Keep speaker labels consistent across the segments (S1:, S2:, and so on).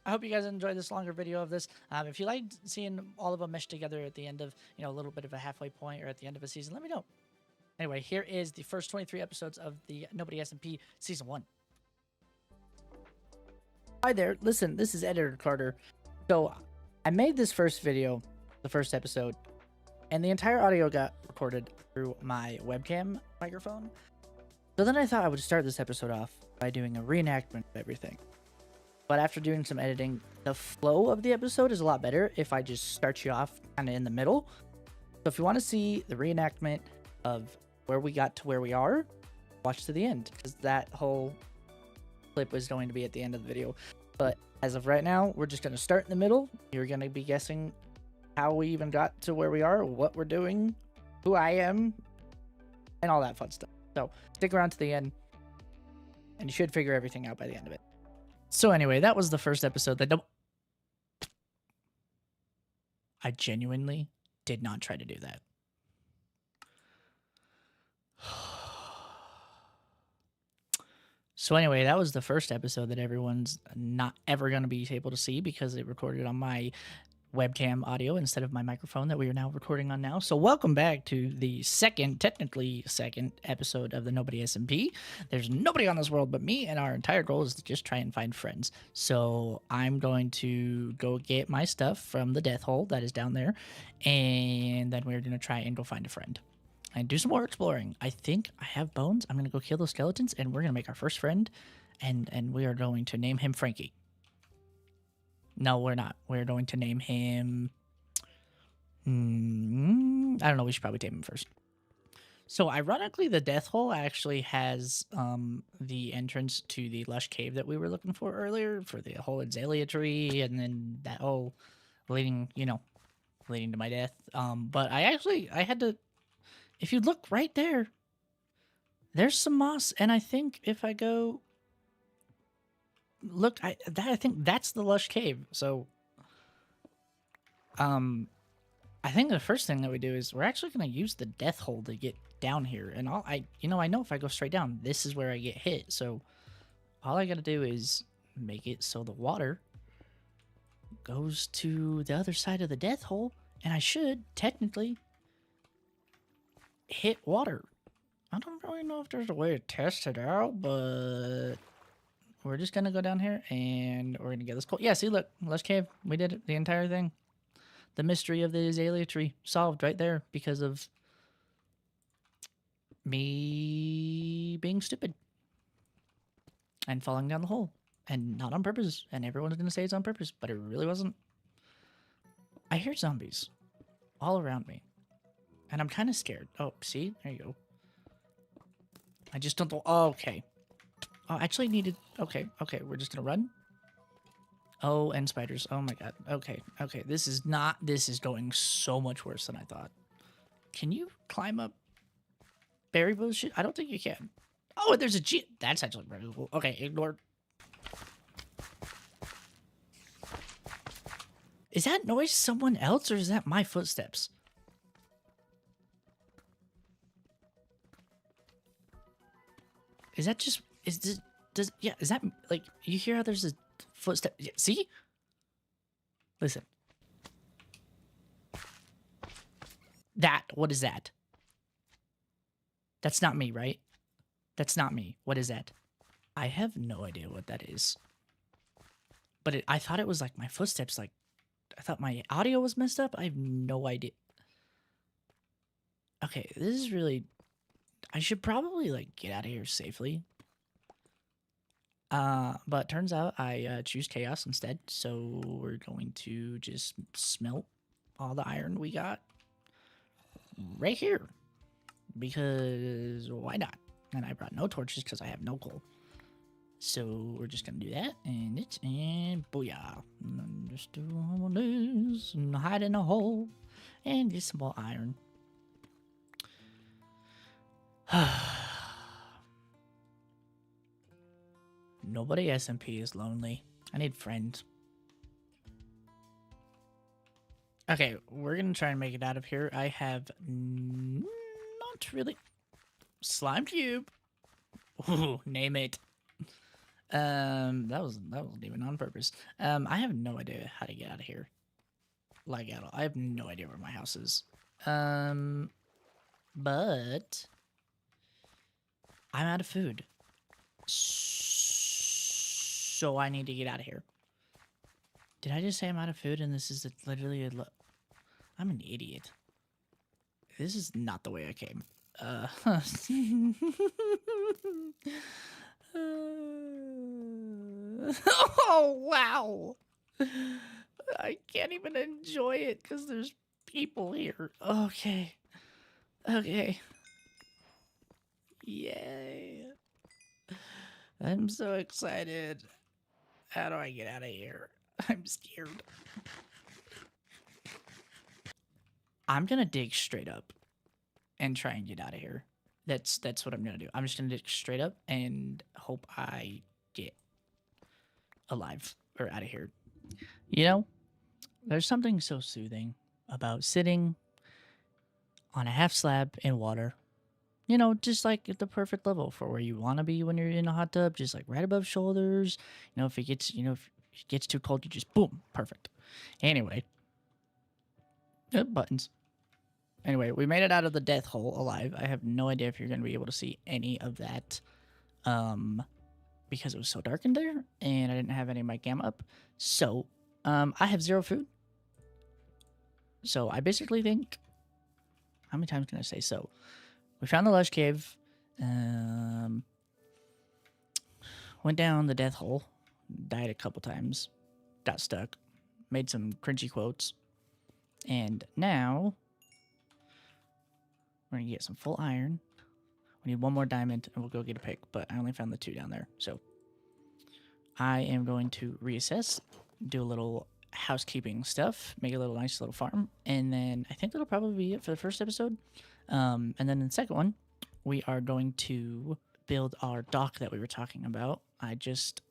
S1: I hope you guys enjoyed this longer video of this. If you liked seeing all of them meshed together at the end of, a little bit of a halfway point or at the end of a season, let me know. Anyway, here is the first 23 episodes of the Nobody Smp Season 1. Hi there. Listen, this is Editor Carter. So, I made this first video, the first episode, and the entire audio got recorded through my webcam microphone. So then I thought I would start this episode off by doing a reenactment of everything. But after doing some editing, the flow of the episode is a lot better if I just start you off kind of in the middle. So if you want to see the reenactment of where we got to where we are, watch to the end, because that whole clip is going to be at the end of the video. But as of right now, we're just going to start in the middle. You're going to be guessing how we even got to where we are, what we're doing, who I am, and all that fun stuff. So stick around to the end, and you should figure everything out by the end of it. So anyway, that was the first episode that I genuinely did not try to do that. So anyway, that was the first episode that everyone's not ever going to be able to see because it recorded on my webcam audio instead of my microphone that we are now recording on now. So welcome back to the technically second episode of the Nobody Smp. There's nobody on this world but me, and our entire goal is to just try and find friends. So I'm going to go get my stuff from the death hole that is down there, and then we're going to try and go find a friend and do some more exploring. I think I have bones. I'm going to go kill those skeletons, and we're going to make our first friend, and we are going to name him Frankie. No, we're not. We're going to name him... I don't know. We should probably name him first. So, ironically, the death hole actually has the entrance to the lush cave that we were looking for earlier, for the whole azalea tree, and then that whole leading to my death. But I had to... If you look right there, there's some moss, and I think if I go... Look, I think that's the lush cave. So, I think the first thing that we do is we're actually going to use the death hole to get down here. And I know if I go straight down, this is where I get hit. So, all I got to do is make it so the water goes to the other side of the death hole, and I should technically hit water. I don't really know if there's a way to test it out, but we're just going to go down here, and we're going to get this coal. Yeah, see, look, lush cave. We did it, the entire thing. The mystery of the azalea tree solved right there because of me being stupid and falling down the hole, and not on purpose. And everyone's going to say it's on purpose, but it really wasn't. I hear zombies all around me, and I'm kind of scared. Oh, see? There you go. I just don't know. Oh, okay. Oh, I actually needed... Okay, we're just gonna run. Oh, and spiders. Oh my god. Okay. This is going so much worse than I thought. Can you climb up berry bush? I don't think you can. Oh, and there's a G... That's actually pretty cool. Okay, ignore... Is that noise someone else, or is that my footsteps? Is that just... Is that like, you hear how there's a footstep? Yeah, see? Listen. What is that? That's not me, right? That's not me. What is that? I have no idea what that is. But I thought it was like my footsteps, like, I thought my audio was messed up. I have no idea. Okay, this is really... I should probably, like, get out of here safely. But turns out I choose chaos instead, so we're going to just smelt all the iron we got right here, because why not? And I brought no torches because I have no coal, so we're just gonna do that, and booyah, and just do all this and hide in a hole and get some more iron. Nobody Smp is lonely. I need friends. Okay, we're gonna try and make it out of here. I have not really... Slime cube. Ooh, name it. That wasn't even on purpose. I have no idea how to get out of here. Like at all. I have no idea where my house is. But I'm out of food. So I need to get out of here. Did I just say I'm out of food and this is literally a I'm an idiot. This is not the way I came. Oh, wow. I can't even enjoy it because there's people here. Okay. Okay. Yay. I'm so excited. How do I get out of here? I'm scared. I'm gonna dig straight up and try and get out of here. That's what I'm gonna do. I'm just gonna dig straight up and hope I get alive or out of here. You know, there's something so soothing about sitting on a half slab in water. You know, just like at the perfect level for where you want to be when you're in a hot tub, just like right above shoulders. You know, if it gets, if it gets too cold, you just boom, perfect. Anyway, buttons. Anyway, we made it out of the death hole alive. I have no idea if you're going to be able to see any of that, because it was so dark in there, and I didn't have any of my gamma up. So, I have 0 food. So I basically think, how many times can I say so? We found the lush cave, went down the death hole, died a couple times, got stuck, made some cringy quotes, and now we're gonna get some full iron. We need 1 more diamond, and we'll go get a pick, but I only found the 2 down there, so I am going to reassess, do a little housekeeping stuff, make a nice little farm, and then I think that'll probably be it for the first episode. And then in the second one, we are going to build our dock that we were talking about. I just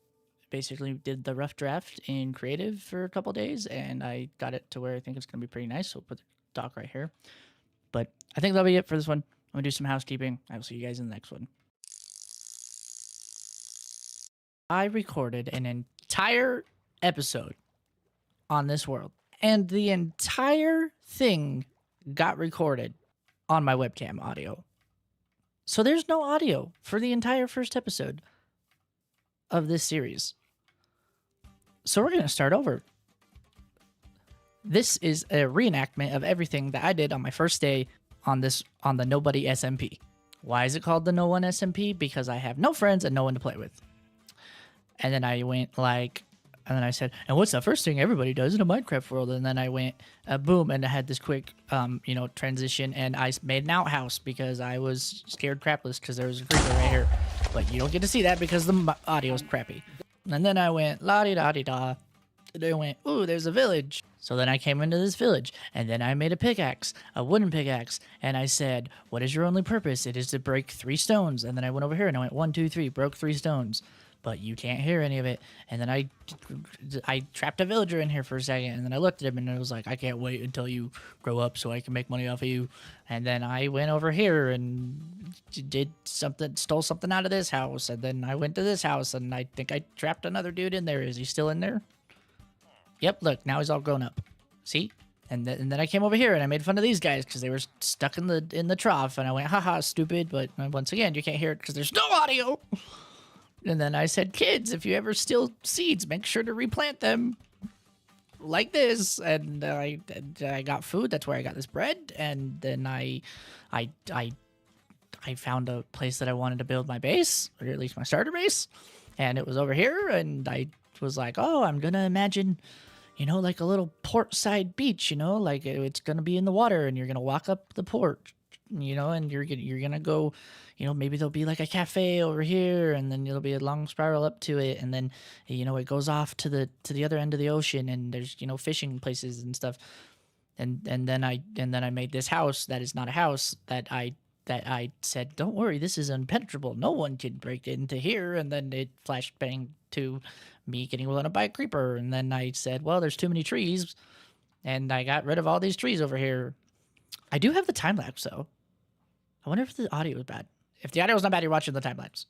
S1: basically did the rough draft in creative for a couple days, and I got it to where I think it's going to be pretty nice. So we'll put the dock right here. But I think that'll be it for this one. I'm going to do some housekeeping. I will see you guys in the next one. I recorded an entire episode on this world, and the entire thing got recorded on my webcam audio. So there's no audio for the entire first episode of this series. So we're going to start over. This is a reenactment of everything that I did on my first day on the Nobody Smp. Why is it called the No One SMP? Because I have no friends and no one to play with. And then I went and then I said, and what's the first thing everybody does in a Minecraft world? And then I went, boom, and I had this quick, transition, and I made an outhouse because I was scared crapless because there was a creeper right here. But you don't get to see that because the audio is crappy. And then I went, la-di-da-di-da. And I went, ooh, there's a village. So then I came into this village, and then I made a pickaxe, a wooden pickaxe, and I said, what is your only purpose? It is to break 3 stones. And then I went over here, and I went, 1, 2, 3, broke 3 stones. But you can't hear any of it. And then I trapped a villager in here for a second, and then I looked at him, and I was like, I can't wait until you grow up so I can make money off of you. And then I went over here and did something, stole something out of this house, and then I went to this house, and I think I trapped another dude in there. Is he still in there? Yep, look, now he's all grown up. See? And then I came over here and I made fun of these guys because they were stuck in the trough, and I went, haha, stupid, but once again, you can't hear it because there's no audio. And then I said, kids, if you ever steal seeds, make sure to replant them like this. And I got food. That's where I got this bread. And then I found a place that I wanted to build my base, or at least my starter base. And it was over here. And I was like, oh, I'm going to imagine, like a little port side beach, like it's going to be in the water, and you're going to walk up the port, and you're going to go, maybe there'll be like a cafe over here, and then there'll be a long spiral up to it, and then it goes off to the other end of the ocean, and there's fishing places and stuff. And then I made this house that is not a house that I said, don't worry, this is impenetrable, no one can break into here. And then it flashed bang to me getting run up by a creeper, and then I said, well, there's too many trees, and I got rid of all these trees over here. I do have the time lapse though. I wonder if the audio is bad. If the audio is not bad, you're watching the time lapse.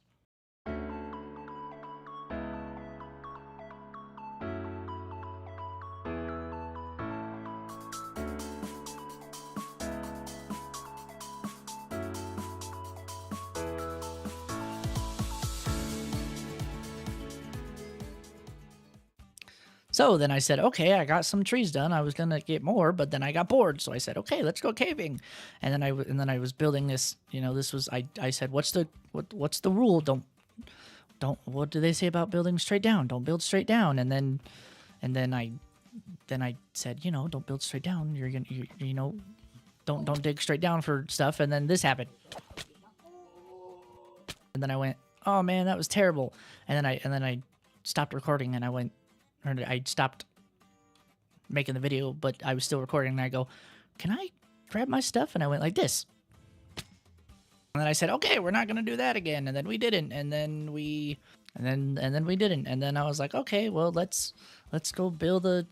S1: So then I said, okay, I got some trees done. I was gonna get more, but then I got bored. So I said, okay, let's go caving. And then I was building this. You know, this was I said, what's the rule? Don't what do they say about building straight down? Don't build straight down. And then I said, you know, don't build straight down. You're gonna you know, don't dig straight down for stuff. And then this happened. And then I went, oh man, that was terrible. And then I stopped recording and I stopped making the video, but I was still recording. And I go, can I grab my stuff? And I went like this. And then I said, okay, we're not gonna do that again. And then we didn't. And then we didn't. And then I was like, okay, well let's go build a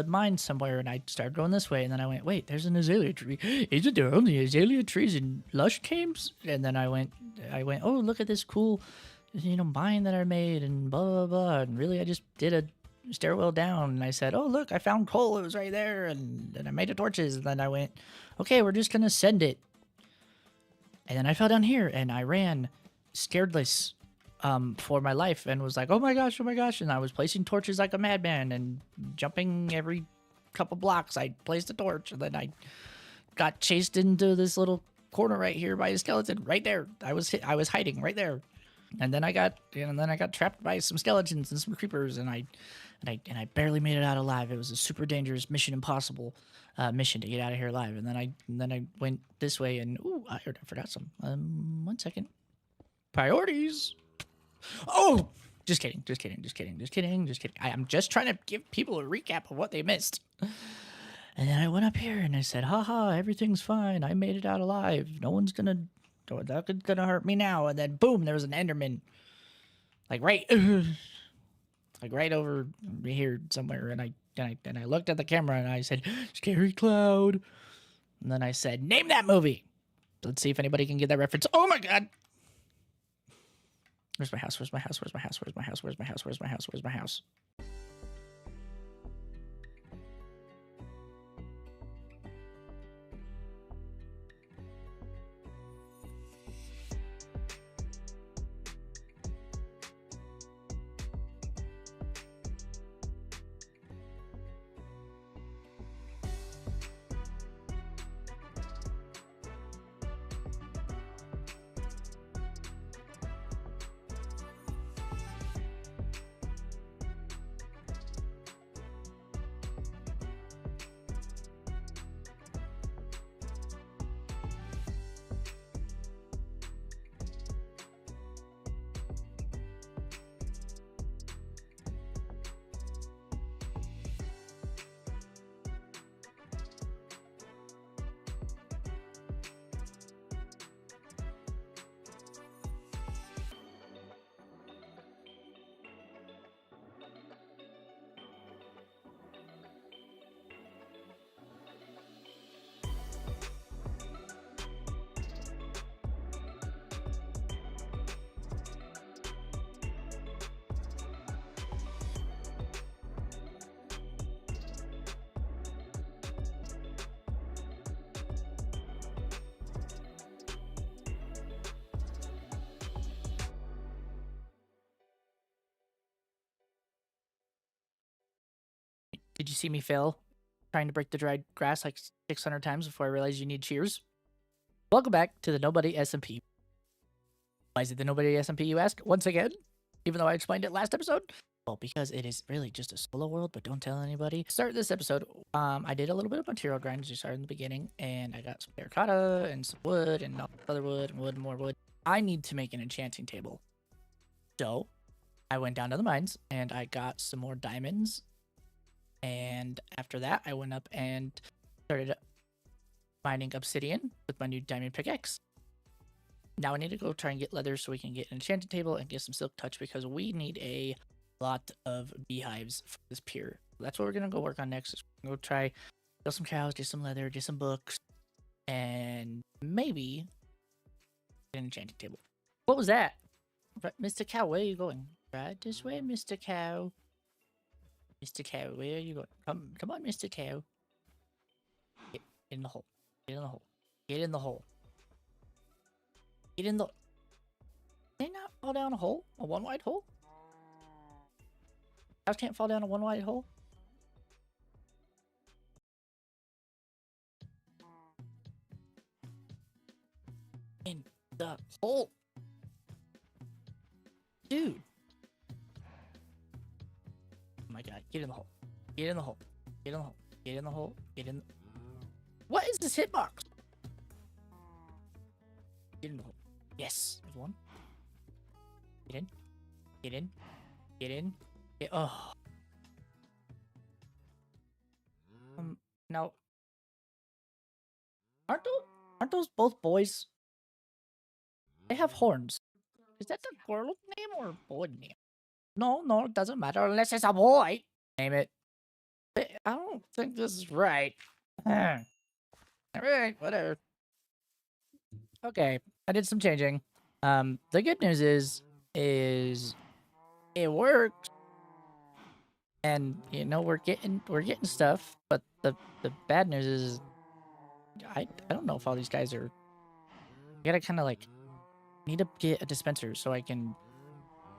S1: mine somewhere. And I started going this way. And then I went, wait, there's an azalea tree. Isn't there only azalea trees in lush caves? And then I went, oh, look at this cool, you know, mine that I made and blah blah blah. And really, I just did a stairwell down. And I said, oh look, I found coal. It was right there. And then I made the torches. And then I went, okay, we're just gonna send it. And then I fell down here and I ran scaredless for my life and was like, oh my gosh. And I was placing torches like a madman and jumping every couple blocks. I placed a torch and then I got chased into this little corner right here by a skeleton right there. I was hiding right there. And then I got trapped by some skeletons and some creepers and I barely made it out alive. It was a super dangerous Mission Impossible mission to get out of here alive. And then I went this way and ooh, I forgot some. 1 second. Priorities. Oh, just kidding. I'm just trying to give people a recap of what they missed. And then I went up here and I said, haha, everything's fine. I made it out alive. Nothing's gonna hurt me now. And then boom, there was an Enderman. Like right over here somewhere. And I looked at the camera and I said, scary cloud. And then I said, name that movie. Let's see if anybody can get that reference. Oh my god. Where's my house? Did you see me fail trying to break the dried grass like 600 times before I realized you need shears? Welcome back to the Nobody Smp. Why is it the Nobody Smp, you ask? Once again, even though I explained it last episode? Well, because it is really just a solo world, but don't tell anybody. Start this episode, I did a little bit of material grind as you started in the beginning, and I got some terracotta and some wood and other wood and wood and more wood. I need to make an enchanting table. So I went down to the mines and I got some more diamonds. And after that, I went up and started mining obsidian with my new diamond pickaxe. Now I need to go try and get leather so we can get an enchanted table and get some silk touch because we need a lot of beehives for this pier. That's what we're going to go work on next. We're going to go try kill some cows, get some leather, get some books, and maybe get an enchanted table. What was that? Mr. Cow, where are you going? Right this way, Mr. Cow. Mr. Cow, where are you going? Come on, Mr. Cow. Get in the hole. Get in the hole. Get in the hole. Get in the... Did they not fall down a hole? A one-wide hole? Cows can't fall down a one wide hole? In the hole. Dude. Oh my god, get in the hole. Get in the hole. Get in the hole. Get in the hole. Get in. What is this hitbox? Get in the hole. Yes. There's one. Get in. Get in. Get in. Get. Oh. Now. Aren't those both boys? They have horns. Is that the girl name or boy name? No, it doesn't matter unless it's a boy. Name it. I don't think this is right. Alright, whatever. Okay, I did some changing. The good news is it worked. And you know we're getting stuff, but the bad news is I don't know if all these guys are. You gotta kind of like need to get a dispenser so I can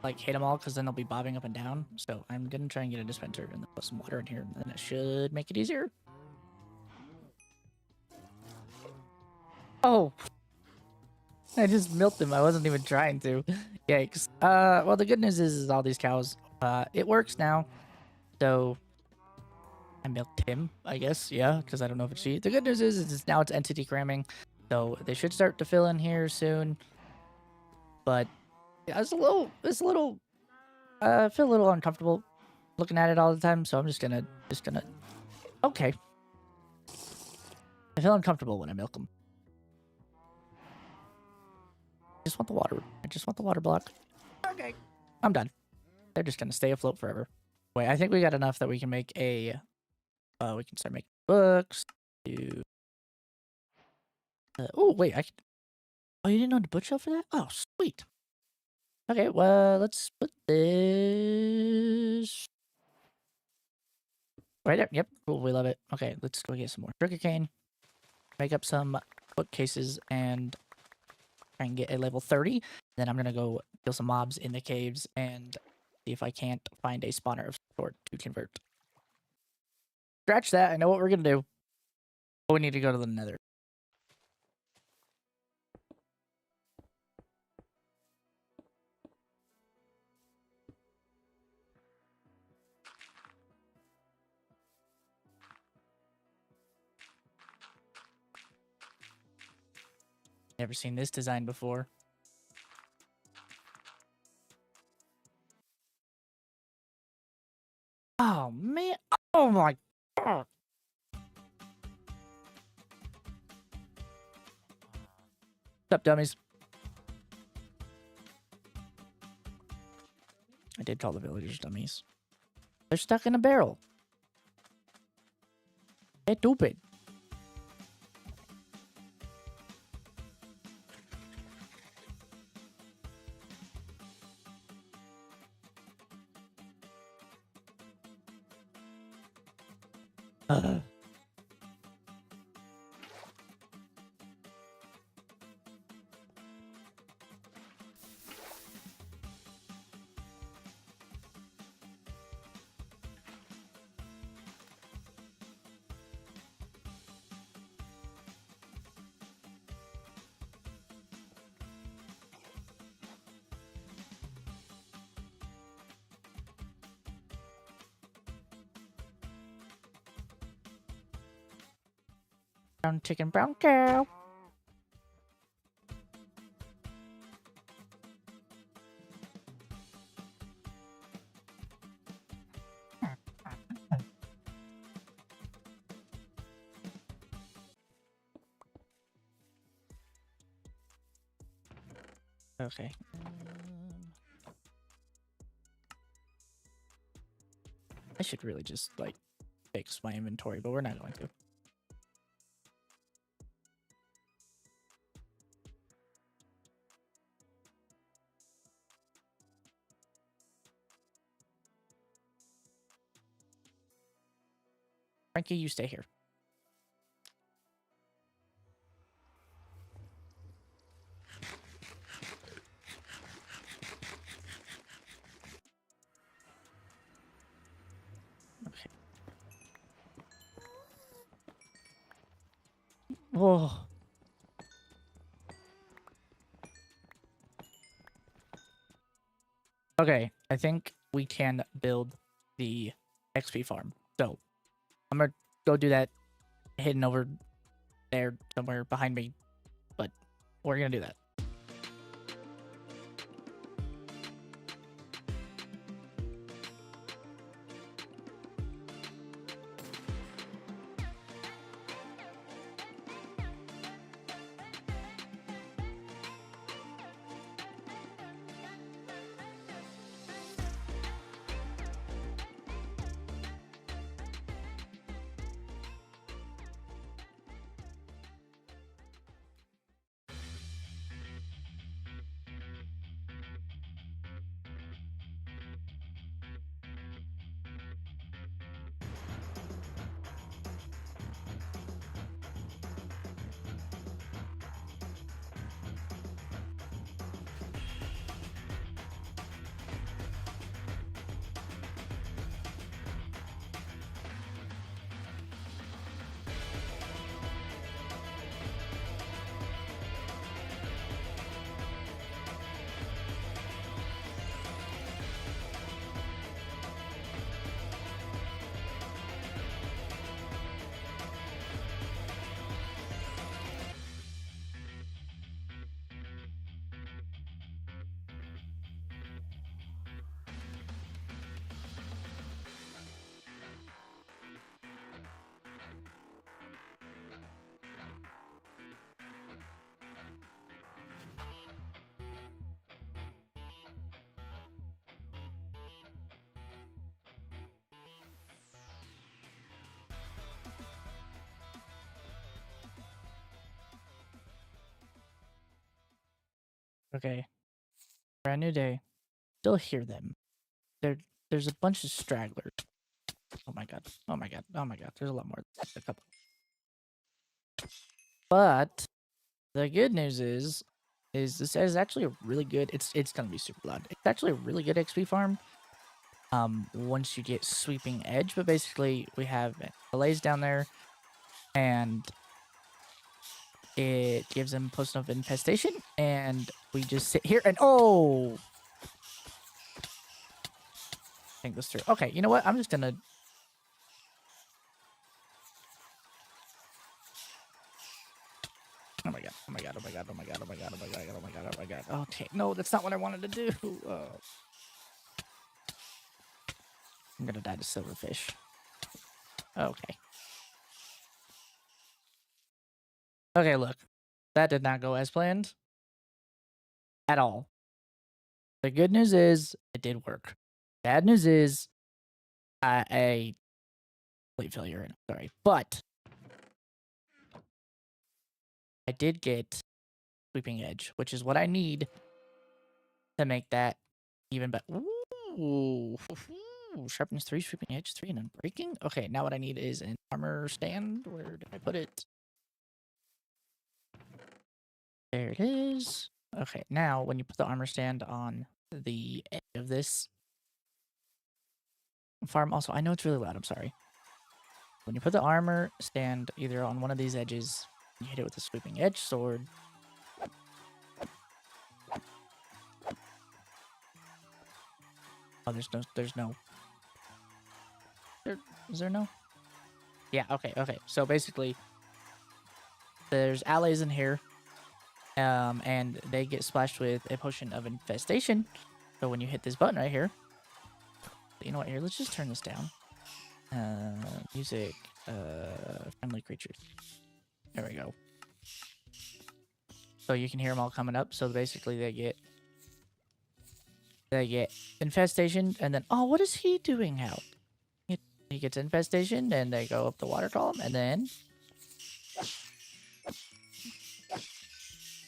S1: like hit them all, because then they'll be bobbing up and down. So I'm gonna try and get a dispenser and then put some water in here, and then it should make it easier. Oh, I just milked them. I wasn't even trying to. Yikes. Well, the good news is all these cows. It works now. So I milked him, I guess. Yeah, because I don't know if it's she. The good news is now it's entity cramming, so they should start to fill in here soon. But yeah, it's a little. I feel a little uncomfortable looking at it all the time, so I'm just gonna. Okay. I feel uncomfortable when I milk them. I just want the water. I just want the water block. Okay. I'm done. They're just gonna stay afloat forever. Wait, I think we got enough that we can make a. We can start making books. Oh wait, I can. Oh, you didn't know the bookshelf for that? Oh, sweet. Okay, well, let's put this right there. Yep, cool. We love it. Okay, let's go get some more sugarcane. Make up some bookcases and try and get a level 30. Then I'm gonna go kill some mobs in the caves and see if I can't find a spawner of sort to convert. Scratch that. I know what we're gonna do. But we need to go to the nether. Never seen this design before. Oh man. Oh my god. What's up, dummies? I did call the villagers dummies. They're stuck in a barrel. They're stupid. Brown chicken, brown cow. Okay. I should really just like fix my inventory, but we're not going to. Frankie, you stay here. Oh. Okay, I think we can build the XP farm. So I'm gonna go do that hidden over there somewhere behind me, but we're gonna do that. Okay, brand new day. Still hear them. There's a bunch of stragglers. Oh my god. Oh my god. Oh my god. There's a lot more. A couple. But the good news is this is actually a really good. It's gonna be super loud. It's actually a really good XP farm. Once you get sweeping edge, but basically we have delays down there, and it gives them post of infestation, and we just sit here and oh, think this through. Okay, you know what? I'm just gonna. Oh my god! Oh my god! Oh my god! Oh my god! Oh my god! Oh my god! Oh my god! Oh my god! Okay, no, that's not what I wanted to do. I'm gonna die to silverfish. Okay. Okay, look, that did not go as planned at all. The good news is it did work. Bad news is a complete failure. And I'm sorry, but I did get sweeping edge, which is what I need to make that even better. Ooh, sharpness 3, sweeping edge 3, and unbreaking. Okay, now what I need is an armor stand. Where did I put it? There it is. Okay, now when you put the armor stand on the edge of this farm, also, I know it's really loud, I'm sorry. When you put the armor stand either on one of these edges, you hit it with a sweeping edge sword. Oh, there's no. Is there no? Yeah, okay. So basically, there's allies in here, and they get splashed with a potion of infestation. So when you hit this button right here, you know what? Here, let's just turn this down. Music, friendly creatures. There we go. So you can hear them all coming up. So basically, they get infestation, and then what is he doing out? He gets infestation, and they go up the water column, and then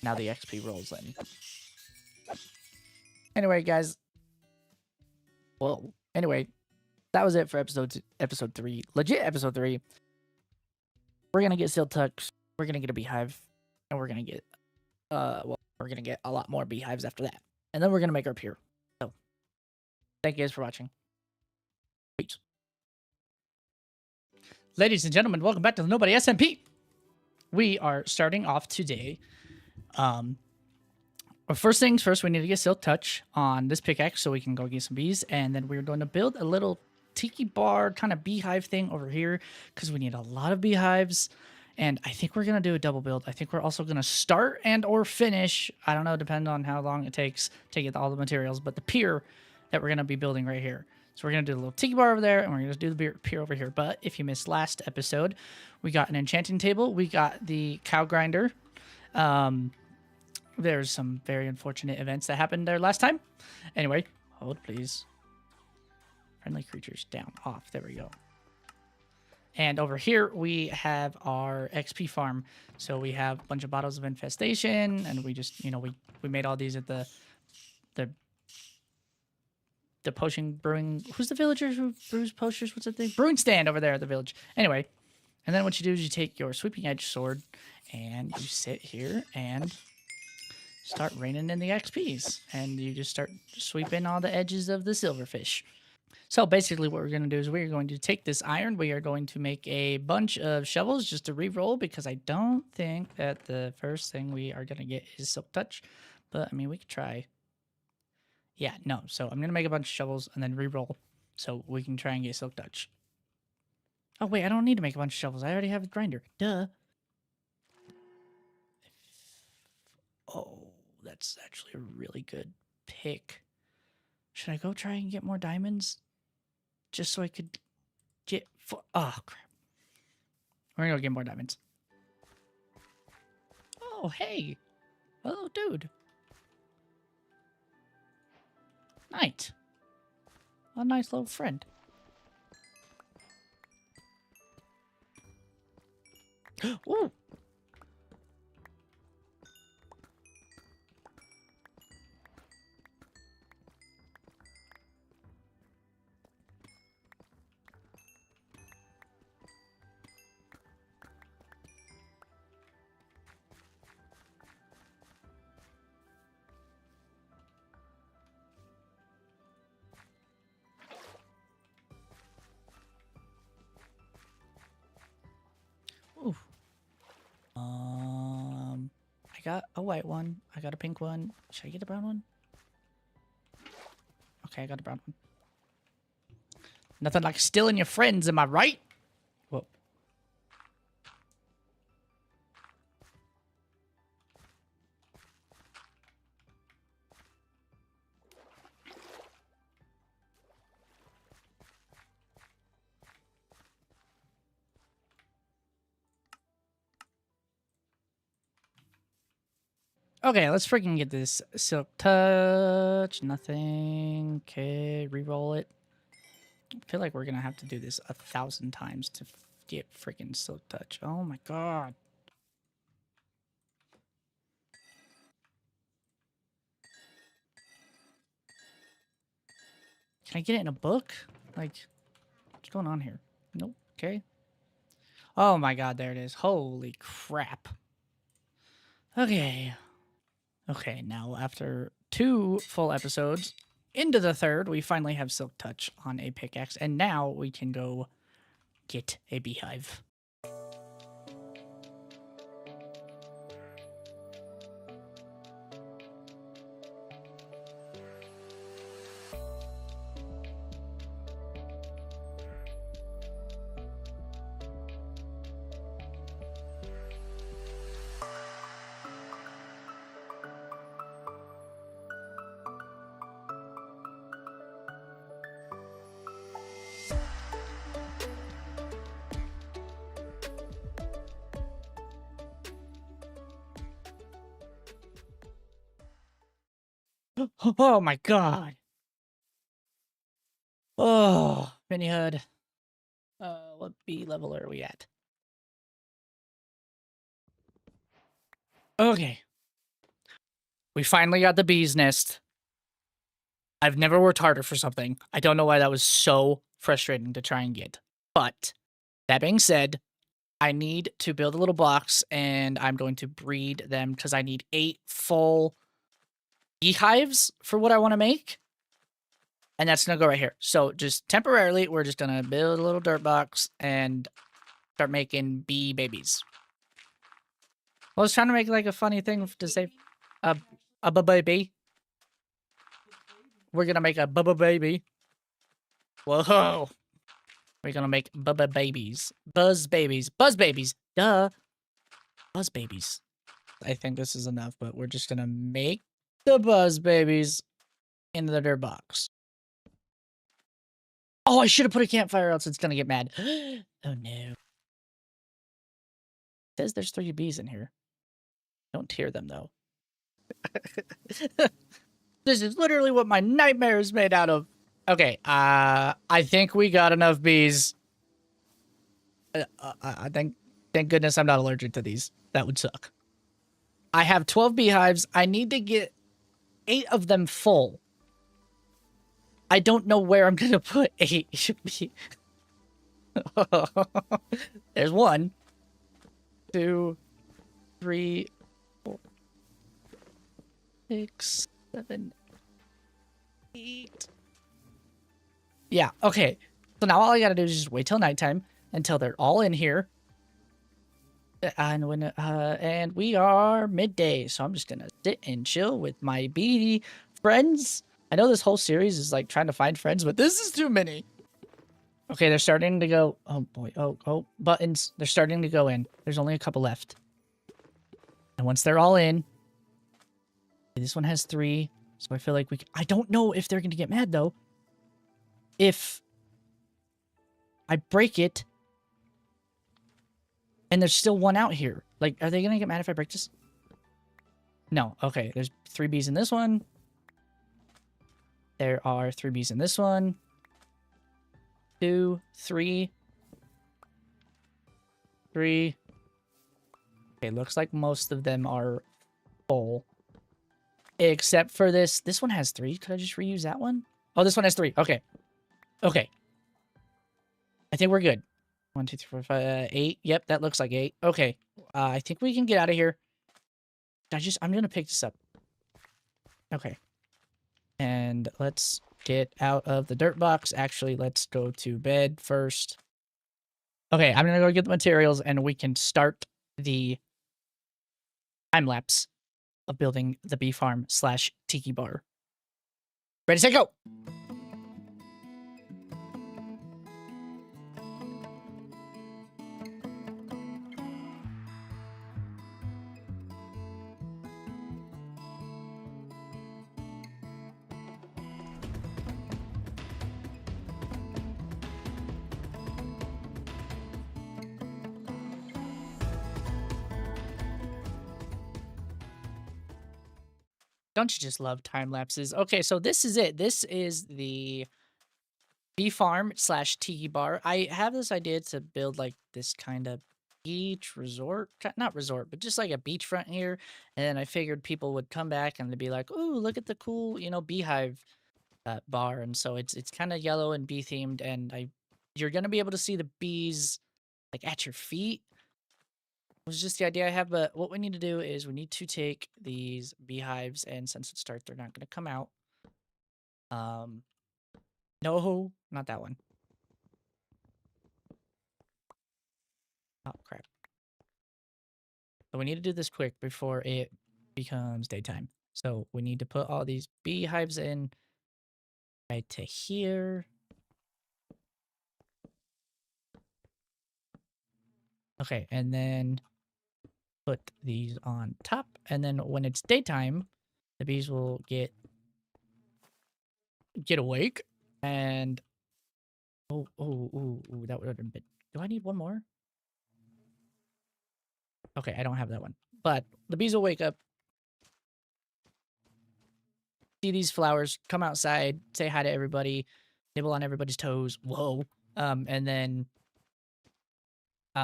S1: now the XP rolls in. Anyway, guys. Well, anyway, that was it for episode 3. Legit episode 3. We're gonna get Seal Tux. We're gonna get a beehive, and we're gonna get we're gonna get a lot more beehives after that, and then we're gonna make our pier. So, thank you guys for watching. Peace. Ladies and gentlemen, welcome back to the Nobody Smp. we are starting off today. First things first, we need to get Silk Touch on this pickaxe so we can go get some bees. And then we're going to build a little tiki bar kind of beehive thing over here because we need a lot of beehives. And I think we're going to do a double build. I think we're also going to start and or finish. I don't know, depending on how long it takes to get all the materials. But the pier that we're going to be building right here. So we're going to do a little tiki bar over there, and we're going to do the pier over here. But if you missed last episode, we got an enchanting table. We got the cow grinder. There's some very unfortunate events that happened there last time. Anyway, hold please. Friendly creatures down, off. There we go. And over here, we have our XP farm. So we have a bunch of bottles of infestation, and we just, you know, we made all these at the potion brewing. Who's the villager who brews potions? What's that thing? Brewing stand over there at the village. Anyway, and then what you do is you take your sweeping edge sword and you sit here and start raining in the XPs, and you just start sweeping all the edges of the silverfish. So basically what we're going to do is we're going to take this iron. We are going to make a bunch of shovels just to re-roll because I don't think that the first thing we are going to get is Silk Touch. But, I mean, we could try. Yeah, no. So I'm going to make a bunch of shovels and then re-roll so we can try and get Silk Touch. Oh, wait, I don't need to make a bunch of shovels. I already have a grinder. Duh. Oh, that's actually a really good pick. Should I go try and get more diamonds? Just so I could get... Oh, crap. We're going to go get more diamonds. Oh, hey. Hello, dude. Night. A nice little friend. Ooh. Ooh. I got a white one. I got a pink one. Should I get a brown one? Okay, I got a brown one. Nothing like stealing your friends, am I right? Whoa. Okay, let's freaking get this Silk Touch. Nothing. Okay, re-roll it. I feel like we're gonna have to do this 1,000 times to get freaking Silk Touch. Oh my god. Can I get it in a book? Like, what's going on here? Nope. Okay. Oh my god, there it is. Holy crap. Okay. Okay, now after 2 full episodes, into the 3rd, we finally have Silk Touch on a pickaxe, and now we can go get a beehive. Oh my god. Oh, Mini Hood. What B level are we at? Okay. We finally got the bee's nest. I've never worked harder for something. I don't know why that was so frustrating to try and get. But that being said, I need to build a little box and I'm going to breed them because I need 8 full beehives for what I want to make. And that's going to go right here. So just temporarily, we're just going to build a little dirt box and start making bee babies. I was trying to make like a funny thing to say a baby. We're gonna make a baby. Whoa. We're gonna make babies. Buzz babies. Buzz babies. Duh. Buzz babies. I think this is enough, but we're just gonna make the buzz babies in the dirt box. Oh, I should have put a campfire, else it's gonna get mad. Oh no. It says there's 3 bees in here. Don't tear them though. This is literally what my nightmare is made out of. Okay, I think we got enough bees. I think, thank goodness I'm not allergic to these. That would suck. I have 12 beehives. I need to get 8 of them full. I don't know where I'm gonna put 8. There's 1, 2, 3, 4, 6, 7, 8. Yeah, okay. So now all I gotta do is just wait till nighttime until they're all in here. And we are midday, so I'm just gonna sit and chill with my bee friends. I know this whole series is like trying to find friends, but this is too many. Okay, they're starting to go. Oh boy. Oh, buttons. They're starting to go in. There's only a couple left. And once they're all in, this one has 3. So I feel like I don't know if they're going to get mad though. If I break it and there's still 1 out here. Like, are they going to get mad if I break this? No. Okay, there's 3 bees in this one. There are 3 bees in this one. 2, 3. 3. Okay, looks like most of them are full. Except for this. This one has 3. Could I just reuse that one? Oh, this one has 3. Okay. Okay. I think we're good. 1, 2, 3, 4, 5, 8. Yep, that looks like 8. Okay. I think we can get out of here. I'm gonna pick this up. Okay. And let's get out of the dirt box. Actually, let's go to bed first. Okay, I'm gonna go get the materials and we can start the time lapse of building the bee farm / tiki bar. Ready, set, go! Don't you just love time lapses? Okay, so this is it. This is the bee farm / tiki bar. I have this idea to build like this kind of beach resort, not resort, but just like a beachfront here. And then I figured people would come back and they'd be like, "Ooh, look at the cool, beehive bar." And so it's kind of yellow and bee themed, and you're gonna be able to see the bees like at your feet. Was just the idea I have, but what we need to do is we need to take these beehives, and since it's dark, they're not going to come out. No, not that one. Oh, crap. So we need to do this quick before it becomes daytime. So we need to put all these beehives in right to here. Okay, and then put these on top, and then when it's daytime, the bees will get awake, and oh, that would have been. Do I need one more? Okay, I don't have that one, but the bees will wake up, see these flowers, come outside, say hi to everybody, nibble on everybody's toes. Whoa, and then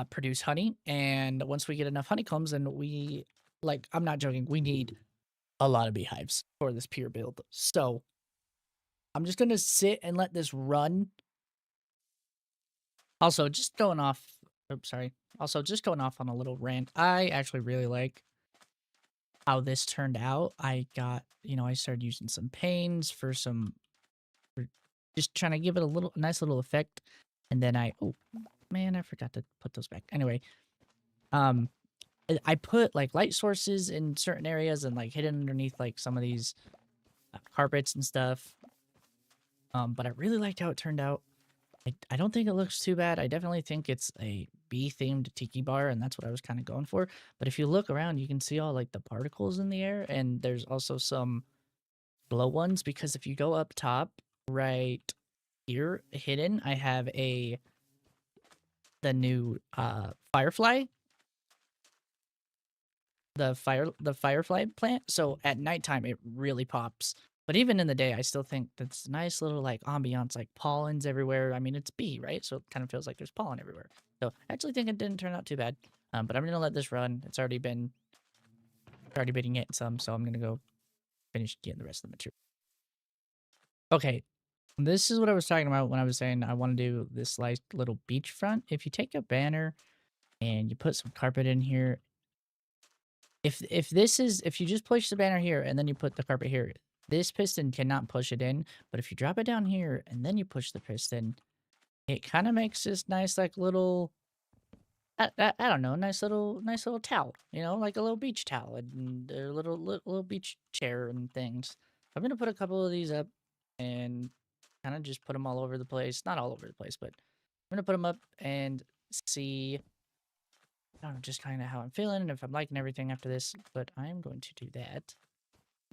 S1: produce honey. And once we get enough honeycombs, then I'm not joking, we need a lot of beehives for this pier build. So I'm just gonna sit and let this run. Also, just going off. Oops, sorry. Also, just going off on a little rant. I actually really like how this turned out. I got, I started using some panes for just trying to give it a nice little effect. And then oh man, I forgot to put those back. Anyway, I put like light sources in certain areas and like hidden underneath like some of these carpets and stuff. But I really liked how it turned out. I don't think it looks too bad. I definitely think it's a bee-themed tiki bar, and that's what I was kind of going for. But if you look around, you can see all like the particles in the air, and there's also some glow ones because if you go up top right here, hidden, I have the new firefly, the firefly plant. So at nighttime, it really pops. But even in the day, I still think that's nice little like ambiance, like pollens everywhere. I mean, it's bee, right? So it kind of feels like there's pollen everywhere. So I actually think it didn't turn out too bad. But I'm gonna let this run. It's already been getting some, so I'm gonna go finish getting the rest of the material. Okay, this is what I was talking about when I was saying I want to do this like little beachfront. If you take a banner and you put some carpet in here, if you just push the banner here and then you put the carpet here, this piston cannot push it in. But if you drop it down here and then you push the piston, it kind of makes this nice like little I don't know, nice little towel, you know, like a little beach towel and a little beach chair and things. I'm gonna put a couple of these up and kind of just put them all over the place. Not all over the place, but I'm gonna put them up and see, I don't know, just kind of how I'm feeling and if I'm liking everything after this. But I'm going to do that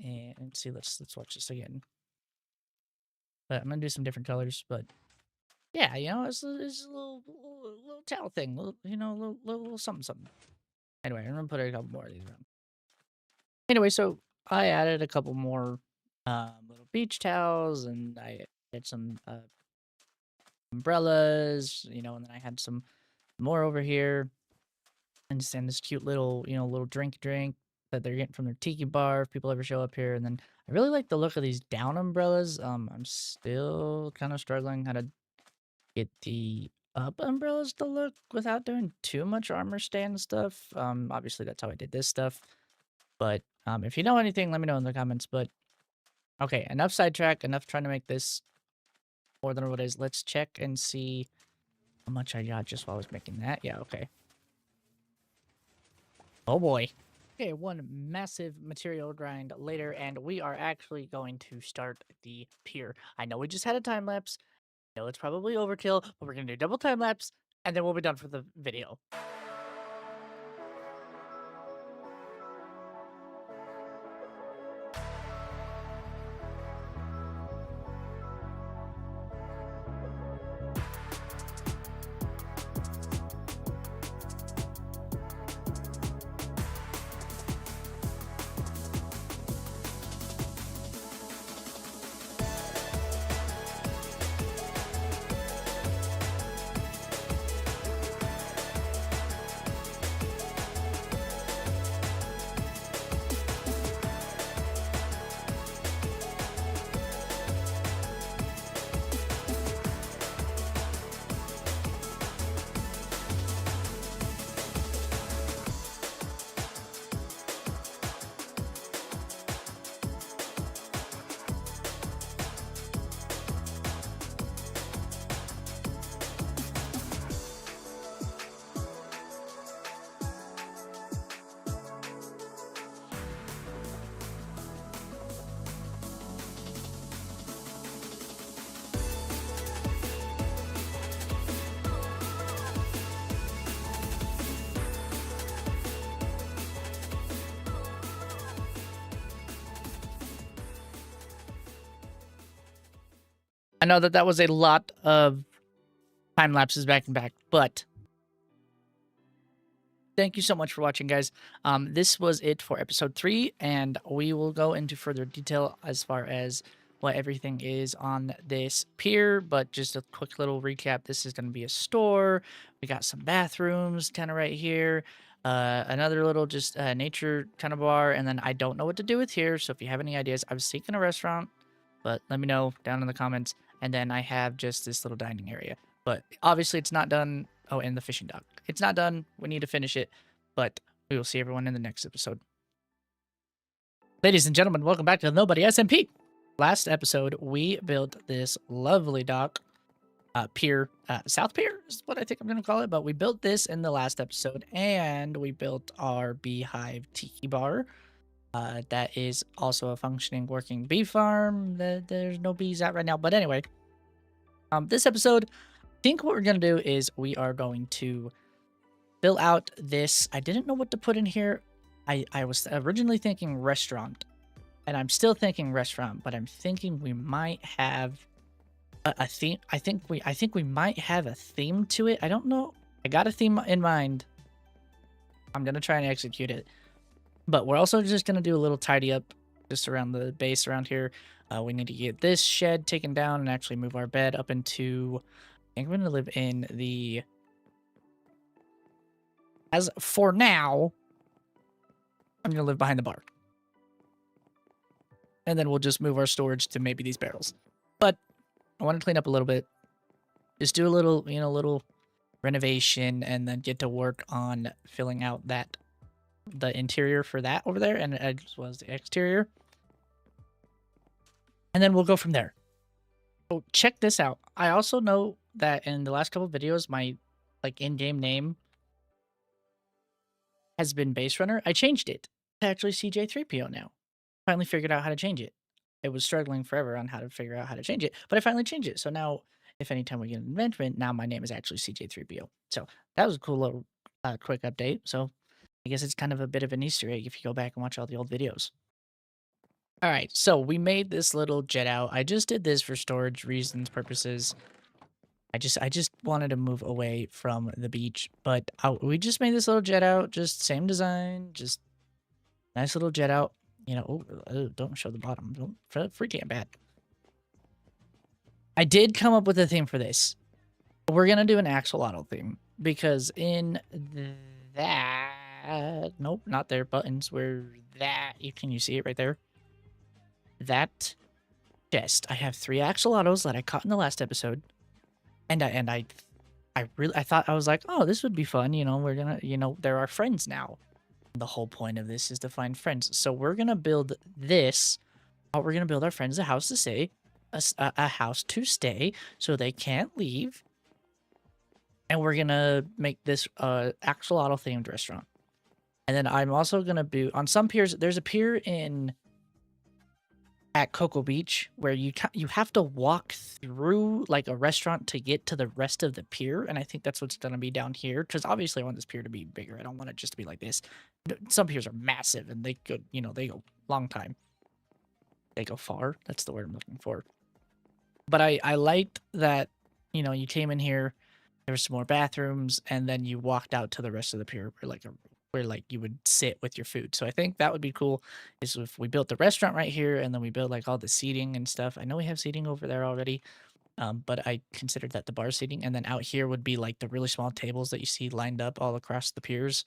S1: and see. Let's watch this again. But I'm gonna do some different colors. But yeah, you know, it's a little towel thing, you know, little something something. Anyway, I'm gonna put a couple more of these around. Anyway, so I added a couple more little beach towels, and I had some umbrellas, you know, and then I had some more over here, and just this cute little, you know, little drink that they're getting from their tiki bar if people ever show up here. And then I really like the look of these down umbrellas. I'm still kind of struggling how to get the up umbrellas to look without doing too much armor stand stuff. Obviously that's how I did this stuff. But if you know anything, let me know in the comments. But okay, enough sidetrack, enough trying to make this more than what it is. Let's check and see how much I got just while I was making that. Yeah, okay. Oh boy. Okay, one massive material grind later, and we are actually going to start the pier. I know we just had a time lapse. I know it's probably overkill, but we're gonna do double time lapse, and then we'll be done for the video. I know that was a lot of time lapses back and back, but thank you so much for watching, guys. This was it for episode 3, and we will go into further detail as far as what everything is on this pier. But just a quick little recap: this is going to be a store. We got some bathrooms kind of right here. Another little just nature kind of bar, and then I don't know what to do with here. So if you have any ideas, I was seeking a restaurant, but let me know down in the comments. And then I have just this little dining area. But obviously it's not done. Oh, and the fishing dock. It's not done. We need to finish it. But we will see everyone in the next episode. Ladies and gentlemen, welcome back to Nobody Smp. Last episode, we built this lovely dock. pier, South Pier is what I think I'm gonna call it. But we built this in the last episode, and we built our beehive tiki bar. That is also a functioning, working bee farm. There's no bees out right now, but anyway, this episode, I think what we're gonna do is we are going to fill out this. I didn't know what to put in here. I was originally thinking restaurant, and I'm still thinking restaurant, but I'm thinking we might have a theme. I think we might have a theme to it. I don't know. I got a theme in mind. I'm gonna try and execute it, but we're also just gonna do a little tidy up just around the base around here. We need to get this shed taken down and actually move our bed up into. I think we're gonna live in the. As for now, I'm gonna live behind the bar, and then we'll just move our storage to maybe these barrels. But I want to clean up a little bit, just do a little, little renovation, and then get to work on filling out the interior for that over there, and as well as the exterior, and then we'll go from there. Oh, check this out. I also know that in the last couple of videos, my in-game name has been Base Runner. I changed it to actually CJ3PO now. Finally figured out how to change it. It was struggling forever on how to figure out how to change it, but I finally changed it. So now, if anytime we get an event, now my name is actually CJ3PO. So that was a cool little quick update. So I guess it's kind of a bit of an Easter egg if you go back and watch all the old videos. All right, so we made this little jet out. I just did this for storage reasons, purposes. I just wanted to move away from the beach, but we just made this little jet out, just same design, just nice little jet out. Don't show the bottom. Don't freak it bad. I did come up with a theme for this. We're gonna do an axolotl theme because in that, nope, not there. Buttons where that can you see it right there? That chest. I have 3 axolotls that I caught in the last episode. And I thought, I was like, oh, this would be fun. We're gonna, they're our friends now. The whole point of this is to find friends. So we're gonna build this. We're gonna build our friends a house to stay, a house to stay, so they can't leave. And we're gonna make this axolotl themed restaurant. And then I'm also gonna be on some piers. There's a pier at Cocoa Beach where you have to walk through like a restaurant to get to the rest of the pier, and I think that's what's gonna be down here, because obviously I want this pier to be bigger. I don't want it just to be like this. Some piers are massive and they go, they go long time. They go far. That's the word I'm looking for. But I liked that, you came in here, there was some more bathrooms, and then you walked out to the rest of the pier where you would sit with your food. So I think that would be cool is if we built the restaurant right here, and then we built all the seating and stuff. I know we have seating over there already, but I considered that the bar seating, and then out here would be the really small tables that you see lined up all across the piers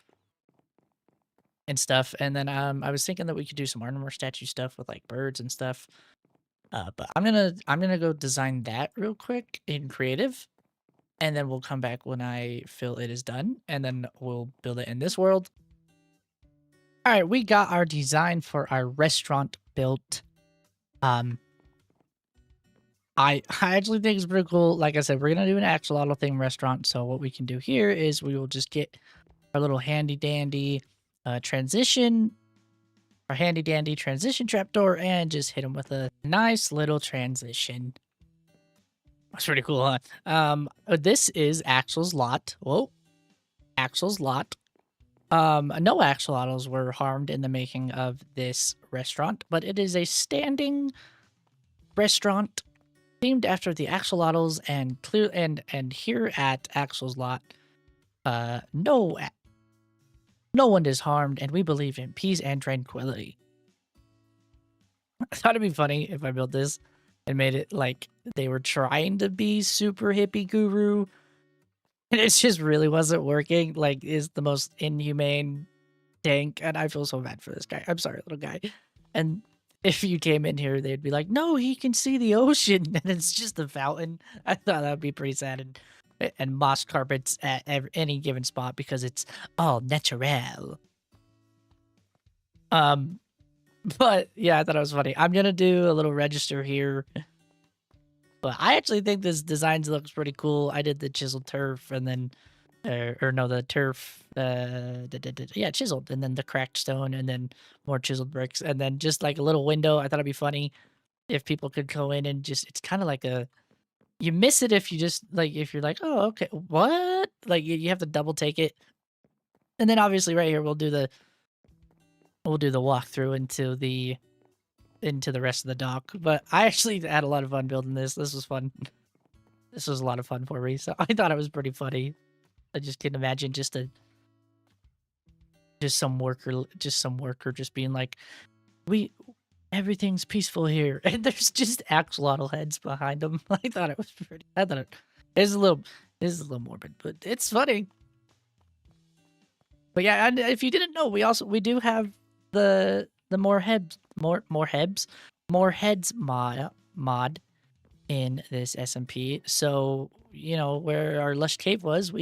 S1: and stuff. And then I was thinking that we could do some Armor statue stuff with birds and stuff. But I'm gonna go design that real quick in creative, and then we'll come back when I feel it is done, and then we'll build it in this world. All right, we got our design for our restaurant built. I actually think it's pretty cool. Like I said, we're gonna do an axolotl theme restaurant. So what we can do here is we will just get our little handy dandy transition trapdoor, and just hit them with a nice little transition. That's pretty cool, huh? This is Axel's lot. Whoa. Axel's lot. No axolotls were harmed in the making of this restaurant, but it is a standing restaurant themed after the axolotls, and here at Axel's lot, no one is harmed, and we believe in peace and tranquility. I thought it'd be funny if I built this and made it like they were trying to be super hippie guru, and it just really wasn't working. Is the most inhumane tank, and I feel so bad for this guy. I'm sorry, little guy. And if you came in here, they'd be like, no, he can see the ocean, and it's just a fountain. I thought that would be pretty sad, and moss carpets at any given spot because it's all natural. But yeah, I thought it was funny. I'm gonna do a little register here. But I actually think this design looks pretty cool. I did the chiseled turf and then, or no, the turf, yeah, chiseled, and then the cracked stone, and then more chiseled bricks, and then just like a little window. I thought it'd be funny if people could go in and just, it's kind of like a, you miss it if you just like, if you're like, oh, okay, what? Like you have to double take it. And then obviously right here, we'll do the walkthrough into the rest of the dock. But I actually had a lot of fun building this. This was fun. This was a lot of fun for me. So I thought it was pretty funny. I just can imagine just some worker just being like, we everything's peaceful here, and there's just axolotl heads behind them. I thought it was pretty. I thought it is a little morbid, but it's funny. But yeah, and if you didn't know, we do have the more heads mod in this SMP. So you know where our lush cave was, well,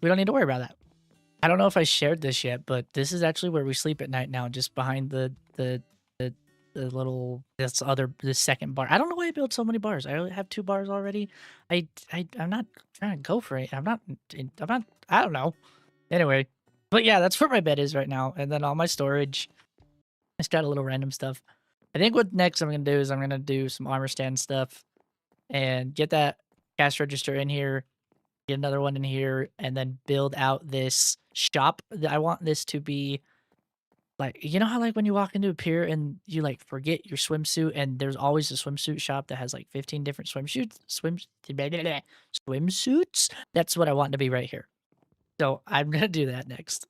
S1: we don't need to worry about that. I don't know if I shared this yet, but this is actually where we sleep at night now, just behind the little this second bar. I don't know why I built so many bars. I only have 2 bars already. I'm not trying to go for it. I'm not. I don't know. Anyway, but yeah, that's where my bed is right now, and then all my storage. It's got a little random stuff. I think what next I'm gonna do is I'm gonna do some armor stand stuff, and get that cash register in here, get another one in here, and then build out this shop. I want this to be like, you know how like when you walk into a pier and you like forget your swimsuit, and there's always a swimsuit shop that has like 15 different swimsuits. That's what I want to be right here. So I'm gonna do that next.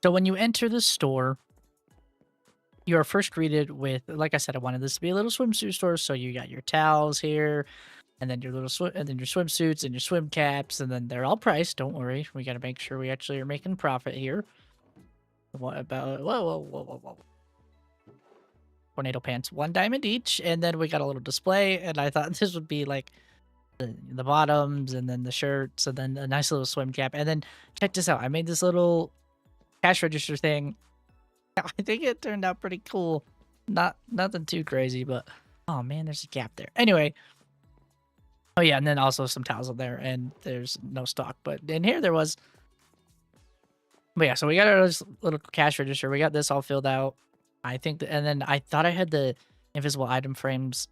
S1: So when you enter the store, you are first greeted with, like I said, I wanted this to be a little swimsuit store. So you got your towels here, and then your and then your swimsuits and your swim caps, and then they're all priced. Don't worry, we got to make sure we actually are making profit here. What about whoa. Tornado pants, 1 diamond each, and then we got a little display, and I thought this would be like the bottoms, and then the shirts, and then a nice little swim cap, and then check this out. I made this little cash register thing. I think it turned out pretty cool. Nothing too crazy, but oh man, there's a gap there. Anyway, oh yeah, and then also some towels up there, and there's no stock, but in here there was. But yeah, so we got our little cash register. We got this all filled out. I think, and then I thought I had the invisible item frames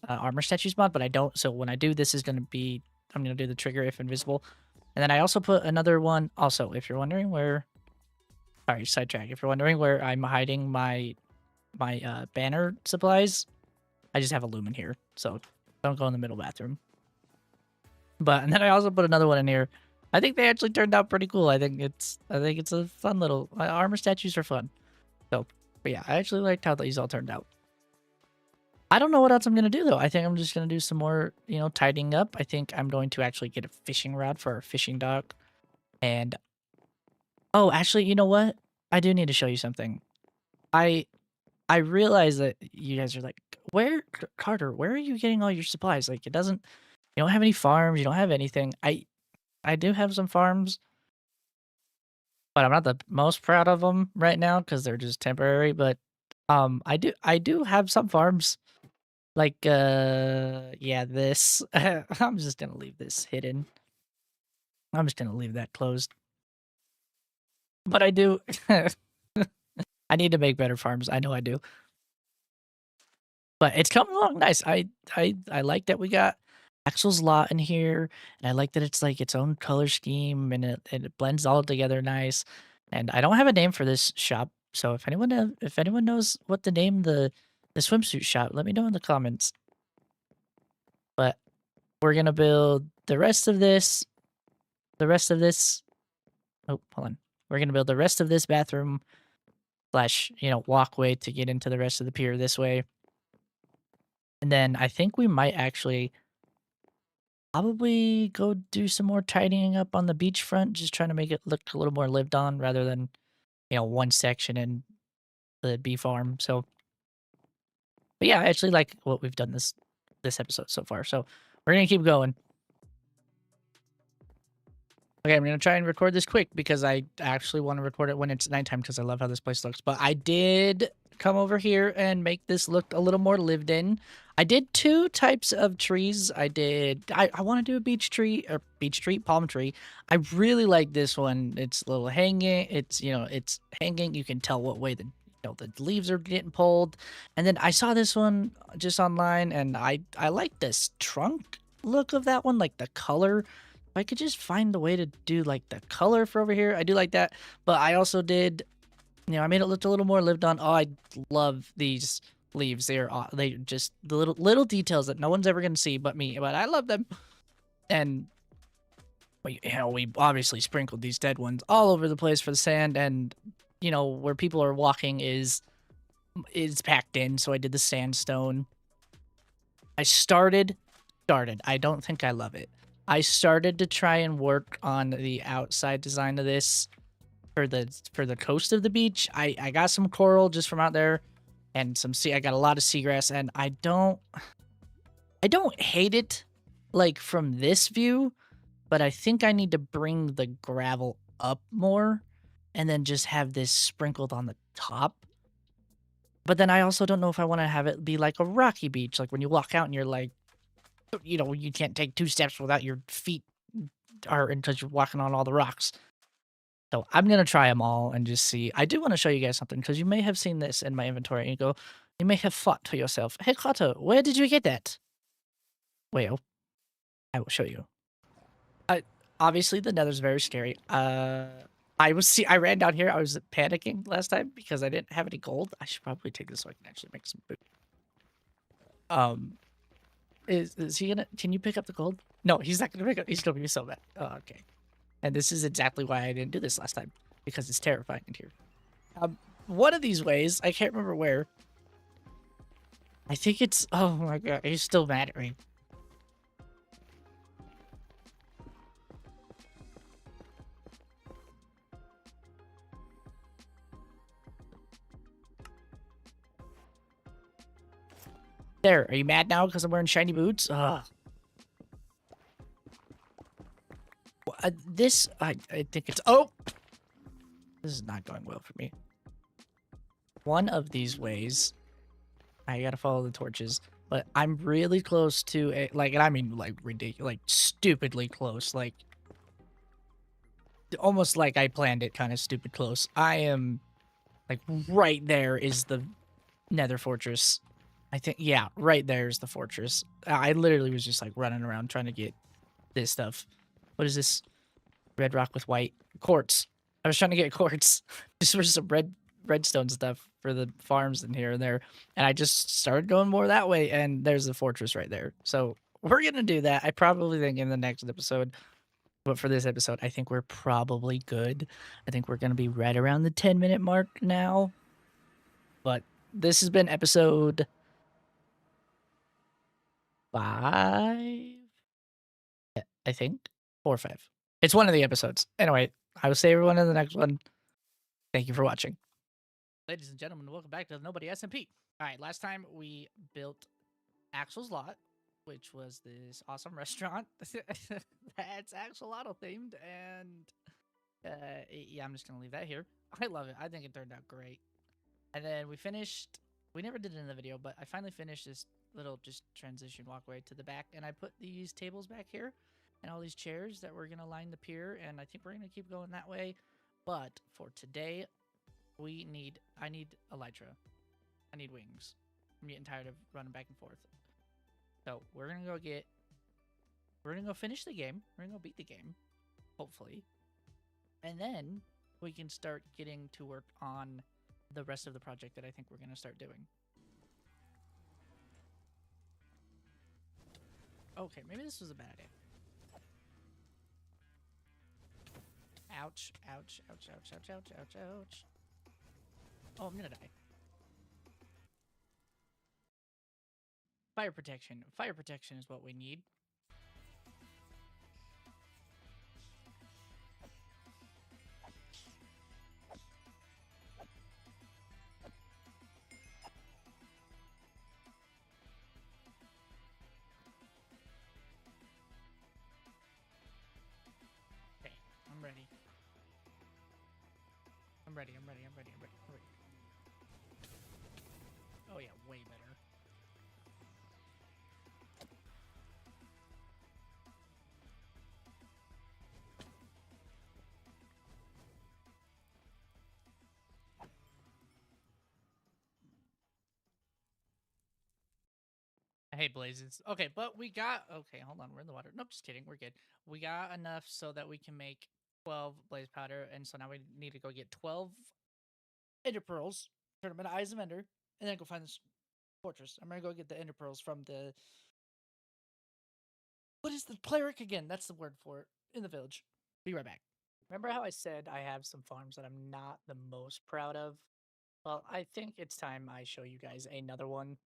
S1: armor statues mod, but I don't. So when I do, this is going to be, I'm going to do the trigger if invisible. And then I also put another one. Also, if you're wondering where, sorry, sidetrack. If you're wondering where I'm hiding my banner supplies, I just have a lumen here. So don't go in the middle bathroom. But, and then I also put another one in here. I think they actually turned out pretty cool. I think it's a fun little, armor statues are fun. So, but yeah, I actually liked how these all turned out. I don't know what else I'm going to do, though. I think I'm just going to do some more, you know, tidying up. I think I'm going to actually get a fishing rod for our fishing dock. And, oh, actually, you know what? I do need to show you something. I realize that you guys are like, Carter, where are you getting all your supplies? Like, you don't have any farms. You don't have anything. I do have some farms, but I'm not the most proud of them right now because they're just temporary. But I do have some farms. Like yeah, this. I'm just gonna leave this hidden. I'm just gonna leave that closed. But I do. I need to make better farms. I know I do. But it's coming along nice. I like that we got Axel's lot in here, and I like that it's like its own color scheme, and it blends all together nice. And I don't have a name for this shop, so if anyone knows what to name the swimsuit shop, let me know in the comments. But we're gonna build the rest of this. Oh, hold on. We're gonna build the rest of this bathroom slash, you know, walkway to get into the rest of the pier this way. And then I think we might actually probably go do some more tidying up on the beachfront, just trying to make it look a little more lived on rather than, you know, one section in the bee farm. So, but yeah, I actually like what we've done this episode so far. So we're gonna keep going. Okay, I'm gonna try and record this quick because I actually want to record it when it's nighttime because I love how this place looks. But I did come over here and make this look a little more lived in. I did 2 types of trees. I want to do a beech tree, palm tree. I really like this one. It's a little hanging. It's, it's hanging. You can tell what way the leaves are getting pulled. And then I saw this one just online, and I like this trunk look of that one, like the color. If I could just find a way to do like the color for over here, I do like that. But I also did, I made it look a little more lived on. Oh, I love these leaves. They just the little details that no one's ever gonna see but me. But I love them. And we obviously sprinkled these dead ones all over the place for the sand, and where people are walking is packed in. So I did the sandstone. I started. I don't think I love it. I started to try and work on the outside design of this for the coast of the beach. I got some coral just from out there, and I got a lot of seagrass, and I don't hate it like from this view, but I think I need to bring the gravel up more and then just have this sprinkled on the top. But then I also don't know if I want to have it be like a rocky beach, like when you walk out and you're like, you can't take 2 steps without your feet are because you're walking on all the rocks. So I'm going to try them all and just see. I do want to show you guys something, because you may have seen this in my inventory and you may have thought to yourself, hey, Carter, where did you get that? Well, I will show you. Obviously, the nether's very scary. I ran down here. I was panicking last time because I didn't have any gold. I should probably take this so I can actually make some food. Is he gonna? Can you pick up the gold? No, he's not gonna pick up. He's gonna be so mad. Oh, okay. And this is exactly why I didn't do this last time, because it's terrifying in here. One of these ways, I can't remember where. I think it's. Oh my god, he's still mad at me. There, are you mad now because I'm wearing shiny boots? Ugh. I think it's... Oh! This is not going well for me. One of these ways, I gotta follow the torches, but I'm really close to a... and I mean, ridiculous, stupidly close, almost like I planned it, kind of stupid close. I am, right there is the nether fortress. I think, yeah, right there is the fortress. I literally was just, running around trying to get this stuff. What is this? Red rock with white. Quartz. I was trying to get quartz. Just for some redstone stuff for the farms in here and there. And I just started going more that way, and there's the fortress right there. So we're going to do that. I probably think in the next episode. But for this episode, I think we're probably good. I think we're going to be right around the 10-minute mark now. But this has been episode 5, I think, 4 or 5. It's one of the episodes. Anyway, I will see everyone in the next one. Thank you for watching. Ladies and gentlemen, welcome back to Nobody Smp. All right, last time we built Axel's Lot, which was this awesome restaurant that's Axolotl themed, and yeah, I'm just gonna leave that here. I love it. I think it turned out great. And then we finished. We never did it in the video, but I finally finished this little just transition walkway to the back, and I put these tables back here and all these chairs that we're gonna line the pier, and I think we're gonna keep going that way. But for today, I need elytra. I need wings. I'm getting tired of running back and forth. So we're gonna go finish the game. We're gonna go beat the game, hopefully, and then we can start getting to work on the rest of the project that I think we're gonna start doing. Okay, maybe this was a bad idea. Ouch, ouch, ouch, ouch, ouch, ouch, ouch, ouch. Oh, I'm gonna die. Fire protection. Fire protection is what we need. Okay, I'm ready. I'm ready. Oh yeah, way better. I hate blazes. Okay, but we got okay, hold on, we're in the water. Nope, just kidding. We're good. We got enough so that we can make 12 blaze powder, and so now we need to go get 12 ender pearls, turn them into eyes of ender, and then go find this fortress. I'm gonna go get the ender pearls from the what is the cleric again? That's the word for it in the village. Be right back. Remember how I said I have some farms that I'm not the most proud of? Well, I think it's time I show you guys another one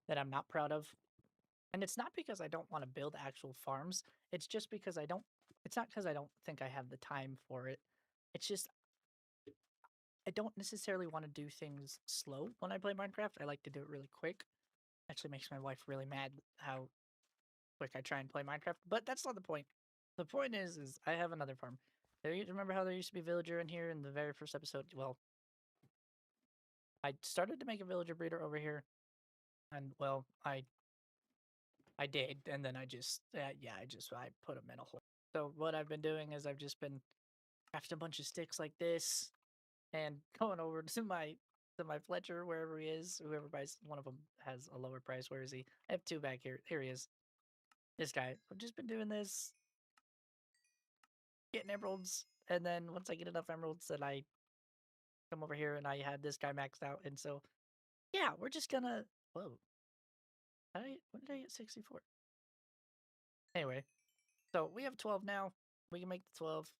S1: that I'm not proud of. And it's not because I don't want to build actual farms. It's just because I don't it's not because I don't think I have the time for it. It's just I don't necessarily want to do things slow when I play Minecraft. I like to do it really quick. Actually makes my wife really mad how quick I try and play Minecraft, but that's not the point. The point is I have another farm. Remember how there used to be a villager in here in the very first episode? Well, I started to make a villager breeder over here, and well, I did, and then I just I put them in a hole. So what I've been doing is I've just been crafting a bunch of sticks like this, and going over to my Fletcher wherever he is. Whoever buys one of them has a lower price. Where is he? I have two back here. Here he is. This guy. I've just been doing this, getting emeralds, and then once I get enough emeralds, then I come over here and I had this guy maxed out, and so yeah, we're just gonna. Whoa! When did I get 64? Anyway, so we have 12 now. We can make the 12.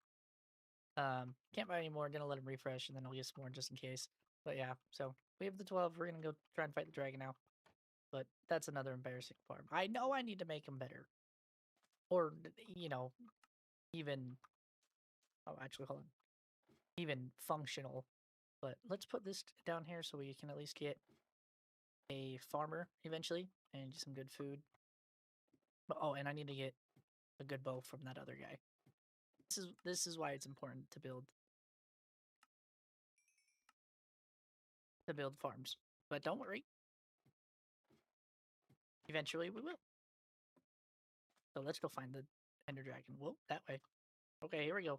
S1: Can't buy any more. Gonna let him refresh, and then I'll get some more just in case. But yeah, so we have the 12. We're gonna go try and fight the dragon now. But that's another embarrassing farm. I know I need to make them better, or even. Oh, actually, hold on. Even functional. But let's put this down here so we can at least get a farmer eventually and some good food. But, oh, and I need to get a good bow from that other guy. This is why it's important to build farms. But don't worry, eventually we will. So let's go find the Ender Dragon. Whoa, that way. Okay, here we go.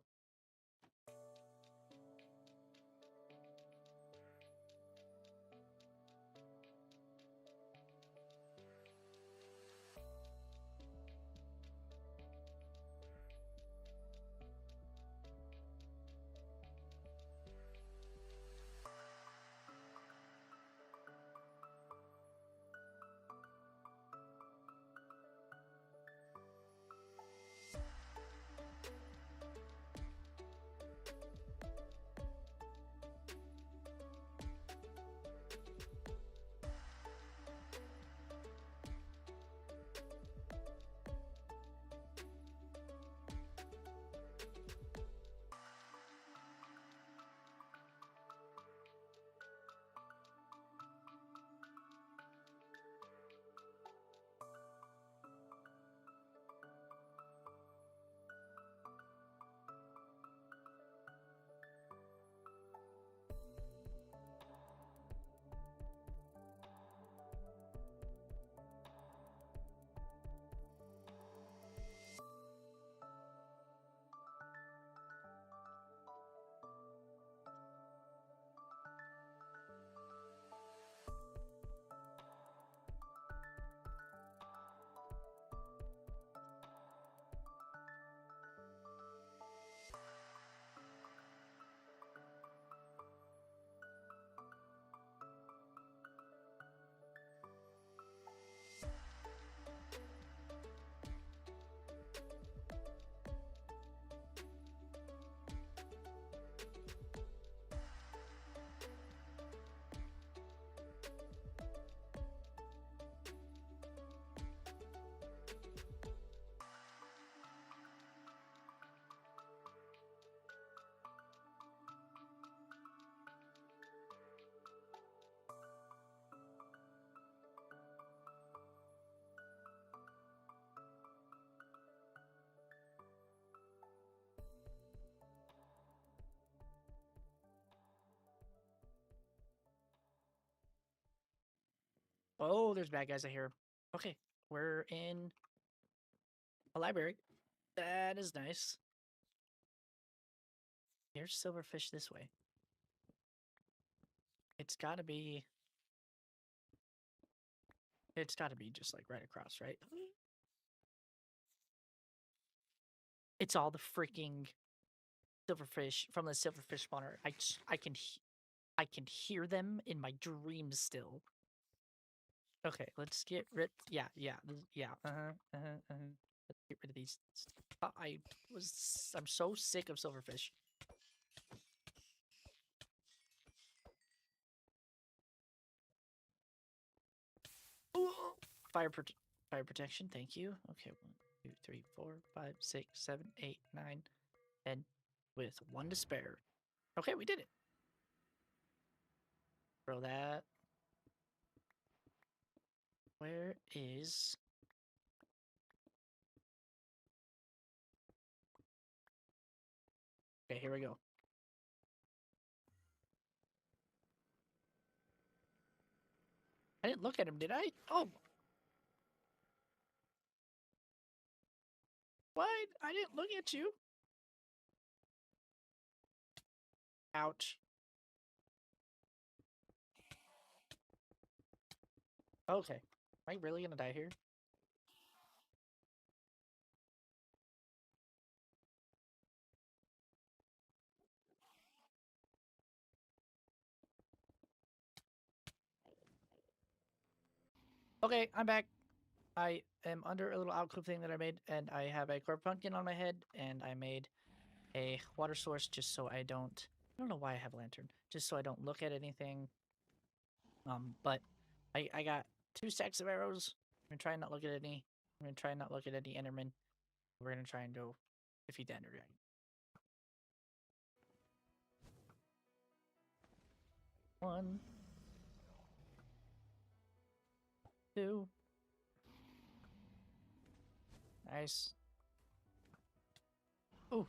S1: Oh, there's bad guys I hear. Okay, we're in a library. That is nice. Here's silverfish this way. It's gotta be... It's gotta be just like right across, right? It's all the freaking silverfish from the silverfish spawner. I can hear them in my dreams still. Okay, let's get rid. Yeah. Let's get rid of these. I'm so sick of silverfish. Ooh. Fire protection. Thank you. Okay, 1, 2, 3, 4, 5, 6, 7, 8, 9, 10, with 1 to spare. Okay, we did it. Throw that. Where is... Okay, here we go. I didn't look at him, did I? Oh! What? I didn't look at you. Ouch. Okay. Am I really gonna die here? Okay, I'm back. I am under a little alcove thing that I made, and I have a corp pumpkin on my head, and I made a water source just so I don't... I don't know why I have a lantern. Just so I don't look at anything. But I got 2 stacks of arrows. I'm gonna try and not look at any. I'm gonna try and not look at any Enderman. We're gonna try and go defeat the Ender Dragon. 1, 2. Nice. Ooh.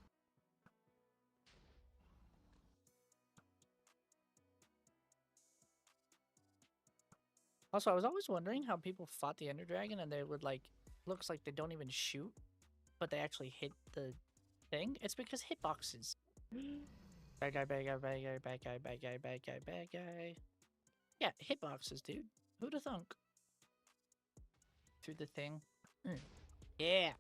S1: Also, I was always wondering how people fought the Ender Dragon and they would like... Looks like they don't even shoot, but they actually hit the thing. It's because hitboxes. Bad guy, bad guy, bad guy, bad guy, bad guy, bad guy, bad guy. Yeah, hitboxes, dude. Who'da thunk? Through the thing. Yeah.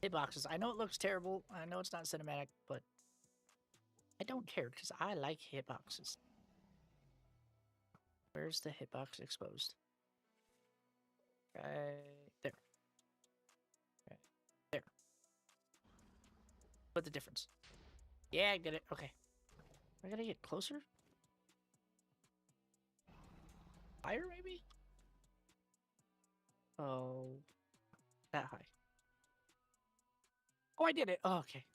S1: Hitboxes. I know it looks terrible. I know it's not cinematic, but I don't care because I like hitboxes. Where's the hitbox exposed? Right there. Right there. What's the difference? Yeah, I get it. Okay. I gotta get closer? Higher, maybe? Oh. That high. Oh, I did it. Oh, okay.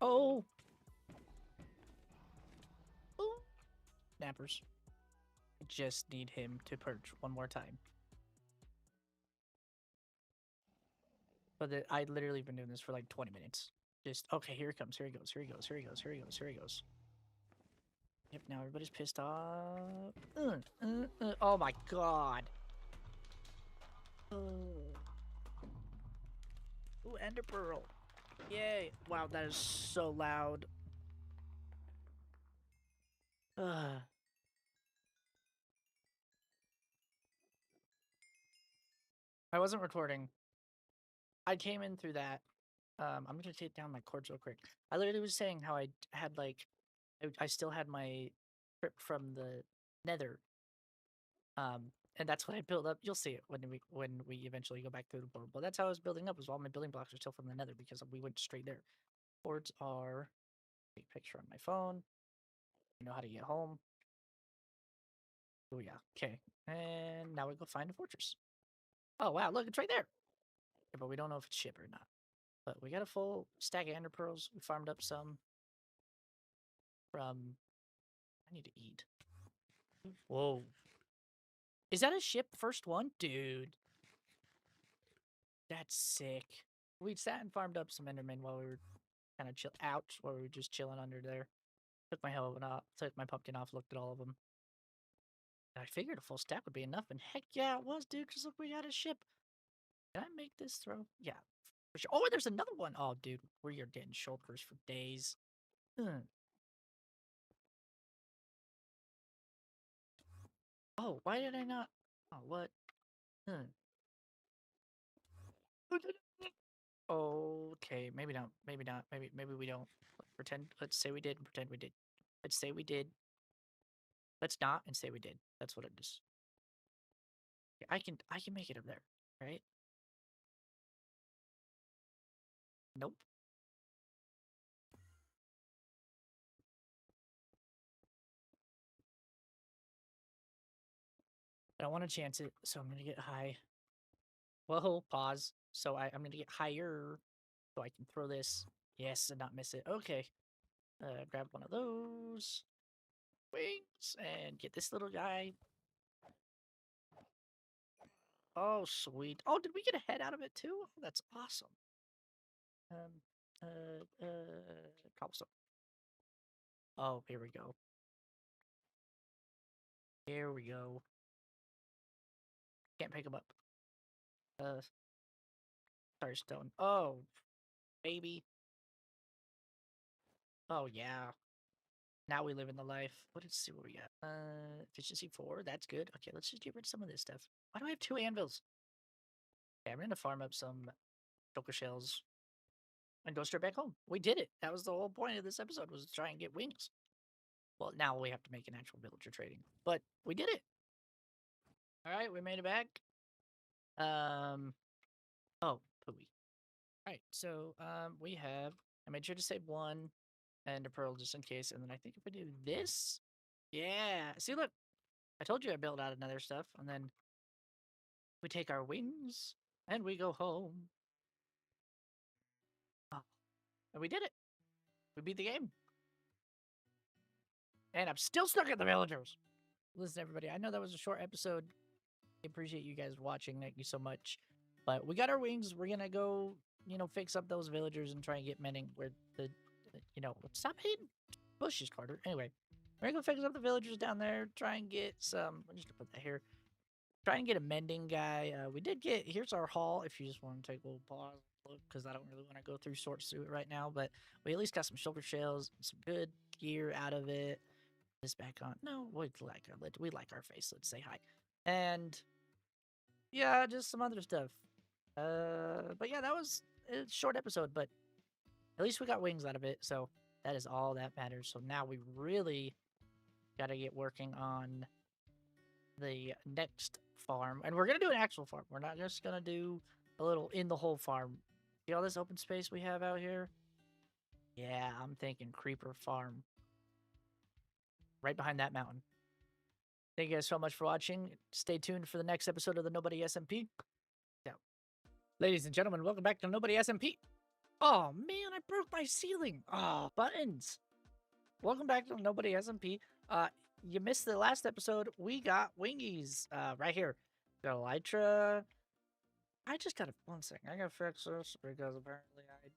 S1: Oh. Ooh. Snappers. I just need him to perch one more time. But I literally been doing this for like 20 minutes. Just, okay, here he comes, here he goes, here he goes, here he goes, here he goes, here he goes. Yep, now everybody's pissed off. Oh my god. Oh. Ooh, Ender Pearl. Yay. Wow, that is so loud. Ugh. I wasn't recording. I came in through that. I'm gonna take down my cords real quick. I literally was saying how I had like, I still had my trip from the Nether. And that's what I built up. You'll see it when we eventually go back through the portal. But that's how I was building up. Was all my building blocks are still from the Nether because we went straight there. Cords are a picture on my phone. You know how to get home. Oh yeah. Okay. And now we go find a fortress. Oh wow, look, it's right there. Yeah, but we don't know if it's ship or not. But we got a full stack of ender pearls. We farmed up some from... I need to eat. Whoa. Is that a ship first one? Dude. That's sick. We sat and farmed up some endermen while we were kind of chill... Ouch. While we were just chilling under there. Took my helmet off, took my pumpkin off, looked at all of them. And I figured a full stack would be enough, and heck yeah, it was, dude. Just look, we got a ship. Can I make this throw? Yeah, for sure. Oh, there's another one. Oh, dude, we are getting shulkers for days. Oh, why did I not? Oh, what? Okay, maybe not. Maybe not. Maybe we don't. Pretend. Let's say we did and pretend we did. Let's say we did. Let's not and say we did. That's what it is. I can make it up there, right? Nope. I don't want to chance it, so I'm gonna get high. Whoa, pause. So I'm gonna get higher, so I can throw this. Yes, and not miss it. Okay. Grab one of those wings and get this little guy. Oh, sweet. Oh, did we get a head out of it too? Oh, that's awesome. Cobblestone. Oh, here we go. Here we go. Can't pick him up. Starstone. Oh, baby. Oh, yeah. Now we live in the life. Let's see what we got. Efficiency 4. That's good. Okay, let's just get rid of some of this stuff. Why do I have 2 anvils? Okay, I'm gonna farm up some choker shells and go straight back home. We did it. That was the whole point of this episode, was to try and get wings. Well, now we have to make an actual villager trading, but we did it. All right, we made it back. Oh, pooey. All right, so we have. I made sure to save 1 and a pearl just in case, and then I think if we do this, yeah. See, look, I told you I built out another stuff, and then we take our wings and we go home. Oh, and we did it. We beat the game. And I'm still stuck at the villagers. Listen, everybody, I know that was a short episode. I appreciate you guys watching. Thank you so much. But we got our wings. We're going to go, fix up those villagers and try and get mending where stop hating bushes, Carter. Anyway, we're going to go fix up the villagers down there. Try and get some, I'm just going to put that here. Try and get a mending guy. We did get, here's our haul if you just want to take a little pause, look, because I don't really want to go through sorts through it right now, but we at least got some shoulder shells, some good gear out of it. This back on. No, we like our face. Let's say hi. And yeah, just some other stuff. But yeah, that was a short episode, but at least we got wings out of it, so that is all that matters. So now we really got to get working on the next farm, and we're gonna do an actual farm. We're not just gonna do a little in the whole farm. See all this open space we have out here? Yeah, I'm thinking creeper farm right behind that mountain. Thank you guys so much for watching. Stay tuned for the next episode of the Nobody Smp. Yeah. Ladies and gentlemen, welcome back to Nobody Smp. Oh man, I broke my ceiling. Oh, buttons. Welcome back to Nobody Smp. You missed the last episode. We got wingies right here. Got elytra. I just gotta, one second. I gotta fix this because apparently I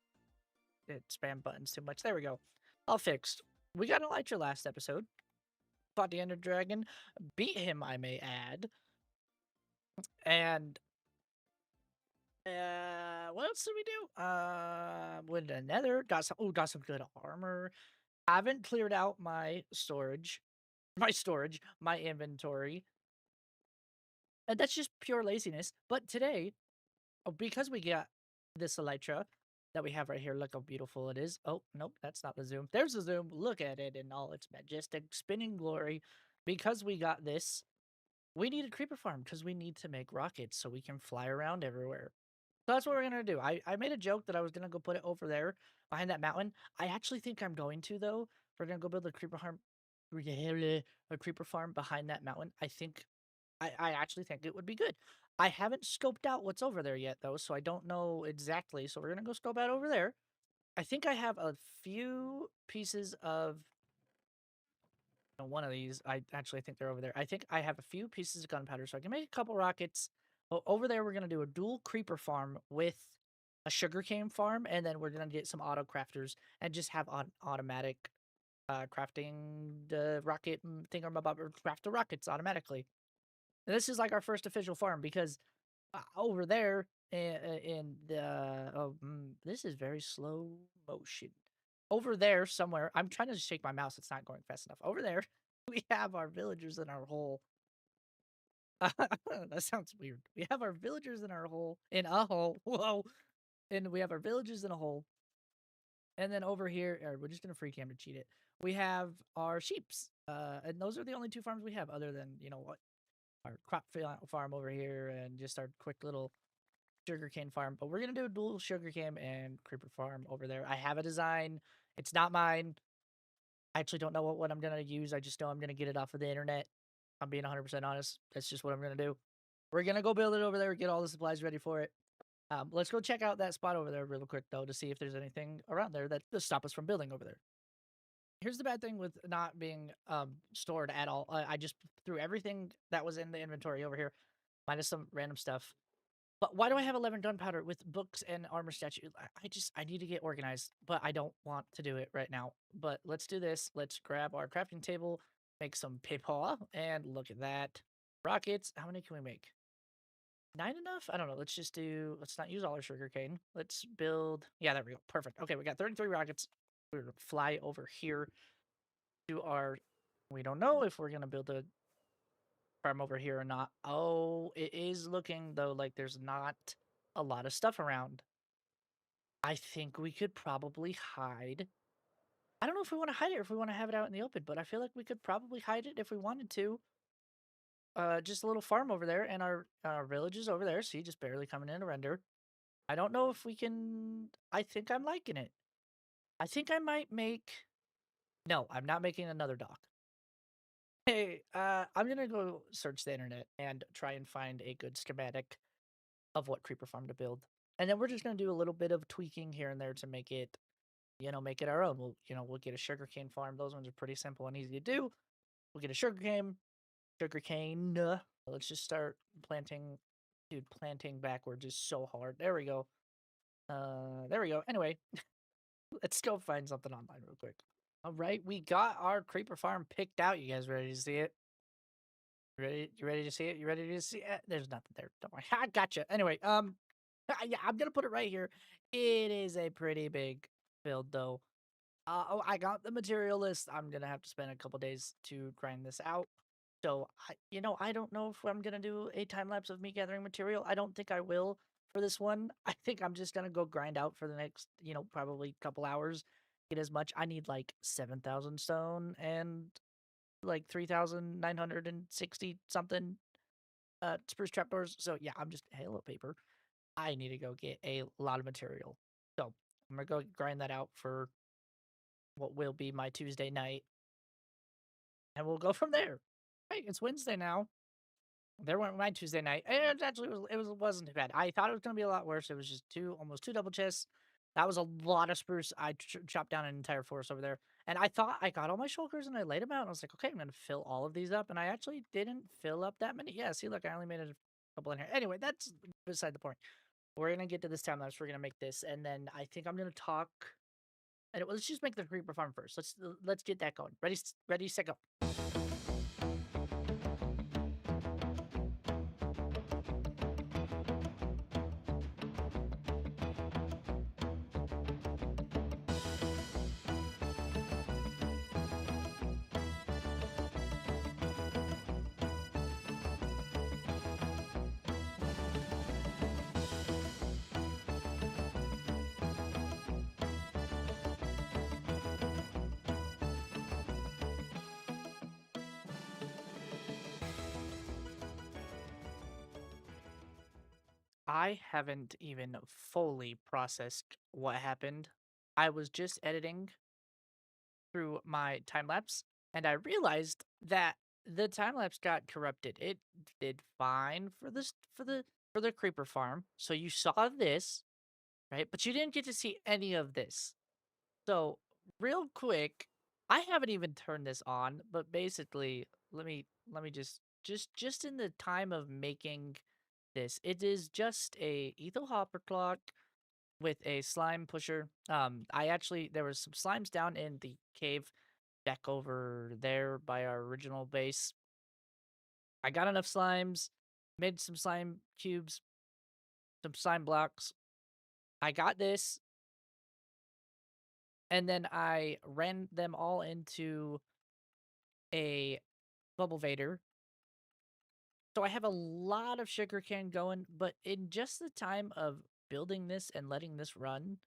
S1: did spam buttons too much. There we go. All fixed. We got elytra last episode. Fought the Ender Dragon. Beat him, I may add. And what else did we do? Went to Nether. Got some good armor. Haven't cleared out my storage. My inventory. And that's just pure laziness. But today, because we got this elytra that we have right here, look how beautiful it is. Oh, nope, that's not the zoom. There's the zoom. Look at it in all its majestic spinning glory. Because we got this, we need a creeper farm because we need to make rockets so we can fly around everywhere. So that's what we're going to do. I made a joke that I was going to go put it over there behind that mountain. I actually think I'm going to, though. We're going to go build a creeper farm behind that mountain. I actually think it would be good. I haven't scoped out what's over there yet, though, so I don't know exactly. So we're going to go scope out over there. I think I have a few pieces of one of these. I actually think they're over there. I think I have a few pieces of gunpowder, so I can make a couple rockets. Over there, we're going to do a dual creeper farm with a sugarcane farm, and then we're going to get some auto crafters and just have automatic crafting the rocket thingamabob, or craft the rockets automatically. And this is like our first official farm because over there in the this is very slow motion. Over there somewhere, I'm trying to shake my mouse. It's not going fast enough. Over there, we have our villagers in our hole. That sounds weird. We have our villagers in our hole, in a hole. Whoa. And we have our villagers in a hole. And then over here, we're just gonna free cam to cheat it. We have our sheeps. And those are the only two farms we have, other than, you know what, our crop farm over here and just our quick little sugarcane farm. But we're gonna do a dual sugarcane and creeper farm over there. I have a design. It's not mine. I actually don't know what I'm gonna use. I just know I'm gonna get it off of the internet. I'm being 100% honest. That's just what I'm gonna do. We're gonna go build it over there, get all the supplies ready for it. Let's go check out that spot over there real quick though to see if there's anything around there that will stop us from building over there. Here's the bad thing with not being stored at all. I just threw everything that was in the inventory over here, minus some random stuff. But why do I have 11 gunpowder with books and armor statue? I need to get organized, but I don't want to do it right now. But let's do this. Let's grab our crafting table, make some paper, and look at that. Rockets. How many can we make? 9 enough? I don't know. Let's not use all our sugarcane. Let's build. Yeah, there we go. Perfect. Okay, we got 33 rockets. We're going to fly over here to our. We don't know if we're going to build a farm over here or not. Oh, it is looking though like there's not a lot of stuff around. I think we could probably hide. I don't know if we want to hide it or if we want to have it out in the open, but I feel like we could probably hide it if we wanted to. Just a little farm over there, and our village is over there. See, just barely coming in to render. I don't know if we can. I think I'm liking it. I think I might make. No, I'm not making another dock. Hey, I'm gonna go search the internet and try and find a good schematic of what creeper farm to build. And then we're just going to do a little bit of tweaking here and there to make it, make it our own. We'll get a sugarcane farm. Those ones are pretty simple and easy to do. We'll get a sugarcane. Let's just start planting. Dude, planting backwards is so hard. There we go. There we go. Anyway, let's go find something online real quick. All right, we got our creeper farm picked out. You guys ready to see it? You ready to see it? You ready to see it? There's nothing there. Don't worry. I gotcha. Anyway, yeah, I'm gonna put it right here. It is a pretty big build, though. Oh, I got the material list. I'm gonna have to spend a couple days to grind this out. So, I don't know if I'm gonna do a time lapse of me gathering material. I don't think I will for this one. I think I'm just gonna go grind out for the next, probably couple hours. Get as much. I need like 7,000 stone and like 3,960 something spruce trapdoors. So yeah, I'm just hello paper. I need to go get a lot of material. So I'm gonna go grind that out for what will be my Tuesday night, and we'll go from there. Hey, it's Wednesday now. There went my Tuesday night. And it wasn't too bad. I thought it was gonna be a lot worse. It was just almost two double chests. That was a lot of spruce. I chopped down an entire forest over there, and I thought I got all my shulkers and I laid them out. And I was like, okay, I'm gonna fill all of these up, and I actually didn't fill up that many. Yeah, see, look, I only made a couple in here. Anyway, that's beside the point. We're gonna get to this time lapse. We're gonna make this, and then I think I'm gonna talk. And let's just make the creeper farm first. Let's get that going. Ready, set, go. I haven't even fully processed what happened. I was just editing through my time lapse, and I realized that the time lapse got corrupted. It did fine for this for the creeper farm. So you saw this, right? But you didn't get to see any of this. So real quick, I haven't even turned this on, but basically, let me just in the time of making this, it is just a etho hopper clock with a slime pusher. I actually there was some slimes down in the cave back over there by our original base. I got enough slimes, made some slime cubes, some slime blocks. I got this, and then I ran them all into a bubble vader. So I have a lot of sugarcane going, but in just the time of building this and letting this run,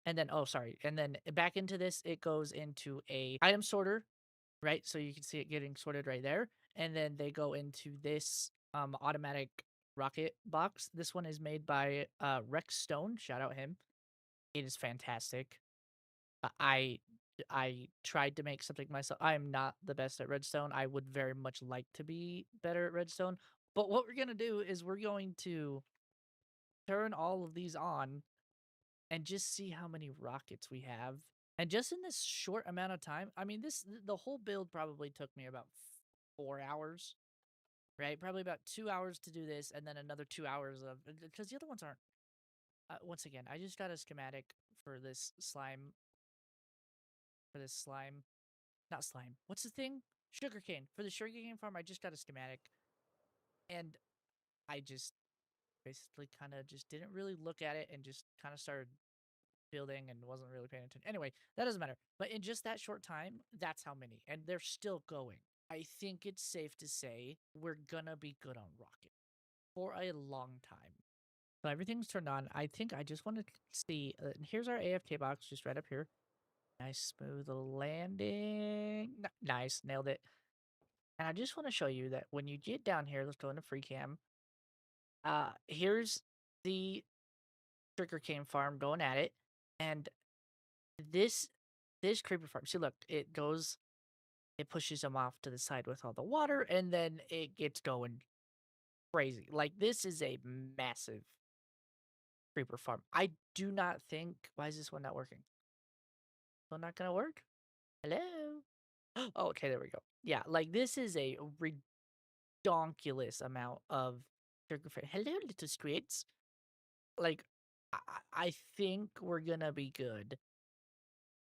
S1: and then and then back into this, it goes into a item sorter, right? So you can see it getting sorted right there, and then they go into this automatic rocket box. This one is made by Rex Stone. Shout out him. It is fantastic. I I tried to make something myself. I am not the best at redstone. I would very much like to be better at redstone. But what we're gonna do is we're going to turn all of these on and just see how many rockets we have. And just in this short amount of time, I mean, the whole build probably took me about 4 hours, right? Probably about 2 hours to do this, and then another 2 hours of because the other ones aren't. Once again, I just got a schematic for this slime. For this slime, not slime. What's the thing? Sugarcane. For the sugarcane farm, I just got a schematic, and I just basically kind of just didn't really look at it and just kind of started building and wasn't really paying attention. Anyway, that doesn't matter. But in just that short time, that's how many. And they're still going. I think it's safe to say we're gonna be good on Rocket for a long time. So everything's turned on. I think I just want to see. Here's our AFK box just right up here. Nice smooth landing. Nice, nailed it. And I just want to show you that when you get down here, let's go into free cam. Here's the sugarcane farm going at it. And this this creeper farm, see, look, it pushes them off to the side with all the water, and then it gets going crazy. Like, this is a massive creeper farm. I do not think, why is this one not working? Still not gonna work? Hello? Oh, okay, there we go. Yeah, like, this is a redonkulous amount of sugar free. Hello, little squids. Like, I think we're gonna be good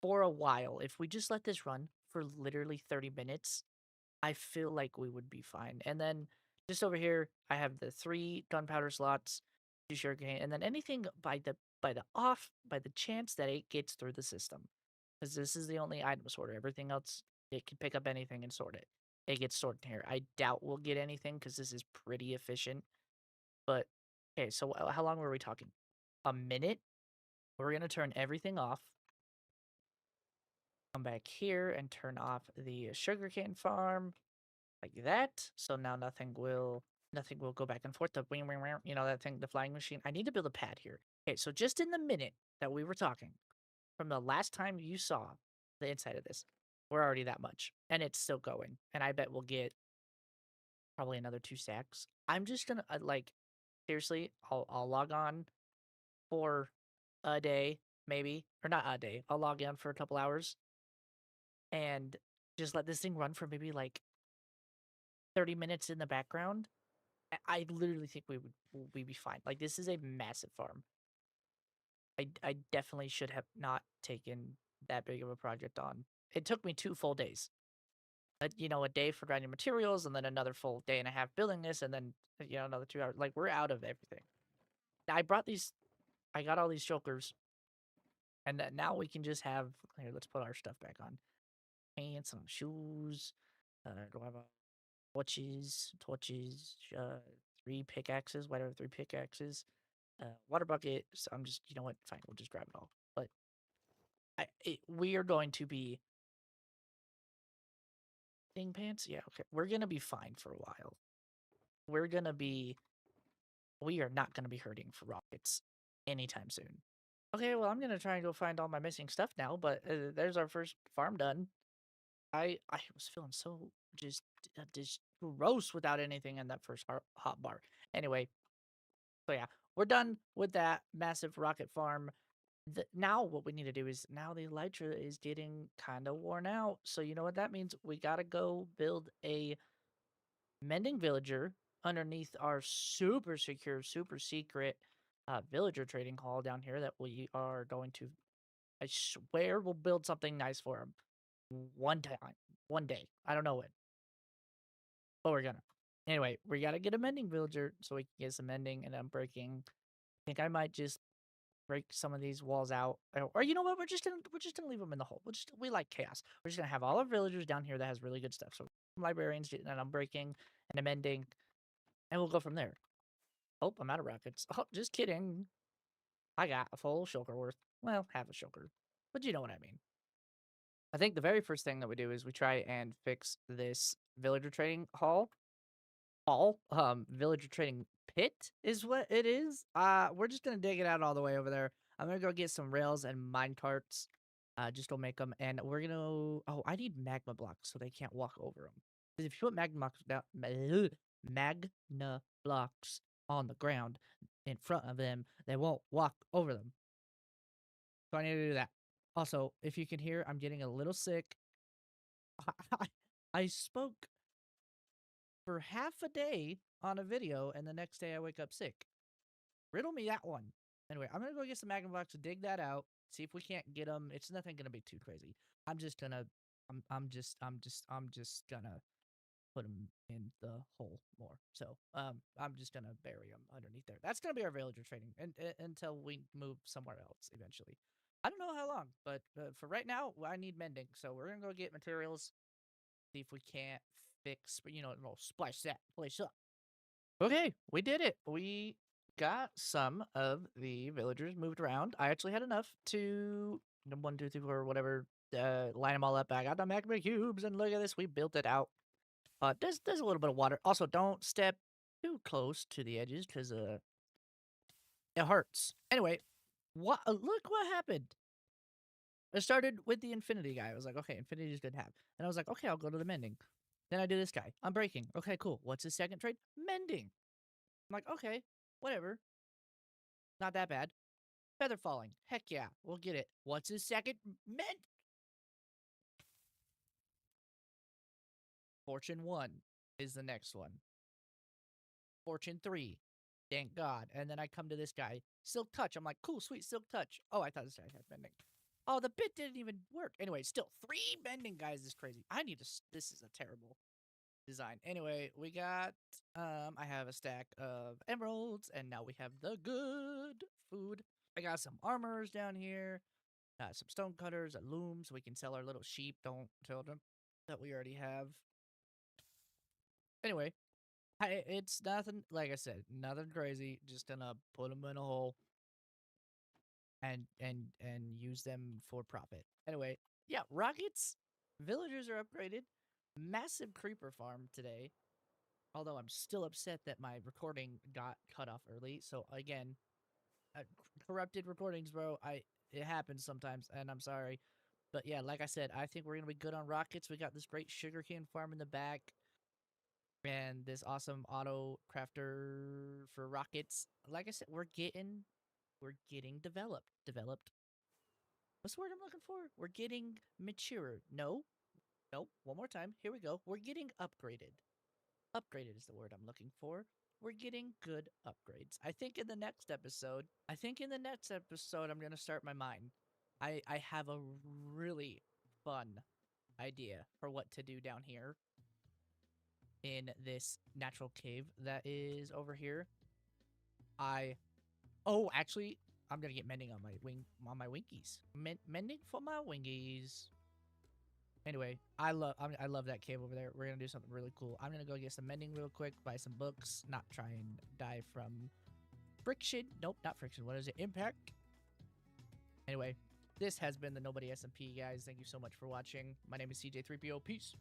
S1: for a while. If we just let this run for literally 30 minutes, I feel like we would be fine. And then just over here, I have the 3 gunpowder slots, 2 sugarcane, and then anything by the chance that it gets through the system. Because this is the only item sorter. Everything else, it can pick up anything and sort it. It gets sorted here. I doubt we'll get anything because this is pretty efficient. But okay, so how long were we talking? A minute? We're gonna turn everything off. Come back here and turn off the sugarcane farm like that. So now nothing will go back and forth. The wing, wing, wing, you know that thing, the flying machine. I need to build a pad here. Okay, so just in the minute that we were talking, from the last time you saw the inside of this, we're already that much, and it's still going. And I bet we'll get probably another 2 stacks. I'm just gonna like seriously, I'll log on for a day, maybe, or not a day. I'll log in for a couple hours and just let this thing run for maybe like 30 minutes in the background. I literally think we'd be fine. Like, this is a massive farm. I definitely should have not taken that big of a project on. It took me 2 full days. A day for grinding materials, and then another full day and a half building this, and then another 2 hours. Like, we're out of everything. I got all these shulkers, and now we can just have here. Let's put our stuff back on. Pants and shoes. Do I have torches, 3 pickaxes, whatever, 3 pickaxes, water bucket. So I'm just, you know what? Fine, we'll just grab it all. But we are going to be thing pants. Yeah, okay. We're gonna be fine for a while. We are not gonna be hurting for rockets anytime soon. Okay, well, I'm gonna try and go find all my missing stuff now. But there's our first farm done. I was feeling so just gross without anything in that first hot bar. Anyway, so yeah, we're done with that massive rocket farm. Now what we need to do is now the elytra is getting kind of worn out. So you know what that means? We gotta go build a mending villager underneath our super secure, super secret villager trading hall down here that we are going to. I swear we'll build something nice for him. one time, one day. I don't know when, but we're gonna. Anyway, we gotta get a mending villager so we can get some mending and unbreaking. I think I might just break some of these walls out, or you know what? We're just gonna leave them in the hole. We like chaos. We're just gonna have all our villagers down here that has really good stuff. So librarians and unbreaking and amending, and we'll go from there. Oh, I'm out of rockets. Oh, just kidding. I got a full shulker worth. Well, half a shulker, but you know what I mean. I think the very first thing that we do is we try and fix this villager trading villager trading pit is what it is. We're just gonna dig it out all the way over there. I'm gonna go get some rails and mine carts. Just go make them, and we're gonna. Oh, I need magma blocks so they can't walk over them. Because if you put magna blocks on the ground in front of them, they won't walk over them. So I need to do that. Also, if you can hear, I'm getting a little sick. I spoke for half a day on a video, and the next day I wake up sick. Riddle me that one. Anyway, I'm gonna go get some magma blocks to dig that out. See if we can't get them. It's nothing gonna be too crazy. I'm just gonna put them in the hole more. So I'm just gonna bury them underneath there. That's gonna be our villager trading, and until we move somewhere else eventually. I don't know how long, but for right now, I need mending. So we're gonna go get materials. See if we can't fix, we'll splice that place up. Okay, we did it. We got some of the villagers moved around. I actually had enough to 1, 2, 3, 4, whatever, line them all up. I got the magma cubes, and look at this. We built it out. There's a little bit of water. Also, don't step too close to the edges because it hurts. Anyway, look what happened. I started with the infinity guy. I was like, okay, infinity is good to have. And I was like, okay, I'll go to the mending. Then I do this guy. I'm breaking. Okay, cool. What's his second trade? Mending. I'm like, okay, whatever. Not that bad. Feather falling. Heck yeah, we'll get it. What's his second? Mend. Fortune 1 is the next one. Fortune 3. Thank God. And then I come to this guy. Silk Touch. I'm like, cool, sweet, Silk Touch. Oh, I thought this guy had mending. Oh, the bit didn't even work. Anyway, still 3 mending guys is crazy. This is a terrible design. Anyway, we got, I have a stack of emeralds, and now we have the good food. I got some armors down here, some stone cutters, a loom, so we can sell our little sheep. Don't tell them that we already have. Anyway, it's nothing, like I said, nothing crazy. Just gonna put them in a hole and use them for profit. Anyway, yeah, rockets, villagers are upgraded. Massive creeper farm today. Although I'm still upset that my recording got cut off early. So again, corrupted recordings, bro. It happens sometimes, and I'm sorry. But yeah, like I said, I think we're gonna be good on rockets. We got this great sugarcane farm in the back, and this awesome auto crafter for rockets. Like I said, we're getting developed. What's the word I'm looking for? We're getting mature. No, one more time. Here we go. We're getting upgraded. Upgraded is the word I'm looking for. We're getting good upgrades. I think in the next episode, I'm going to start my mine. I have a really fun idea for what to do down here in this natural cave that is over here. Actually, I'm going to get mending on my winkies. Mending for my winkies. Anyway, I love that cave over there. We're gonna do something really cool. I'm gonna go get some mending real quick, buy some books, not try and die from friction. Nope, not friction. What is it? Impact. Anyway, this has been the Nobody Smp, guys. Thank you so much for watching. My name is CJ3PO. Peace.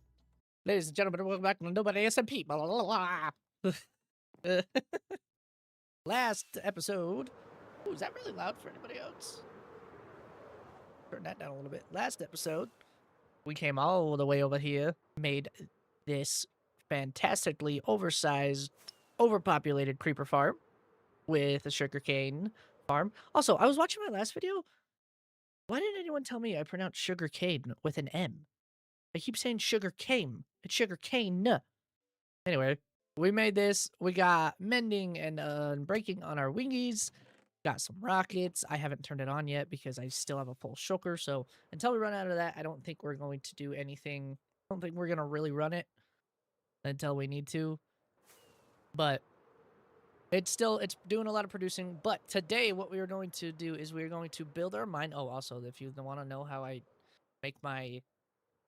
S1: Ladies and gentlemen, welcome back to Nobody Smp. Blah, blah, blah. Last episode. Ooh, is that really loud for anybody else? Turn that down a little bit. Last episode, we came all the way over here, made this fantastically oversized, overpopulated creeper farm with a sugarcane farm. Also, I was watching my last video. Why didn't anyone tell me I pronounced sugarcane with an M? I keep saying sugarcane. It's sugarcane. Anyway, we made this. We got mending and breaking on our wingies. got some rockets. I haven't turned it on yet because I still have a full shulker. So until we run out of that, I don't think we're going to do anything. I don't think we're going to really run it until we need to. But it's doing a lot of producing. But today what we are going to do is we're going to build our mine. Oh, also, if you want to know how I make my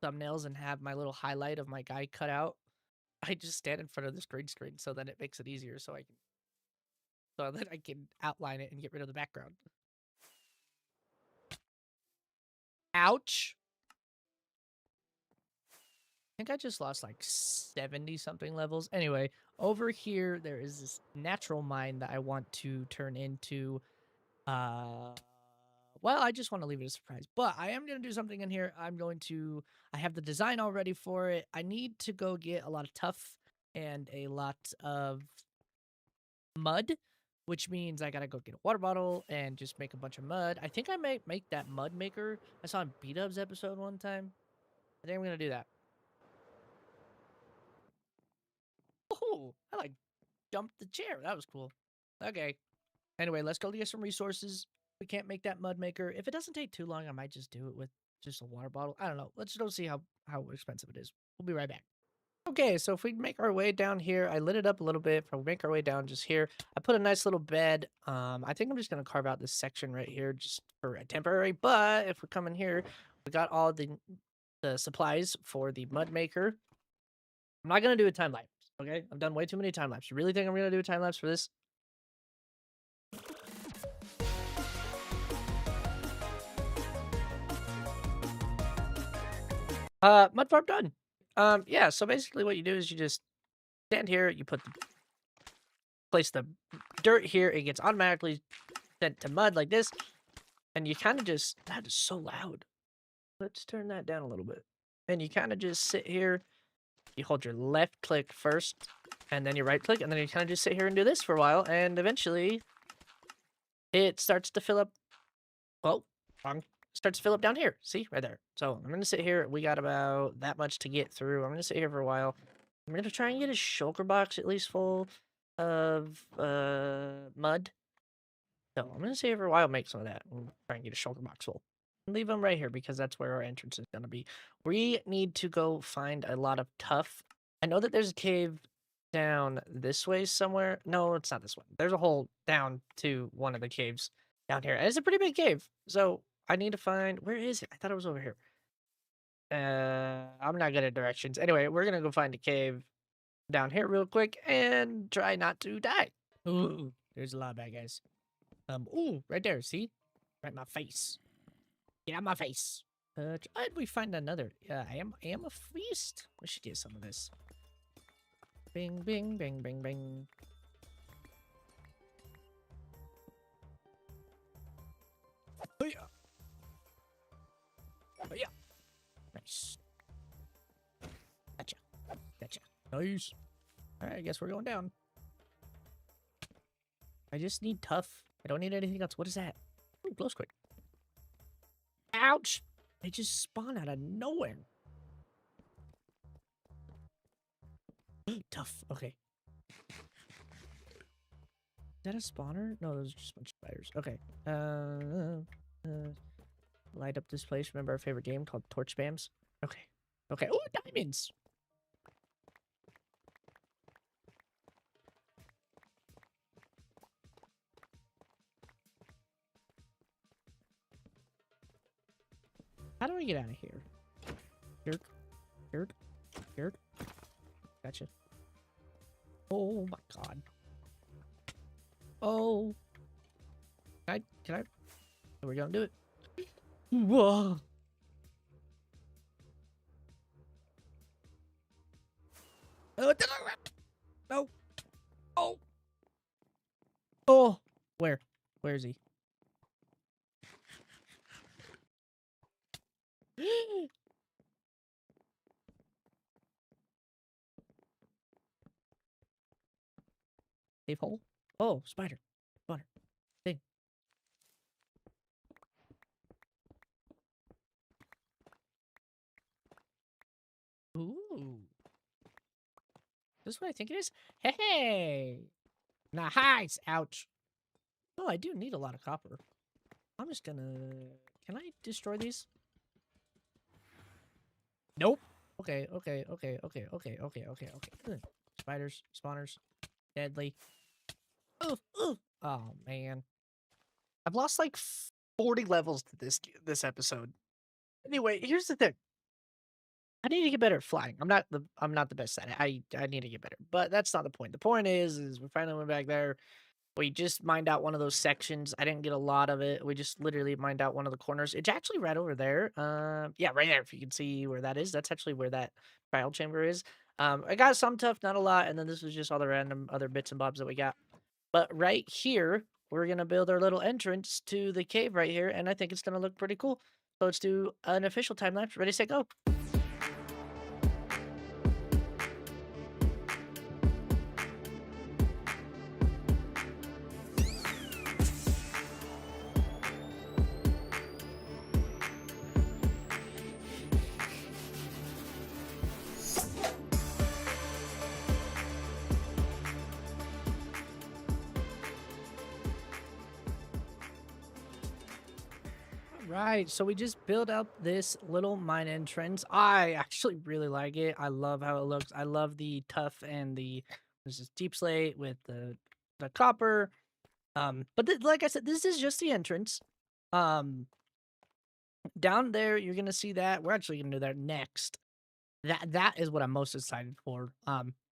S1: thumbnails and have my little highlight of my guy cut out, I just stand in front of this green screen so that it makes it easier so that I can outline it and get rid of the background. Ouch. I think I just lost like 70 something levels. Anyway, over here there is this natural mine that I want to turn into well, I just want to leave it a surprise. But I am going to do something in here. I have the design all ready for it. I need to go get a lot of tuff and a lot of mud, which means I gotta go get a water bottle and just make a bunch of mud. I think I might make that mud maker I saw in B-Dub's episode one time. I think I'm gonna do that. Oh, I like jumped the chair. That was cool. Okay. Anyway, let's go get some resources. We can't make that mud maker. If it doesn't take too long, I might just do it with just a water bottle. I don't know. Let's go see how expensive it is. We'll be right back. Okay, so if we make our way down here, I lit it up a little bit. If we make our way down just here, I put a nice little bed. I think I'm just gonna carve out this section right here just for a temporary. But if we come in here, we got all the supplies for the mud maker. I'm not gonna do a time lapse. Okay, I've done way too many time lapse. You really think I'm gonna do a time lapse for this? Mud farm done. Yeah. So basically, what you do is you just stand here. You place the dirt here. It gets automatically sent to mud like this. And you kind of just, that is so loud. Let's turn that down a little bit. And you kind of just sit here. You hold your left click first, and then your right click, and then you kind of just sit here and do this for a while. And eventually, it starts to fill up. Well, wrong. Starts to fill up down here. See, right there. So I'm going to sit here. We got about that much to get through. I'm going to sit here for a while. I'm going to try and get a shulker box at least full of mud. So I'm going to sit here for a while, make some of that, and try and get a shulker box full. Leave them right here because that's where our entrance is going to be. We need to go find a lot of tuff. I know that there's a cave down this way somewhere. No, it's not this one. There's a hole down to one of the caves down here. And it's a pretty big cave. So I need to find, where is it? I thought it was over here. I'm not good at directions. Anyway, we're going to go find a cave down here real quick and try not to die. Ooh, there's a lot of bad guys. Ooh, right there. See? Right in my face. Get out of my face. Did we find another? Yeah, I am a feast. We should get some of this. Bing, bing, bing, bing, bing. Oh yeah. Oh yeah. Nice. Gotcha. Gotcha. Nice. All right, I guess we're going down. I just need tough. I don't need anything else. What is that? Ooh, glow squid. Ouch! They just spawn out of nowhere. Tough. Okay. Is that a spawner? No, those are just a bunch of spiders. Okay. Light up this place. Remember our favorite game called Torch Spams? Okay. Okay. Oh, diamonds! How do I get out of here? Jerk. Jerk. Jerk. Gotcha. Oh my god. Oh. Can I? We're gonna do it. Whoa. No. Oh. Oh. Where? Where is he? Safe hole? Oh, spider. Spider. Thing. Ooh. This is what I think it is? Hey! Nice! Ouch. Oh, I do need a lot of copper. I'm just gonna... Can I destroy these? Nope. Okay. Spiders, spawners, deadly. Ooh. Oh, man. I've lost like 40 levels to this episode. Anyway, here's the thing. I need to get better at flying. I'm not the best at it. I need to get better. But that's not the point. The point is we finally went back there. We just mined out one of those sections. I didn't get a lot of it. We just literally mined out one of the corners. It's actually right over there. Yeah, right there. If you can see where that is, that's actually where that trial chamber is. I got some tough, not a lot, and then this was just all the random other bits and bobs that we got. But right here, we're gonna build our little entrance to the cave right here, and I think it's gonna look pretty cool. So let's do an official time lapse. Ready, set, go. Right, so we just built up this little mine entrance. I actually really like it. I love how it looks. I love the tough and this is deep slate with the copper. But like I said, this is just the entrance. Um, Down there you're gonna see that. We're actually gonna do that next. That is what I'm most excited for.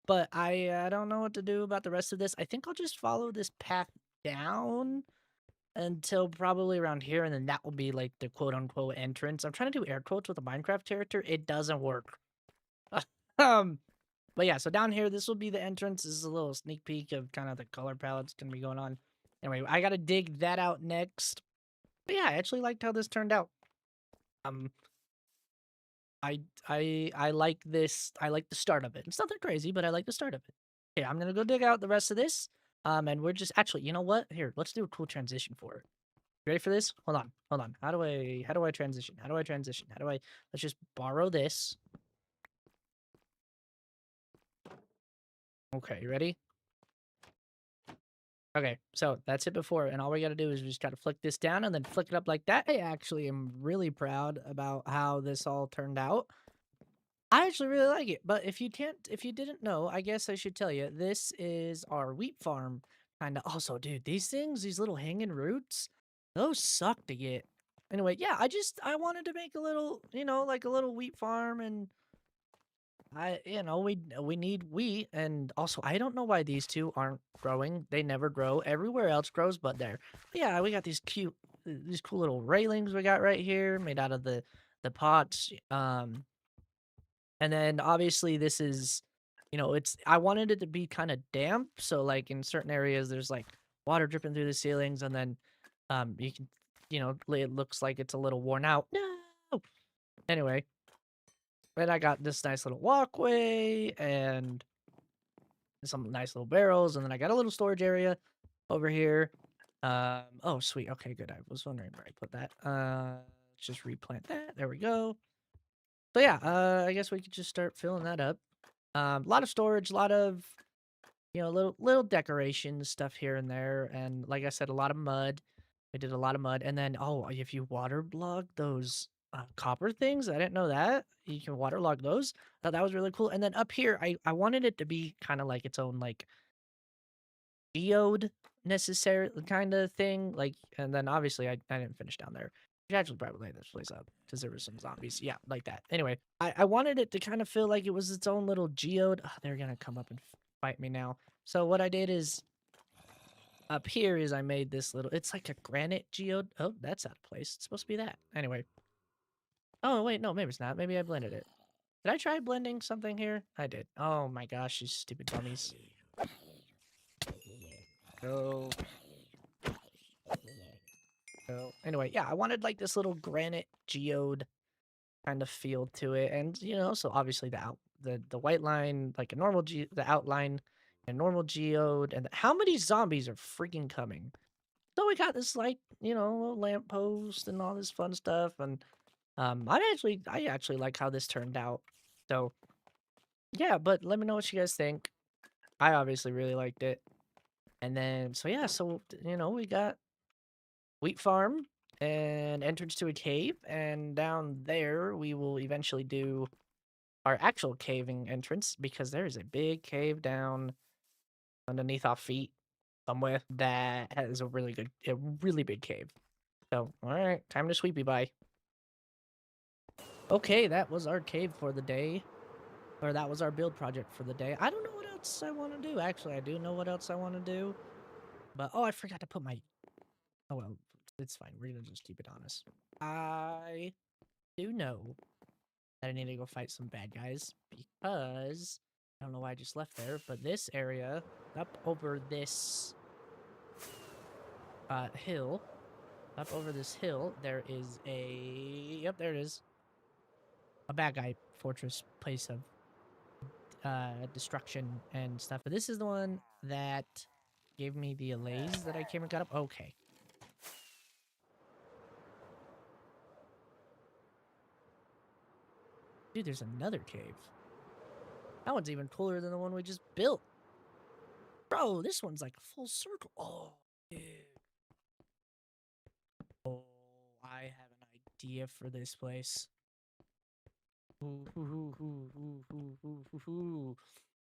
S1: But I don't know what to do about the rest of this. I think I'll just follow this path down until probably around here, and then that will be like the quote unquote entrance. I'm trying to do air quotes with a Minecraft character. It doesn't work. um, but yeah, so down here, this will be the entrance. This is a little sneak peek of kind of the color palette's gonna be going on. Anyway, I gotta dig that out next. But yeah, I actually liked how this turned out. Um, I like this. I like the start of it. It's nothing crazy, but I like the start of it. Okay, I'm gonna go dig out the rest of this. And we're just actually, you know what? Here, let's do a cool transition for it. Ready for this? Hold on. How do I transition? Let's just borrow this. Okay, you ready? Okay, so that's it before, and all we gotta do is just gotta flick this down and then flick it up like that. I actually am really proud about how this all turned out. I actually really like it, but if you didn't know, I guess I should tell you, this is our wheat farm. Kinda also, dude, these little hanging roots, those suck to get. Anyway, yeah, I wanted to make a little, like a little wheat farm, and we need wheat, and also I don't know why these two aren't growing. They never grow. Everywhere else grows, but there. But yeah, we got these cool little railings we got right here, made out of the pots. And then obviously this is, I wanted it to be kind of damp, so like in certain areas there's like water dripping through the ceilings, and then you can, it looks like it's a little worn out. No. Anyway, and I got this nice little walkway and some nice little barrels, and then I got a little storage area over here. Oh sweet, okay, good. I was wondering where I put that. Let's just replant that. There we go. So yeah, I guess we could just start filling that up. A lot of storage, a lot of, little decoration stuff here and there, and like I said, a lot of mud. We did a lot of mud, and then if you waterlog those copper things, I didn't know that you can waterlog those. Thought that was really cool. And then up here, I wanted it to be kind of like its own like geode necessary kind of thing. Like, and then obviously I didn't finish down there. We should actually probably light this place up because there were some zombies. Yeah, like that. Anyway, I wanted it to kind of feel like it was its own little geode. Oh, they're gonna come up and fight me now. So what I did is up here is I made this little. It's like a granite geode. Oh, that's out of place. It's supposed to be that. Anyway. Oh wait, no, maybe it's not. Maybe I blended it. Did I try blending something here? I did. Oh my gosh, these stupid dummies. Go. Go. Anyway, yeah, I wanted like this little granite geode kind of feel to it, and so obviously the white line, like a normal the outline, a normal geode, and how many zombies are freaking coming? So we got this like little lamppost and all this fun stuff, and I actually like how this turned out. So yeah, but let me know what you guys think. I obviously really liked it. And then, so yeah, so, we got wheat farm and entrance to a cave. And down there, we will eventually do our actual caving entrance because there is a big cave down underneath our feet somewhere that has a really big cave. So, all right, time to sweepy bye. Okay, that was our cave for the day. Or that was our build project for the day. I don't know what else I want to do. Actually, I do know what else I want to do. But, oh, I forgot to put my... Oh, well, it's fine. We're going to just keep it honest. I do know that I need to go fight some bad guys because... I don't know why I just left there, but this area, up over this hill, there is a... Yep, there it is. A bad guy fortress place of destruction and stuff. But this is the one that gave me the allays that I came and got up. Okay. Dude, there's another cave. That one's even cooler than the one we just built. Bro, this one's like a full circle. Oh, dude. Oh, I have an idea for this place.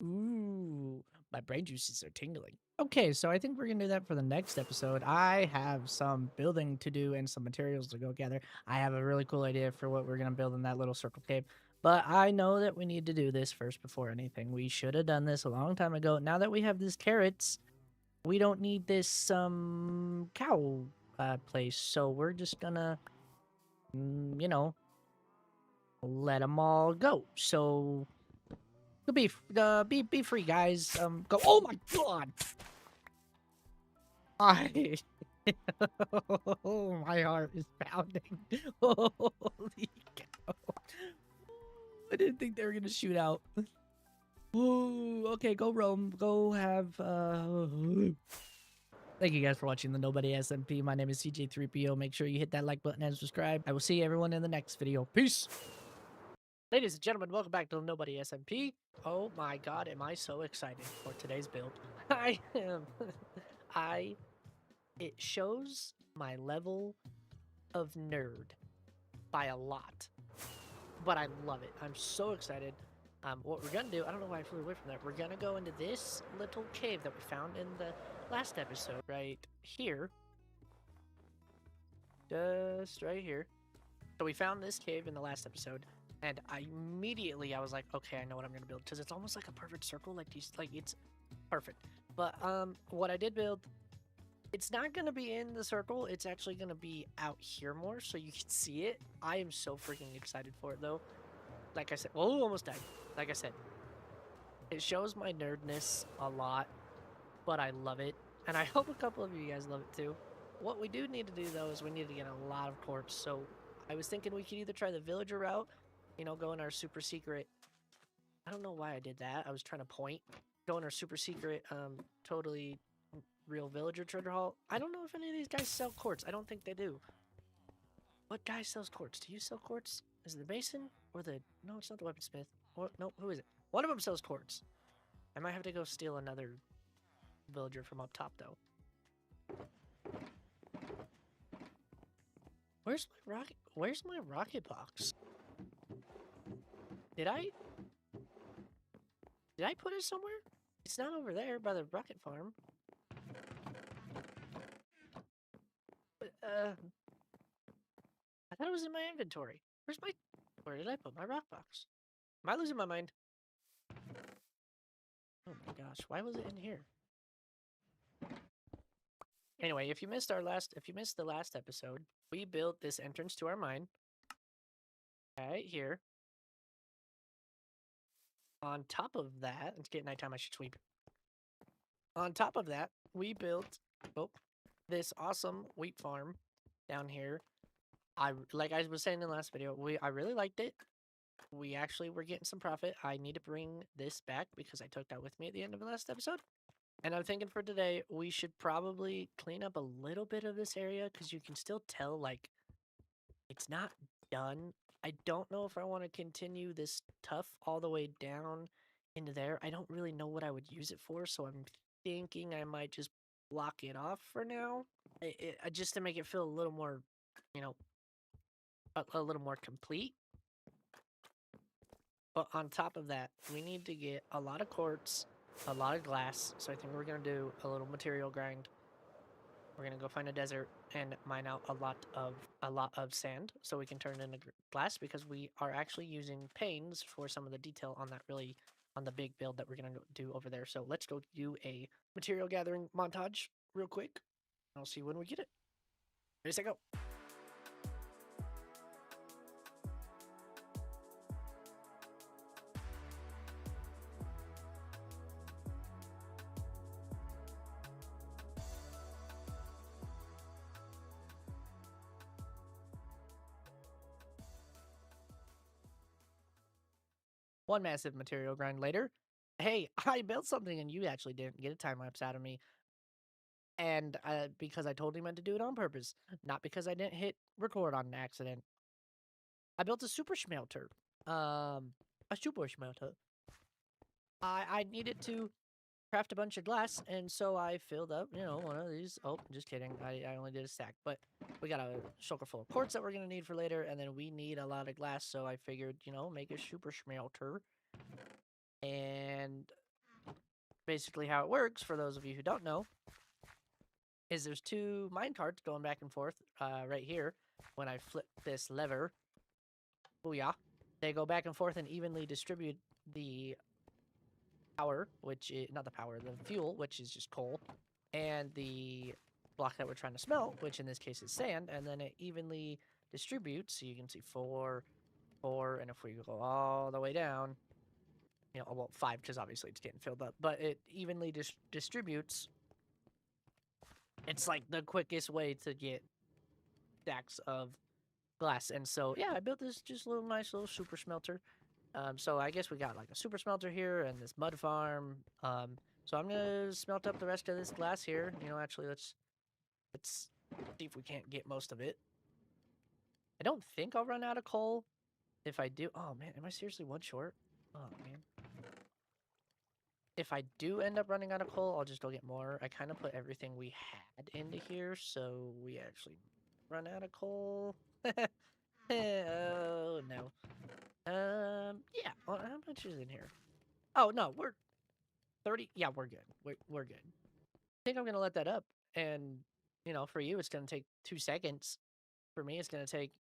S1: Ooh, my brain juices are tingling. Okay, so I think we're gonna do that for the next episode. I have some building to do and some materials to go gather. I have a really cool idea for what we're gonna build in that little circle cave. But I know that we need to do this first before anything. We should have done this a long time ago. Now that we have these carrots, we don't need this cow place. So we're just gonna, let them all go. So be free, guys. Go. Oh my god! I. Oh, my heart is pounding. Holy cow! I didn't think they were gonna shoot out. Ooh, okay, go roam. Go have. Thank you guys for watching the Nobody SMP. My name is CJ3PO. Make sure you hit that like button and subscribe. I will see everyone in the next video. Peace. Ladies and gentlemen, welcome back to Nobody SMP. Oh my god, am I so excited for today's build. I am. It shows my level of nerd by a lot. But I love it. I'm so excited. What we're gonna do, I don't know why I flew away from that. We're gonna go into this little cave that we found in the last episode, right here. Just right here. So we found this cave in the last episode. And I was like, okay, I know what I'm gonna build because it's almost like a perfect circle, like it's perfect. But what I did build, it's not gonna be in the circle. It's actually gonna be out here more, so you can see it. I am so freaking excited for it, though. Like I said, well, almost died. Like I said, it shows my nerdness a lot, but I love it, and I hope a couple of you guys love it too. What we do need to do though is we need to get a lot of quartz. So I was thinking we could either try the villager route, go in our super secret. I don't know why I did that. I was trying to point. Go in our super secret, totally real villager treasure haul. I don't know if any of these guys sell quartz. I don't think they do. What guy sells quartz? Do you sell quartz? Is it the mason or the... No, it's not the weaponsmith. Or, no, who is it? One of them sells quartz. I might have to go steal another villager from up top, though. Where's my rocket box? Did I put it somewhere? It's not over there by the rocket farm. But, I thought it was in my inventory. Where did I put my rock box? Am I losing my mind? Oh my gosh, why was it in here? Anyway, if you missed the last episode, we built this entrance to our mine. Right here. On top of that, it's getting nighttime, I should sweep. On top of that, we built this awesome wheat farm down here. Like I was saying in the last video, I really liked it. We actually were getting some profit. I need to bring this back because I took that with me at the end of the last episode. And I'm thinking for today, we should probably clean up a little bit of this area because you can still tell, like, it's not done. I don't know if I want to continue this tuff all the way down into there. I don't really know what I would use it for, so I'm thinking I might just
S2: block it off for now, just to make it feel a little more, you know, a little more complete. But on top of that, we need to get a lot of quartz, a lot of glass. So I think we're gonna do a little material grind. We're gonna go find a desert and mine out a lot of sand so we can turn it into glass because we are actually using panes for some of the detail on that on the big build that we're gonna do over there. So let's go do a material gathering montage real quick. I'll see when we get it. Ready, set, go. One massive material grind later. Hey, I built something and you actually didn't get a time lapse out of me. And because I totally meant to do it on purpose, not because I didn't hit record on an accident. I built a super smelter. A super smelter. I needed to craft a bunch of glass, and so I filled up, one of these. Oh, just kidding. I only did a stack, but we got a shulker full of quartz that we're gonna need for later, and then we need a lot of glass, so I figured, make a super smelter. And basically, how it works, for those of you who don't know, is there's two mine carts going back and forth right here. When I flip this lever, booyah, they go back and forth and evenly distribute the power, which is not the power, the fuel, which is just coal, and the block that we're trying to smelt, which in this case is sand, and then it evenly distributes. So you can see four, and if we go all the way down, well, five, because obviously it's getting filled up, but it evenly distributes. It's like the quickest way to get stacks of glass. And so, yeah, I built this just little nice little super smelter. So I guess we got like a super smelter here and this mud farm. So I'm gonna smelt up the rest of this glass here. Actually, let's see if we can't get most of it. I don't think I'll run out of coal. If I do, oh man, am I seriously one short? Oh man. If I do end up running out of coal, I'll just go get more. I kind of put everything we had into here, so we actually run out of coal. Oh no. Yeah. Well, how much is in here? Oh no, we're 30. Yeah, we're good. We're good. I think I'm gonna let that up, and for you, it's gonna take 2 seconds. For me, it's gonna take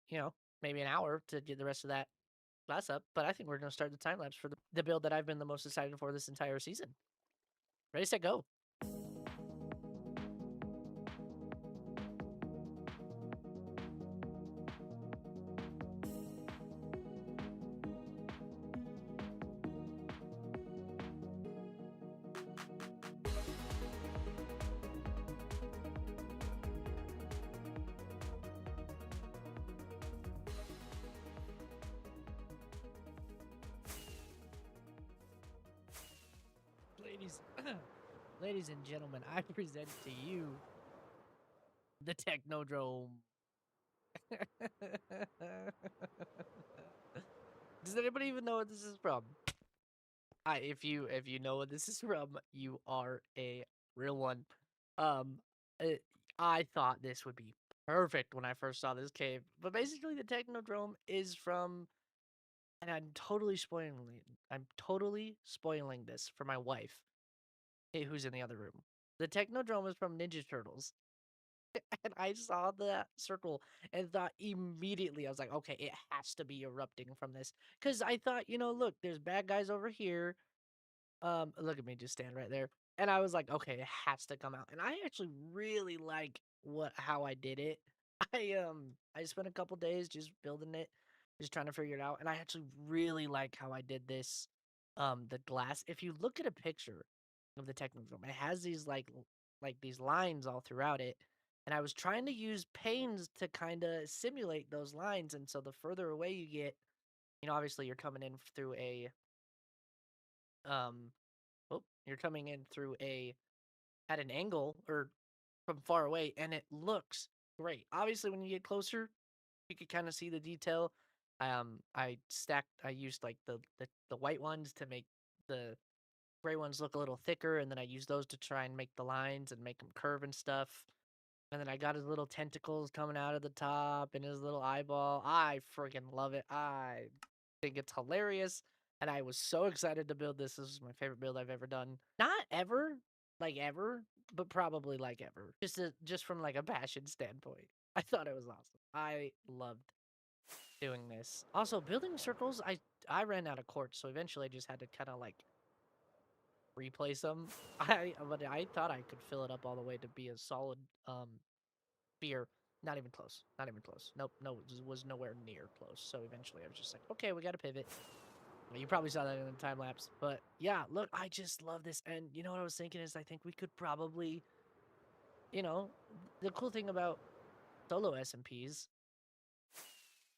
S2: maybe an hour to get the rest of that glass up. But I think we're gonna start the time lapse for the build that I've been the most excited for this entire season. Ready, set, go. Ladies, ladies and gentlemen, I present to you the Technodrome. Does anybody even know what this is from? If you know what this is from, you are a real one. Um, uh, I thought this would be perfect when I first saw this cave, but basically the Technodrome is from, and I'm totally spoiling this for my wife, who's in the other room. The Technodrome is from Ninja Turtles. And I saw that circle and thought immediately, I was like, okay, it has to be erupting from this. Because I thought, look, there's bad guys over here. Look at me just stand right there. And I was like, okay, it has to come out. And I actually really like how I did it. I spent a couple days just building it, just trying to figure it out. And I actually really like how I did this. The glass. If you look at a picture of the Technodrome, it has these like these lines all throughout it. And I was trying to use panes to kind of simulate those lines. And so the further away you get, obviously you're coming in through a um you're coming in through a at an angle or from far away, and it looks great. Obviously, when you get closer, you can kind of see the detail. I used like the white ones to make the gray ones look a little thicker, and then I use those to try and make the lines and make them curve and stuff. And then I got his little tentacles coming out of the top and his little eyeball. I freaking love it. I think it's hilarious. And I was so excited to build this. This is my favorite build I've ever done. Not ever, like ever, but probably like ever. Just from like a passion standpoint. I thought it was awesome. I loved doing this. Also, building circles, I ran out of quartz, so eventually I just had to kind of like replace them. But I thought I could fill it up all the way to be a solid sphere. Not even close. Not even close. Nope. No, it was nowhere near close. So eventually I was just like, okay, we got to pivot. Well, you probably saw that in the time lapse. But yeah, look, I just love this. And you know what I was thinking is I think we could probably, you know, the cool thing about solo SMPs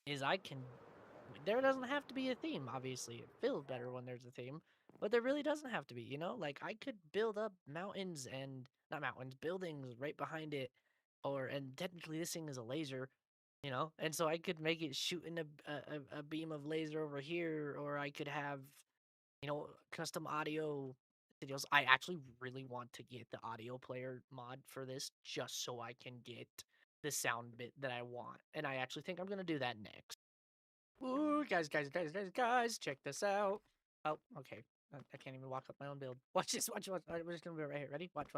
S2: is there doesn't have to be a theme, obviously. It feels better when there's a theme, but there really doesn't have to be, you know? Like, I could build up mountains and, not mountains, buildings right behind it, and technically this thing is a laser, you know? And so I could make it shooting a beam of laser over here, or I could have, custom audio videos. I actually really want to get the audio player mod for this just so I can get the sound bit that I want. And I actually think I'm going to do that next. Ooh, guys, check this out. Oh, okay. I can't even walk up my own build. Watch this, watch. We're just gonna be right here. Ready? Watch.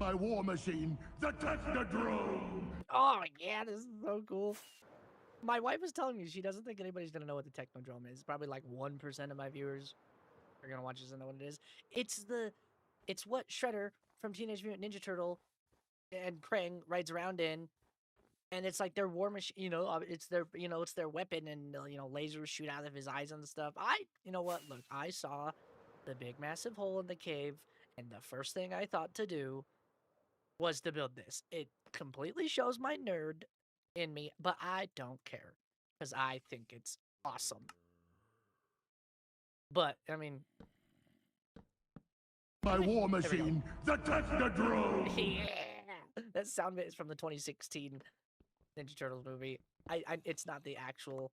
S3: My war machine, the Technodrome!
S2: Oh, yeah, this is so cool. My wife was telling me she doesn't think anybody's gonna know what the Technodrome is. Probably like 1% of my viewers are gonna watch this and know what it is. It's what Shredder from Teenage Mutant Ninja Turtle and Krang rides around in, and it's like their war machine, it's their weapon, and lasers shoot out of his eyes and stuff. You know what? Look, I saw the big massive hole in the cave, and the first thing I thought to do was to build this. It completely shows my nerd in me, but I don't care because I think it's awesome. But I mean,
S3: My war machine, the Technodrome!
S2: Yeah, that sound bit is from the 2016 Ninja Turtles movie. It's not the actual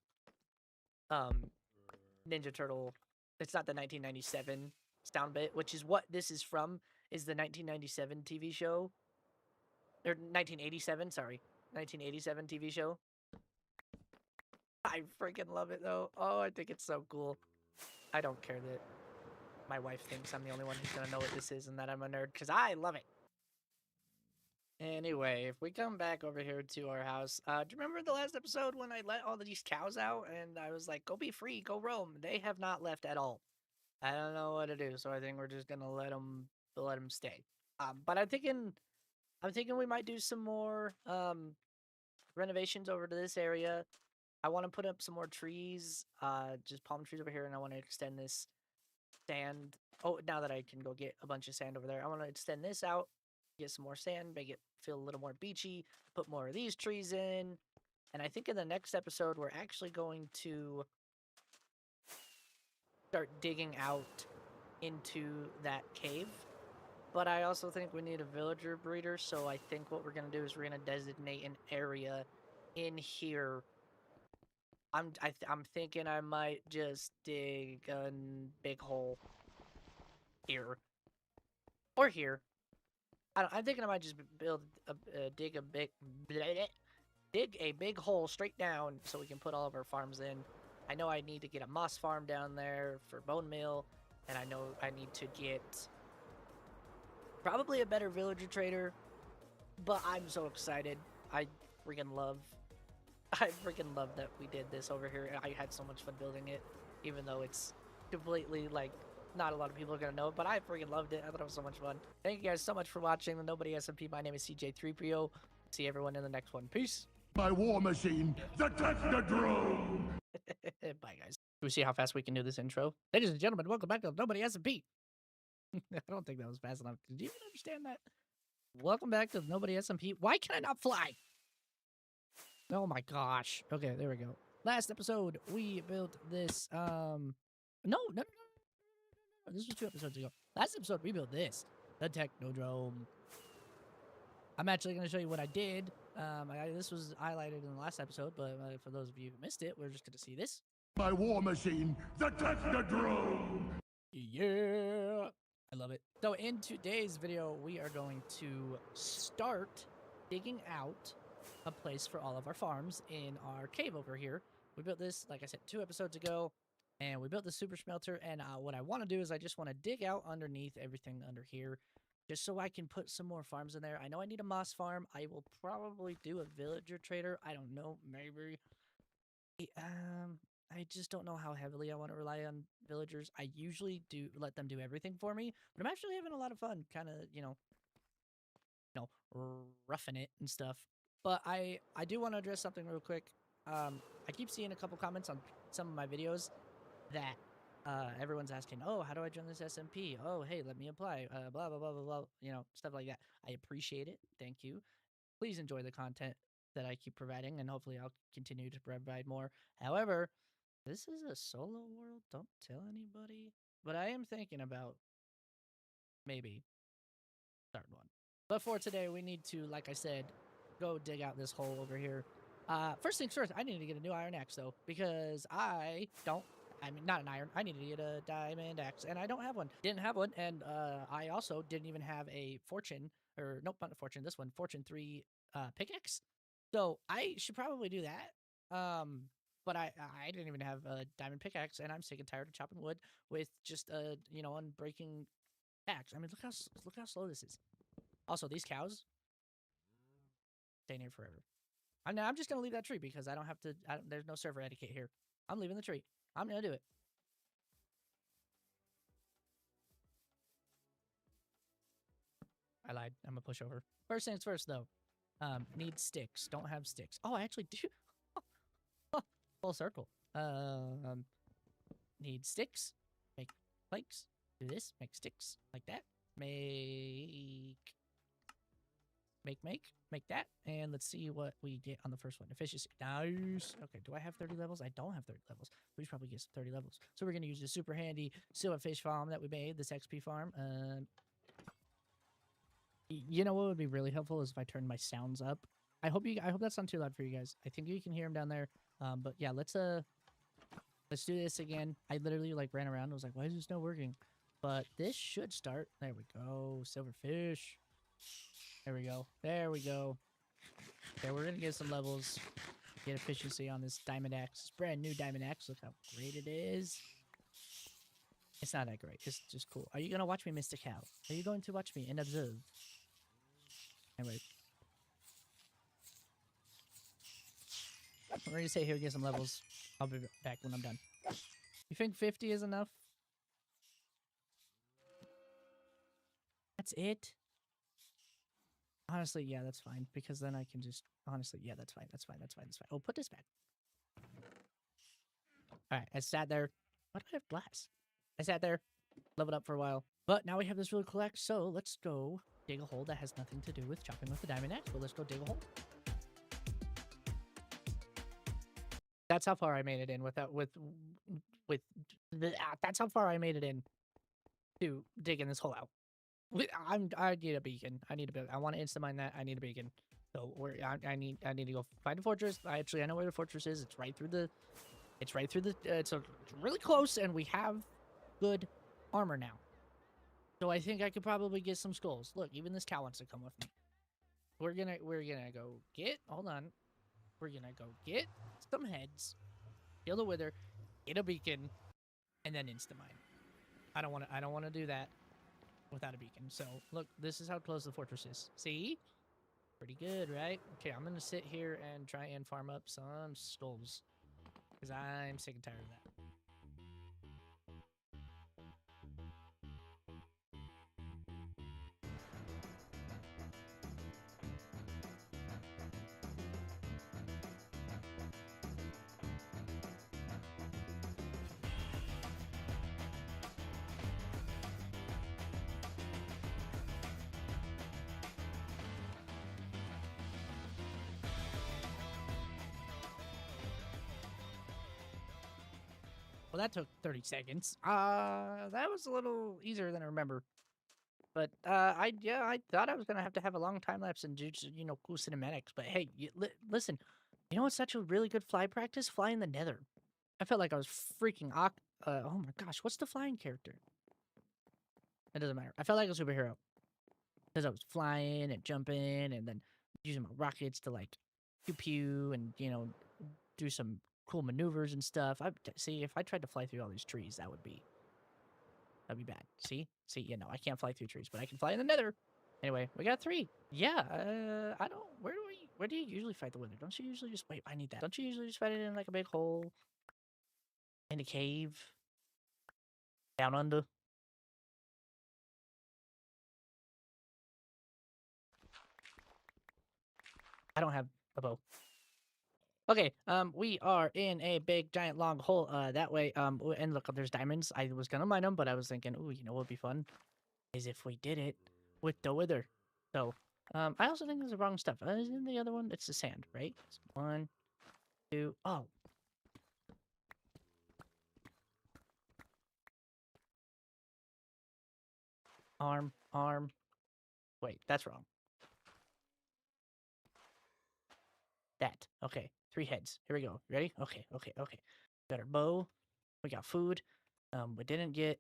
S2: Ninja Turtle. It's not the 1997 sound bit, which is what this is from. Is the 1997 TV show or 1987? Sorry, 1987 TV show. I freaking love it though. Oh, I think it's so cool. I don't care that my wife thinks I'm the only one who's gonna know what this is and that I'm a nerd because I love it. Anyway, if we come back over here to our house, do you remember the last episode when I let all these cows out and I was like, go be free, go roam? They have not left at all. I don't know what to do, so I think we're just gonna let them stay. But I'm thinking we might do some more renovations over to this area. I want to put up some more trees, just palm trees over here, and I want to extend this sand. Oh, now that I can go get a bunch of sand over there, I want to extend this out, get some more sand, make it feel a little more beachy, put more of these trees in. And I think in the next episode, we're actually going to start digging out into that cave. But I also think we need a villager breeder, so I think what we're going to do is we're going to designate an area in here. I'm thinking I might just dig a big hole here or here. I'm thinking I might just dig a big hole straight down so we can put all of our farms in. I know I need to get a moss farm down there for bone meal, and I know I need to get probably a better villager trader. But I'm so excited. I freaking love that we did this over here. I had so much fun building it, even though it's completely like not a lot of people are gonna know it, but I freaking loved it. I thought it was so much fun. Thank you guys so much for watching the Nobody Smp. My name is CJ3PO. See everyone in the next one. Peace.
S3: My war machine, the Technodrome!
S2: Bye, guys. Do we see how fast we can do this intro? Ladies and gentlemen, welcome back to Nobody Smp. I don't think that was fast enough. Did you even understand that? Welcome back to Nobody Smp. Why can I not fly? Oh my gosh. Okay, there we go. Last episode, we built this, no. This was 2 episodes ago. Last episode, we built this. The Technodrome. I'm actually going to show you what I did. This was highlighted in the last episode, but for those of you who missed it, we're just going to see this.
S3: My war machine, the Technodrome!
S1: Yeah. I love it. So in today's video, we are going to start digging out a place for all of our farms in our cave over here. We built this, like I said, 2 episodes ago, and we built the super smelter. And what I want to do is I just want to dig out underneath everything under here, just so I can put some more farms in there. I know I need a moss farm. I will probably do a villager trader. I don't know, maybe. I just don't know how heavily I want to rely on villagers. I usually do let them do everything for me, but I'm actually having a lot of fun, kind of, roughing it and stuff. But I do want to address something real quick. I keep seeing a couple comments on some of my videos that everyone's asking, oh, how do I join this SMP? Oh, hey, let me apply. Blah blah blah blah blah. Stuff like that. I appreciate it. Thank you. Please enjoy the content that I keep providing, and hopefully I'll continue to provide more. However, this is a solo world. Don't tell anybody. But I am thinking about maybe starting one. But for today, we need to, like I said, go dig out this hole over here. First things first, I need to get a new iron axe, though, because not an iron. I need to get a diamond axe, and I don't have one. Didn't have one, and I also didn't even have a fortune, or nope, not a fortune. This one, fortune 3 pickaxe. So I should probably do that. But I didn't even have a diamond pickaxe, and I'm sick and tired of chopping wood with just a unbreaking axe. I mean, look how slow this is. Also, these cows staying here forever. I'm just gonna leave that tree because I don't have to. There's no server etiquette here. I'm leaving the tree. I'm gonna do it. I lied. I'm a pushover. First things first, though. Need sticks. Don't have sticks. Oh, I actually do. Full circle. Need sticks. Make planks. Do this. Make sticks like that. Make that. And let's see what we get on the first one. Efficiency. Nice. Okay, do I have 30 levels? I don't have 30 levels. We should probably get some 30 levels. So we're going to use the super handy silverfish farm that we made, this XP farm. You know what would be really helpful is if I turn my sounds up. I hope that's not too loud for you guys. I think you can hear them down there. But yeah, let's do this again. I literally ran around and was like, why is this not working? But this should start. There we go. Silverfish. There we go. There we go. Okay, we're gonna get some levels. Get efficiency on this diamond axe. This brand new diamond axe. Look how great it is. It's not that great. It's just cool. Are you gonna watch me, Mr. Cow? Are you going to watch me and observe? Anyway. We're gonna stay here and get some levels. I'll be back when I'm done. You think 50 is enough? That's it? Honestly, yeah, that's fine. Because then I can just... Honestly, yeah, that's fine. That's fine. Oh, put this back. Alright, I sat there. Why do I have glass? I sat there, leveled up for a while. But now we have this really cool axe, so let's go dig a hole that has nothing to do with chopping with the diamond axe. But let's go dig a hole. That's how far I made it in that's how far I made it in to digging this hole out. I need a beacon. I want to insta mine that. I need a beacon. So I need to go find a fortress. I know where the fortress is. It's right through the. It's really close, and we have good armor now. So I think I could probably get some skulls. Look, even this cow wants to come with me. We're gonna go get. Hold on. We're gonna go get some heads, kill the wither, get a beacon, and then insta mine. I don't want to do that without a beacon. So look, this is how close the fortress is. See? Pretty good, right? Okay, I'm gonna sit here and try and farm up some skulls because I'm sick and tired of that. Well, that took 30 seconds. That was a little easier than I remember. But I thought I was gonna have to have a long time lapse and do cool cinematics. But hey, listen, you know what's such a really good fly practice? Fly in the Nether. I felt like I was freaking oh my gosh, what's the flying character?
S2: It doesn't matter. I felt like a superhero because I was flying and jumping and then using my rockets to like pew pew and do some cool maneuvers and stuff. See if I tried to fly through all these trees, that'd be bad. See, I can't fly through trees, but I can fly in the nether. Anyway, we got 3. Yeah, I don't. Where do you usually fight the wither? Don't you usually just wait? I need that. Don't you usually just fight it in like a big hole in a cave down under? I don't have a bow. Okay, we are in a big, giant, long hole, that way, and look, there's diamonds. I was gonna mine them, but I was thinking, ooh, you know what would be fun? Is if we did it with the wither. So, I also think there's the wrong stuff. Isn't the other one? It's the sand, right? It's 1, 2, oh. Arm. Wait, that's wrong. That. Okay, 3 heads. Here we go. Ready? Okay. Got our bow. We got food. We didn't get...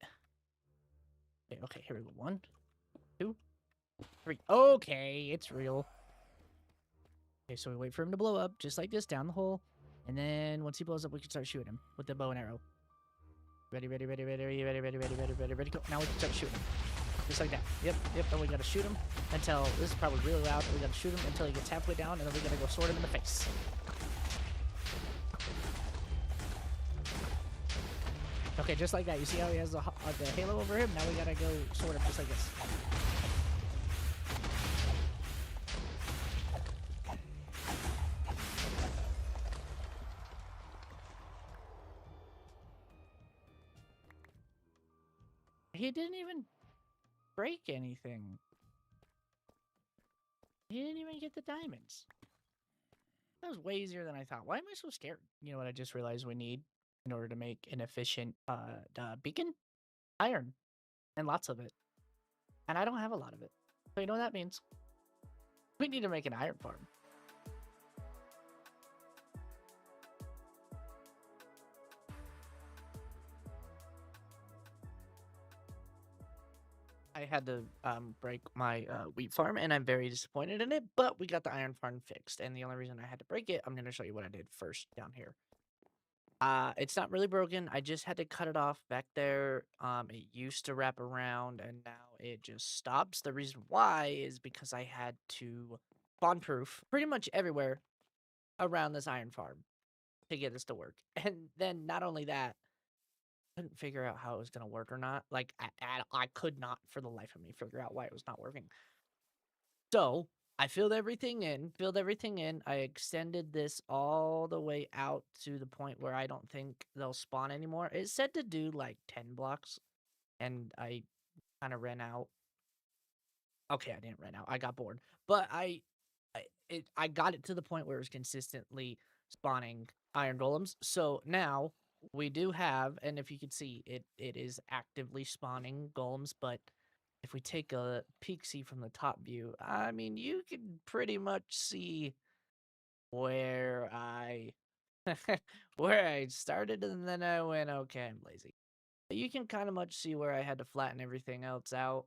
S2: Okay, here we go. 1, 2, 3. Okay, it's real. Okay, so we wait for him to blow up, just like this, down the hole. And then once he blows up, we can start shooting him with the bow and arrow. Ready, go. Now we can start shooting him. Just like that. Yep. And we gotta shoot him until... This is probably really loud. We gotta shoot him until he gets halfway down, and then we gotta go sword him in the face. Okay, just like that. You see how he has the halo over him? Now we gotta go sword him just like this. He didn't even break anything. He didn't even get the diamonds. That was way easier than I thought. Why am I so scared? You know what I just realized we need in order to make an efficient beacon? Iron. And lots of it. And I don't have a lot of it. So you know what that means? We need to make an iron farm. I had to break my wheat farm, and I'm very disappointed in it, but we got the iron farm fixed, and the only reason I had to break it, I'm going to show you what I did first down here. It's not really broken. I just had to cut it off back there. It used to wrap around, and now it just stops. The reason why is because I had to spawn-proof pretty much everywhere around this iron farm to get this to work. And then not only that, couldn't figure out how it was going to work or not. Like, I could not for the life of me figure out why it was not working. So I filled everything in. I extended this all the way out to the point where I don't think they'll spawn anymore. It said to do like 10 blocks, and I kind of ran out. Okay, I didn't run out. I got bored. But I got it to the point where it was consistently spawning iron golems. So now we do have, and if you can see, it is actively spawning golems, but if we take a peek-see from the top view, I mean, you can pretty much see where I where I started, and then I went, okay, I'm lazy. You can kind of much see where I had to flatten everything else out.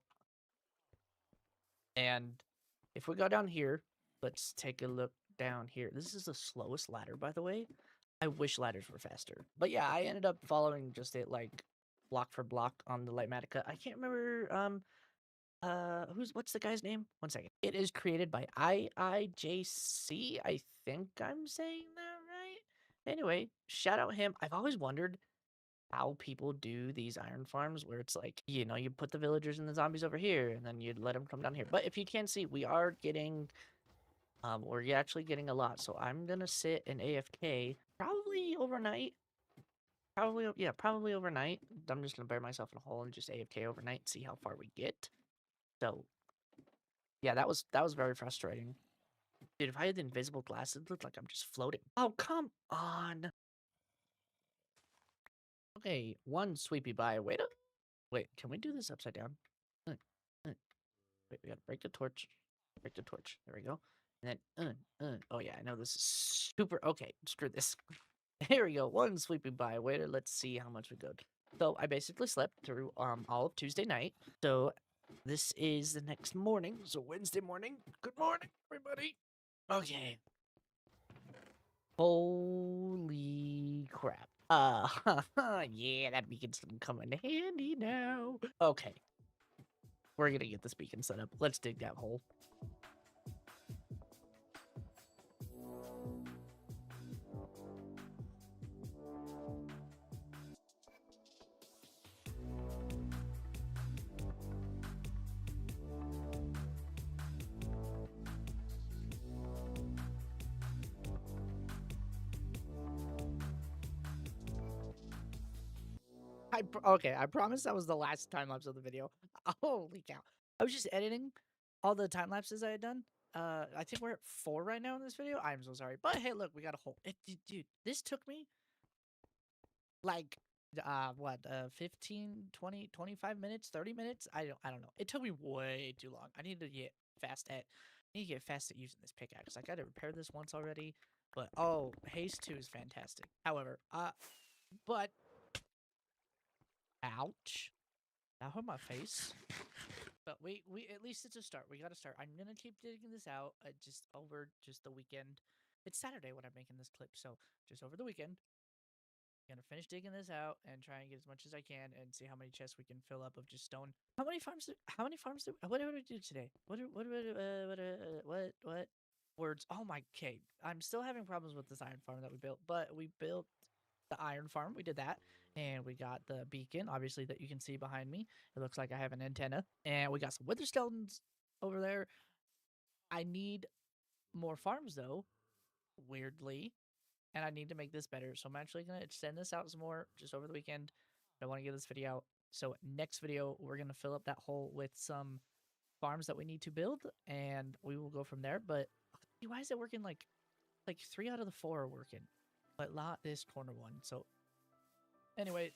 S2: And if we go down here, let's take a look down here. This is the slowest ladder, by the way. I wish ladders were faster. But yeah, I ended up following just it like block for block on the Lightmatica. I can't remember what's the guy's name? 1 second. It is created by IIJC. I think I'm saying that right. Anyway, shout out him. I've always wondered how people do these iron farms where it's like, you put the villagers and the zombies over here and then you let them come down here. But if you can see, we are getting we're actually getting a lot. So I'm gonna sit in AFK probably overnight. Probably overnight. I'm just gonna bury myself in a hole and just AFK overnight and see how far we get. So yeah, that was very frustrating. Dude, if I had the invisible glasses, it looked like I'm just floating. Oh, come on. Okay, 1 sweepy by. Wait, can we do this upside down? Uh, uh. Wait, we gotta break the torch. Break the torch. There we go. And then, oh yeah, I know this is super. Okay, screw this. Here we go. 1 sweeping by. Waiter, let's see how much we got. So I basically slept through all of Tuesday night. So this is the next morning. So Wednesday morning. Good morning, everybody. Okay. Holy crap. Yeah, that beacon's gonna come in handy now. Okay. We're gonna get this beacon set up. Let's dig that hole. Okay, I promise that was the last time lapse of the video. Holy cow. I was just editing all the time lapses I had done. I think we're at 4 right now in this video. I'm so sorry. But hey, look, we got a hole. Dude, this took me like 15, 20, 25 minutes, 30 minutes. I don't know. It took me way too long. I need to get fast at using this pickaxe. I got to repair this once already. But oh, haste 2 is fantastic. However, but ouch. That hurt my face. But we at least it's a start. We got to start. I'm gonna keep digging this out just over just the weekend. It's Saturday when I'm making this clip, so just over the weekend, I'm gonna finish digging this out and try and get as much as I can and see how many chests we can fill up of just stone. How many farms? What did we do today? What words? Oh my, okay. I'm still having problems with this iron farm that we built, but we built the iron farm. We did that. And we got the beacon, obviously, that you can see behind me. It looks like I have an antenna. And we got some wither skeletons over there. I need more farms, though, weirdly. And I need to make this better. So I'm actually going to extend this out some more just over the weekend. I want to get this video out. So next video, we're going to fill up that hole with some farms that we need to build. And we will go from there. But why is it working like 3 out of the 4 are working? But not this corner one. So anyway,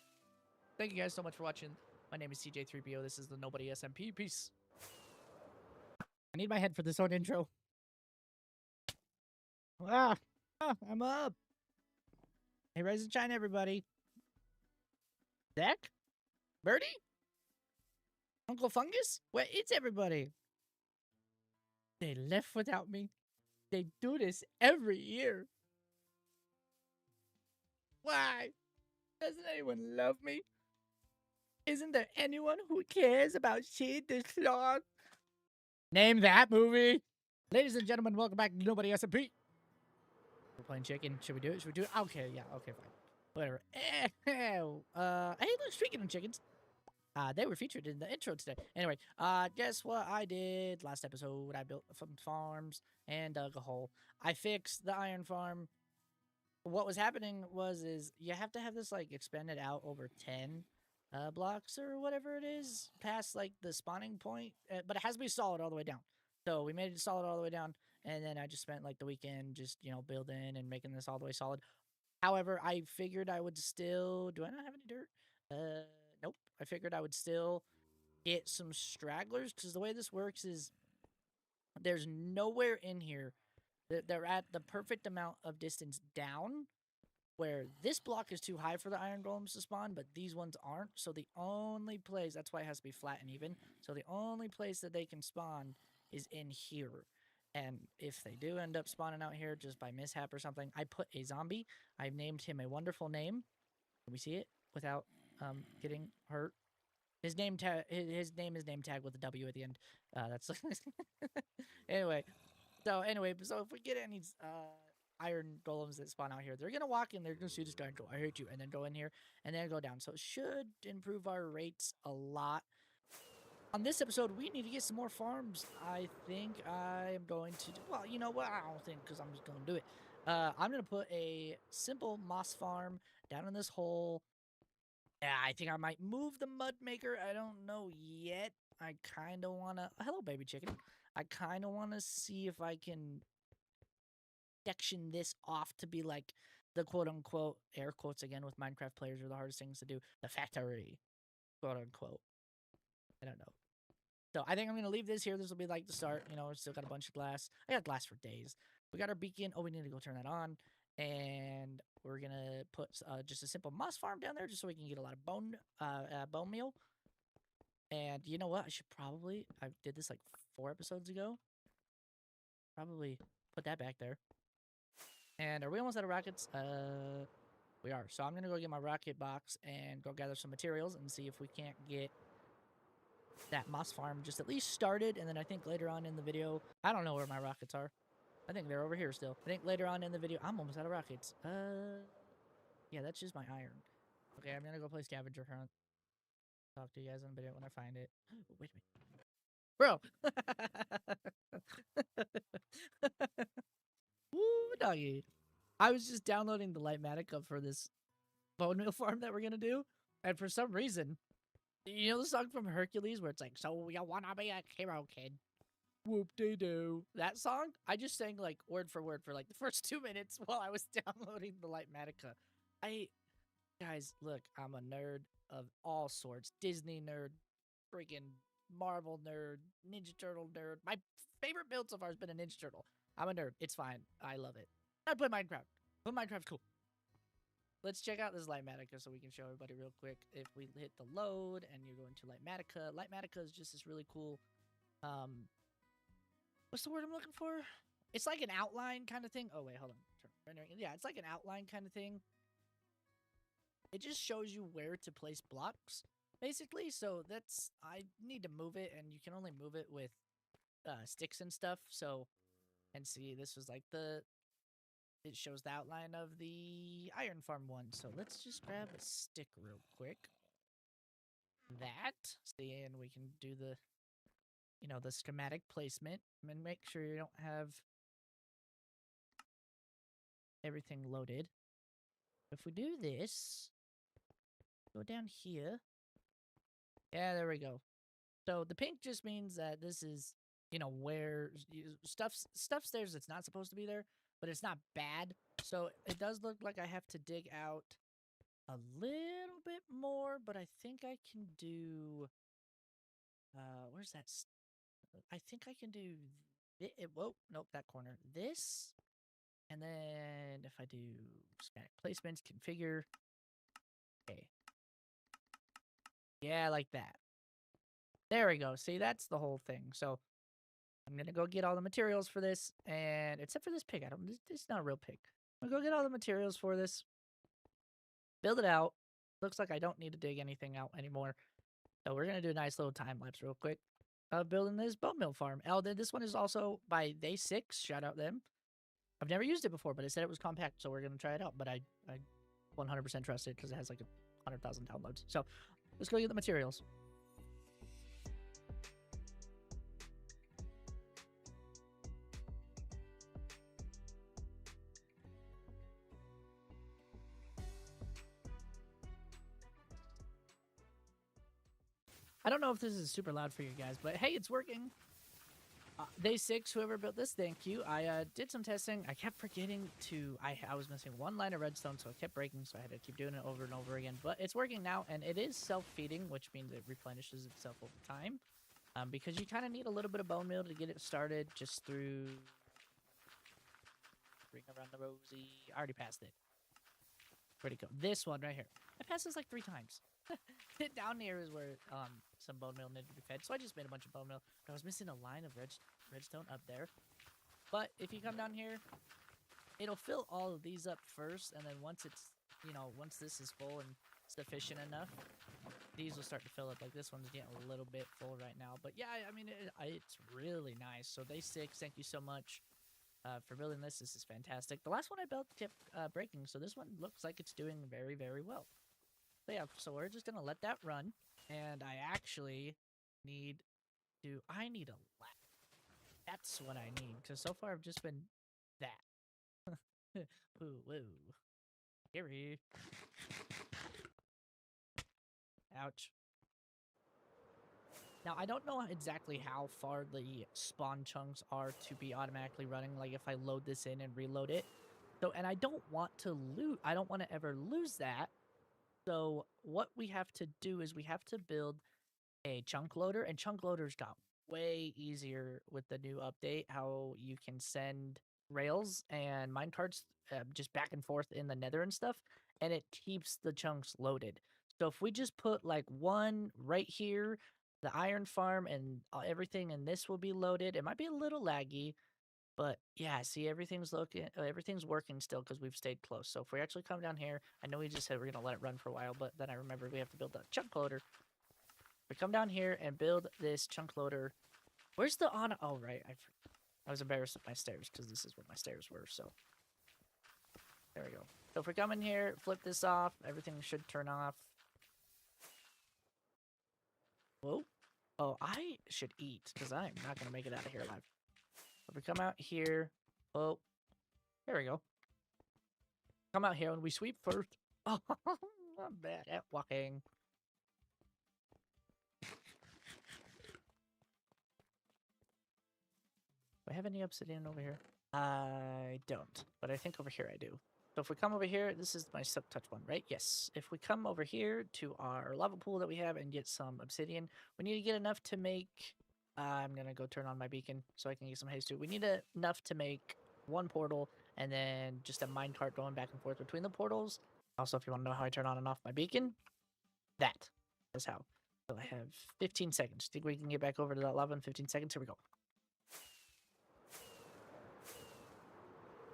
S2: thank you guys so much for watching. My name is CJ3BO. This is the Nobody Smp. Peace. I need my head for this own intro. I'm up. Hey, rise and shine, everybody. Zach? Birdie? Uncle Fungus? Where is everybody? They left without me. They do this every year. Why? Doesn't anyone love me? Isn't there anyone who cares about shit this long? Name that movie. Ladies and gentlemen, welcome back to Nobody Smp. We're playing chicken. Should we do it? Should we do it? Okay, yeah, okay, fine. Whatever. Hey, look, speaking of chickens, they were featured in the intro today. Anyway, guess what I did last episode? I built some farms and dug a hole. I fixed the iron farm. What was happening is you have to have this like expanded out over 10 blocks or whatever it is past like the spawning point, but it has to be solid all the way down. So we made it solid all the way down, and then I just spent like the weekend just building and making this all the way solid. However, I figured I would still. Do I not have any dirt? Nope. I figured I would still get some stragglers because the way this works is there's nowhere in here that they're at the perfect amount of distance down where this block is too high for the iron golems to spawn, but these ones aren't. So the only place, that's why it has to be flat and even. So the only place that they can spawn is in here. And if they do end up spawning out here just by mishap or something, I put a zombie. I've named him a wonderful name. Can we see it without getting hurt? His name is name tag with a W at the end. That's anyway. So if we get any iron golems that spawn out here, they're gonna walk in, they're gonna see this guy and go, "I hate you," and then go in here and then go down. So it should improve our rates a lot. On this episode, we need to get some more farms. I think I am going to do, well, you know what? I don't think, because I'm just gonna do it. I'm gonna put a simple moss farm down in this hole. Yeah, I think I might move the mud maker. I don't know yet. I kind of want to... Hello, baby chicken. I kind of want to see if I can section this off to be like the quote-unquote, air quotes again with Minecraft players are the hardest things to do, the factory, quote-unquote. I don't know. So I think I'm going to leave this here. This will be like the start. We still got a bunch of glass. I got glass for days. We got our beacon. Oh, we need to go turn that on.
S1: and we're gonna put just a simple moss farm down there, just so we can get a lot of bone meal. And you know what? I did this like 4 episodes ago. Probably put that back there. And are we almost out of rockets? We are. So I'm gonna go get my rocket box and go gather some materials and see if we can't get that moss farm just at least started. And then I think later on in the video, I don't know where my rockets are. I think they're over here still. I think later on in the video, I'm almost out of rockets. Yeah, that's just my iron. Okay, I'm gonna go play scavenger hunt. Talk to you guys in a minute when I find it. Wait a minute. Bro! Woo, doggy. I was just downloading the Lightmatica for this bone meal farm that we're gonna do. And for some reason, you know the song from Hercules where it's like, so you wanna be a hero, kid? Whoop-de-doo. That song, I just sang like word for word for like the first 2 minutes while I was downloading the Lightmatica. Guys, look, I'm a nerd of all sorts. Disney nerd, freaking Marvel nerd, Ninja Turtle nerd. My favorite build so far has been a Ninja Turtle. I'm a nerd. It's fine. I love it. I play Minecraft. But Minecraft's cool. Let's check out this Lightmatica so we can show everybody real quick. If we hit the load and you go into Lightmatica, Lightmatica is just this really cool, what's the word I'm looking for? It's like an outline kind of thing. Oh, wait, hold on. Yeah, it's like an outline kind of thing. It just shows you where to place blocks, basically. So I need to move it, and you can only move it with sticks and stuff. So, and see, this was like it shows the outline of the iron farm one. So let's just grab a stick real quick. See, and we can do the schematic placement, and make sure you don't have everything loaded. If we do this, go down here. Yeah, there we go. So the pink just means that this is, where stuff's there that's not supposed to be there, but it's not bad. So it does look like I have to dig out a little bit more, but I think I can do, where's that? I think I can do, whoa, nope, that corner. This, and then if I do schematic placements, configure, okay. Yeah, like that. There we go. See, that's the whole thing. So I'm gonna go get all the materials for this, and except for this pig, it's not a real pig. I'm gonna go get all the materials for this, build it out. Looks like I don't need to dig anything out anymore. So we're gonna do a nice little time lapse real quick of building this bone mill farm. This one is also by Day 6. Shout out them. I've never used it before, but it said it was compact, so we're gonna try it out. But I 100% trust it because it has like 100,000 downloads. So let's go get the materials. I don't know if this is super loud for you guys, but hey, it's working. Day 6, whoever built this, thank you. I did some testing. I kept forgetting to... I was missing one line of redstone, so it kept breaking, so I had to keep doing it over and over again. But it's working now, and it is self-feeding, which means it replenishes itself over time. Because you kind of need a little bit of bone meal to get it started, just through... Ring around the rosy. I already passed it. Where'd it go? This one right here. I passed this like 3 times. Down here is where some bone meal needed to be fed, so I just made a bunch of bone meal. I was missing a line of redstone up there. But if you come down here, it'll fill all of these up first, and then once it's, once this is full and sufficient enough, these will start to fill up. Like this one's getting a little bit full right now. But yeah, I mean, it's really nice. So Day 6, thank you so much for building this. This is fantastic. The last one I built kept breaking, so this one looks like it's doing very, very well. But yeah, so we're just gonna let that run, and I actually need I need a lap. That's what I need, because so far I've just been that. Ooh, woo. Scary. Ouch. Now, I don't know exactly how far the spawn chunks are to be automatically running, like if I load this in and reload it. So, and I don't want to I don't want to ever lose that. So what we have to do is we have to build a chunk loader, and chunk loaders got way easier with the new update, how you can send
S2: rails and minecarts just back and forth in the nether and stuff, and it keeps the chunks loaded. So if we just put like one right here, the iron farm and everything, and this will be loaded. It might be a little laggy, but yeah, see, everything's working still because we've stayed close. So if we actually come down here, I know we just said we're gonna let it run for a while, but then I remember we have to build a chunk loader. We come down here and build this chunk loader. Where's the on? Oh, right. I was embarrassed with my stairs because this is what my stairs were. So there we go. So if we come in here, flip this off, everything should turn off. Whoa. Oh, I should eat because I'm not going to make it out of here alive. If we come out here, oh, there we go. Come out here and we sweep first. Oh, I'm bad at walking. Do I have any obsidian over here? I don't, but I think over here I do. So if we come over here, this is my silk touch one, right? Yes. If we come over here to our lava pool that we have and get some obsidian, we need to get enough to make... I'm going to go turn on my beacon so I can get some haste too. We need enough to make one portal and then just a minecart going back and forth between the portals. Also, if you want to know how I turn on and off my beacon, that is how. So I have 15 seconds. Think we can get back over to that lava in 15 seconds? Here we go.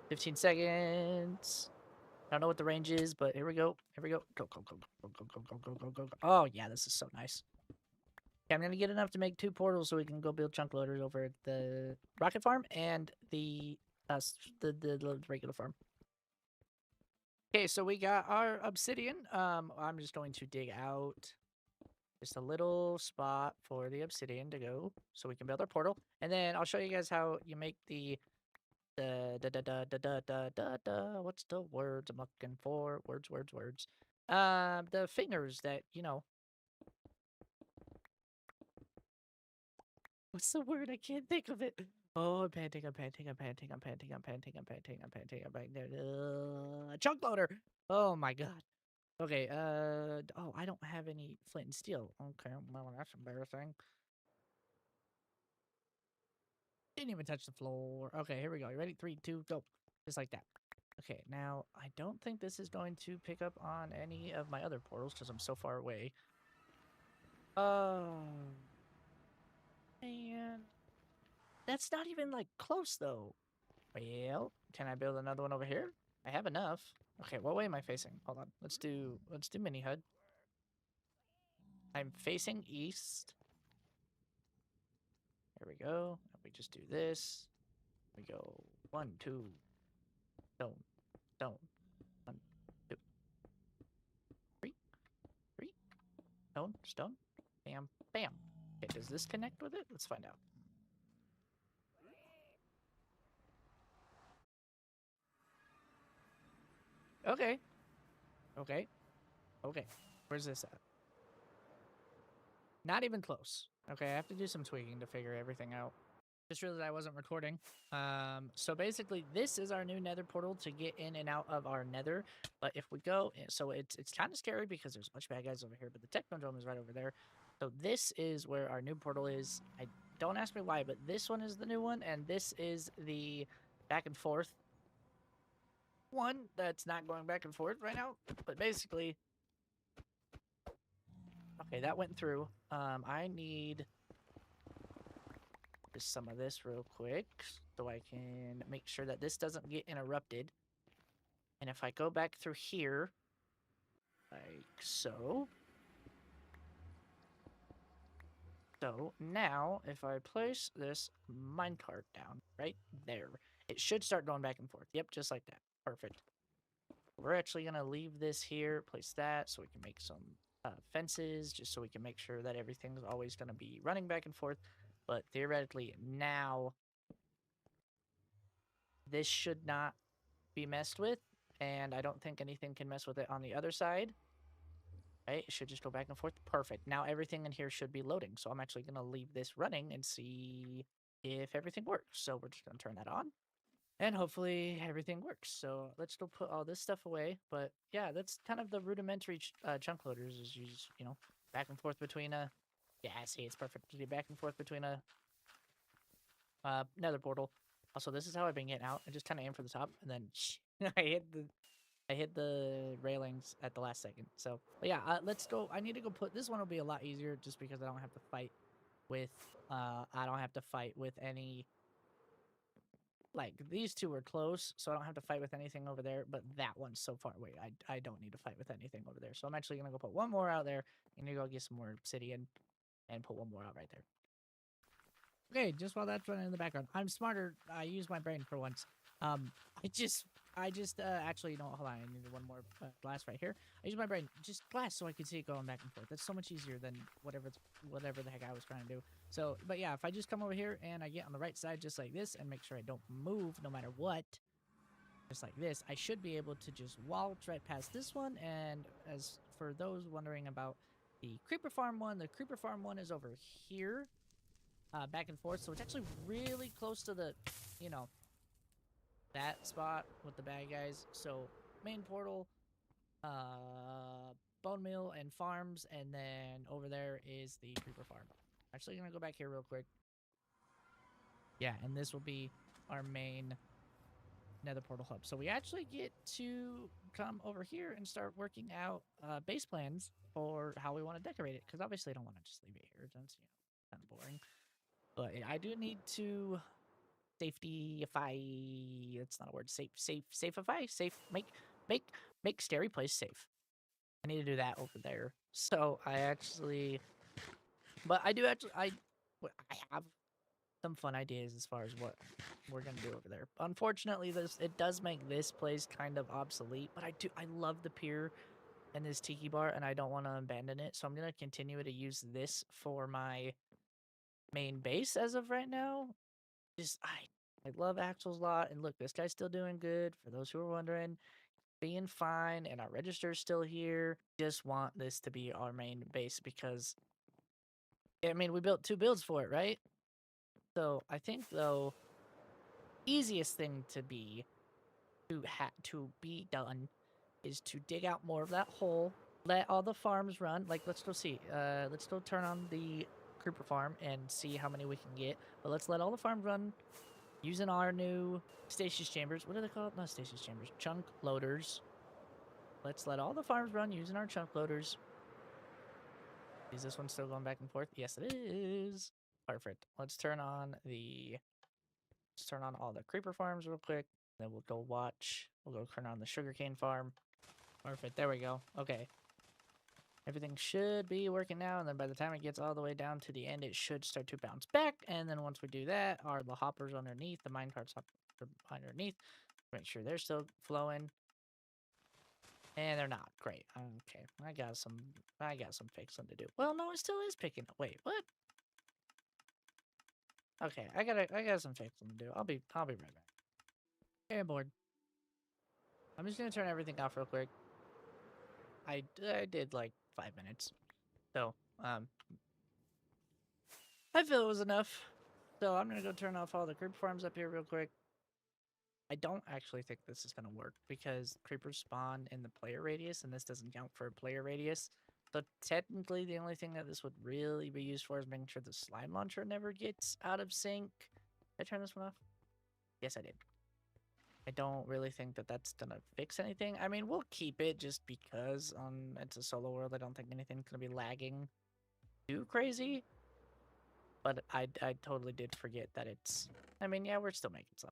S2: 15 seconds. I don't know what the range is, but here we go. Here we go. Go, go, go, go, go, go, go, go, go, go, go. Oh, yeah, this is so nice. Okay, I'm going to get enough to make 2 portals so we can go build chunk loaders over at the rocket farm and the regular farm. Okay, so we got our obsidian. I'm just going to dig out just a little spot for the obsidian to go so we can build our portal. And then I'll show you guys how you make the what's the words I'm looking for? Words. The fingers that, you know. What's the word? I can't think of it. Oh, I'm panting. Chunk loader. Oh my god. Okay, oh, I don't have any flint and steel. Okay, well, that's embarrassing. Didn't even touch the floor. Okay, here we go. You ready? 3, 2, go. Just like that. Okay, now, I don't think this is going to pick up on any of my other portals because I'm so far away. Oh. Man. That's not even, like, close, though. Well, can I build another one over here? I have enough. Okay, what way am I facing? Hold on. Let's do mini HUD. I'm facing east. There we go. And we just do this. We go 1, 2. Stone. 1, 2, 3. Stone. Bam. Bam. Okay, does this connect with it? Let's find out. Okay. Where's this at? Not even close. Okay, I have to do some tweaking to figure everything out. Just realized I wasn't recording. So basically, this is our new nether portal to get in and out of our nether. But if we go, so it's kind of scary because there's a bunch of bad guys over here, but the technodrome is right over there. So this is where our new portal is. Don't ask me why, but this one is the new one, and this is the back and forth one that's not going back and forth right now. But basically, okay, that went through. I need just some of this real quick so I can make sure that this doesn't get interrupted. And if I go back through here, like so. So now, if I place this minecart down right there, it should start going back and forth. Yep, just like that. Perfect. We're actually going to leave this here, place that, so we can make some fences, just so we can make sure that everything's always going to be running back and forth. But theoretically, now, this should not be messed with, and I don't think anything can mess with it on the other side. Right, it should just go back and forth. Perfect. Now everything in here should be loading. So I'm actually going to leave this running and see if everything works. So we're just going to turn that on. And hopefully everything works. So let's go put all this stuff away. But yeah, that's kind of the rudimentary chunk loaders is you just, you know, back and forth between a... Yeah, see, it's perfect. Back and forth between a nether portal. Also, this is how I've been getting out. I just kind of aim for the top, and then I hit the railings at the last second. So, but yeah, let's go. I need to go put this one. Will be a lot easier just because I don't have to fight with. I don't have to fight with any. Like these two are close, so I don't have to fight with anything over there. But that one's so far away. I don't need to fight with anything over there. So I'm actually gonna go put one more out there. And go get some more obsidian, and put one more out right there. Okay, just while that's running in the background, I'm smarter. I use my brain for once. I just actually, you know, hold on, I needed one more glass right here. I use my brain, just glass, so I could see it going back and forth. That's so much easier than whatever the heck I was trying to do. So, but yeah, if I just come over here and I get on the right side just like this and make sure I don't move no matter what, just like this, I should be able to just waltz right past this one. And as for those wondering about the creeper farm one, the creeper farm one is over here. Back and forth, so it's actually really close to the, you know, that spot with the bad guys. So main portal, bone mill and farms, and then over there is the creeper farm. Actually, gonna go back here real quick. Yeah, and this will be our main nether portal hub. So we actually get to come over here and start working out base plans for how we want to decorate it, because obviously I don't want to just leave it here. That's, you know, kind of boring. But I do need to safetyify. That's not a word. Safeify. Make Stary Place safe. I need to do that over there. So I actually, but I do actually. I have some fun ideas as far as what we're gonna do over there. Unfortunately, it does make this place kind of obsolete. But I love the pier and this tiki bar, and I don't want to abandon it. So I'm gonna continue to use this for my main base as of right now. I love Axel's lot, and look, this guy's still doing good. For those who are wondering, being fine, and our register's still here. Just want this to be our main base because, I mean, we built 2 builds for it, right? So I think though, easiest thing to be done is to dig out more of that hole, let all the farms run. Like, let's go see. Let's go turn on the creeper farm and see how many we can get. But let's let all the farms run using our new stasis chambers. What are they called? Not stasis chambers. Chunk loaders. Let's let all the farms run using our chunk loaders. Is this one still going back and forth? Yes, it is. Perfect. Let's turn on all the creeper farms real quick. Then we'll go watch. We'll go turn on the sugarcane farm. Perfect. There we go. Okay. Everything should be working now, and then by the time it gets all the way down to the end, it should start to bounce back. And then once we do that, the hoppers underneath, the minecarts underneath, make sure they're still flowing. And they're not. Great. Okay. I got some fixing to do. Well, no, it still is picking up. Wait, what? Okay, I got some fixing to do. I'll be right back. Okay, I'm bored. I'm just gonna turn everything off real quick. I did like 5 minutes. So, I feel it was enough. So I'm gonna go turn off all the creeper farms up here real quick. I don't actually think this is gonna work because creepers spawn in the player radius, and this doesn't count for a player radius. So technically, the only thing that this would really be used for is making sure the slime launcher never gets out of sync. Did I turn this one off? Yes, I did. I don't really think that that's gonna fix anything. I mean, we'll keep it just because it's a solo world. I don't think anything's gonna be lagging too crazy. But I totally did forget that it's. I mean, yeah, we're still making some.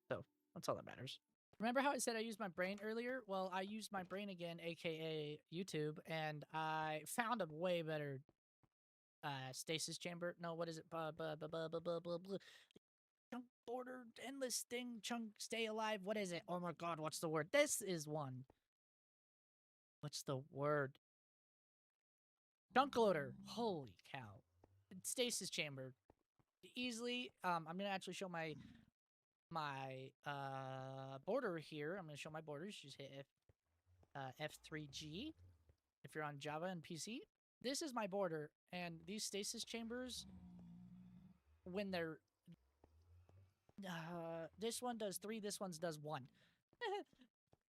S2: So that's all that matters. Remember how I said I used my brain earlier? Well, I used my brain again, aka YouTube, and I found a way better stasis chamber. No, what is it? Chunk border, endless thing, chunk stay alive. What is it? Oh my god, what's the word? This is one. What's the word? Chunk loader. Holy cow. Stasis chamber. Easily, I'm gonna actually show my border here. I'm gonna show my borders. Just hit F3G if you're on Java and PC. This is my border, and these stasis chambers, when they're this one does 3, this one does 1.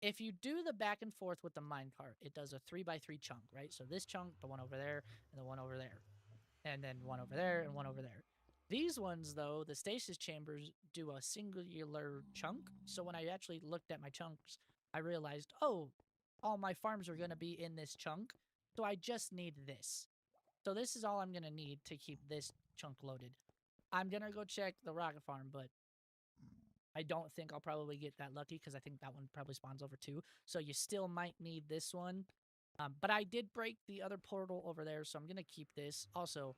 S2: If you do the back and forth with the minecart, it does a 3x3 chunk, right? So this chunk, the one over there, and the one over there, and then one over there, and one over there.
S1: These ones, though, the stasis chambers do a singular chunk. So when I actually looked at my chunks, I realized, oh, all my farms are going to be in this chunk. So I just need this. So this is all I'm going to need to keep this chunk loaded. I'm going to go check the rocket farm, but I don't think I'll probably get that lucky because I think that one probably spawns over 2. So you still might need this one. But I did break the other portal over there, so I'm going to keep this. Also,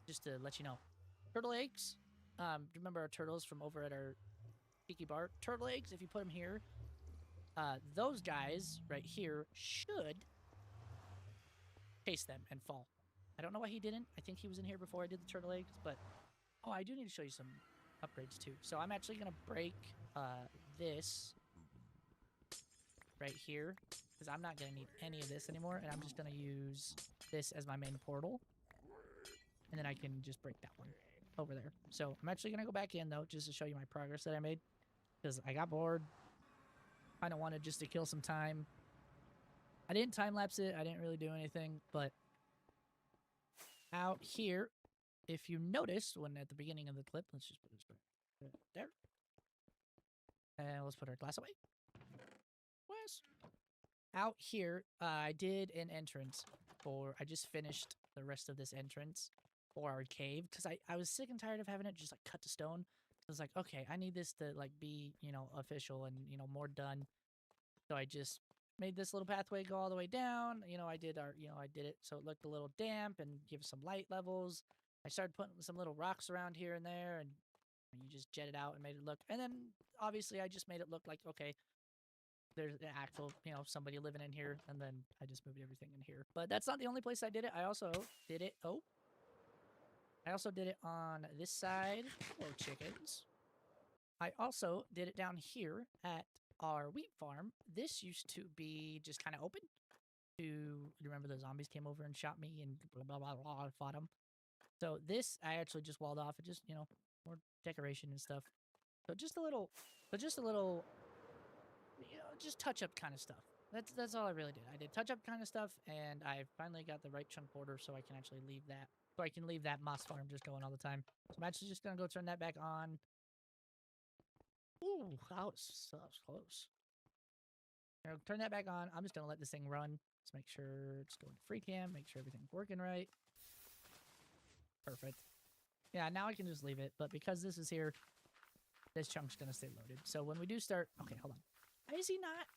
S1: just to let you know, turtle eggs. Remember our turtles from over at our tiki bar? Turtle eggs, if you put them here, those guys right here should chase them and fall. I don't know why he didn't. I think he was in here before I did the turtle eggs, but oh, I do need to show you some upgrades too. So I'm actually gonna break this right here because I'm not gonna need any of this anymore, and I'm just gonna use this as my main portal, and then I can just break that one over there. So I'm actually gonna go back in though, just to show you my progress that I made because I got bored. Kind of wanted just to kill some time. I didn't time lapse it. I didn't really do anything, but out here, if you noticed when at the beginning of the clip, let's just put this right there. And let's put our glass away. Wes. Out here, I did an entrance for, I just finished the rest of this entrance for our cave because I was sick and tired of having it just like cut to stone. I was like, okay, I need this to like be, you know, official and, you know, more done. So I just made this little pathway go all the way down. You know, I did it so it looked a little damp and give some light levels. I started putting some little rocks around here and there, and you just jet it out and made it look. And then obviously I just made it look like, okay, there's an actual, you know, somebody living in here, and then I just moved everything in here. But that's not the only place I did it. I also did it. Oh, I also did it on this side. Hello, chickens. I also did it down here at our wheat farm. This used to be just kind of open. You remember the zombies came over and shot me and blah blah blah blah, fought them. So this I actually just walled off. It just, you know, more decoration and stuff. So just a little, you know, just touch up kind of stuff. That's all I really did. I did touch up kind of stuff, and I finally got the right chunk border so I can actually leave that. So I can leave that moss farm just going all the time. So I'm actually just gonna go turn that back on. Ooh, that was close. Now, turn that back on. I'm just gonna let this thing run. Let's make sure it's going to free cam. Make sure everything's working right. Perfect. Yeah, now I can just leave it. But because this is here, this chunk's gonna stay loaded. So when we do start, okay, hold on. Why is he not?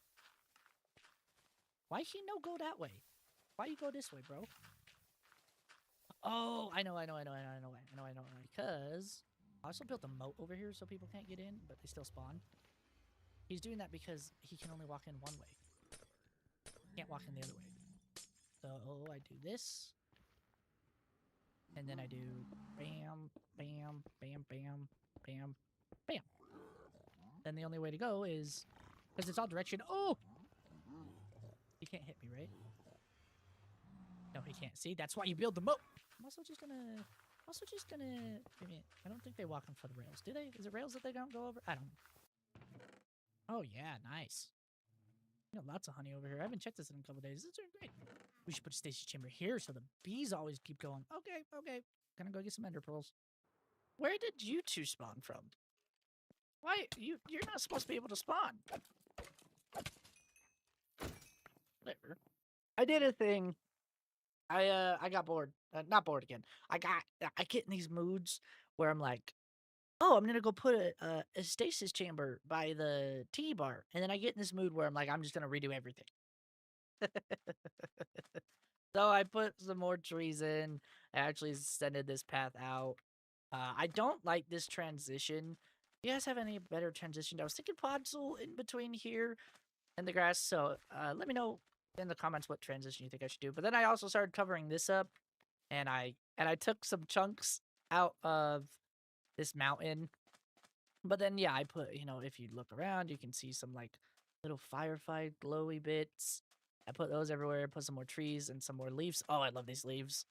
S1: Why he no go that way? Why you go this way, bro? Oh, I know. Because I also built a moat over here so people can't get in, but they still spawn. He's doing that because he can only walk in one way. Can't walk in the other way. So I do this. And then I do bam, bam, bam, bam, bam, bam. Then the only way to go is, because it's all direction. Oh! He can't hit me, right? No, he can't. See, that's why you build the moat. I'm also just gonna, I mean, I don't think they walk on for the rails, do they? Is it rails that they don't go over? I don't know. Oh yeah, nice. You know, lots of honey over here. I haven't checked this in a couple days. This is doing great. We should put a stasis chamber here so the bees always keep going. Okay. Gonna go get some ender pearls. Where did you two spawn from? Why you're not supposed to be able to spawn. Whatever. I did a thing. I got bored. Not bored again. I get in these moods where I'm like, oh, I'm gonna go put a stasis chamber by the tea bar, and then I get in this mood where I'm like, I'm just gonna redo everything. So I put some more trees in. I actually extended this path out. I don't like this transition. You guys have any better transition? I was thinking podzol in between here and the grass. So let me know in the comments what transition you think I should do. But then I also started covering this up, and I took some chunks out of this mountain. But then yeah, I put, you know, if you look around, you can see some like little firefly glowy bits. I put those everywhere, put some more trees and some more leaves. Oh, I love these leaves.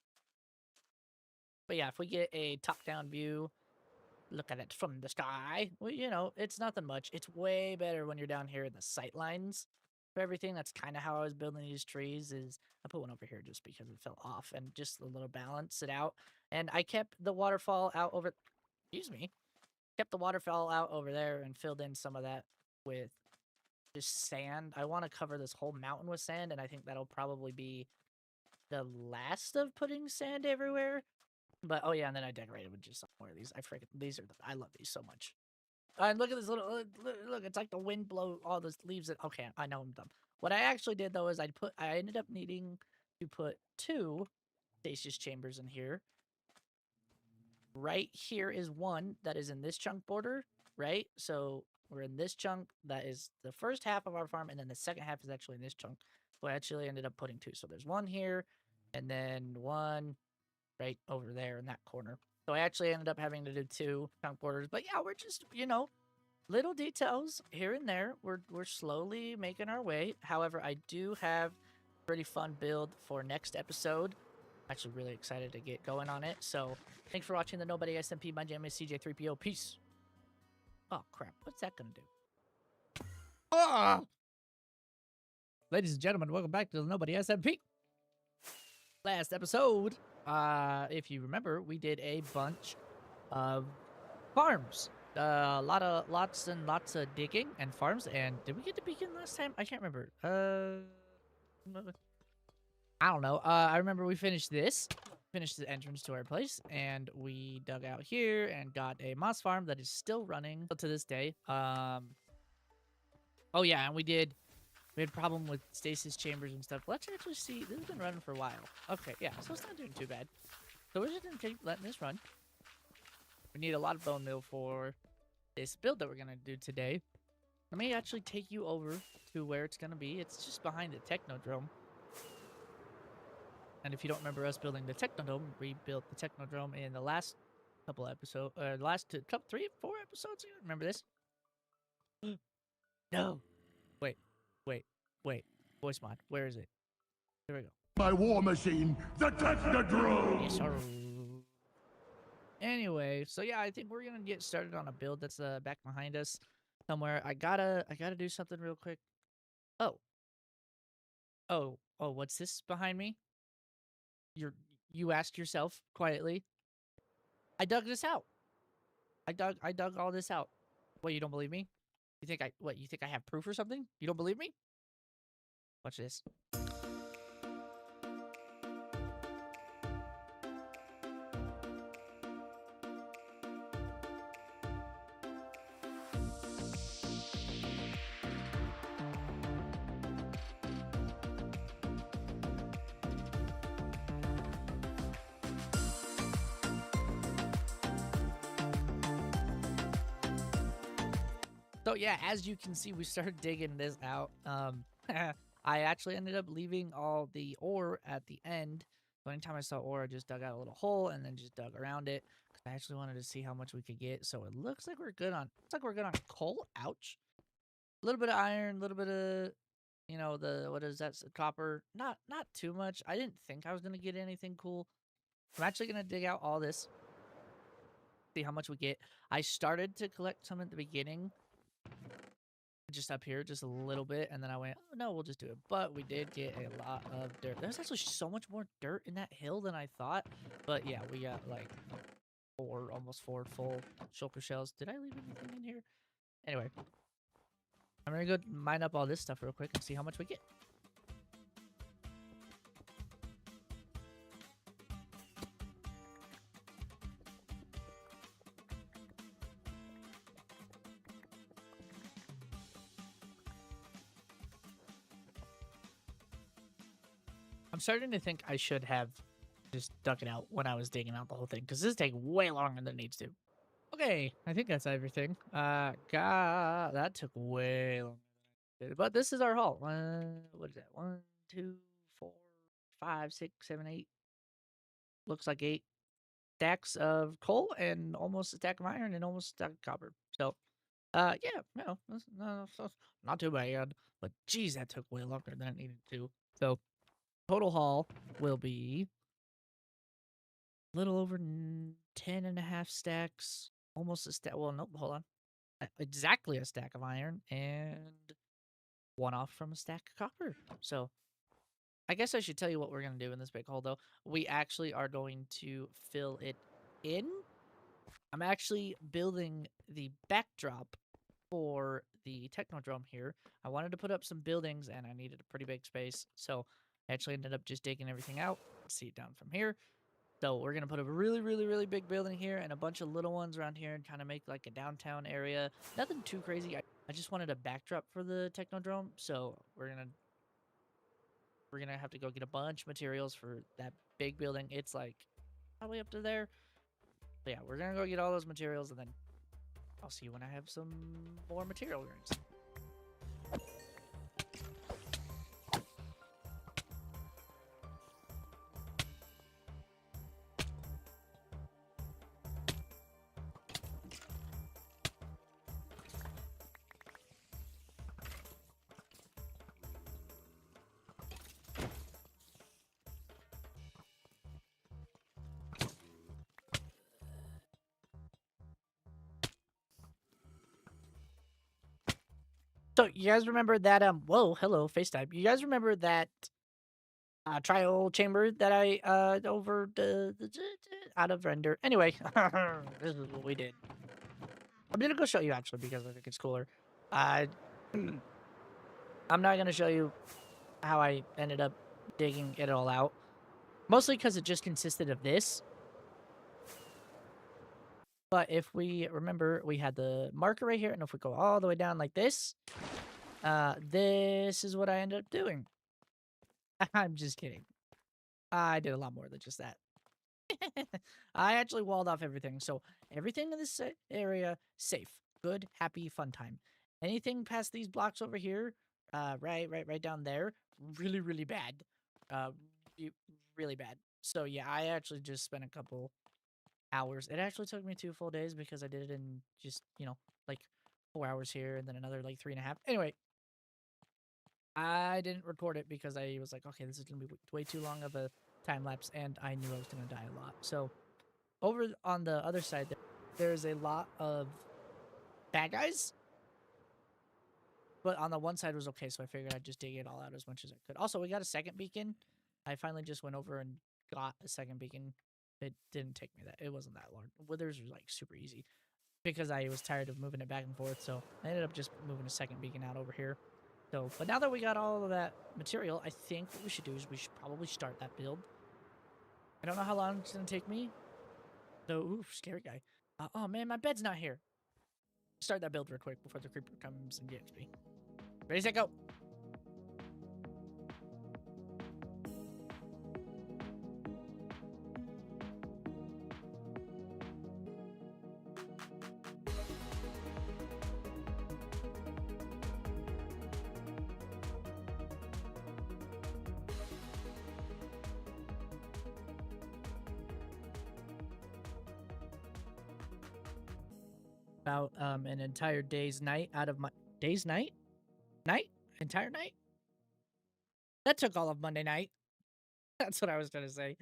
S1: But yeah, if we get a top-down view, look at it from the sky, well, you know, it's nothing much. It's way better when you're down here in the sight lines.
S2: for everything. That's kind of how I was building these trees. Is I put one over here just because it fell off and just a little balance it out. And I kept the waterfall out over. Excuse me. Kept the waterfall out over there and filled in some of that with just sand. I want to cover this whole mountain with sand, and I think that'll probably be the last of putting sand everywhere. But oh yeah, and then I decorated with just some more of these. These are I love these so much. And look at this little look. It's like the wind blow all the leaves. Okay, I know I'm dumb. What I actually did though is I ended up needing to put 2 stasis chambers in here. Right here is one that is in this chunk border, right? So we're in this chunk. That is the first half of our farm, and then the second half is actually in this chunk. So I actually ended up putting 2. So there's one here, and then one right over there in that corner. So I actually ended up having to do 2 chunk borders. But yeah, we're just, little details here and there. We're slowly making our way. However, I do have a pretty fun build for next episode. I'm actually really excited to get going on it. So thanks for watching the Nobody Smp. My name is CJ3PO. Peace. Oh crap! What's that gonna do? Ah! Ladies and gentlemen, welcome back to the Nobody Smp. Last episode, if you remember, we did a bunch of farms. Lots and lots of digging and farms. And did we get to begin last time? I can't remember. I don't know. I remember we finished the entrance to our place, and we dug out here and got a moss farm that is still running to this day. Oh yeah, and we had a problem with stasis chambers and stuff. Let's actually see. This has been running for a while. Okay, yeah, so it's not doing too bad. So we're just gonna keep letting this run. We need a lot of bone meal for this build that we're gonna do today. Let me actually take you over to where it's gonna be. It's just behind the Technodrome. And if you don't remember us building the Technodrome, we built the Technodrome in the last couple episodes, couple 3, 4 episodes. You remember this? No. Wait. Voice mod. Where is it? Here we go.
S3: My war machine, the Technodrome!
S2: Yes, sir. Anyway, so yeah, I think we're gonna get started on a build that's back behind us somewhere. I gotta do something real quick. Oh, what's this behind me? You asked yourself quietly. I dug this out. I dug all this out. What, you don't believe me? You think I have proof or something? You don't believe me? Watch this. So yeah, as you can see, we started digging this out. I actually ended up leaving all the ore at the end. So anytime I saw ore, I just dug out a little hole and then just dug around it. Cause I actually wanted to see how much we could get. So it looks like we're good on. Looks like we're good on coal. Ouch. A little bit of iron, a little bit of, what is that? Copper. Not too much. I didn't think I was gonna get anything cool. I'm actually gonna dig out all this. See how much we get. I started to collect some at the beginning. Just up here, just a little bit, and then I went, oh no, we'll just do it. But we did get a lot of dirt. There's actually so much more dirt in that hill than I thought. But yeah, we got like almost 4 full shulker shells. Did I leave anything in here? Anyway, I'm gonna go mine up all this stuff real quick and see how much we get. I'm starting to think I should have just dug it out when I was digging out the whole thing, because this takes way longer than it needs to. Okay, I think that's everything. God, that took way longer than I did. But this is our haul. What is that? 1, 2, 4, 5, 6, 7, 8. Looks like 8 stacks of coal and almost a stack of iron and almost a stack of copper. So, yeah, not too bad. But geez, that took way longer than it needed to. So, total haul will be a little over 10.5 stacks, almost a stack. Well, nope, hold on. Exactly a stack of iron and one off from a stack of copper. So I guess I should tell you what we're going to do in this big hole, though. We actually are going to fill it in. I'm actually building the backdrop for the Technodrome here. I wanted to put up some buildings, and I needed a pretty big space, so I actually ended up just digging everything out. See it down from here. So we're going to put a really, really, really big building here and a bunch of little ones around here and kind of make like a downtown area. Nothing too crazy. I just wanted a backdrop for the Technodrome, so we're gonna have to go get a bunch of materials for that big building. It's like probably up to there. But yeah, we're gonna go get all those materials, and then I'll see you when I have some more material grains. So you guys remember that whoa, hello, FaceTime. You guys remember that trial chamber that I over the out of render? Anyway, this is what we did. I'm gonna go show you actually because I think it's cooler. I'm not gonna show you how I ended up digging it all out. Mostly because it just consisted of this. But if we remember, we had the marker right here, and if we go all the way down like this, this is what I ended up doing. I'm just kidding. I did a lot more than just that. I actually walled off everything, so everything in this area, safe, good, happy, fun time. Anything past these blocks over here, right down there, really, really bad. Uh, really bad. So yeah, I actually just spent a couple hours. It actually took me 2 full days because I did it in just, like 4 hours here and then another like 3.5. Anyway, I didn't record it because I was like, okay, this is going to be way too long of a time lapse and I knew I was going to die a lot. So over on the other side, there's a lot of bad guys. But on the one side was okay, so I figured I'd just dig it all out as much as I could. Also, we got a second beacon. I finally just went over and got a second beacon. It didn't take me that. It wasn't that long. Withers was like super easy because I was tired of moving it back and forth. So I ended up just moving a second beacon out over here. So, but now that we got all of that material, I think what we should do is we should probably start that build. I don't know how long it's gonna take me. Though, ooh, scary guy. Oh man, my bed's not here. Start that build real quick before the creeper comes and gets me. Ready, set, go. About an entire day's night out of my day's night? Entire night? That took all of Monday night. That's what I was gonna say.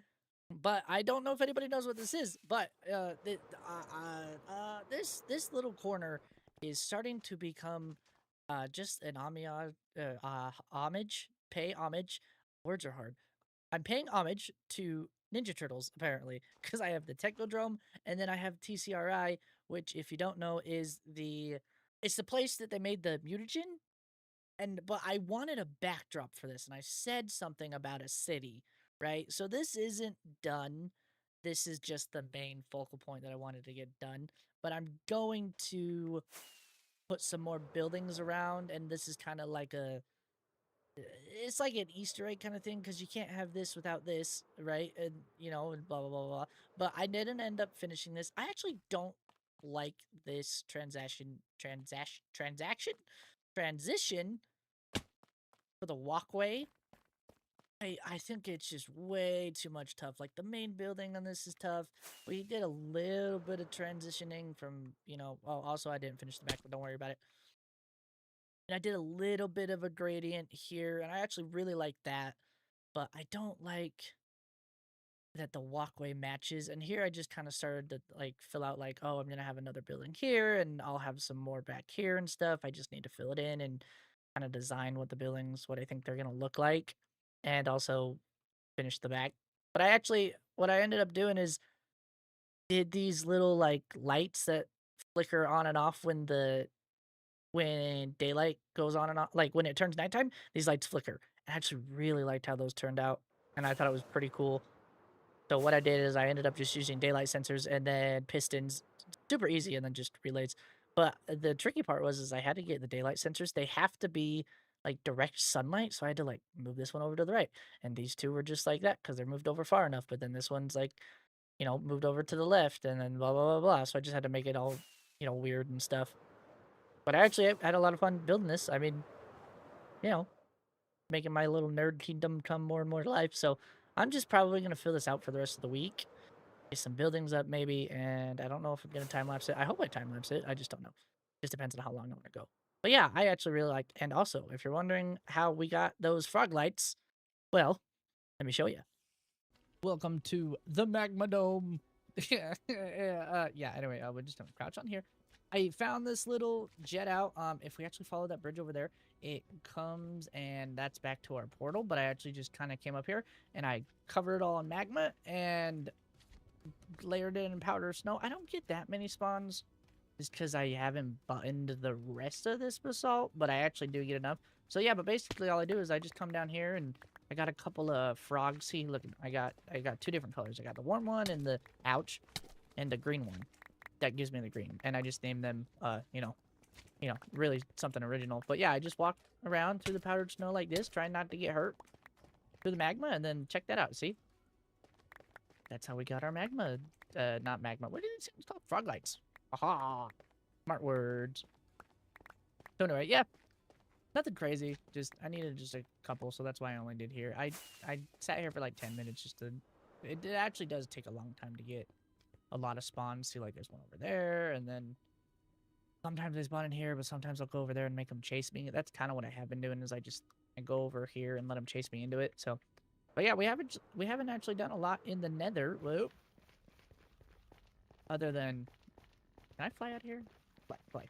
S2: But I don't know if anybody knows what this is. But this little corner is starting to become just an homage. Pay homage. Words are hard. I'm paying homage to Ninja Turtles apparently because I have the Technodrome and then I have TCRI, which if you don't know is it's the place that they made the mutagen. But I wanted a backdrop for this, and I said something about a city, right? So this isn't done. This is just the main focal point that I wanted to get done. But I'm going to put some more buildings around, and this is kind of like it's like an Easter egg kind of thing because you can't have this without this, right? And and blah blah blah blah. But I didn't end up finishing this. I actually don't like this transition for the walkway. I think it's just way too much tough. Like the main building on this is tough. We did a little bit of transitioning from, well, also I didn't finish the back, but don't worry about it. And I did a little bit of a gradient here, and I actually really like that, but I don't like that the walkway matches. And here I just kind of started to like fill out like, oh, I'm gonna have another building here, and I'll have some more back here and stuff. I just need to fill it in and
S1: kind of design what the buildings, what I think they're gonna look like, and also finish the back. But what I ended up doing is did these little like lights that flicker on and off when daylight goes on and off, like when it turns nighttime, these lights flicker. I actually really liked how those turned out, and I thought it was pretty cool. So what I did is I ended up just using daylight sensors and then pistons, super easy, and then just relays. But the tricky part was is I had to get the daylight sensors. They have to be like direct sunlight, so I had to like move this one over to the right, and these two were just like that because they're moved over far enough. But then this one's like, moved over to the left, and then blah blah blah blah. So I just had to make it all, weird and stuff. But I actually had a lot of fun building this. I mean, you know, making my little nerd kingdom come more and more to life. So I'm just probably gonna fill this out for the rest of the week. Get some buildings up maybe, and I don't know if I'm gonna time lapse it. I hope I time lapse it. I just don't know. Just depends on how long I want to go. But yeah, I actually really liked. And also, if you're wondering how we got those frog lights, well, let me show you. Welcome to the Magma Dome. Yeah. Anyway, we're just gonna crouch on here. I found this little jet out. If we actually follow that bridge over there, it comes and that's back to our portal. But I actually just kind of came up here and I covered it all in magma and layered it in powder snow. I don't get that many spawns just because I haven't buttoned the rest of this basalt, but I actually do get enough. So yeah, but basically all I do is I just come down here and I got a couple of frogs. See, look, I got two different colors. I got the warm one and the ouch, and the green one. That gives me the green, and I just named them. Really something original. But yeah, I just walk around through the powdered snow like this, trying not to get hurt through the magma, and then check that out. See, that's how we got our magma. Not magma. What is it called? Frog lights. Aha! Smart words. So anyway, yeah, nothing crazy. Just I needed just a couple, so that's why I only did here. I sat here for like 10 minutes just to. It actually does take a long time to get a lot of spawns. See, like there's one over there, and then sometimes they spawn in here, but sometimes I'll go over there and make them chase me. That's kind of what I have been doing. Is I go over here and let them chase me into it. So, but yeah, we haven't actually done a lot in the Nether. Whoop. Other than, can I fly out here? Fly.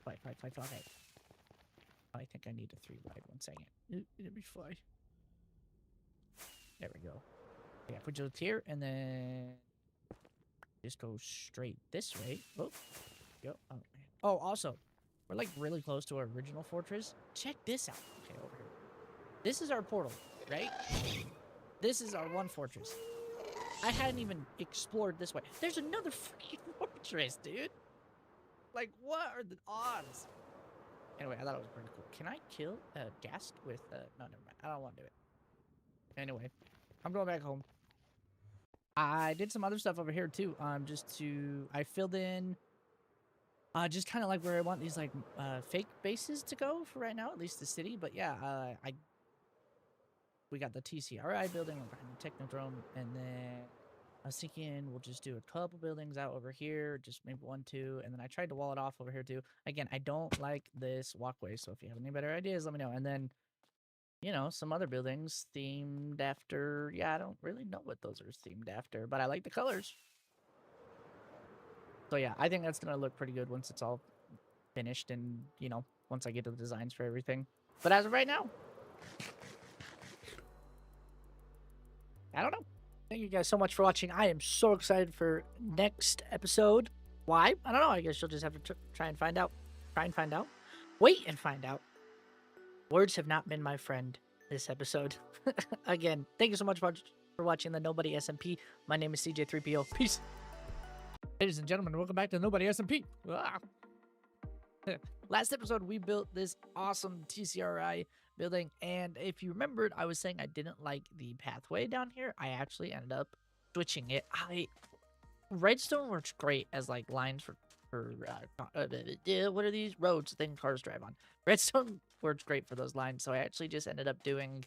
S1: I think I need a 3 wide. 1 second. Let me fly. There we go. Yeah, put you here, and then just go straight this way. Oh, go. Oh, man. Oh, also, we're like really close to our original fortress. Check this out. Okay, over here. This is our portal, right? This is our one fortress. I hadn't even explored this way. There's another freaking fortress, dude. Like, what are the odds? Anyway, I thought it was pretty cool. Can I kill a ghast with no, never mind. I don't want to do it. Anyway, I'm going back home. I did some other stuff over here too. I filled in just kind of like where I want these like fake bases to go for right now, at least the city. But yeah, we got the TCRI building, we're behind the Technodrome, and then I was thinking we'll just do a couple buildings out over here, just maybe 1, 2, and then I tried to wall it off over here too. Again, I don't like this walkway, so if you have any better ideas, let me know. And then, some other buildings themed after, I don't really know what those are themed after, but I like the colors. So yeah, I think that's going to look pretty good once it's all finished and, once I get to the designs for everything. But as of right now, I don't know. Thank you guys so much for watching. I am so excited for next episode. Why? I don't know. I guess you'll just have to try and find out. Try and find out. Wait and find out. Words have not been my friend this episode. Again, thank you so much for watching the Nobody Smp. My name is CJ3PO. Peace. Ladies and gentlemen, welcome back to Nobody Smp. Last episode, we built this awesome TCRI building, and if you remembered, I was saying I didn't like the pathway down here. I actually ended up switching it. Redstone works great as like lines for what are these roads thing cars drive on? Redstone works great for those lines, so I actually just ended up doing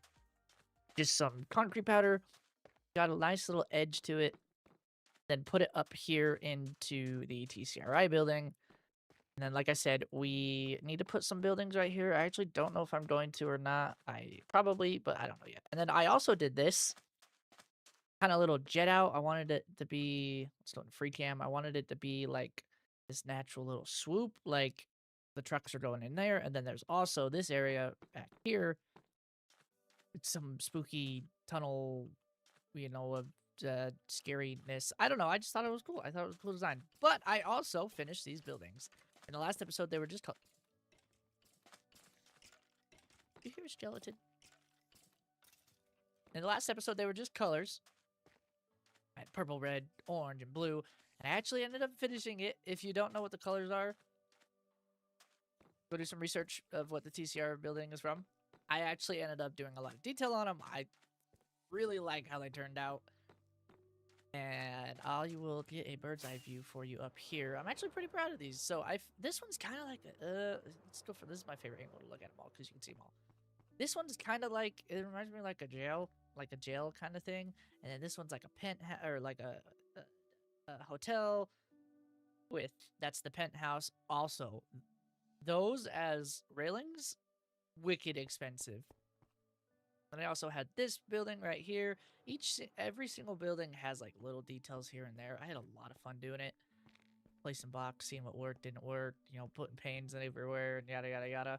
S1: just some concrete powder, got a nice little edge to it, then put it up here into the TCRI building. And then, like I said, we need to put some buildings right here. I actually don't know if I'm going to or not. I probably, but I don't know yet. And then I also did this kind of little jet out. I wanted it to be, let's go in free cam. I wanted it to be like this natural little swoop. Like,
S2: The trucks are going in there, and then there's also this area back here. It's some spooky tunnel, of scariness. I don't know. I just thought it was cool. I thought it was a cool design. But I also finished these buildings. In the last episode, they were just called. You hear a skeleton? In the last episode, they were just colors. I had purple, red, orange, and blue. And I actually ended up finishing it. If you don't know what the colors are, go do some research of what the TCR building is from. I actually ended up doing a lot of detail on them. I really like how they turned out. And I will get a bird's eye view for you up here. I'm actually pretty proud of these. So this one's kind of like let's go for this is my favorite angle to look at them all because you can see them all. This one's kind of like it reminds me like a jail kind of thing. And then this one's like a penthouse or like a hotel with that's the penthouse. Also, those as railings, wicked expensive. And I also had this building right here. Every single building has like little details here and there. I had a lot of fun doing it. Placing blocks, seeing what worked, didn't work, putting panes everywhere and yada yada yada.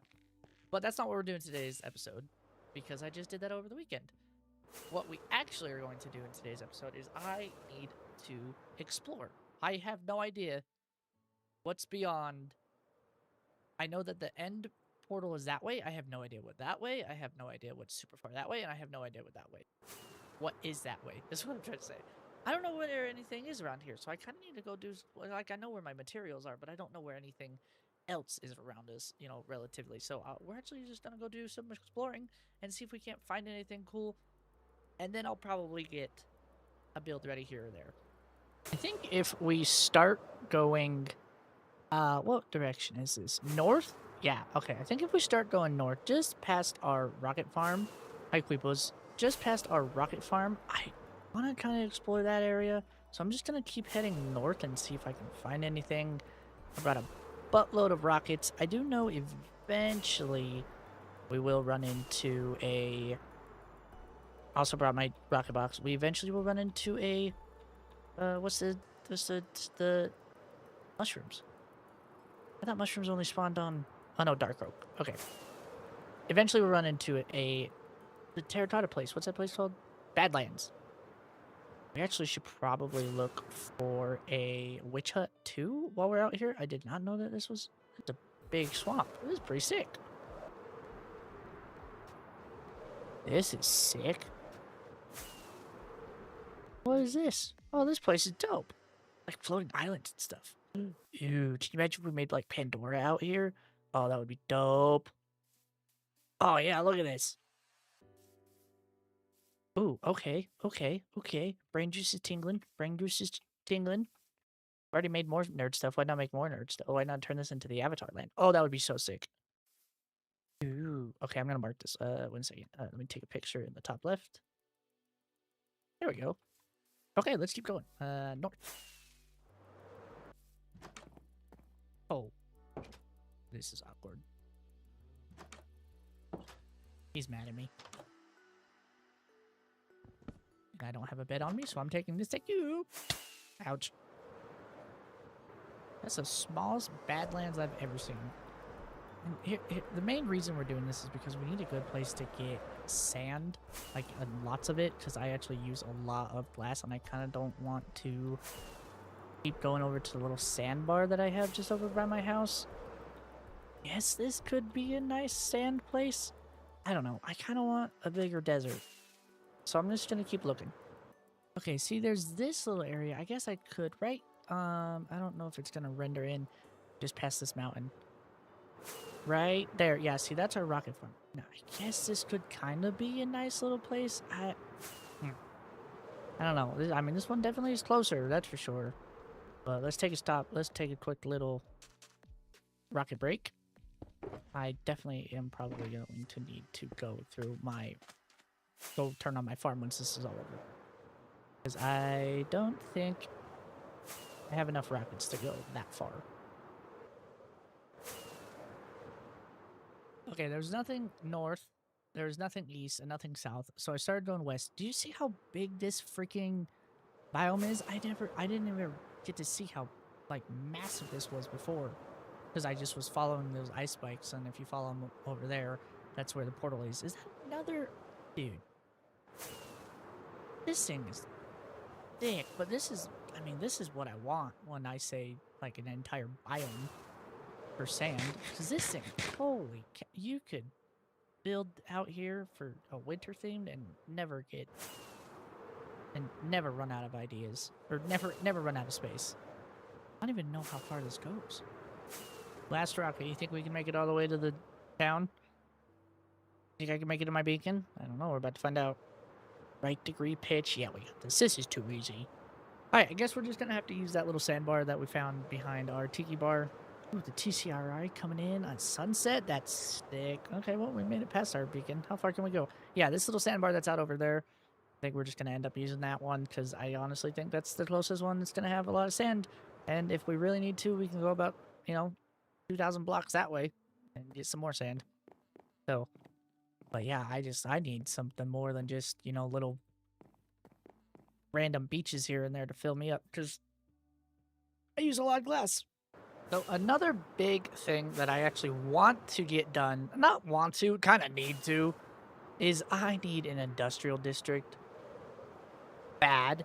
S2: But that's not what we're doing today's episode because I just did that over the weekend. What we actually are going to do in today's episode is I need to explore. I have no idea what's beyond. I know that the end portal is that way. I have no idea what that way. I have no idea what's super far that way, and I have no idea what that way. What is that way? That's what I'm trying to say. I don't know where anything is around here, so I kind of need to go do. Like I know where my materials are, but I don't know where anything else is around us. Relatively. So we're actually just gonna go do some exploring and see if we can't find anything cool, and then I'll probably get a build ready here or there. I think if we start going, what direction is this? North? Yeah, okay. I think if we start going north, just past our rocket farm, was just past our rocket farm, I want to kind of explore that area. So I'm just going to keep heading north and see if I can find anything. I brought a buttload of rockets. I do know eventually we will run into a... Also brought my rocket box. We eventually will run into a... what's the mushrooms? I thought mushrooms only spawned on... Oh, no, dark oak. Okay. Eventually we'll run into the terracotta place. What's that place called? Badlands. We actually should probably look for a witch hut, too, while we're out here. I did not know that it's a big swamp. This is pretty sick. This is sick. What is this? Oh, this place is dope. Like floating islands and stuff. Ew, can you imagine if we made, like, Pandora out here? Oh, that would be dope. Oh, yeah, look at this. Ooh, okay. Brain juice is tingling. Already made more nerd stuff. Why not make more nerd stuff? Why not turn this into the Avatar land? Oh, that would be so sick. Ooh, okay, I'm gonna mark this. 1 second. Let me take a picture in the top left. There we go. Okay, let's keep going. North. Oh. This is awkward. He's mad at me. I don't have a bed on me, so I'm taking this. Take you. Ouch. That's the smallest Badlands I've ever seen. And the main reason we're doing this is because we need a good place to get sand, like lots of it, because I actually use a lot of glass, and I kind of don't want to keep going over to the little sandbar that I have just over by my house. Yes, this could be a nice sand place. I don't know. I kind of want a bigger desert. So I'm just going to keep looking. Okay, see, there's this little area. I guess I could, right? I don't know if it's going to render in just past this mountain. Right there. Yeah, see, that's our rocket farm. Now, I guess this could kind of be a nice little place. I don't know. I mean, this one definitely is closer, that's for sure. But let's take a stop. Let's take a quick little rocket break. I definitely am probably going to need to go turn on my farm once this is all over. Because I don't think I have enough rockets to go that far. Okay, there's nothing north, there's nothing east, and nothing south. So I started going west. Do you see how big this freaking biome is? I didn't ever get to see how, like, massive this was before.
S1: because I just was following those ice spikes, and if you follow them over there, that's where the portal is. Is that another... Dude. This thing is thick, but this is... I mean, this is what I want when I say, like, an entire biome for sand. Because this thing, holy cow, you could build out here for a winter themed and never get... and never run out of ideas. Or never run out of space. I don't even know how far this goes. Last rocket, you think we can make it all the way to the town? Think I can make it to my beacon? I don't know, we're about to find out. Right degree pitch. Yeah, we got this. This is too easy. Alright, I guess we're just gonna have to use that little sandbar that we found behind our tiki bar. Ooh, the TCRI coming in on sunset. That's sick. Okay, well, we made it past our beacon. How far can we go? Yeah, this little sandbar that's out over there. I think we're just gonna end up using that one because I honestly think that's the closest one that's gonna have a lot of sand. And if we really need to, we can go about, 2,000 blocks that way and get some more sand. So, but yeah, I need something more than just, little random beaches here and there to fill me up because I use a lot of glass. So another big thing that I actually want to get done, not want to, kind of need to, is I need an industrial district. Bad.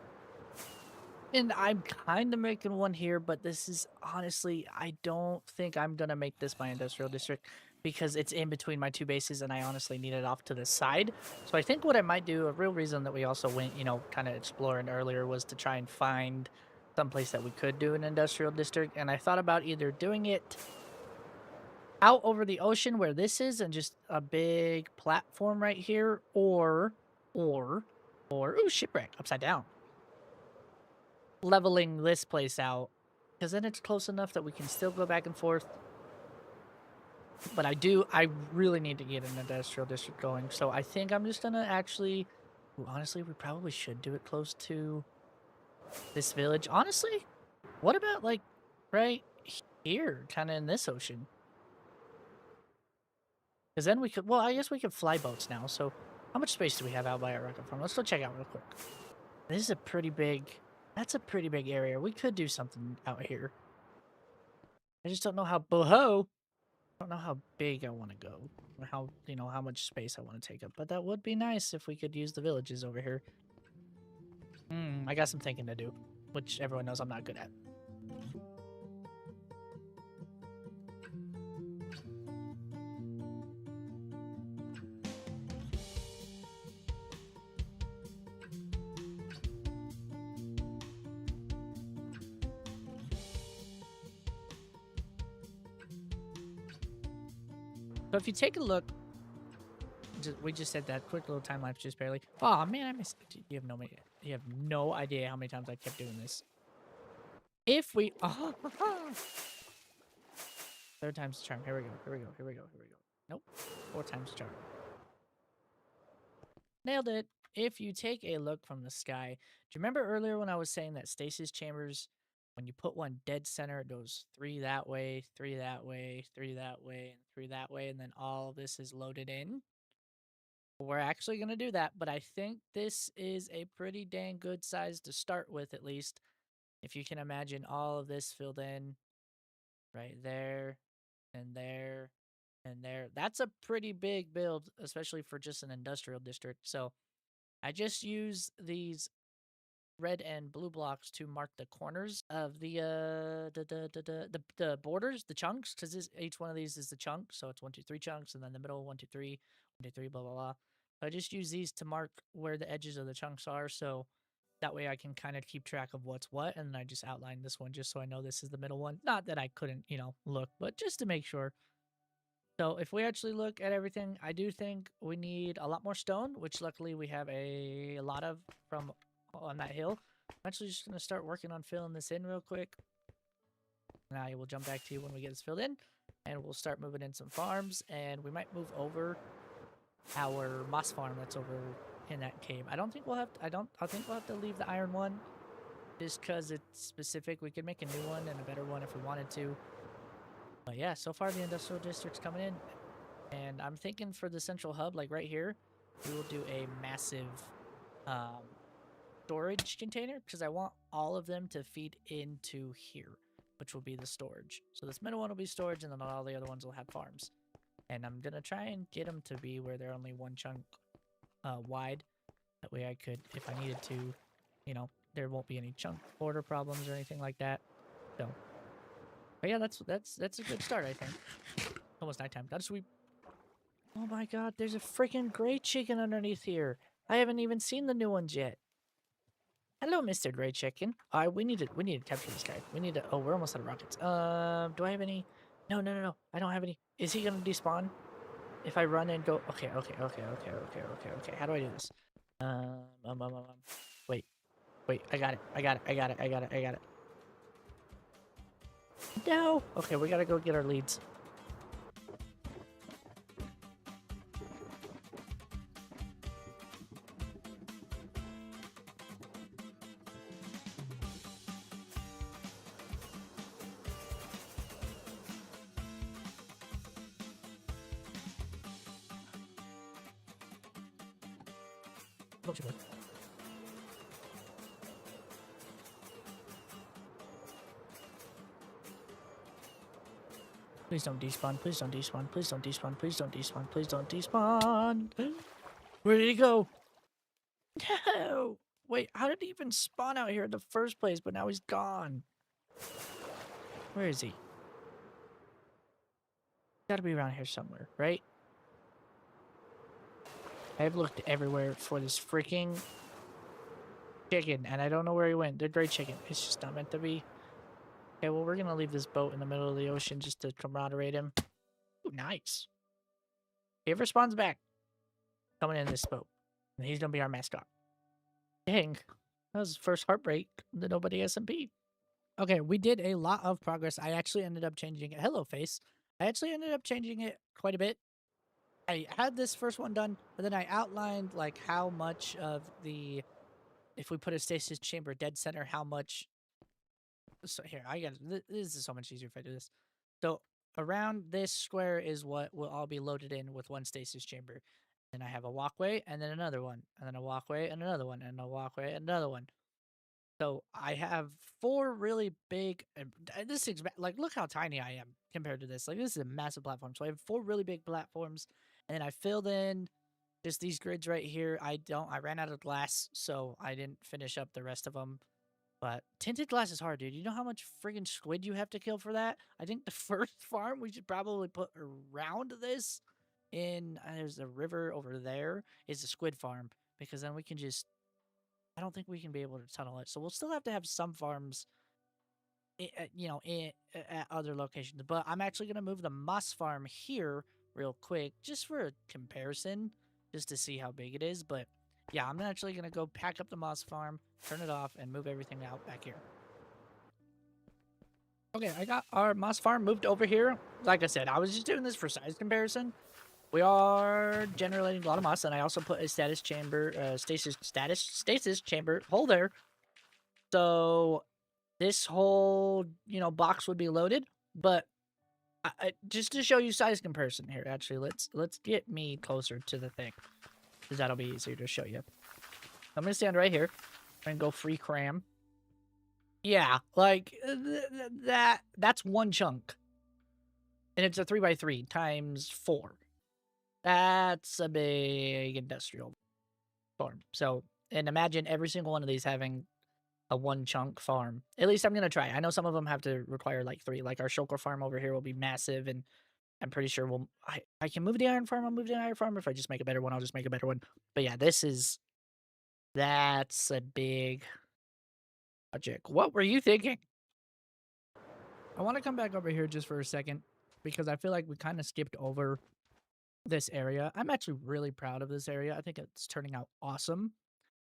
S1: And I'm kind of making one here, but this is honestly, I don't think I'm going to make this my industrial district because it's in between my two bases and I honestly need it off to the side. So I think what I might do, a real reason that we also went, kind of exploring earlier was to try and find someplace that we could do an industrial district. And I thought about either doing it out over the ocean where this is and just a big platform right here or, ooh, shipwreck, upside down. Leveling this place out because then it's close enough that we can still go back and forth. But I really need to get an industrial district going. So I think I'm just gonna actually, honestly, we probably should do it close to this village. Honestly, what about like right here, kind of in this ocean? Because then we could, well, I guess we could fly boats now. So how much space do we have out by our rocket farm? Let's go check out real quick. This is a pretty big... That's a pretty big area. We could do something out here. I just don't know how I don't know how big I want to go. Or how, how much space I want to take up. But that would be nice if we could use the villages over here. I got some thinking to do. Which everyone knows I'm not good at. So if you take a look, we just said that quick little time lapse just barely. Oh man, I missed it. You have no idea how many times I kept doing this. If we, third time's the charm. Here we go. Nope, 4 times the charm. Nailed it. If you take a look from the sky, do you remember earlier when I was saying that stasis chambers, when you put one dead center, it goes 3 that way, 3 that way, 3 that way, and 3 that way, and then all of this is loaded in? We're actually going to do that, but I think this is a pretty dang good size to start with, at least. If you can imagine all of this filled in right there, and there, and there. That's a pretty big build, especially for just an industrial district. So I just use these red and blue blocks to mark the corners of the borders, the chunks, because each one of these is the chunk. So it's 1, 2, 3 chunks, and then the middle 1, 2, 3, 1, 2, 3, blah blah blah. So I just use these to mark where the edges of the chunks are, so that way I can kind of keep track of what's what, and then I just outline this one just so I know this is the middle one. Not that I couldn't, look, but just to make sure. So if we actually look at everything, I do think we need a lot more stone, which luckily we have a lot of from on that hill. I'm actually just going to start working on filling this in real quick. Now I will jump back to you when we get this filled in, and we'll start moving in some farms, and we might move over our moss farm that's over in that cave. I think we'll have to leave the iron one just because it's specific. We could make a new one and a better one if we wanted to. But yeah, so far the industrial district's coming in, and I'm thinking for the central hub, like right here, we will do a massive storage container because I want all of them to feed into here. which will be the storage. So this middle one will be storage, and then all the other ones will have farms. And I'm gonna try and get them to be where they're only one chunk wide. That way I could, if I needed to, you know, there won't be any chunk border problems or anything like that. So, but yeah, that's a good start, I think. Almost nighttime. Gotta sweep. Oh my god, there's a freaking gray chicken underneath here. I haven't even seen the new ones yet. Hello, Mr. Gray Chicken. We need to capture this guy. We need to. Oh, we're almost out of rockets. Do I have any? No. I don't have any. Is he gonna despawn? If I run and go. Okay. How do I do this? Wait. I got it. No. Okay, we gotta go get our leads. Don't you worry. Please don't despawn. Please don't despawn. Please don't despawn. Please don't despawn. Please don't despawn. Where did he go? No. Wait, how did he even spawn out here in the first place? But now he's gone. Where is he? Gotta be around here somewhere, right? I've looked everywhere for this freaking chicken, and I don't know where he went. The gray chicken. It's just not meant to be. Okay, well, we're gonna leave this boat in the middle of the ocean just to camaraderie him. Ooh, nice. If he ever spawns back, coming in this boat, and he's gonna be our mascot. Dang, that was his first heartbreak. The Nobody Smp. Okay, we did a lot of progress. I actually ended up changing it. Hello, face. I actually ended up changing it quite a bit. I had this first one done, but then I outlined like how much of the, if we put a stasis chamber dead center, how much. So here, this is so much easier if I do this. So around this square is what will all be loaded in with one stasis chamber. Then I have a walkway and then another one, and then a walkway and another one, and a walkway and another one. So I have 4 really big, this is like, look how tiny I am compared to this. Like, this is a massive platform. So I have 4 really big platforms, and then I filled in just these grids right here. I ran out of glass, so I didn't finish up the rest of them. But tinted glass is hard, dude. You know how much friggin' squid you have to kill for that? I think the first farm we should probably put around this in, there's a river over there, is the squid farm. Because then we can just, I don't think we can be able to tunnel it. So we'll still have to have some farms, at other locations. But I'm actually going to move the moss farm here real quick, just for a comparison, just to see how big it is. But yeah, I'm actually going to go pack up the moss farm, turn it off, and move everything out back here. Okay, I got our moss farm moved over here. Like I said, I was just doing this for size comparison. We are generating a lot of moss, and I also put a stasis chamber hole there. So this whole, box would be loaded. But just to show you size comparison here, actually, let's get me closer to the thing, because that'll be easier to show you. I'm gonna stand right here and go free cram. Yeah, like that's one chunk, and it's a 3x3 times 4. That's a big industrial farm. So, and imagine every single one of these having a 1 chunk farm. At least I'm gonna try. I know some of them have to require like 3. Like our shulker farm over here will be massive, and I'm pretty sure I can move the iron farm. I'll move the iron farm. If I just make a better one, I'll just make a better one. But yeah, that's a big project. What were you thinking? I want to come back over here just for a second, because I feel like we kind of skipped over this area. I'm actually really proud of this area. I think it's turning out awesome.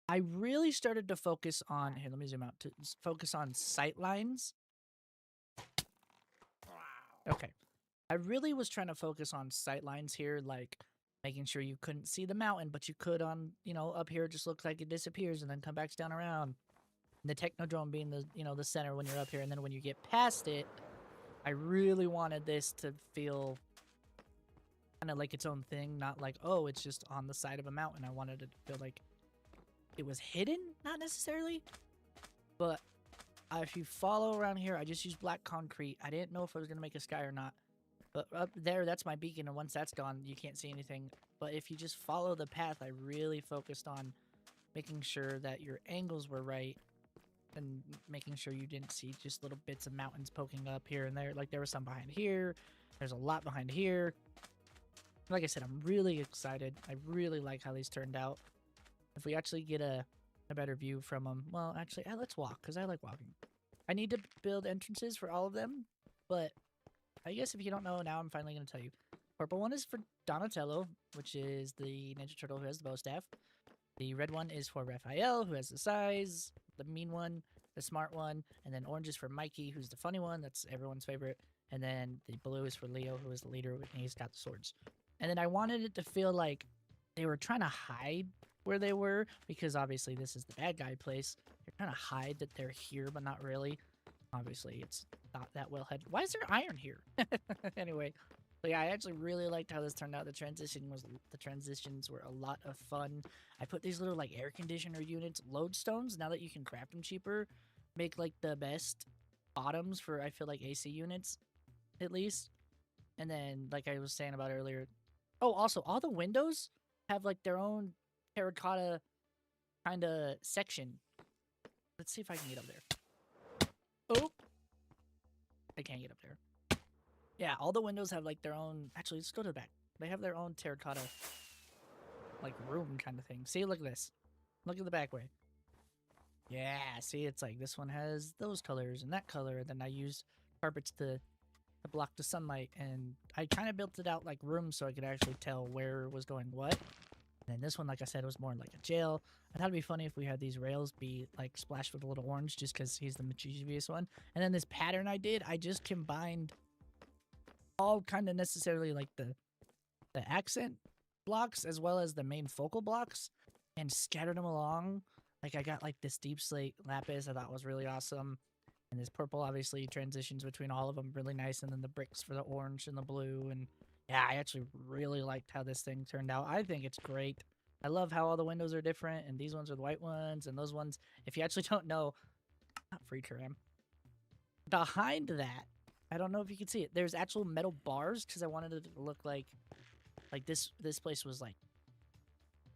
S1: I really started to focus on, here, let me zoom out, to focus on sight lines. Okay. I really was trying to focus on sight lines here, like making sure you couldn't see the mountain, but you could on, up here. It just looks like it disappears and then come back down around. And the technodrome being the, the center when you're up here. And then when you get past it, I really wanted this to feel kind of like its own thing, not like, oh, it's just on the side of a mountain. I wanted it to feel like it was hidden, not necessarily, but if you follow around here, I just used black concrete. I didn't know if I was going to make a sky or not. But up there, that's my beacon, and once that's gone, you can't see anything. But if you just follow the path, I really focused on making sure that your angles were right and making sure you didn't see just little bits of mountains poking up here and there. Like, there was some behind here. There's a lot behind here. Like I said, I'm really excited. I really like how these turned out. If we actually get a better view from them. Well, actually, let's walk, because I like walking. I need to build entrances for all of them, but I guess if you don't know, now I'm finally going to tell you. Purple one is for Donatello, which is the Ninja Turtle who has the bow staff. The red one is for Raphael, who has the size, the mean one, the smart one, and then orange is for Mikey, who's the funny one. That's everyone's favorite. And then the blue is for Leo, who is the leader, and he's got the swords. And then I wanted it to feel like they were trying to hide where they were, because obviously this is the bad guy place. They're trying to hide that they're here, but not really. Obviously, it's not that well hidden. Why is there iron here? Anyway, but yeah, I actually really liked how this turned out. The transitions were a lot of fun. I put these little like air conditioner units, lodestones. Now that you can craft them cheaper, make like the best bottoms for I feel like AC units, at least. And then, like I was saying about earlier, oh, also all the windows have like their own terracotta kind of section. Let's see if I can get up there. Oh, I can't get up there. Yeah, all the windows have like their own. Actually, let's go to the back. They have their own terracotta, like room kind of thing. See, look at this. Look at the back way. Yeah, see, it's like this one has those colors and that color. And then I used carpets to block the sunlight, and I kind of built it out like rooms so I could actually tell where was going what. And then this one, like I said, was more like a jail. I thought it'd be funny if we had these rails be like splashed with a little orange just because he's the mischievous one. And then this pattern I did, I just combined all kind of necessarily like the accent blocks as well as the main focal blocks and scattered them along. Like I got like this deep slate lapis I thought was really awesome. And this purple obviously transitions between all of them really nice. And then the bricks for the orange and the blue. And yeah, I actually really liked how this thing turned out. I think it's great. I love how all the windows are different. And these ones are the white ones. And those ones, if you actually don't know, not free Karam. Behind that, I don't know if you can see it. There's actual metal bars because I wanted it to look like this place was like,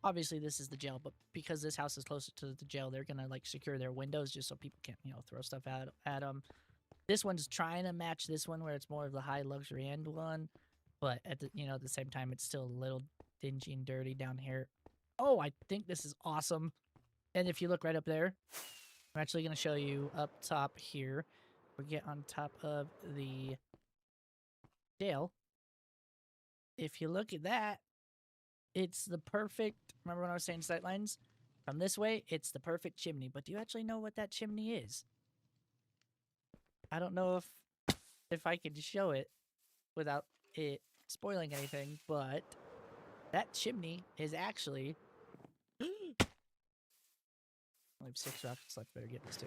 S1: obviously this is the jail, but because this house is closer to the jail, they're gonna like secure their windows just so people can't, throw stuff at them. This one's trying to match this one where it's more of the high luxury end one, but at the at the same time it's still a little dingy and dirty down here. Oh, I think this is awesome. And if you look right up there, I'm actually gonna show you up top here. We get on top of the jail. If you look at that, it's the perfect, remember when I was saying sight lines? From this way, it's the perfect chimney. But do you actually know what that chimney is? I don't know if I could show it without it spoiling anything, but that chimney is actually... I have 6 rockets left, better get this too.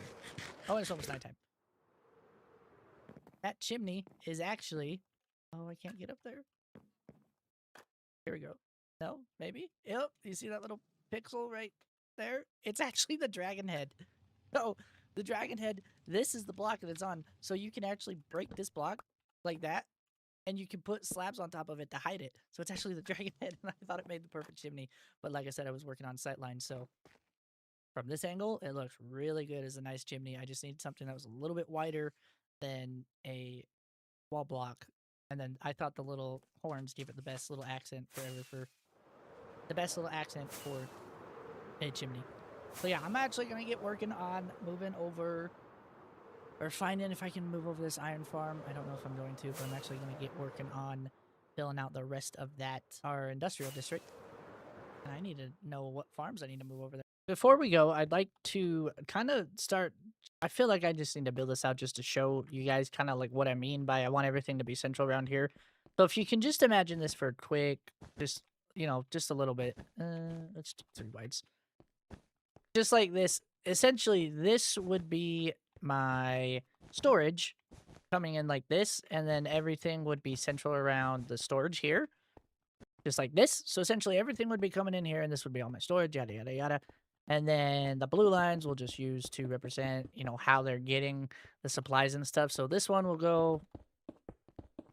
S1: Oh, it's almost nighttime. That chimney is actually... Oh, I can't get up there. Here we go. No, maybe? Yep, you see that little pixel right there? It's actually the dragon head. So, the dragon head, this is the block that it's on. So you can actually break this block like that, and you can put slabs on top of it to hide it. So it's actually the dragon head, and I thought it made the perfect chimney. But like I said, I was working on sightlines, so from this angle, it looks really good as a nice chimney. I just needed something that was a little bit wider than a wall block. And then I thought the little horns gave it the best little accent for a chimney. So yeah, I'm actually going to get working on moving over, or finding if I can move over this iron farm. I don't know if I'm going to, but I'm actually going to get working on filling out the rest of that, our industrial district. And I need to know what farms I need to move over there. Before we go, I'd like to kind of start, I feel like I just need to build this out just to show you guys kind of like what I mean by I want everything to be central around here. So if you can just imagine this for a quick, just a little bit. Let's do 3 wides. Just like this. Essentially, this would be my storage coming in like this, and then everything would be central around the storage here. Just like this. So essentially, everything would be coming in here, and this would be all my storage, yada, yada, yada. And then the blue lines we'll just use to represent, you know, how they're getting the supplies and stuff. So this one will go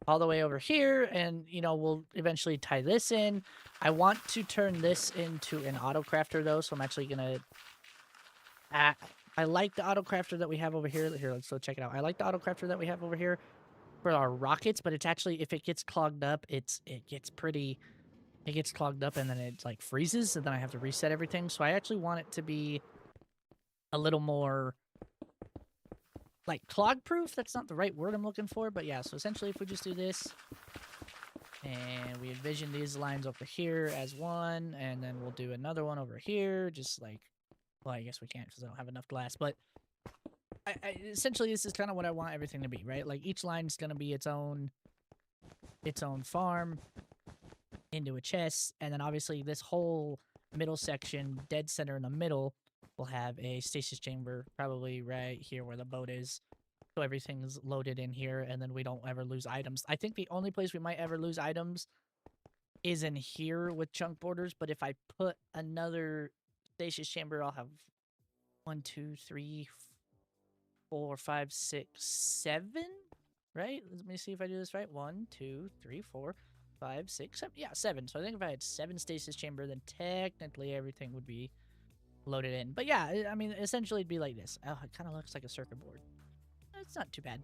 S1: all the way over here, and, you know, we'll eventually tie this in. I want to turn this into an auto crafter, though, so I'm actually going to... I like the auto crafter that we have over here. Here, let's go check it out. I like the auto crafter that we have over here for our rockets, but it's actually, if it gets clogged up, it gets clogged up and then it like freezes, and then I have to reset everything. So I actually want it to be a little more like clog proof. That's not the right word I'm looking for, but yeah. So essentially, if we just do this and we envision these lines over here as one, and then we'll do another one over here, just like, well, I guess we can't because I don't have enough glass, but essentially this is kind of what I want everything to be, right? Like each line's gonna be its own farm into a chest, and then obviously this whole middle section, dead center in the middle, will have a stasis chamber, probably right here where the boat is. So everything's loaded in here, and then we don't ever lose items. I think the only place we might ever lose items is in here with chunk borders, but if I put another stasis chamber, I'll have 1, 2, 3, 4, 5, 6, 7, right? Let me see if I do this right. 1, 2, 3, 4, 5, 6, 7. Yeah, 7. So I think if I had 7 stasis chamber, then technically everything would be loaded in. But yeah, I mean, essentially it'd be like this. Oh, it kind of looks like a circuit board. It's not too bad.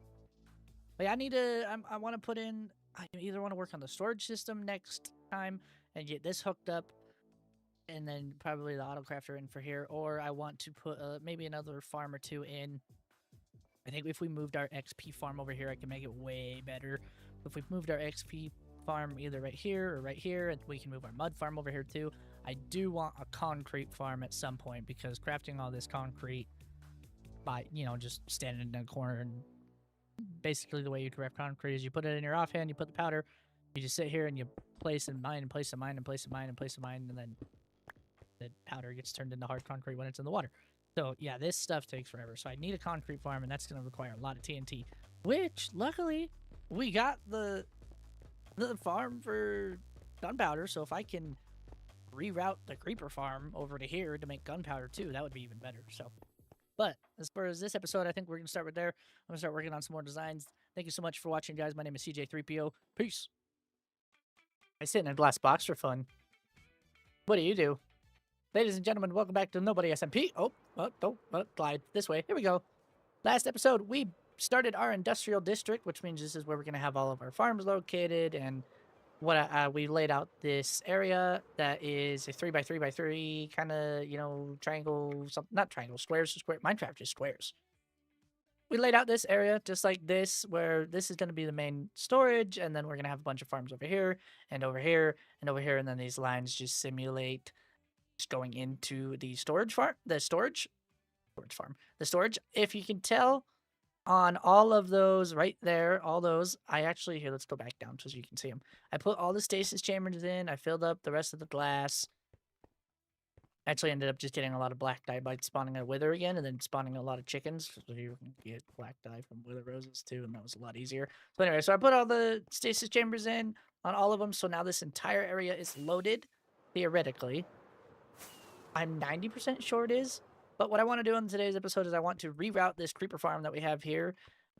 S1: But yeah, I want to put in, I either want to work on the storage system next time and get this hooked up, and then probably the auto crafter in for here, or I want to put maybe another farm or two in. I think if we moved our XP farm over here, I can make it way better. If we've moved our XP farm either right here or right here, and we can move our mud farm over here too. I do want a concrete farm at some point, because crafting all this concrete by, you know, just standing in a corner, and basically the way you craft concrete is you put it in your offhand, you put the powder, you just sit here and you place and mine and place and mine and place and mine and place and mine, and then the powder gets turned into hard concrete when it's in the water. So yeah, this stuff takes forever. So I need a concrete farm, and that's going to require a lot of TNT, which luckily we got the farm for gunpowder. So if I can reroute the creeper farm over to here to make gunpowder too, that would be even better. So, but as far as this episode, I think we're going to start with there. I'm going to start working on some more designs. Thank you so much for watching, guys. My name is CJ3PO. Peace. I sit in a glass box for fun. What do you do? Ladies and gentlemen, welcome back to Nobody Smp. Don't glide this way. Here we go. Last episode, we started our industrial district, which means this is where we're going to have all of our farms located, and what we laid out this area that is a 3x3x3 kind of, you know, triangle, not triangle, squares, square. Minecraft is squares. We laid out this area just like this, where this is going to be the main storage, and then we're going to have a bunch of farms over here and over here and over here, and then these lines just simulate going into the storage farm, the storage farm. If you can tell on all of those right there, all those, I actually, here, let's go back down so you can see them. I put all the stasis chambers in, I filled up the rest of the glass. Actually ended up just getting a lot of black dye by spawning a wither again, and then spawning a lot of chickens. So you can get black dye from wither roses too, and that was a lot easier. So anyway, so I put all the stasis chambers in on all of them, so now this entire area is loaded, theoretically. I'm 90% sure it is. But what I want to do in today's episode is I want to reroute this creeper farm that we have here.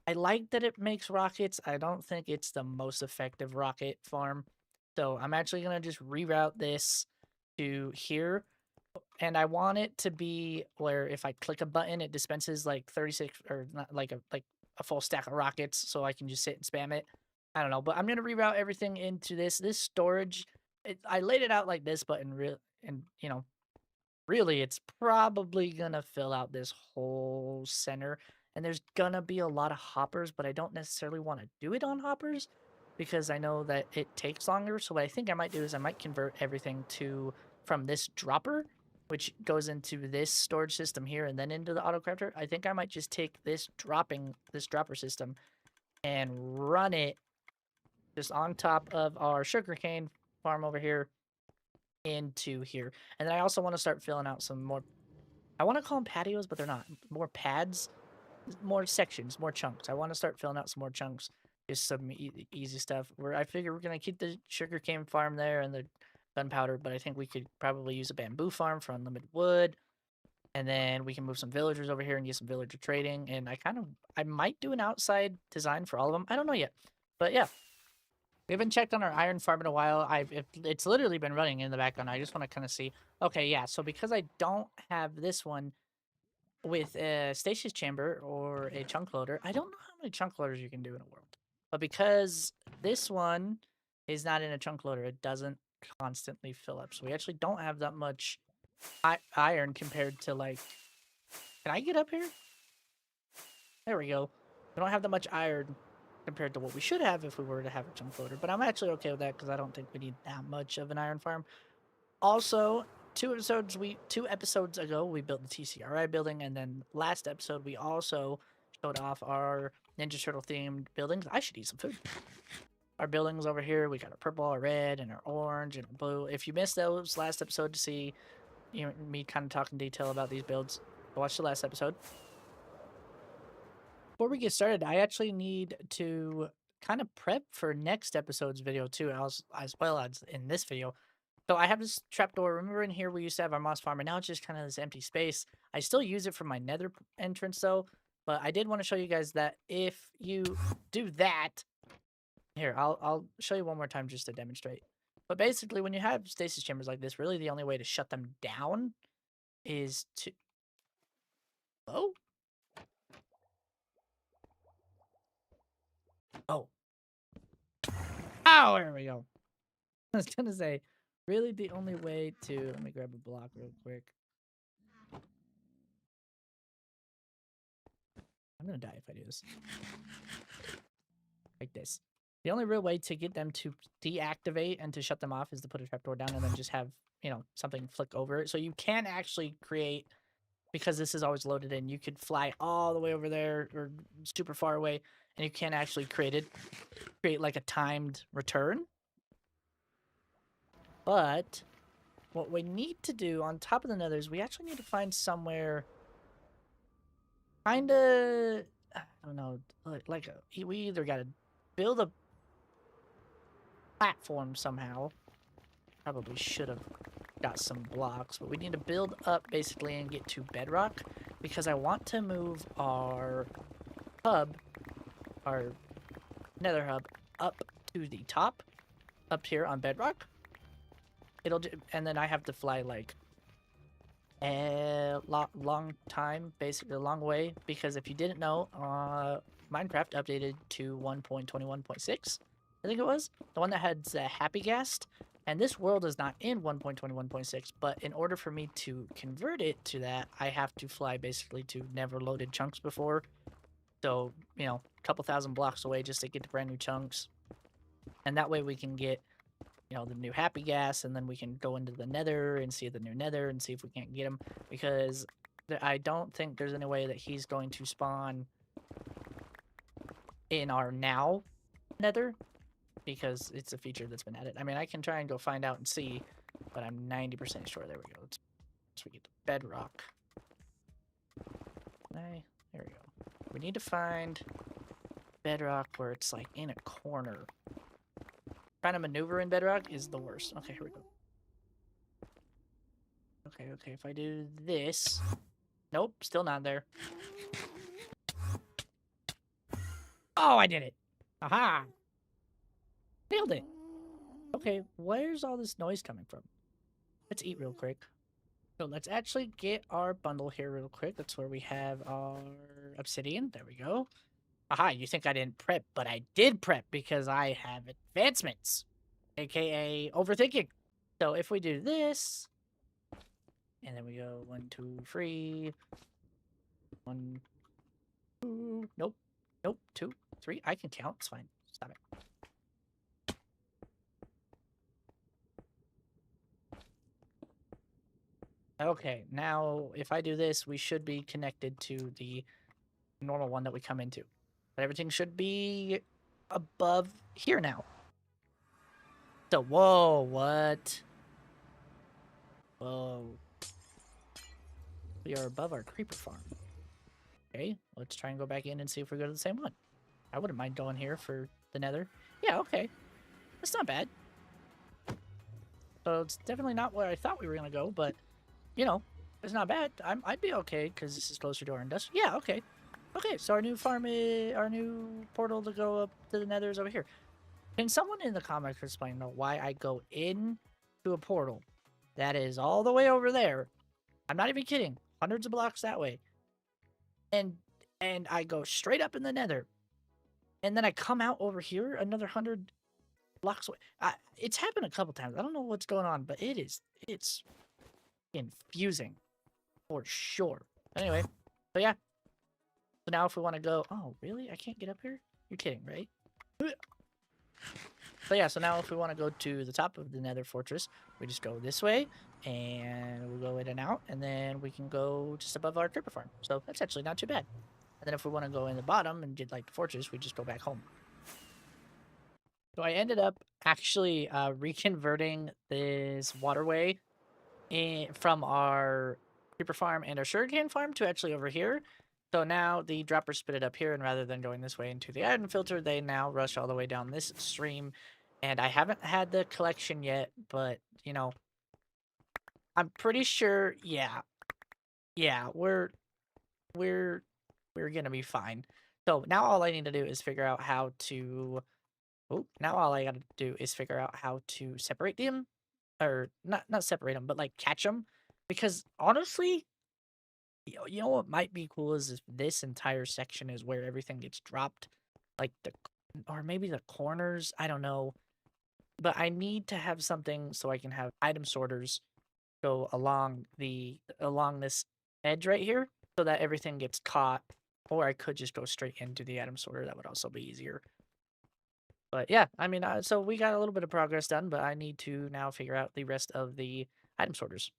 S1: I like that it makes rockets. I don't think it's the most effective rocket farm. So I'm actually going to just reroute this to here. And I want it to be where if I click a button, it dispenses like 36 or not, like a full stack of rockets, so I can just sit and spam it. I don't know, but I'm going to reroute everything into this storage. I laid it out like this, but you know, really, it's probably gonna fill out this whole center, and there's gonna be a lot of hoppers, but I don't necessarily want to do it on hoppers because I know that it takes longer. So what I think I might do is I might convert everything from this dropper, which goes into this storage system here and then into the auto crafter. I think I might just take this dropper system and run it just on top of our sugarcane farm over here into here. And then I also want to start filling out some more, I want to call them patios, but they're not. More pads, more sections, more chunks. I want to start filling out some more chunks. Just some easy stuff. Where I figure we're going to keep the sugarcane farm there and the gunpowder, but I think we could probably use a bamboo farm for unlimited wood. And then we can move some villagers over here and get some villager trading. And I might do an outside design for all of them. I don't know yet. But yeah, we haven't checked on our iron farm in a while. It's literally been running in the background. I just want to kind of see. Okay, yeah. So because I don't have this one with a stasis chamber or a chunk loader, I don't know how many chunk loaders you can do in a world. But because this one is not in a chunk loader, it doesn't constantly fill up. So we actually don't have that much iron compared to like. Can I get up here? There we go. We don't have that much iron compared to what we should have if we were to have a chunk loader, but I'm actually okay with that because I don't think we need that much of an iron farm. Also, two episodes ago we built the TCRI building, and then last episode we also showed off our Ninja Turtle themed buildings. I should eat some food. Our buildings over here, we got our purple, our red, and our orange, and our blue. If you missed those last episode to see me kind of talk in detail about these builds, watch the last episode. Before we get started, I actually need to kind of prep for next episode's video too, as well as in this video. So I have this trapdoor. Remember in here we used to have our moss farm, and now it's just kind of this empty space. I still use it for my nether entrance though, but I did want to show you guys that if you do that, here, I'll show you one more time just to demonstrate. But basically, when you have stasis chambers like this, really the only way to shut them down is to... Oh? Oh. Oh, there we go. I was gonna say, really the only way to... Let me grab a block real quick. I'm gonna die if I do this. Like this. The only real way to get them to deactivate and to shut them off is to put a trapdoor down and then just have, something flick over it. So you can actually create, because this is always loaded in, you could fly all the way over there or super far away, and you can actually create like a timed return. But what we need to do on top of the nether is we actually need to find somewhere kind of, I don't know, we either got to build a platform somehow. Probably should have got some blocks, but we need to build up basically and get to bedrock because I want to move our hub, our nether hub, up to the top, up here on bedrock. And then I have to fly like a long time, basically a long way, because if you didn't know, Minecraft updated to 1.21.6, I think it was, the one that had the happy ghast, and this world is not in 1.21.6, but in order for me to convert it to that, I have to fly basically to never loaded chunks before, so, a couple thousand blocks away just to get to brand new chunks, and that way we can get the new happy gas, and then we can go into the nether and see the new nether and see if we can't get him, because I don't think there's any way that he's going to spawn in our now nether, because it's a feature that's been added. I mean, I can try and go find out and see, but I'm 90% sure. There we go. Let's we get to bedrock. There we go. We need to find bedrock where it's like in a corner. Trying to maneuver in bedrock is the worst. Okay, here we go. Okay, if I do this... Nope, still not there. Oh, I did it! Aha! Nailed it! Okay, where's all this noise coming from? Let's eat real quick. So let's actually get our bundle here real quick. That's where we have our obsidian. There we go. Aha, you think I didn't prep, but I did prep because I have advancements, aka overthinking. So if we do this, and then we go 1, 2, 3, 1, 2, nope, 2, 3. I can count. It's fine. Stop it. Okay, now if I do this, we should be connected to the normal one that we come into. But everything should be above here now. So, whoa, what? Whoa. We are above our creeper farm. Okay, let's try and go back in and see if we go to the same one. I wouldn't mind going here for the nether. Yeah, okay. That's not bad. So it's definitely not where I thought we were going to go, but,
S2: It's not bad. I'd be okay because this is closer to our industrial. Yeah, okay. Okay, so our new farm is our new portal to go up to the Nether is over here. Can someone in the comments explain why I go in to a portal that is all the way over there? I'm not even kidding. Hundreds of blocks that way, and I go straight up in the Nether, and then I come out over here another 100 blocks away. It's happened a couple times. I don't know what's going on, but it's confusing for sure. Anyway, so yeah. So now if we want to go, oh really? I can't get up here? You're kidding, right? So yeah, so now if we want to go to the top of the Nether Fortress, we just go this way, and we'll go in and out, and then we can go just above our creeper farm. So that's actually not too bad. And then if we want to go in the bottom and get like the fortress, we just go back home. So I ended up actually reconverting this waterway from our creeper farm and our sugarcane farm to actually over here. So now the droppers spit it up here, and rather than going this way into the iron filter, they now rush all the way down this stream. And I haven't had the collection yet, but, you know, I'm pretty sure, yeah, we're gonna be fine. So now all I need to do is figure out how to, oh, now all I gotta do is figure out how to separate them, or not separate them, but like catch them. Because honestly, you know what might be cool is if this entire section is where everything gets dropped, like or maybe the corners. I don't know, but I need to have something so I can have item sorters go along this edge right here, so that everything gets caught. Or I could just go straight into the item sorter. That would also be easier. But yeah, I mean, so we got a little bit of progress done, but I need to now figure out the rest of the item sorters.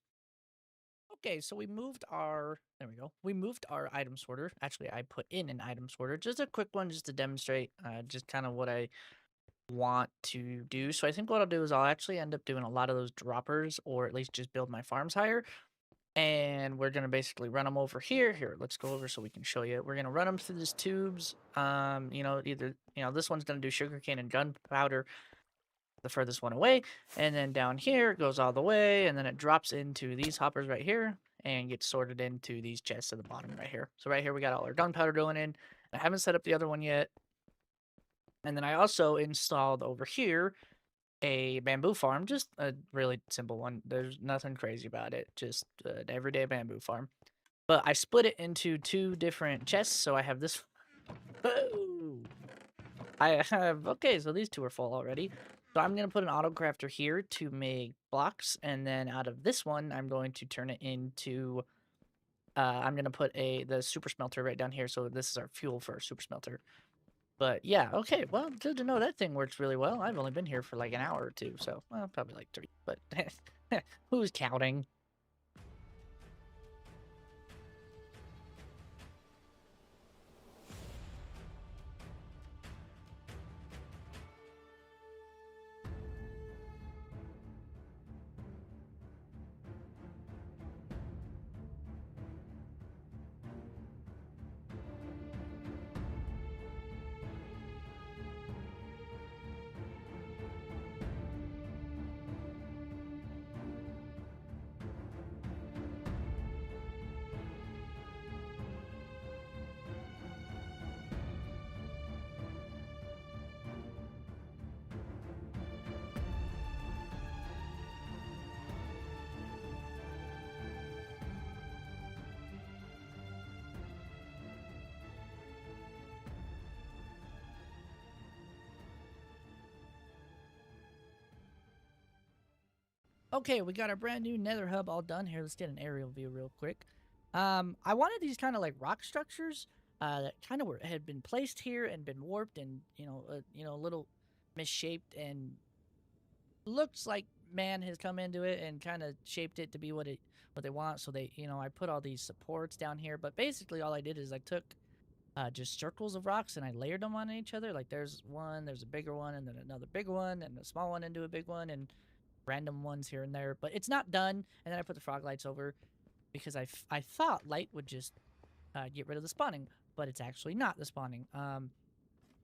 S2: Okay, so we moved our, there we go. We moved our item sorter. Actually, I put in an item sorter, just a quick one just to demonstrate just kind of what I want to do. So I think what I'll do is I'll actually end up doing a lot of those droppers, or at least just build my farms higher. And we're going to basically run them over here. Here, let's go over so we can show you. We're going to run them through these tubes. You know, either, you know, this one's going to do sugarcane and gunpowder, the furthest one away, and then down here it goes all the way, and then it drops into these hoppers right here and gets sorted into these chests at the bottom right here. So right here we got all our gunpowder going in. I haven't set up the other one yet. And then I also installed over here a bamboo farm, just a really simple one. There's nothing crazy about it, just an everyday bamboo farm. But I split it into 2 different chests, so I have this. I have, okay, so these 2 are full already. So I'm going to put an auto crafter here to make blocks, and then out of this one, I'm going to turn it into, I'm going to put the super smelter right down here, so this is our fuel for our super smelter. But yeah, okay, well, good to know that thing works really well. I've only been here for like an hour or 2, so, well, probably like 3, but who's counting? Okay, we got our brand new nether hub all done here. Let's get an aerial view real quick. I wanted these kind of like rock structures that kind of had been placed here and been warped and a little misshaped, and looks like man has come into it and kind of shaped it to be what they want. So they, I put all these supports down here, but basically all I did is I took just circles of rocks and I layered them on each other. Like there's one, there's a bigger one, and then another big one, and a small one into a big one, and random ones here and there. But it's not done. And then I put the frog lights over because I thought light would just get rid of the spawning, but it's actually not the spawning.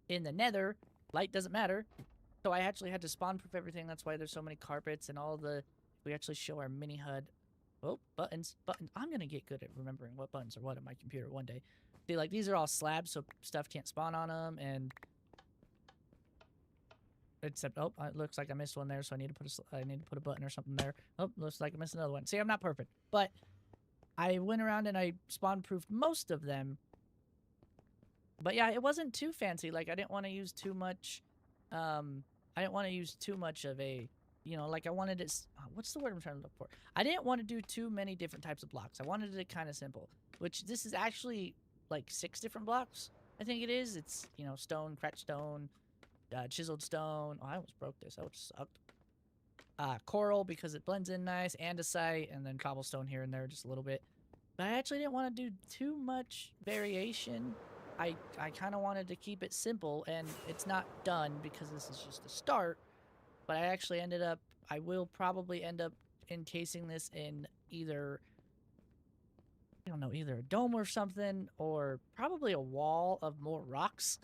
S2: In the nether, light doesn't matter. So I actually had to spawn proof everything. That's why there's so many carpets and all the, we actually show our mini HUD.
S1: Oh, buttons. I'm going to get good at remembering what buttons are what on my computer one day. See, like, these are all slabs, so stuff can't spawn on them, and... Except, oh, it looks like I missed one there, so I need to put a button or something there. Oh, looks like I missed another one. See, I'm not perfect, but I went around and I spawn-proofed most of them. But yeah, it wasn't too fancy. Like, I didn't want to use too much, I didn't want to use too much of a, like, I wanted it, what's the word I'm trying to look for? I didn't want to do too many different types of blocks. I wanted it kind of simple, which this is actually, like, 6 different blocks, I think it is. It's, stone, cracked stone, chiseled stone. Oh, I almost broke this. That would suck. Coral because it blends in nice, andesite, and then cobblestone here and there just a little bit. But I actually didn't want to do too much variation. I kind of wanted to keep it simple, and it's not done because this is just a start. But I will probably end up encasing this in either, I don't know, either a dome or something, or probably a wall of more rocks.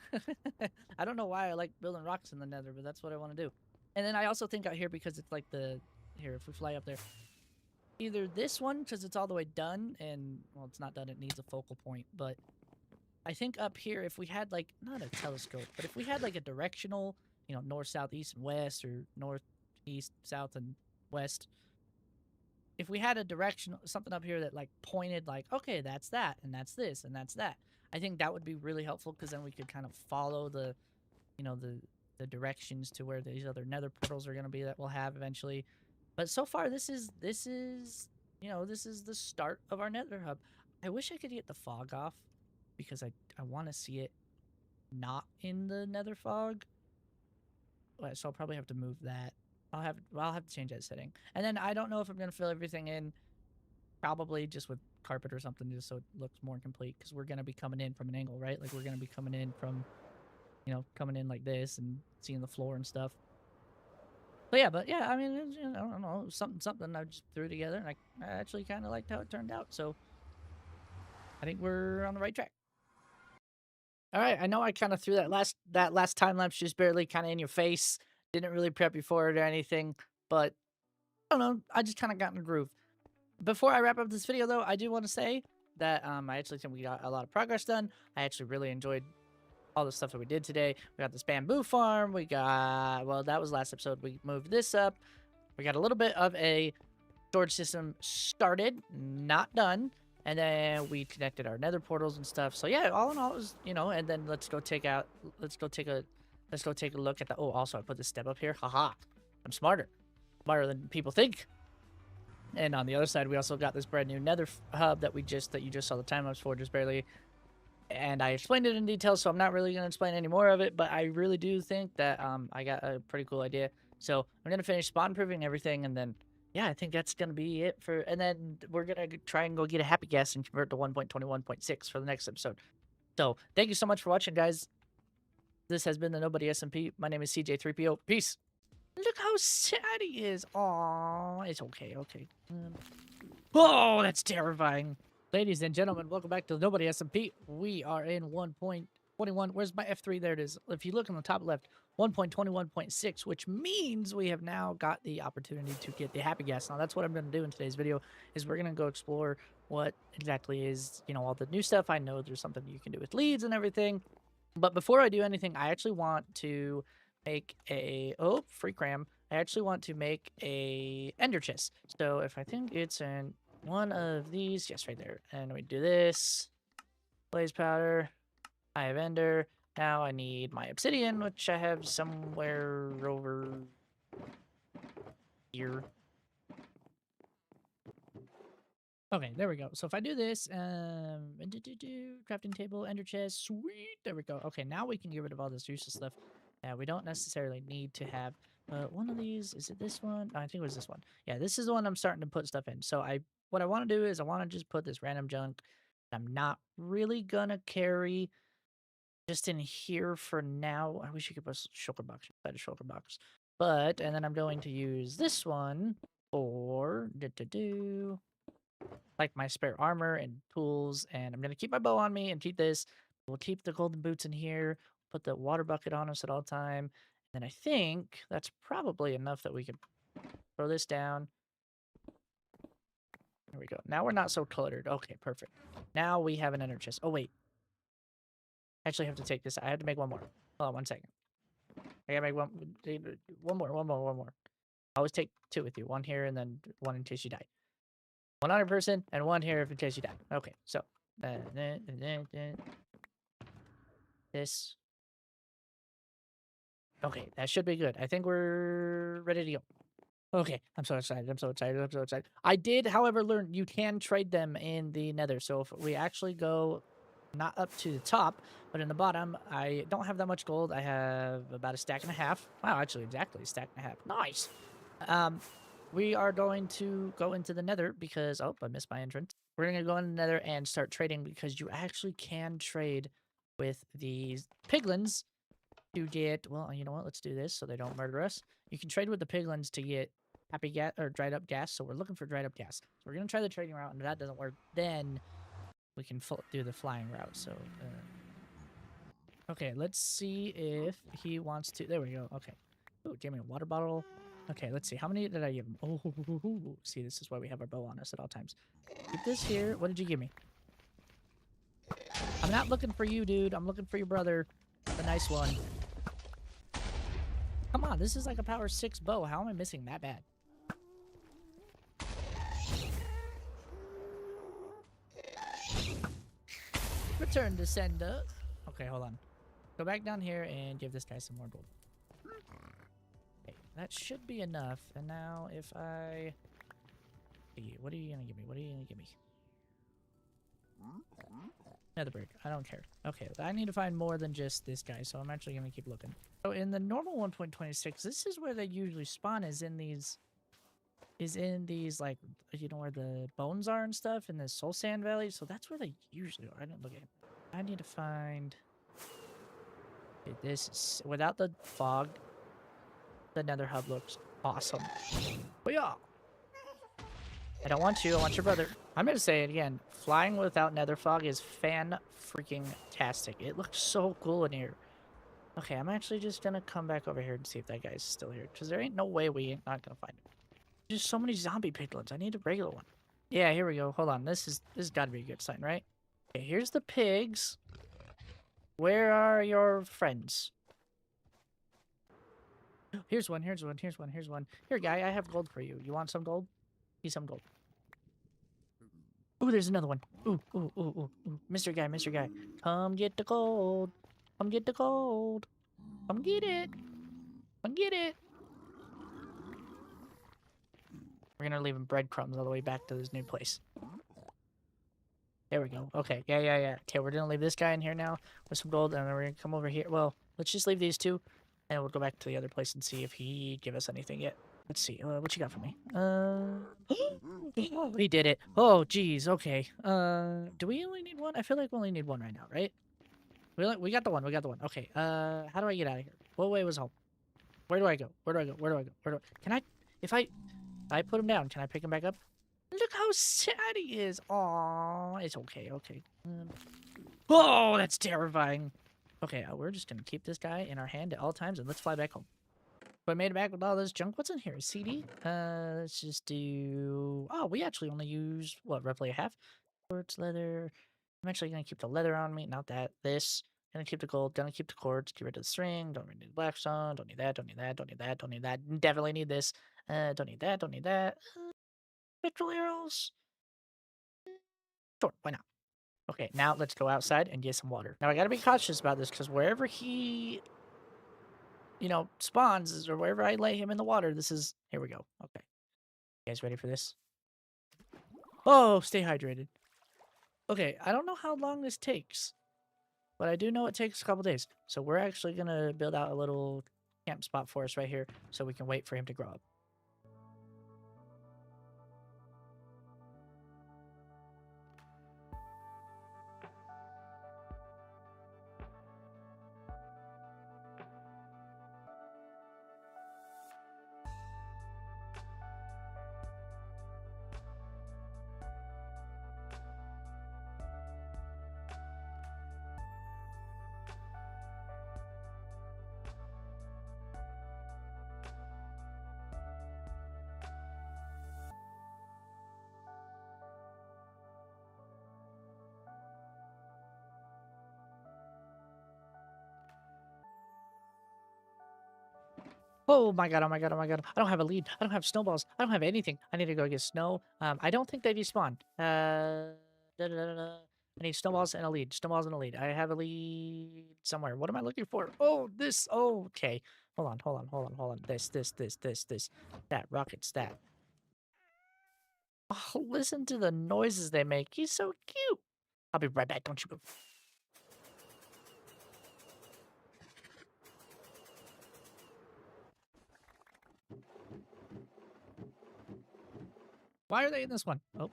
S1: I don't know why I like building rocks in the nether, but that's what I want to do. And then I also think out here, because it's like here, if we fly up there, either this one, because it's all the way done, and, well, it's not done, it needs a focal point, but I think up here, if we had, like, not a telescope, but if we had, like, a directional, north, south, east, and west, or north, east, south, and west, if we had a direction, something up here that, like, pointed, like, okay, that's that, and that's this, and that's that, I think that would be really helpful, because then we could kind of follow the directions to where these other nether portals are going to be that we'll have eventually. But so far, this is the start of our nether hub. I wish I could get the fog off, because I want to see it not in the nether fog. So I'll probably have to move that. I'll have to change that setting. And then I don't know if I'm going to fill everything in, probably just with carpet or something, just so it looks more complete, because we're going to be coming in from an angle, right? Like, we're going to be coming in from, coming in like this and seeing the floor and stuff. But yeah, I mean, I don't know, something I just threw together, and I actually kind of liked how it turned out. So I think we're on the right track. All right, I know I kind of threw that last time lapse just barely kind of in your face. Didn't really prep you for it or anything, but I don't know. I just kind of got in the groove. Before I wrap up this video, though, I do want to say that I actually think we got a lot of progress done. I actually really enjoyed all the stuff that we did today. We got this bamboo farm. We got, well, that was last episode. We moved this up. We got a little bit of a storage system started, not done. And then we connected our nether portals and stuff. So yeah, all in all, it was, and then let's go take a look at the, oh, also I put this step up here. Haha. I'm smarter than people think. And on the other side, we also got this brand new nether hub that you just saw the time lapse for, just barely. And I explained it in detail, so I'm not really going to explain any more of it, but I really do think that I got a pretty cool idea. So I'm going to finish spawn proofing everything, and then, yeah, I think that's going to be it for, and then we're going to try and go get a happy gas and convert to 1.21.6 for the next episode. So thank you so much for watching, guys. This has been the Nobody Smp. My name is CJ3PO. Peace. Look how sad he is. Aww, it's okay, okay. Oh, that's terrifying. Ladies and gentlemen, welcome back to Nobody Smp. We are in 1.21. Where's my F3? There it is. If you look on the top left, 1.21.6, which means we have now got the opportunity to get the happy gas. Now, that's what I'm going to do in today's video, is we're going to go explore what exactly is, all the new stuff. I know there's something you can do with leads and everything. But before I do anything, I actually want to make a, oh, free cram. I actually want to make a ender chest. So if I think it's in one of these, yes, right there. And we do this, blaze powder, I have ender. Now I need my obsidian, which I have somewhere over here. Okay, there we go. So if I do this, crafting table, ender chest, sweet, there we go. Okay, now we can get rid of all this useless stuff. We don't necessarily need to have one of these. Is it this one? Oh, I think it was this one. Yeah, this is the one I'm starting to put stuff in. So what I want to do is I want to just put this random junk that I'm not really gonna carry just in here for now. I wish you could put a shulker box inside a shulker box. But, and then I'm going to use this one for like my spare armor and tools, and I'm gonna keep my bow on me and keep this. We'll keep the golden boots in here, put the water bucket on us at all time, and I think that's probably enough that we can throw this down. Here we go. Now we're not so cluttered. Okay, perfect. Now we have an ender chest. Oh, wait. I actually have to take this. I have to make one more. Hold on 1 second. I gotta make one more. Always take 2 with you. 1 here and then 1 in case you die. 1 other person and 1 here in case you die. Okay, so. This. Okay, that should be good. I think we're ready to go. Okay, I'm so excited. I did, however, learn you can trade them in the nether. So if we actually go not up to the top, but in the bottom, I don't have that much gold. I have about a stack and a half. Wow, actually, exactly a stack and a half. Nice. We are going to go into the nether because, oh, I missed my entrance. We're going to go in the nether and start trading because you actually can trade with these piglins to get, well, you know what? Let's do this so they don't murder us. You can trade with the piglins to get happy gas or dried up gas. So we're looking for dried up gas. So we're going to try the trading route, and if that doesn't work, then we can do the flying route. So, okay, let's see if he wants to. There we go. Okay. Ooh, give me a water bottle. Okay, let's see. How many did I give him? Oh, see, this is why we have our bow on us at all times. Keep this here. What did you give me? I'm not looking for you, dude. I'm looking for your brother. The nice one. Come on, this is like a power 6 bow. How am I missing that bad? Return to sender. Okay, hold on. Go back down here and give this guy some more gold. Okay, that should be enough. And now if I... What are you going to give me? What are you going to give me? Nether brick. I don't care. Okay, I need to find more than just this guy, so I'm actually going to keep looking. So in the normal 1.26, this is where they usually spawn, is in these, like, you know, where the bones are and stuff, in the Soul Sand Valley. So that's where they usually are. I didn't look at it. I need to find... Okay, this is... Without the fog, the nether hub looks awesome. But yeah. I don't want you, I want your brother. I'm gonna say it again. Flying without nether fog is fan-freaking-tastic. It looks so cool in here. Okay, I'm actually just gonna come back over here and see if that guy's still here. Because there ain't no way we ain't not gonna find him. There's so many zombie piglins. I need a regular one. Yeah, here we go. Hold on. This has gotta be a good sign, right? Okay, here's the pigs. Where are your friends? Here's one. Here, guy, I have gold for you. You want some gold? Need some gold. Ooh, there's another one. Ooh. Mr. Guy. Come get the gold. Come get the gold. Come get it. We're gonna leave him breadcrumbs all the way back to this new place. There we go. Okay, yeah. Okay, we're gonna leave this guy in here now with some gold, and then we're gonna come over here. Well, let's just leave these 2, and we'll go back to the other place and see if he give us anything yet. Let's see. What you got for me? He did it. Oh, geez. Okay. Do we only need 1? I feel like we only need 1 right now, right? We got the one. Okay. How do I get out of here? What way was home? Where do I go? Can I... If I put him down, can I pick him back up? Look how sad he is. Aww. It's okay. Oh, that's terrifying. Okay, we're just gonna keep this guy in our hand at all times, and let's fly back home. But I made it back with all this junk. What's in here? CD? Let's just do... Oh, we actually only used, what, roughly a half? Quartz, leather. I'm actually going to keep the leather on me, not that. This. Gonna keep the gold, gonna keep the quartz, get rid of the string, don't need the blackstone, don't need that. Definitely need this. Don't need that. Petrol arrows. Sure, why not? Okay, now let's go outside and get some water. Now I gotta be cautious about this, because wherever he... you know, spawns, or wherever I lay him in the water, this is... Here we go. Okay. You guys ready for this? Oh, stay hydrated. Okay, I don't know how long this takes, but I do know it takes a couple days. So we're actually going to build out a little camp spot for us right here so we can wait for him to grow up.
S2: Oh my god, oh my god, oh my god. I don't have a lead. I don't have snowballs. I don't have anything. I need to go get snow. I don't think they despawn. I need snowballs and a lead. Snowballs and a lead. I have a lead somewhere. What am I looking for? Oh, this. Oh, okay. Hold on, hold on, hold on, hold on. This. That. Rockets, that. Oh, listen to the noises they make. He's so cute. I'll be right back. Don't you move. Why are they in this one? Oh,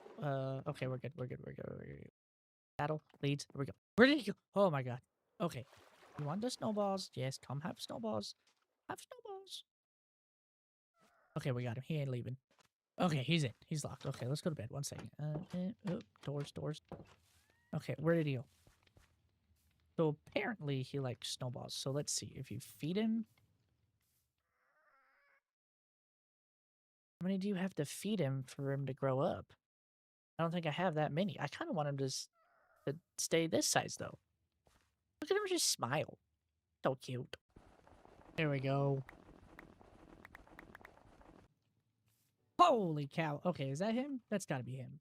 S2: okay, we're good. We're good. We're good. We're good. Battle leads. Here we go. Where did he go? Oh my god. Okay. You want the snowballs? Yes, come have snowballs. Have snowballs. Okay, we got him. He ain't leaving. Okay, he's in. He's locked. Okay, let's go to bed. One second. Oh, doors. Okay, where did he go? So apparently he likes snowballs. So let's see. If you feed him, how many do you have to feed him for him to grow up? I don't think I have that many. I kind of want him to stay this size though. Look at him just smile. So cute. There we go. Holy cow. Okay, is that him? That's gotta be him.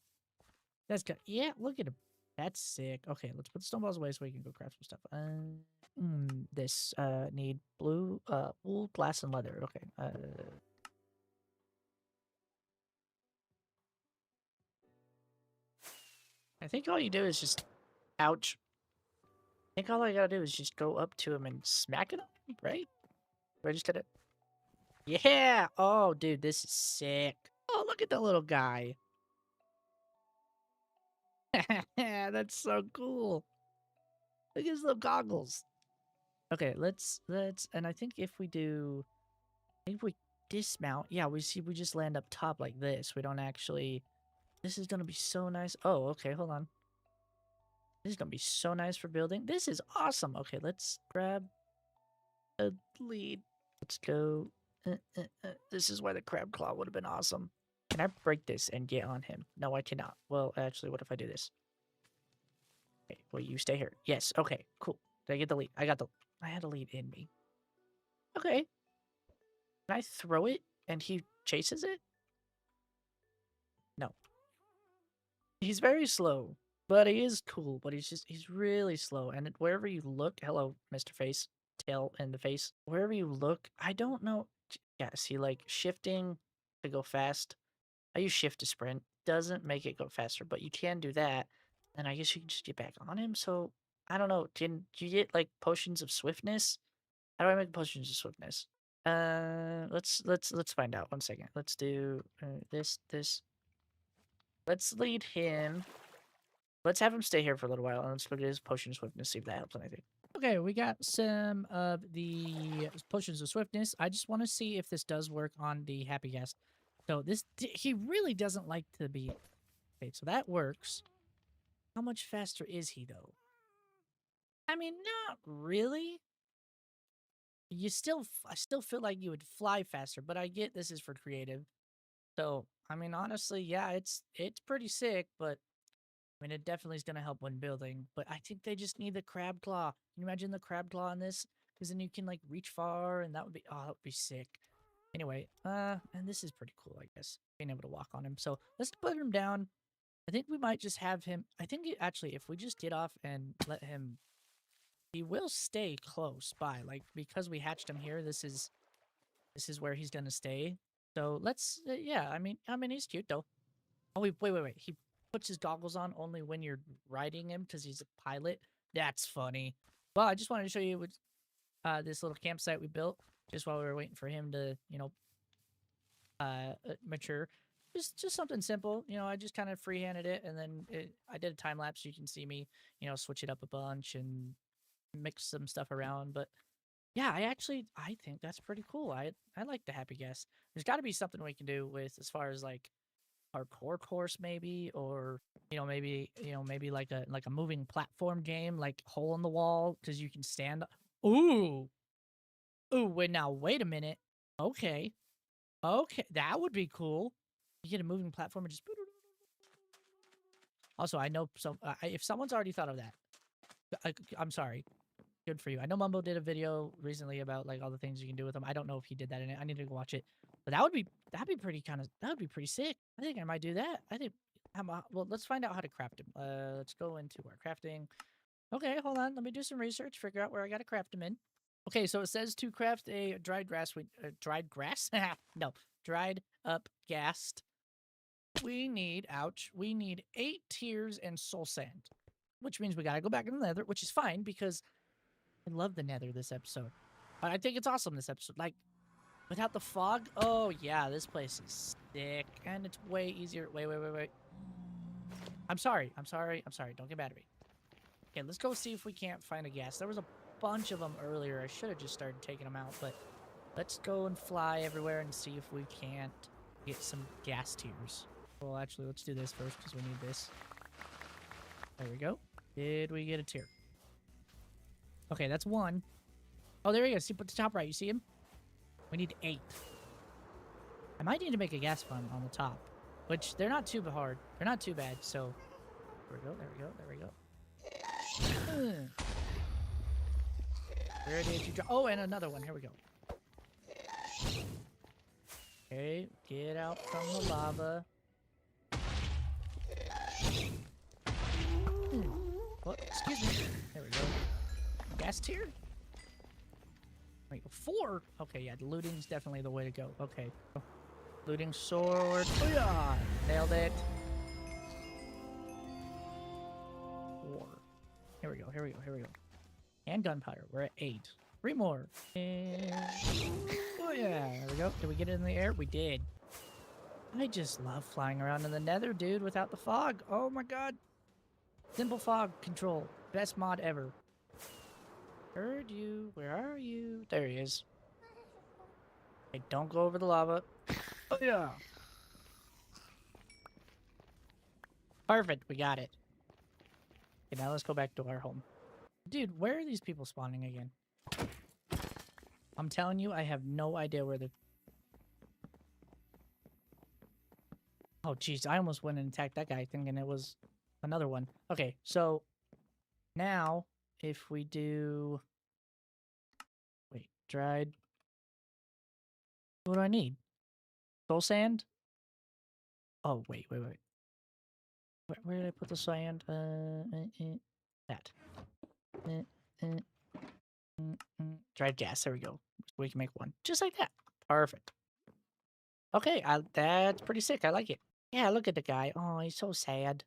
S2: That's got, yeah, look at him. That's sick. Okay, let's put the snowballs away so we can go craft some stuff. This, need blue, wool, glass, and leather. Okay, I think all you do is just, ouch. I think all I gotta do is just go up to him and smack it up, right? Do I just gotta, yeah! Oh, dude, this is sick. Oh, look at the little guy. That's so cool. Look at his little goggles. Okay, and I think if we do, I think if we dismount, yeah, we just land up top like this. We don't actually, this is gonna be so nice. Oh, okay, hold on. This is gonna be so nice for building. This is awesome. Okay, let's grab a lead. Let's go. This is why the crab claw would have been awesome. Can I break this and get on him? No, I cannot. Well, actually, what if I do this? Okay, well, you stay here. Yes, okay, cool. Did I get the lead? I had a lead in me. Okay. Can I throw it and he chases it? No. He's very slow, but he is cool, but he's really slow. And wherever you look, hello, Mr. Face, tail in the face. Wherever you look, I don't know. Yeah, see, like shifting to go fast. I use shift to sprint. Doesn't make it go faster, but you can do that. And I guess you can just get back on him. So I don't know. Can you get like potions of swiftness? How do I make potions of swiftness? Let's find out. One second. Let's do this. Let's lead him. Let's have him stay here for a little while, and let's look at his potion of swiftness, see if that helps anything. Okay, we got some of the potions of swiftness. I just want to see if this does work on the happy guest. So he really doesn't like to be. Okay, so that works. How much faster is he though? I mean, not really. I still feel like you would fly faster, but I get this is for creative. So, I mean, honestly, yeah, it's pretty sick, but I mean, it definitely is going to help when building. But I think they just need the crab claw. Can you imagine the crab claw in this? Because then you can like reach far, and that would be sick. Anyway, and this is pretty cool, I guess, being able to walk on him. So let's put him down. I think we might just have him. I think actually, if we just get off and let him, he will stay close by. Like because we hatched him here, this is where he's gonna stay. So let's, yeah. I mean, he's cute though. Oh wait. He puts his goggles on only when you're riding him because he's a pilot. That's funny. Well, I just wanted to show you what this little campsite we built just while we were waiting for him to, mature. Just something simple. I just kind of freehanded it, and then I did a time lapse. You can see me, switch it up a bunch and mix some stuff around. But yeah, I think that's pretty cool. I like the happy guess. There's got to be something we can do with as far as like parkour course maybe, or maybe like a moving platform game like hole in the wall because you can stand. Ooh, wait, now wait a minute. Okay, that would be cool. You get a moving platform and just. Also, I know if someone's already thought of that, I'm sorry.
S1: Good for you. I know Mumbo did a video recently about like all the things you can do with them. I don't know if he did that in it. I need to go watch it. But that'd be pretty sick. I think I might do that. I think well, let's find out how to craft him. Let's go into our crafting. Okay, hold on. Let me do some research. Figure out where I gotta craft him in. Okay, so it says to craft a dried grass. Dried grass? No, dried up ghast. We need, ouch, we need 8 tears and soul sand, which means we gotta go back in the nether, which is fine because I love the nether this episode. But I think it's awesome this episode. Like, without the fog, oh yeah, this place is sick. And it's way easier. Wait. I'm sorry. Don't get mad at me. Okay, let's go see if we can't find a gas. There was a bunch of them earlier. I should have just started taking them out, but let's go and fly everywhere and see if we can't get some gas tiers. Well, actually, let's do this first because we need this. There we go. Did we get a tier? Okay, that's 1. Oh, there he is. See, put the top right. You see him? We need 8. I might need to make a gas farm on the top, which they're not too hard. They're not too bad, so there we go. Where did you drop? Oh, and another one. Here we go. Okay, get out from the lava. What? Excuse me. There we go. Gas tier? Wait, 4? Okay, yeah, looting's definitely the way to go. Okay. Looting sword. Oh, yeah. Nailed it. 4. Here we go. And gunpowder. We're at 8. 3 more. And... oh, yeah. There we go. Did we get it in the air? We did. I just love flying around in the nether, dude, without the fog. Oh, my God. Simple fog control. Best mod ever. Heard you. Where are you? There he is. Hey, don't go over the lava. Oh, yeah. Perfect. We got it. Okay, now let's go back to our home. Dude, where are these people spawning again? I'm telling you, I have no idea where they're... oh, jeez. I almost went and attacked that guy thinking it was another one. Okay, so now if we do... wait, dried... what do I need? Soul sand? Oh, wait. Where did I put the sand? That. Dried gas. There we go. We can make 1. Just like that. Perfect. Okay, that's pretty sick. I like it. Yeah, look at the guy. Oh, he's so sad.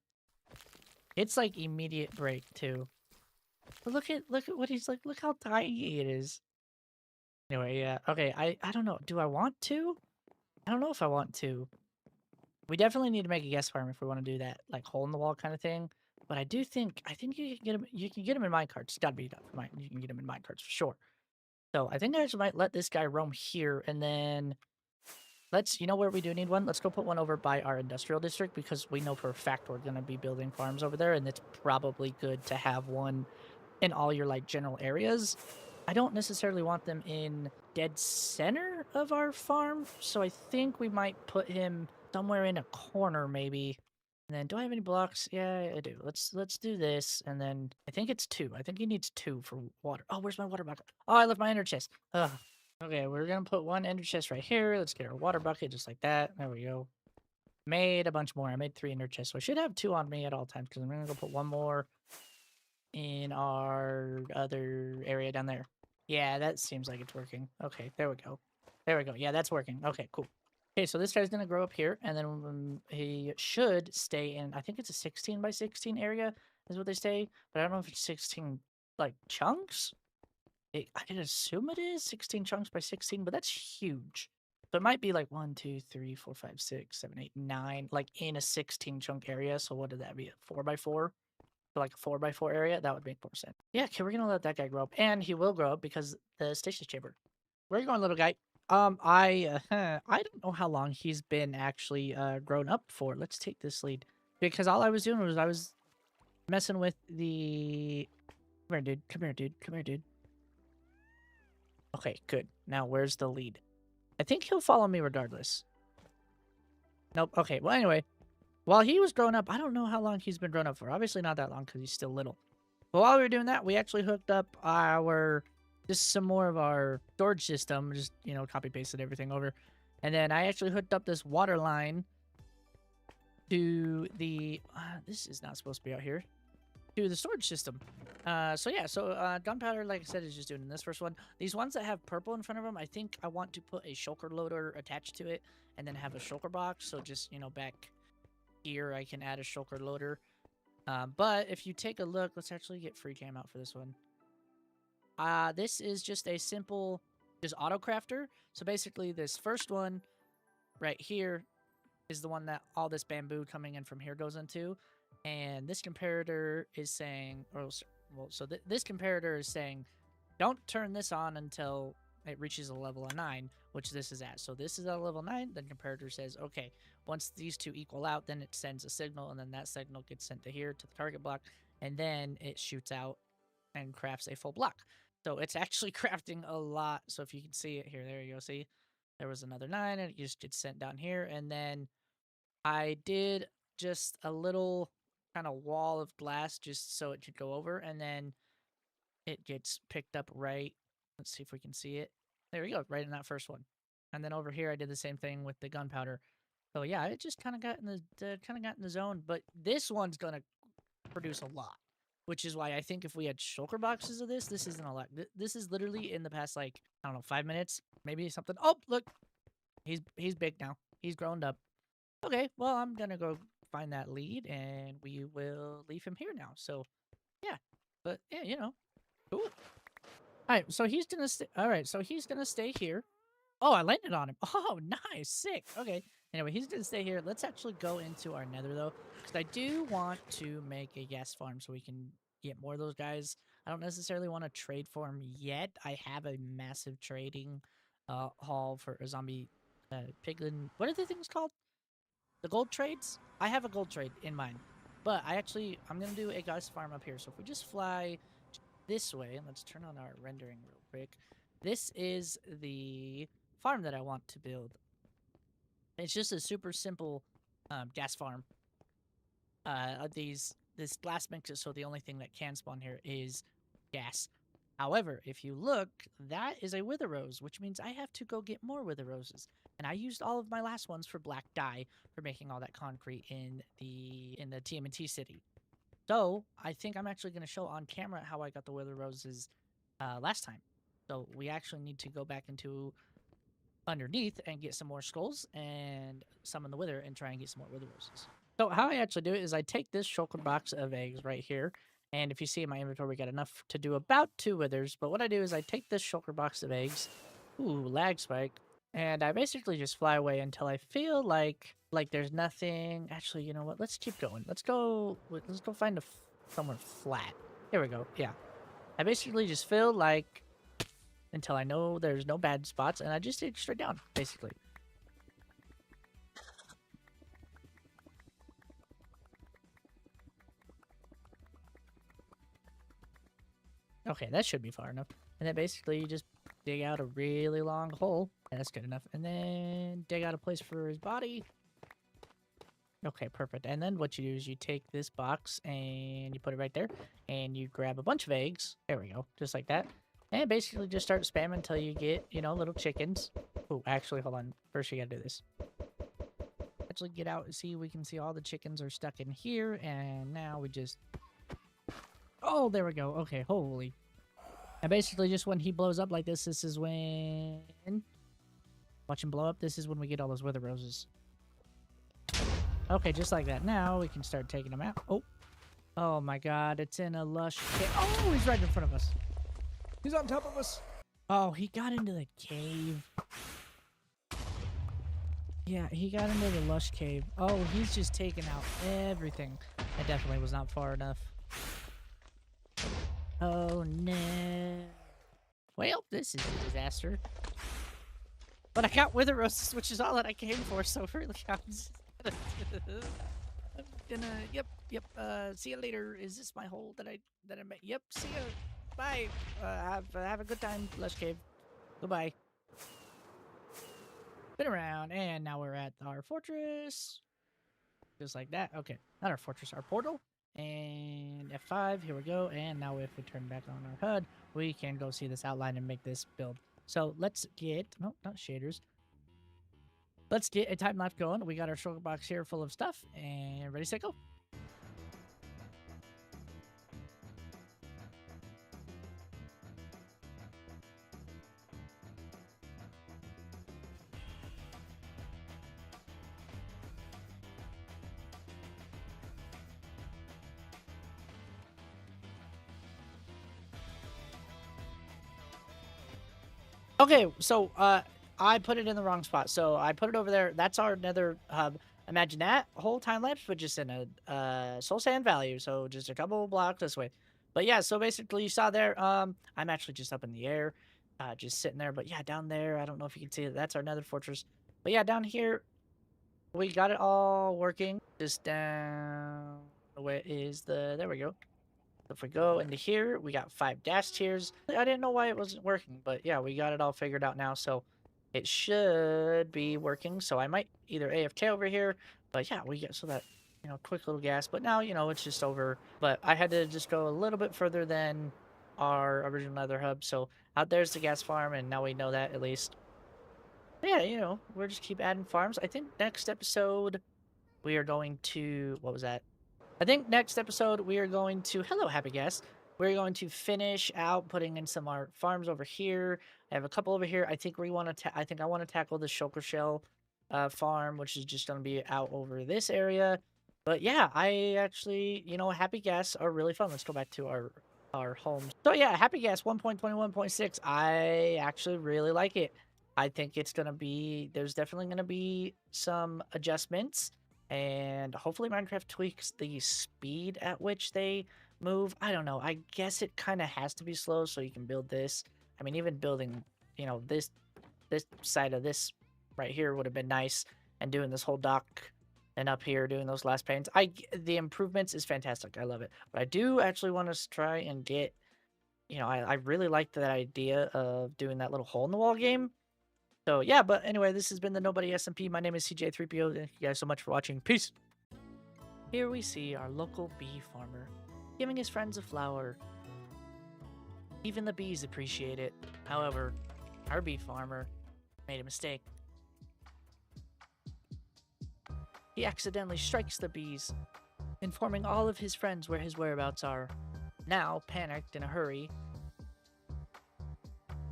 S1: It's like immediate break too. But look at what he's like. Look how tiny it is. Anyway, yeah. Okay, I don't know. Do I want to? I don't know if I want to. We definitely need to make a guest farm if we want to do that, like hole in the wall kind of thing. But I think you can get him. You can get him in minecarts. It's gotta be mine. You can get him in minecarts for sure. So I think I just might let this guy roam here, and then let's. You know where we do need one? Let's go put one over by our industrial district because we know for a fact we're gonna be building farms over there, and it's probably good to have one in all your like general areas. I don't necessarily want them in dead center of our farm, so I think we might put him somewhere in a corner maybe. And then, do I have any blocks? Yeah, I do. Let's do this, and then I think it's 2. I think he needs 2 for water. Oh, where's my water bucket? Oh, I left my ender chest. Ugh. Okay, we're gonna put 1 ender chest right here. Let's get our water bucket just like that. There we go. Made a bunch more. I made 3 ender chests, so I should have 2 on me at all times because I'm gonna go put 1 more in our other area down there. Yeah, that seems like it's working. Okay, there we go. There we go. Yeah, that's working. Okay, cool. Okay, so this guy's gonna grow up here, and then he should stay in. I think it's a 16 by 16 area, is what they say. But I don't know if it's 16 like chunks. I can assume it is 16 chunks by 16, but that's huge. So it might be like 1, 2, 3, 4, 5, 6, 7, 8, 9, like in a 16 chunk area. So what did that be? A 4 by 4? So like a 4 by 4 area? That would make more sense. Yeah, okay, we're gonna let that guy grow up, and he will grow up because the stasis chamber. Where are you going, little guy? I don't know how long he's been actually grown up for. Let's take this lead because all I was doing was I was messing with the. Come here, dude. Come here, dude. Come here, dude. Okay, good. Now where's the lead? I think he'll follow me regardless. Nope. Okay. Well, anyway, while he was growing up, I don't know how long he's been grown up for. Obviously not that long because he's still little. But while we were doing that, we actually hooked up just some more of our storage system. Just copy pasted everything over, and then I actually hooked up this water line to the. This is not supposed to be out here. To the storage system. So gunpowder, like I said, is just doing this first one. These ones that have purple in front of them, I think I want to put a shulker loader attached to it, and then have a shulker box. So just back here, I can add a shulker loader. But if you take a look, let's actually get free cam out for this one. This is just a simple, just auto crafter. So basically, this first one right here is the one that all this bamboo coming in from here goes into. And this comparator is saying, this comparator is saying, don't turn this on until it reaches a level of 9, which this is at. So this is at a level 9, then comparator says, okay, once these two equal out, then it sends a signal, and then that signal gets sent to here, to the target block, and then it shoots out and crafts a full block. So it's actually crafting a lot. So if you can see it here, there you go, see? There was another 9, and it just gets sent down here, and then I did just a little kind of wall of glass just so it could go over, and then it gets picked up right. Let's see if we can see it. There we go, right in that first one. And then over here, I did the same thing with the gunpowder. So yeah, it just kind of got in the zone. But this one's gonna produce a lot, which is why I think if we had shulker boxes of this isn't a lot. This is literally in the past, like, I don't know, 5 minutes, maybe something. Oh, look, he's big now. He's grown up. Okay, well, I'm gonna go find that lead, and we will leave him here now. So, yeah. But, yeah, cool. Alright, so he's gonna stay. Alright, so he's gonna stay here. Oh, I landed on him. Oh, nice. Sick. Okay. Anyway, he's gonna stay here. Let's actually go into our nether, though, because I do want to make a gas farm so we can get more of those guys. I don't necessarily want to trade for them yet. I have a massive trading hall for a zombie piglin. What are the things called? The gold trades? I have a gold trade in mind. But I'm going to do a gas farm up here. So if we just fly this way, and let's turn on our rendering real quick. This is the farm that I want to build. It's just a super simple gas farm. This glass makes it so the only thing that can spawn here is gas. However, if you look, that is a wither rose, which means I have to go get more wither roses. And I used all of my last ones for black dye for making all that concrete in the TMNT city. So I think I'm actually going to show on camera how I got the wither roses last time. So we actually need to go back into underneath and get some more skulls and summon the wither and try and get some more wither roses. So how I actually do it is I take this shulker box of eggs right here. And if you see in my inventory, we got enough to do about 2 withers. But what I do is I take this shulker box of eggs. Ooh, lag spike. And I basically just fly away until I feel like there's nothing. Actually, you know what? Let's keep going. Let's go find somewhere flat. Here we go. Yeah. I basically just feel like until I know there's no bad spots, and I just dig straight down, basically. Okay, that should be far enough. And then basically you just dig out a really long hole, and that's good enough. And then dig out a place for his body. Okay, perfect. And then what you do is you take this box and you put it right there, and you grab a bunch of eggs. There we go, just like that. And basically just start spamming until you get, little chickens. Oh, actually, hold on. First, you gotta do this. Actually, get out and see. We can see all the chickens are stuck in here, and now we just... Oh, there we go. Okay, holy. And basically, just when he blows up like this is when... Watch him blow up. This is when we get all those wither roses. Okay, just like that. Now we can start taking them out. Oh. Oh my god, it's in a lush cave. Oh, he's right in front of us. He's on top of us. Oh, he got into the cave. Yeah, he got into the lush cave. Oh, he's just taking out everything. That definitely was not far enough. Oh, no. Well, this is a disaster. But I got wither roses, which is all that I came for, so really I'm just gonna, yep, see you later. Is this my hole that I made? Yep, see ya. Bye. Have a good time, lush cave. Goodbye. Been around, and now we're at our fortress. Just like that. Okay, not our fortress, our portal. And And F5, here we go. And now if we turn back on our HUD, we can go see this outline and make this build. So let's get, no, not shaders. Let's get a time lapse going. We got our shulker box here full of stuff and ready, set, go. Okay, so I put it in the wrong spot. So I put it over there. That's our nether hub. Imagine that whole time lapse, but just in a soul sand value. So just a couple blocks this way. But yeah, so basically you saw there, I'm actually just up in the air, just sitting there. But yeah, down there, I don't know if you can see it. That's our nether fortress. But yeah, down here, we got it all working. Just down, where is there we go. If we go into here, we got 5 dash tiers. I didn't know why it wasn't working, but yeah, we got it all figured out now, so it should be working. So I might either AFK over here, but yeah, we get so that, you know, quick little gas. But now, you know, it's just over. But I had to just go a little bit further than our original nether hub. So out there's the gas farm, and now we know that at least. But yeah, you know, we're just keep adding farms. I think next episode we are going to, what was that? I think next episode we are going to, hello happy guest, we're going to finish out putting in some art farms over here. I have a couple over here. I think we want to I think I want to tackle the shulker shell farm, which is just going to be out over this area. But yeah, I actually, you know, happy gas are really fun. Let's go back to our homes. So yeah, happy gas 1.21.6. I actually really like it. I think it's going to be, there's definitely going to be some adjustments, and hopefully Minecraft tweaks the speed at which they move. I don't know. I guess it kind of has to be slow so you can build this. I mean, even building, you know, this side of this right here would have been nice, and doing this whole dock and up here doing those last panes. The improvements is fantastic. I love it. But I do actually want to try and get, you know, I really like that idea of doing that little hole in the wall game. So yeah, but anyway, this has been the Nobody Smp. My name is CJ3PO. Thank you guys so much for watching. Peace. Here we see our local bee farmer giving his friends a flower. Even the bees appreciate it. However, our bee farmer made a mistake. He accidentally strikes the bees, informing all of his friends where his whereabouts are. Now, panicked in a hurry,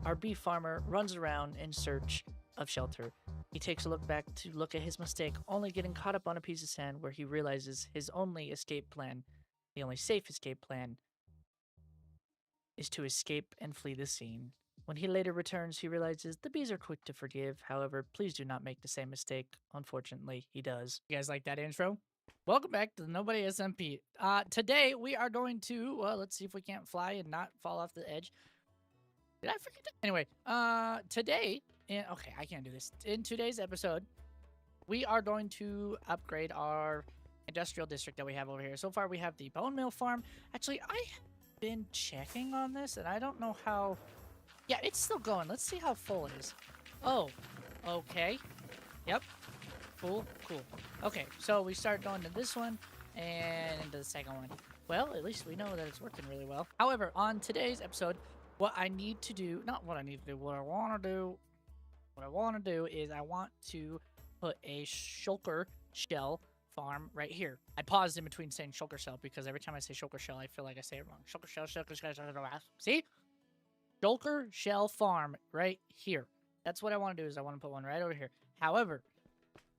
S1: our bee farmer runs around in search of shelter. He takes a look back to look at his mistake, only getting caught up on a piece of sand where he realizes his only escape plan, the only safe escape plan, is to escape and flee the scene. When he later returns, he realizes the bees are quick to forgive. However, please do not make the same mistake. Unfortunately, he does. You guys like that intro? Welcome back to the Nobody Smp. Today we are going to, well, let's see if we can't fly and not fall off the edge. Did I forget that? Anyway, today, okay, I can't do this. In today's episode, we are going to upgrade our industrial district that we have over here. So far, we have the bone mill farm. Actually, I have been checking on this, and I don't know how. Yeah, it's still going. Let's see how full it is. Oh, okay. Yep. Cool. Okay, so we start going to this one and into the second one. Well, at least we know that it's working really well. However, on today's episode, what I need to do, not what I need to do, what I want to do is I want to put a shulker shell farm right here. I paused in between saying shulker shell because every time I say shulker shell, I feel like I say it wrong. Shulker shell, see? Shulker shell farm right here. That's what I want to do, is I want to put one right over here. However,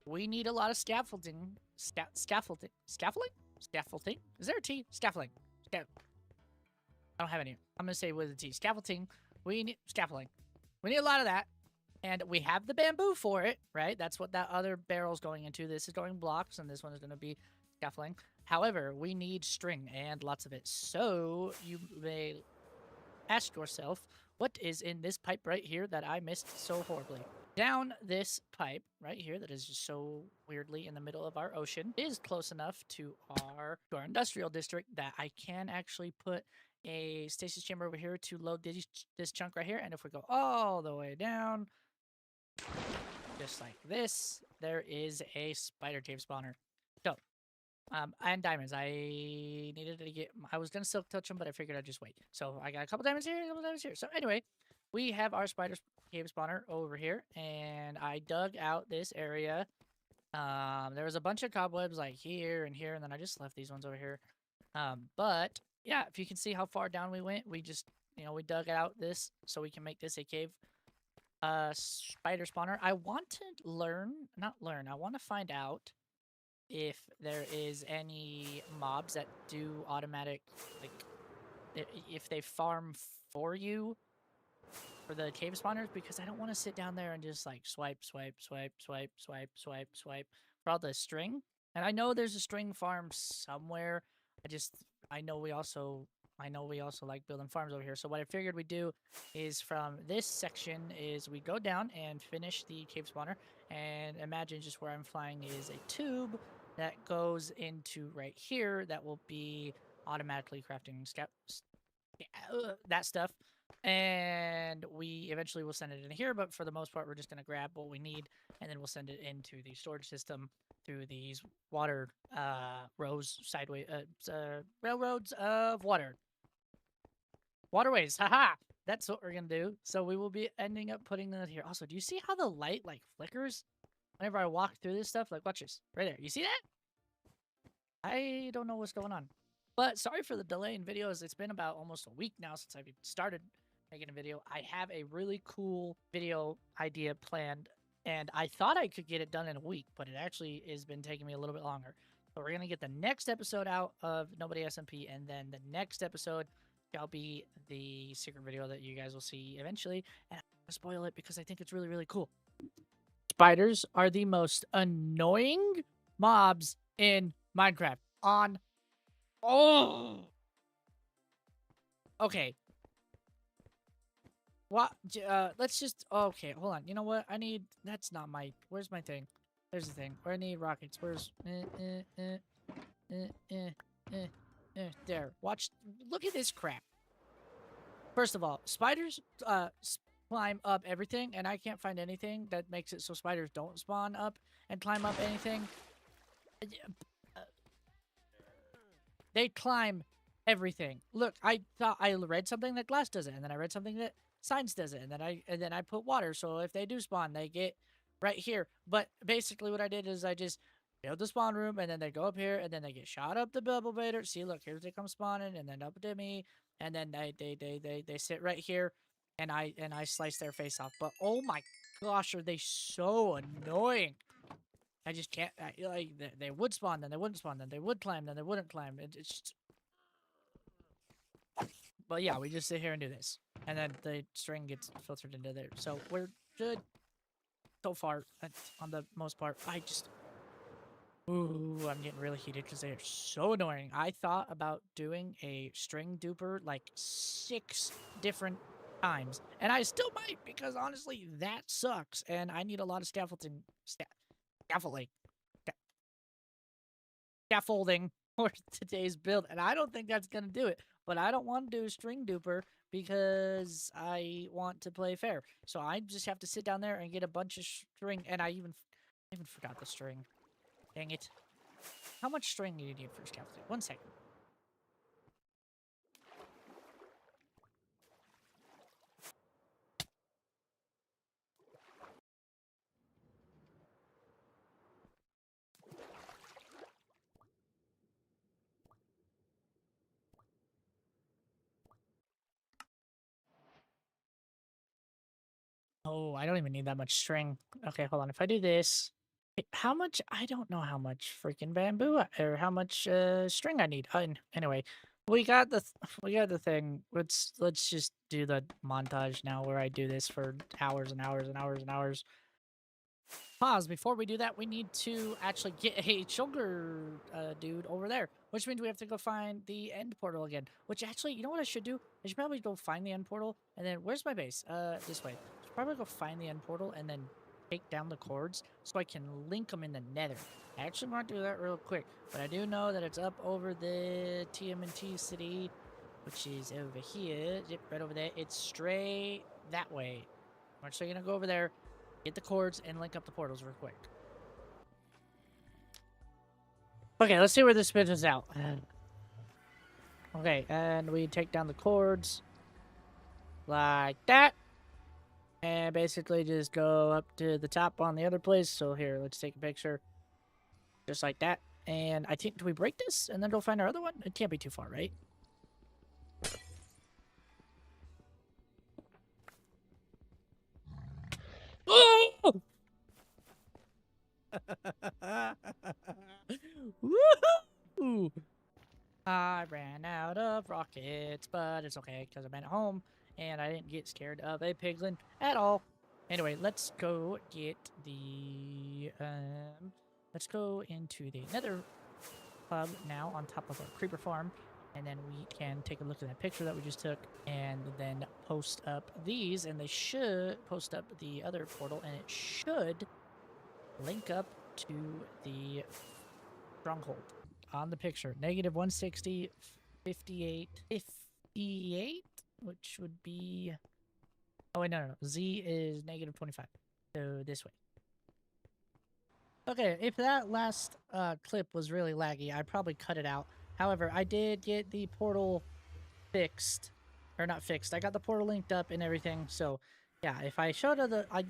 S1: we need a lot of scaffolding. Scaffolding? Is there a T? Scaffolding. I don't have any. I'm going to say with a T. Scaffolding. We need scaffolding. We need a lot of that. And we have the bamboo for it, right? That's what that other barrel's going into. This is going blocks, and this one is going to be scaffolding. However, we need string, and lots of it. So you may ask yourself, what is in this pipe right here that I missed so horribly? Down this pipe right here that is just so weirdly in the middle of our ocean is close enough to our industrial district that I can actually put a stasis chamber over here to load this chunk right here. And if we go all the way down, just like this, there is a spider cave spawner. So And diamonds. I needed to get. I was gonna silk touch them, but I figured I'd just wait. So I got a couple diamonds here, a couple diamonds here. So anyway, we have our spider cave spawner over here, and I dug out this area. There was a bunch of cobwebs like here and here, and then I just left these ones over here. But yeah, if you can see how far down we went, we just we dug out this so we can make this a cave spider spawner. I want to not learn. I want to find out if there is any mobs that do automatic, like, if they farm for you for the cave spawners, because I don't want to sit down there and just like swipe, swipe, swipe, swipe, swipe, swipe, swipe for all the string. And I know there's a string farm somewhere. I know we also like building farms over here. So what I figured we'd do is from this section is we go down and finish the cave spawner, and imagine just where I'm flying is a tube that goes into right here that will be automatically crafting that stuff, and we eventually will send it in here, but for the most part we're just going to grab what we need, and then we'll send it into the storage system through these water rows, railroads of waterways. Haha, that's what we're gonna do. So we will be ending up putting that here. Also, do you see how the light like flickers whenever I walk through this stuff? Like, watch this right there. You see that? I don't know what's going on. But sorry for the delay in videos. It's been about almost a week now since I've started making a video. I have a really cool video idea planned, and I thought I could get it done in a week, but it actually has been taking me a little bit longer. So we're going to get the next episode out of Nobody Smp, and then the next episode shall be the secret video that you guys will see eventually. And I'm going to spoil it because I think it's really, really cool. Spiders are the most annoying mobs in Minecraft. Okay. What? Let's just. Okay, hold on. You know what? That's not my. Where's my thing? There's the thing. Where I need rockets. Where's? There. Watch. Look at this crap. First of all, spiders climb up everything, and I can't find anything that makes it so spiders don't spawn up and climb up anything. They climb everything. Look, I thought I read something that glass does it, and then I read something that science does it, and then I put water, so if they do spawn, they get right here. But basically what I did is I just build the spawn room, and then they go up here, and then they get shot up the bubble baiter. See, look, here they come spawning, and then up to me, and then they sit right here, and I slice their face off. But oh my gosh, are they so annoying. I just can't. Like, they would spawn, then they wouldn't spawn, then they would climb, then they wouldn't climb. It's just... But yeah, we just sit here and do this, and then the string gets filtered into there. So we're good so far. On the most part, ooh, I'm getting really heated because they are so annoying. I thought about doing a string duper like 6 different times, and I still might, because honestly, that sucks, and I need a lot of scaffolding for today's build, and I don't think that's gonna do it. But I don't want to do a string duper because I want to play fair. So I just have to sit down there and get a bunch of string, and I even forgot the string. Dang it! How much string do you need for scaffolding? 1 second. Oh, I don't even need that much string. Okay, hold on. If I do this, how much? I don't know how much freaking bamboo or how much string I need. Anyway, we got the thing. Let's just do the montage now where I do this for hours and hours and hours and hours. Pause. Before we do that, we need to actually get a sugar dude over there, which means we have to go find the end portal again. Which actually, you know what I should do? I should probably go find the end portal, and then where's my base? This way. I should probably go find the end portal and then take down the cords so I can link them in the nether. I actually want to do that real quick, but I do know that it's up over the TMNT city, which is over here. Yep, right over there. It's straight that way. I'm actually gonna go over there, get the cords, and link up the portals real quick.
S2: Okay, let's see where this spins us out. Okay, and we take down the cords like that. And basically just go up to the top on the other place. So here, let's take a picture. Just like that. And I think, do we break this and then go find our other one? It can't be too far, right? Oh! Woohoo! I ran out of rockets, but it's okay because I'm at home and I didn't get scared of a piglin at all. Anyway, let's go get the let's go into the nether hub now on top of our creeper farm, and then we can take a look at that picture that we just took and then post up these, and they should post up the other portal, and it should link up to the stronghold on the picture. Negative 160, 58, 58, which would be... Oh, wait, no. Z is negative 25. So this way. Okay, if that last clip was really laggy, I'd probably cut it out. However, I did get the portal fixed. Or not fixed. I got the portal linked up and everything. So, yeah, if I showed the... I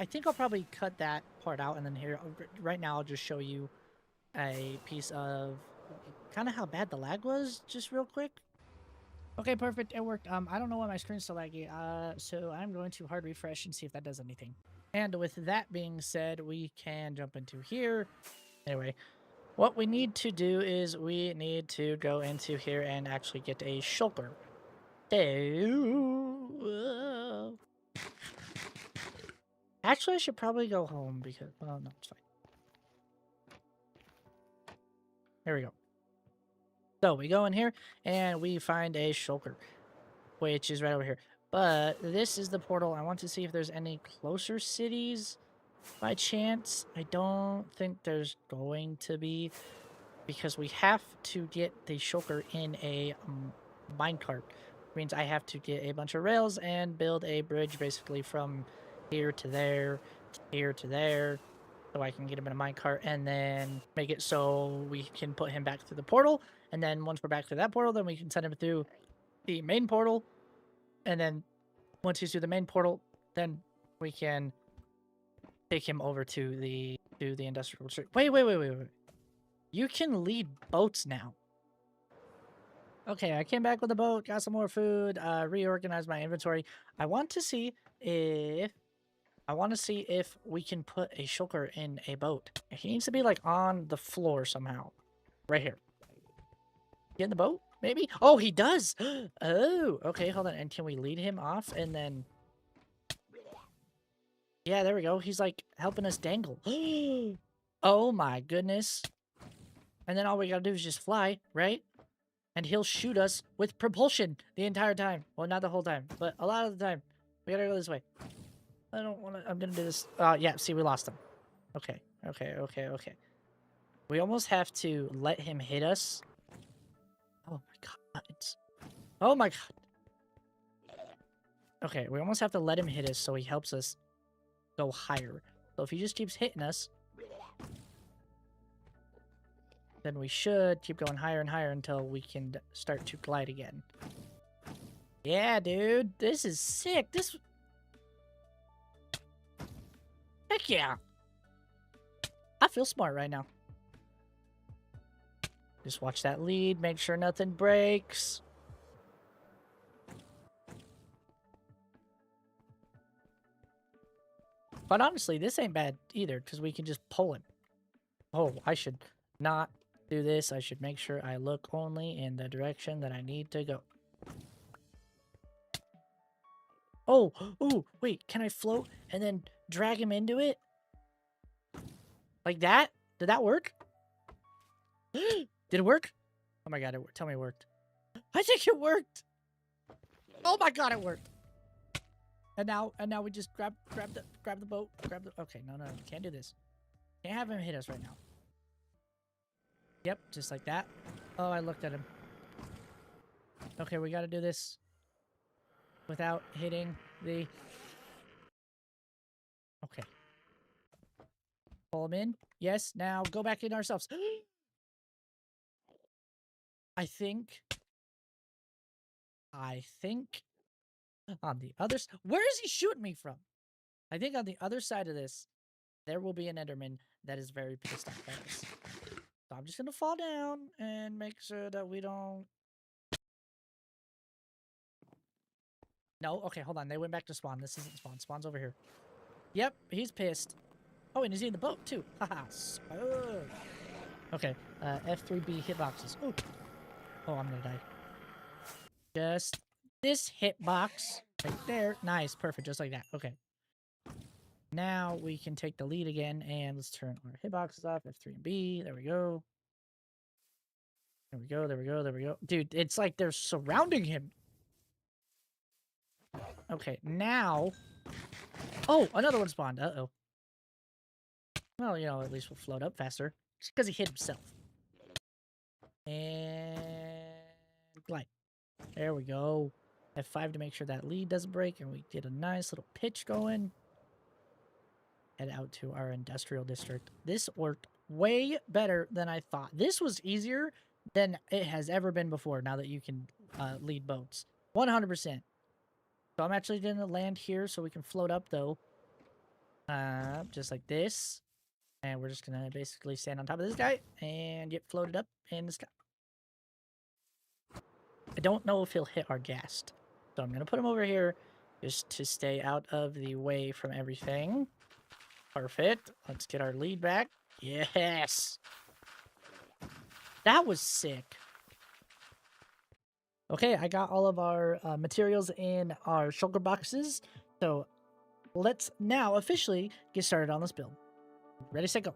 S2: think I'll probably cut that part out. And then here, right now, I'll just show you a piece of kind of how bad the lag was, just real quick. Okay, perfect. It worked. I don't know why my screen's so laggy. So I'm going to hard refresh and see if that does anything. And with that being said, we can jump into here. Anyway, what we need to do is we need to go into here and actually get a shulker. So, actually, I should probably go home because, well, no, it's fine. There we go. So we go in here and we find a shulker, which is right over here. But this is the portal. I want to see if there's any closer cities by chance. I don't think there's going to be, because we have to get the shulker in a minecart. Means I have to get a bunch of rails and build a bridge basically from here to there, to here to there, so I can get him in a minecart and then make it so we can put him back through the portal. And then once we're back through that portal, then we can send him through the main portal. And then once he's through the main portal, then we can take him over to the industrial district. Wait. You can lead boats now. Okay, I came back with a boat, got some more food, reorganized my inventory. I want to see if we can put a shulker in a boat. He needs to be like on the floor somehow. Right here. Get in the boat? Maybe? Oh, he does! Oh, okay, hold on. And can we lead him off and then... Yeah, there we go. He's like helping us dangle. Oh my goodness. And then all we gotta do is just fly, right? And he'll shoot us with propulsion the entire time. Well, not the whole time, but a lot of the time. We gotta go this way. I don't want to... I'm gonna do this. Yeah, see, we lost him. Okay. We almost have to let him hit us. Oh my god. Oh my god. Okay, we almost have to let him hit us so he helps us go higher. So if he just keeps hitting us, then we should keep going higher and higher until we can start to glide again. Yeah, dude. This is sick. Heck yeah. I feel smart right now. Just watch that lead. Make sure nothing breaks. But honestly, this ain't bad either, because we can just pull him. Oh, I should not do this. I should make sure I look only in the direction that I need to go. Oh, wait, can I float and then drag him into it? Like that? Did that work? Did it work? Oh my god, tell me it worked. I think it worked! Oh my god, it worked! And now we just grab the boat, okay, no, can't do this. Can't have him hit us right now. Yep, just like that. Oh, I looked at him. Okay, we gotta do this without hitting the... Okay. Pull him in. Yes, now go back in ourselves.
S1: I think on the other where is he shooting me from? I think on the other side of this, there will be an Enderman that is very pissed off at us. So I'm just gonna fall down and make sure that we don't. No, okay, hold on. They went back to spawn. This isn't spawn. Spawn's over here. Yep, he's pissed. Oh, and he's in the boat too. Haha. Okay, F3B hitboxes. Ooh. Oh, I'm gonna die. Just this hitbox right there. Nice, perfect, just like that. Okay. Now we can take the lead again, and let's turn our hitboxes off. F3 and B. There we go. There we go. There we go. There we go. Dude, it's like they're surrounding him. Okay, now. Oh, another one spawned. Uh-oh. Well, you know, at least we'll float up faster. Just because he hit himself. And glide. There we go. F5 to make sure that lead doesn't break, and we get a nice little pitch going. Head out to our industrial district. This worked way better than I thought. This was easier than it has ever been before, now that you can lead boats. 100%. So I'm actually going to land here so we can float up, though. Just like this. And we're just going to basically stand on top of this guy and get floated up in the sky. I don't know if he'll hit our ghast. So I'm going to put him over here just to stay out of the way from everything. Perfect. Let's get our lead back. Yes! That was sick. Okay, I got all of our materials in our shulker boxes. So let's now officially get started on this build. Ready, set, go.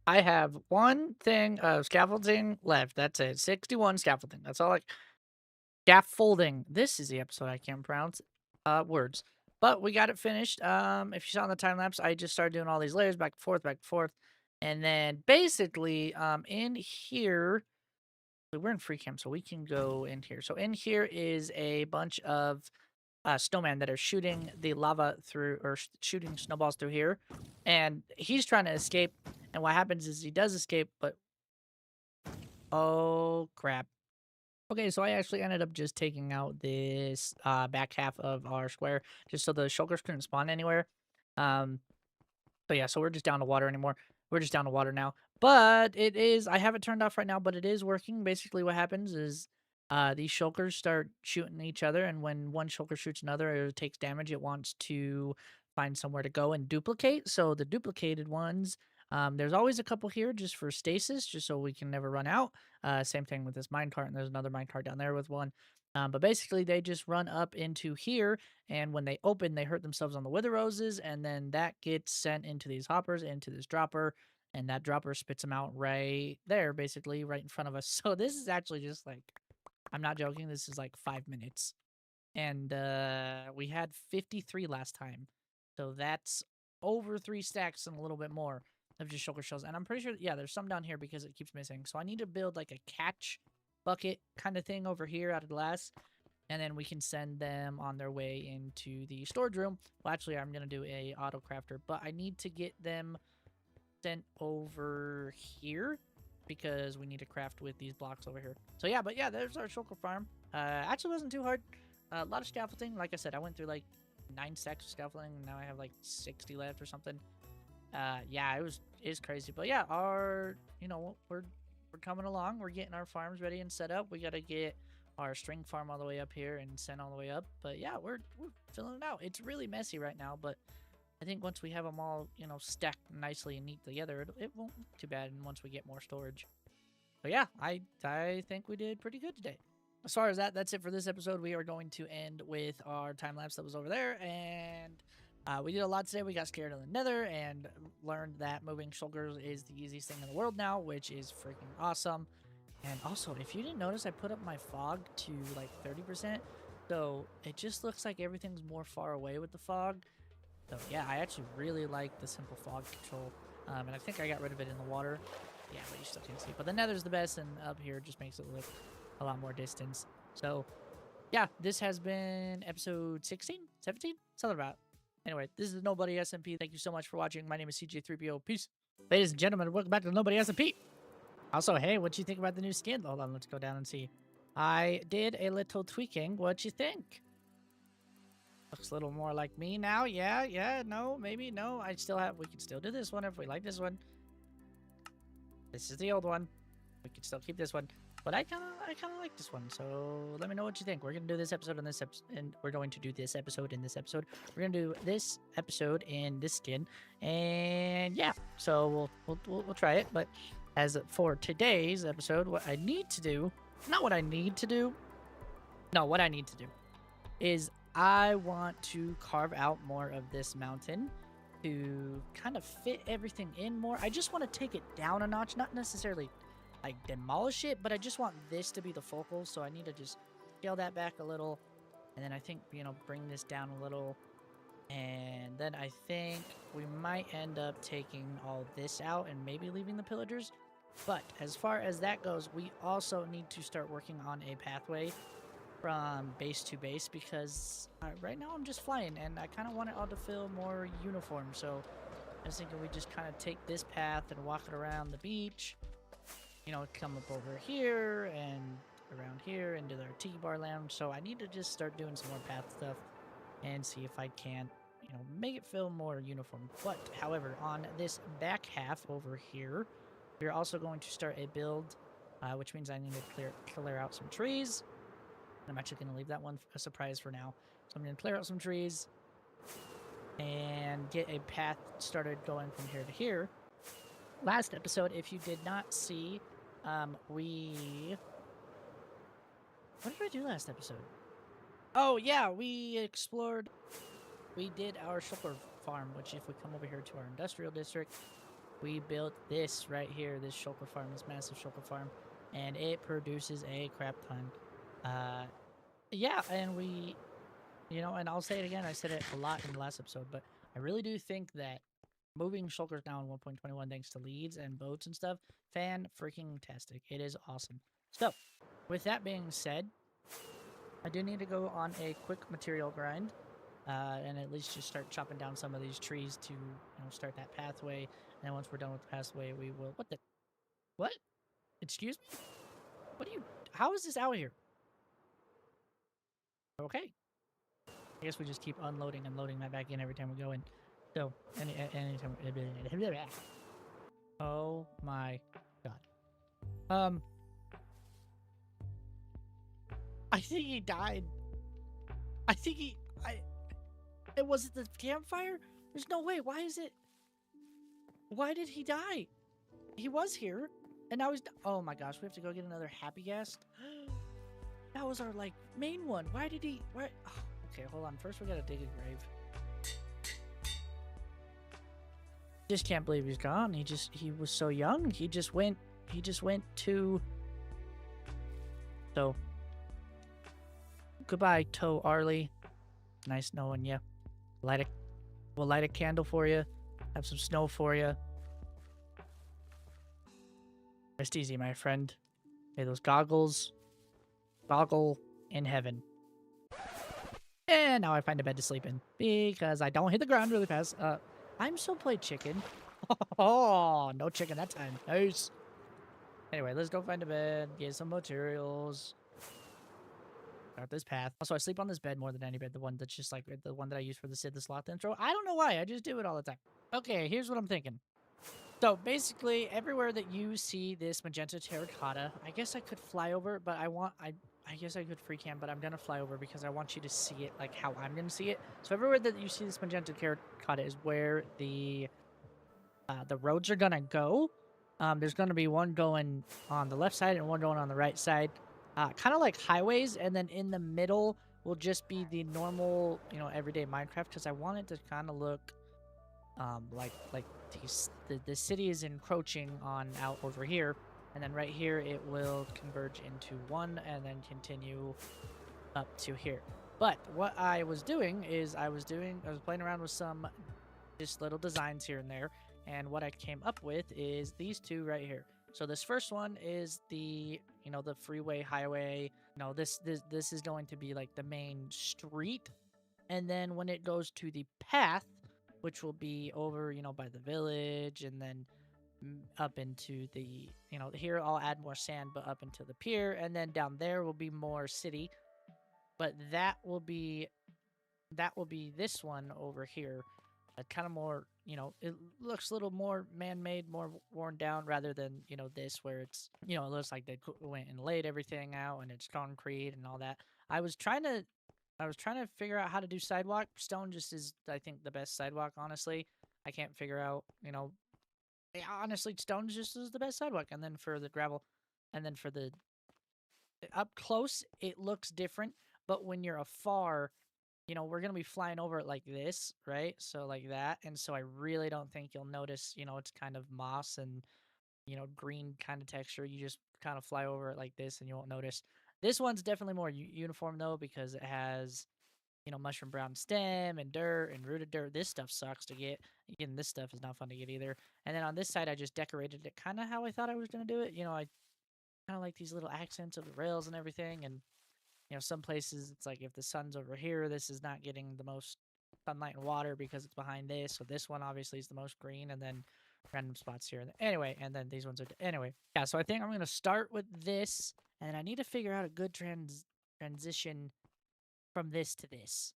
S1: I have one thing of scaffolding left. That's it. 61 scaffolding. That's all I... Scaffolding. This is the episode I can't pronounce words. But we got it finished. If you saw in the time lapse, I just started doing all these layers back and forth, back and forth. And then basically, in here, we're in free cam, so we can go in here. So in here is a bunch of snowmen that are shooting the lava through, or shooting snowballs through here. And he's trying to escape. And what happens is he does escape, but oh crap. Okay, so I actually ended up just taking out this back half of our square just so the shulkers couldn't spawn anywhere. But yeah, so we're just down to water anymore. We're just down to water now. But it is, I have it turned off right now, but it is working. Basically what happens is these shulkers start shooting each other, and when one shulker shoots another, it takes damage. It wants to find somewhere to go and duplicate. So the duplicated ones, there's always a couple here just for stasis, just so we can never run out. Same thing with this minecart, and there's another minecart down there with one. But basically, they just run up into here, and when they open, they hurt themselves on the wither roses, and then that gets sent into these hoppers, into this dropper, and that dropper spits them out right there, basically, right in front of us. So this is actually just like, I'm not joking, this is like 5 minutes. And we had 53 last time. So that's over 3 stacks and a little bit more of just shulker shells. And I'm pretty sure, yeah, there's some down here because it keeps missing. So I need to build like a catch bucket kind of thing over here out of glass. And then we can send them on their way into the storage room. Well, actually, I'm going to do a auto crafter, but I need to get them sent over here because we need to craft with these blocks over here. So yeah, but yeah, there's our shulker farm. Actually wasn't too hard. A lot of scaffolding. Like I said, I went through like 9 stacks of scaffolding. And now I have like 60 left or something. Yeah, it's crazy. But yeah, we're coming along. We're getting our farms ready and set up. We got to get our string farm all the way up here and send all the way up. But yeah, we're filling it out. It's really messy right now, but I think once we have them all, stacked nicely and neat together, it won't look too bad. And once we get more storage. But yeah, I think we did pretty good today. As far as that's it for this episode. We are going to end with our time lapse that was over there, and we did a lot today. We got scared of the nether and learned that moving shulkers is the easiest thing in the world now, which is freaking awesome. And also, if you didn't notice, I put up my fog to like 30%, so it just looks like everything's more far away with the fog. So yeah, I actually really like the simple fog control, and I think I got rid of it in the water. Yeah, but you still can see. But the nether's the best, and up here just makes it look a lot more distance. So yeah, this has been episode 16, 17, something about. Anyway, this is Nobody Smp. Thank you so much for watching. My name is CJ3PO. Peace. Ladies and gentlemen, welcome back to Nobody Smp. Also, hey, what you think about the new skin? Hold on, let's go down and see. I did a little tweaking. What you think? Looks a little more like me now. Yeah, no, maybe, no. We can still do this one if we like this one. This is the old one. We can still keep this one. But I kind of like this one. So let me know what you think. We're going to do this episode in this episode. And we're going to do this episode in this episode. We're going to do this episode in this skin. And yeah, so we'll try it. But as for today's episode, what I need to do, what I need to do is I want to carve out more of this mountain to kind of fit everything in more. I just want to take it down a notch, not necessarily like demolish it, but I just want this to be the focal, so I need to just scale that back a little, and then I think, bring this down a little, and then I think we might end up taking all this out and maybe leaving the pillagers. But as far as that goes, we also need to start working on a pathway from base to base, because right now I'm just flying and I kind of want it all to feel more uniform. So I was thinking we just kind of take this path and walk it around the beach, come up over here and around here into their tiki bar lounge. So I need to just start doing some more path stuff and see if I can, make it feel more uniform. But however, on this back half over here, we're also going to start a build, which means I need to clear out some trees. I'm actually going to leave that one a surprise for now. So I'm going to clear out some trees and get a path started going from here to here. Last episode, if you did not see, what did I do last episode? Oh yeah, we did our shulker farm, which if we come over here to our industrial district, we built this right here, this shulker farm, this massive shulker farm, and it produces a crap ton. Yeah, and we, and I'll say it again, I said it a lot in the last episode, but I really do think that moving shulkers now in 1.21 thanks to leads and boats and stuff, fan-freaking-tastic. It is awesome. So, with that being said, I do need to go on a quick material grind, and at least just start chopping down some of these trees to, start that pathway. And then once we're done with the pathway, we will... What? Excuse me? How is this out here? Okay. I guess we just keep unloading and loading that back in every time we go in. So, anytime... Oh my god. I think he died. Was it the campfire? There's no way. Why did he die? He was here, and now he's... Oh my gosh, we have to go get another happy guest? That was our, main one. Why did he... Oh, okay, hold on. First, we gotta dig a grave. Just can't believe he's gone. He was so young. He just went to... So... Goodbye, Toe Arlie. Nice knowing you. We'll light a candle for you. Have some snow for you. Rest easy, my friend. May those goggles goggle in heaven. And now I find a bed to sleep in because I don't hit the ground really fast. I'm still playing chicken. Oh, no chicken that time. Nice. Anyway, let's go find a bed, get some materials. start this path. Also, I sleep on this bed more than any bed. The one that's just like the one that I use for the Sid the Sloth intro. I don't know why. I just do it all the time. Okay, here's what I'm thinking. So basically, everywhere that you see this magenta terracotta, I guess I could fly over, but I guess I could free cam, but I'm gonna fly over because I want you to see it like how I'm gonna see it. So everywhere that you see this magenta terracotta is where the roads are gonna go. There's gonna be one going on the left side and one going on the right side, kind of like highways, and then in the middle will just be the normal, everyday Minecraft because I want it to kind of look like the city is encroaching on out over here, and then right here it will converge into one and then continue up to here. But what I was doing is I was playing around with some just little designs here and there, and what I came up with is these two right here. So this first one is the the freeway highway. This is going to be like the main street, and then when it goes to the path, which will be over by the village, and then up into the here I'll add more sand, but up into the pier, and then down there will be more city, but that will be this one over here. Kind of more, it looks a little more man-made, more worn down, rather than, this where it's, it looks like they went and laid everything out and it's concrete and all that. I was trying to figure out how to do sidewalk. Stone just is, I think, the best sidewalk, honestly. I can't figure out, honestly, stone just is the best sidewalk. And then for the gravel, and then for the up close, it looks different. But when you're afar, we're going to be flying over it like this, right? So like that. And so I really don't think you'll notice, it's kind of moss and, green kind of texture. You just kind of fly over it like this and you won't notice. This one's definitely more uniform though, because it has, mushroom brown stem and dirt and rooted dirt. This stuff sucks to get. Again, this stuff is not fun to get either. And then on this side, I just decorated it kind of how I thought I was going to do it. I kind of like these little accents of the rails and everything. And some places it's like if the sun's over here, this is not getting the most sunlight and water because it's behind this. So this one obviously is the most green, and then random spots here. Anyway, and then these ones are anyway. Yeah, so I think I'm gonna start with this, and I need to figure out a good transition from this to this.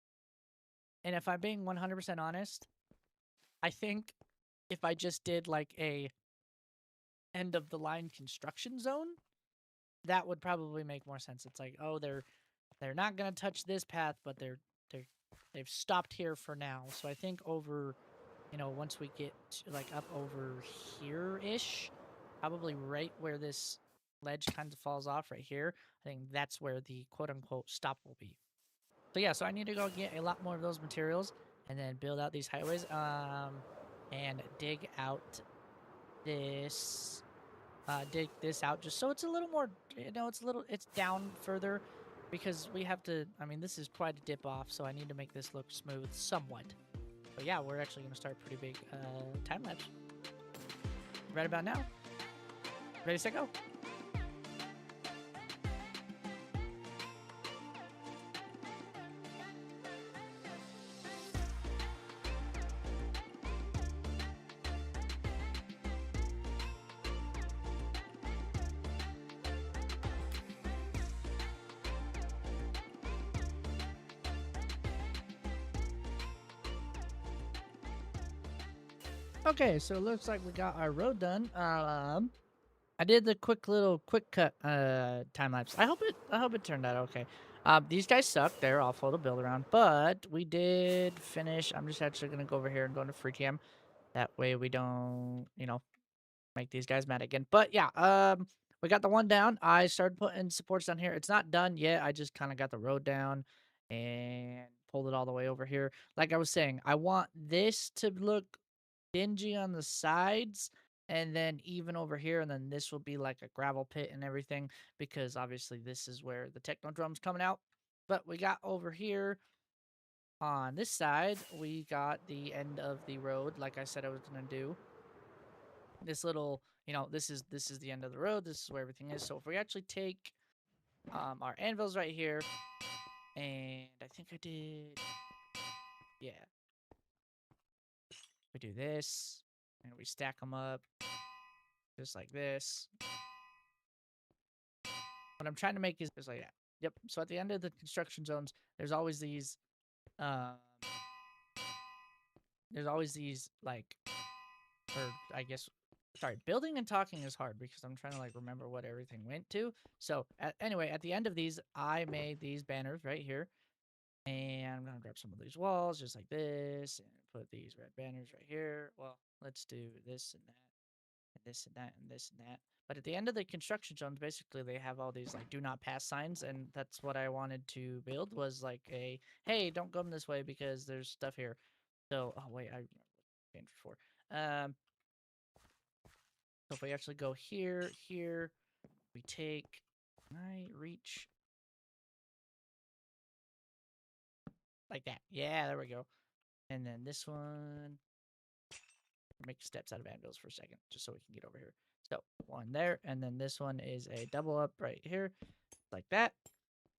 S1: And if I'm being 100% honest, I think if I just did like a end of the line construction zone, that would probably make more sense. It's like, oh, they're not gonna touch this path, but they've stopped here for now. So I think over, once we get like up over here-ish, probably right where this ledge kind of falls off right here, I think that's where the quote-unquote stop will be. So yeah, so I need to go get a lot more of those materials and then build out these highways, and dig out this dig this out just so it's a little more, it's down further, because we have to, this is quite a dip off, so I need to make this look smooth somewhat. But yeah, we're actually going to start pretty big time lapse right about now. Ready, set, go. Okay, so it looks like we got our road done. I did the quick cut time lapse. I hope it turned out okay. These guys suck. They're awful to build around, but we did finish. I'm just actually gonna go over here and go into free cam. That way we don't, make these guys mad again. But yeah, we got the one down. I started putting supports down here. It's not done yet. I just kind of got the road down and pulled it all the way over here. Like I was saying, I want this to look dingy on the sides and then even over here, and then this will be like a gravel pit and everything, because obviously this is where the techno drum's coming out. But we got over here on this side, we got the end of the road like I said I was gonna do. This little, this is the end of the road. This is where everything is. So if we actually take our anvils right here, and I think I did, yeah, we do this and we stack them up just like this. What I'm trying to make is just like that. Yep. So at the end of the construction zones, there's always these, um, like, or I guess, sorry, building and talking is hard because I'm trying to like remember what everything went to. So anyway, at the end of these, I made these banners right here, and I'm gonna grab some of these walls just like this, and put these red banners right here. Well, let's do this and that, and this and that, and this and that. But at the end of the construction zones, basically they have all these like do not pass signs, and that's what I wanted to build was like a hey, don't come this way because there's stuff here. So oh wait, I changed before. So if we actually go here, we take. Can I reach like that? Yeah, there we go. And then this one, make steps out of anvils for a second, just so we can get over here. So one there, and then this one is a double up right here, like that.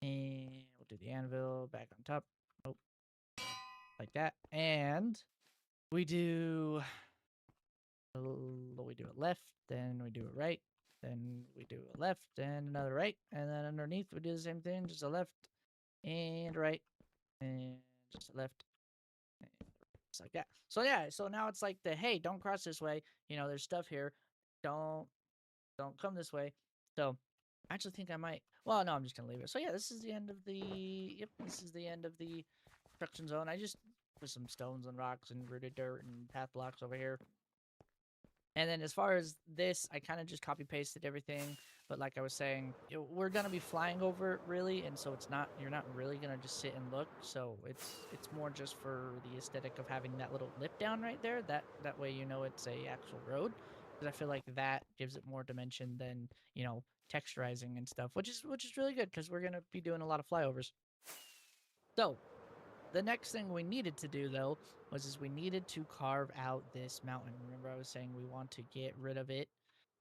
S1: And we'll do the anvil back on top. Oh, like that. And we do it left, then we do it right, then we do a left and another right, and then underneath we do the same thing, just a left and right and just a left, and just like that. So yeah, so now it's like the hey, don't cross this way. There's stuff here. Don't don't come this way. So I actually think I might. Well, no, I'm just gonna leave it. So yeah, this is the end of the. Yep, this is the end of the construction zone. I just put some stones and rocks and rooted dirt and path blocks over here. And then as far as this, I kind of just copy pasted everything. But like I was saying, we're gonna be flying over it really, and so you're not really gonna just sit and look. So it's more just for the aesthetic of having that little lip down right there. That way it's a actual road. Because I feel like that gives it more dimension than texturizing and stuff, which is really good because we're gonna be doing a lot of flyovers. So the next thing we needed to do though was we needed to carve out this mountain. Remember I was saying we want to get rid of it,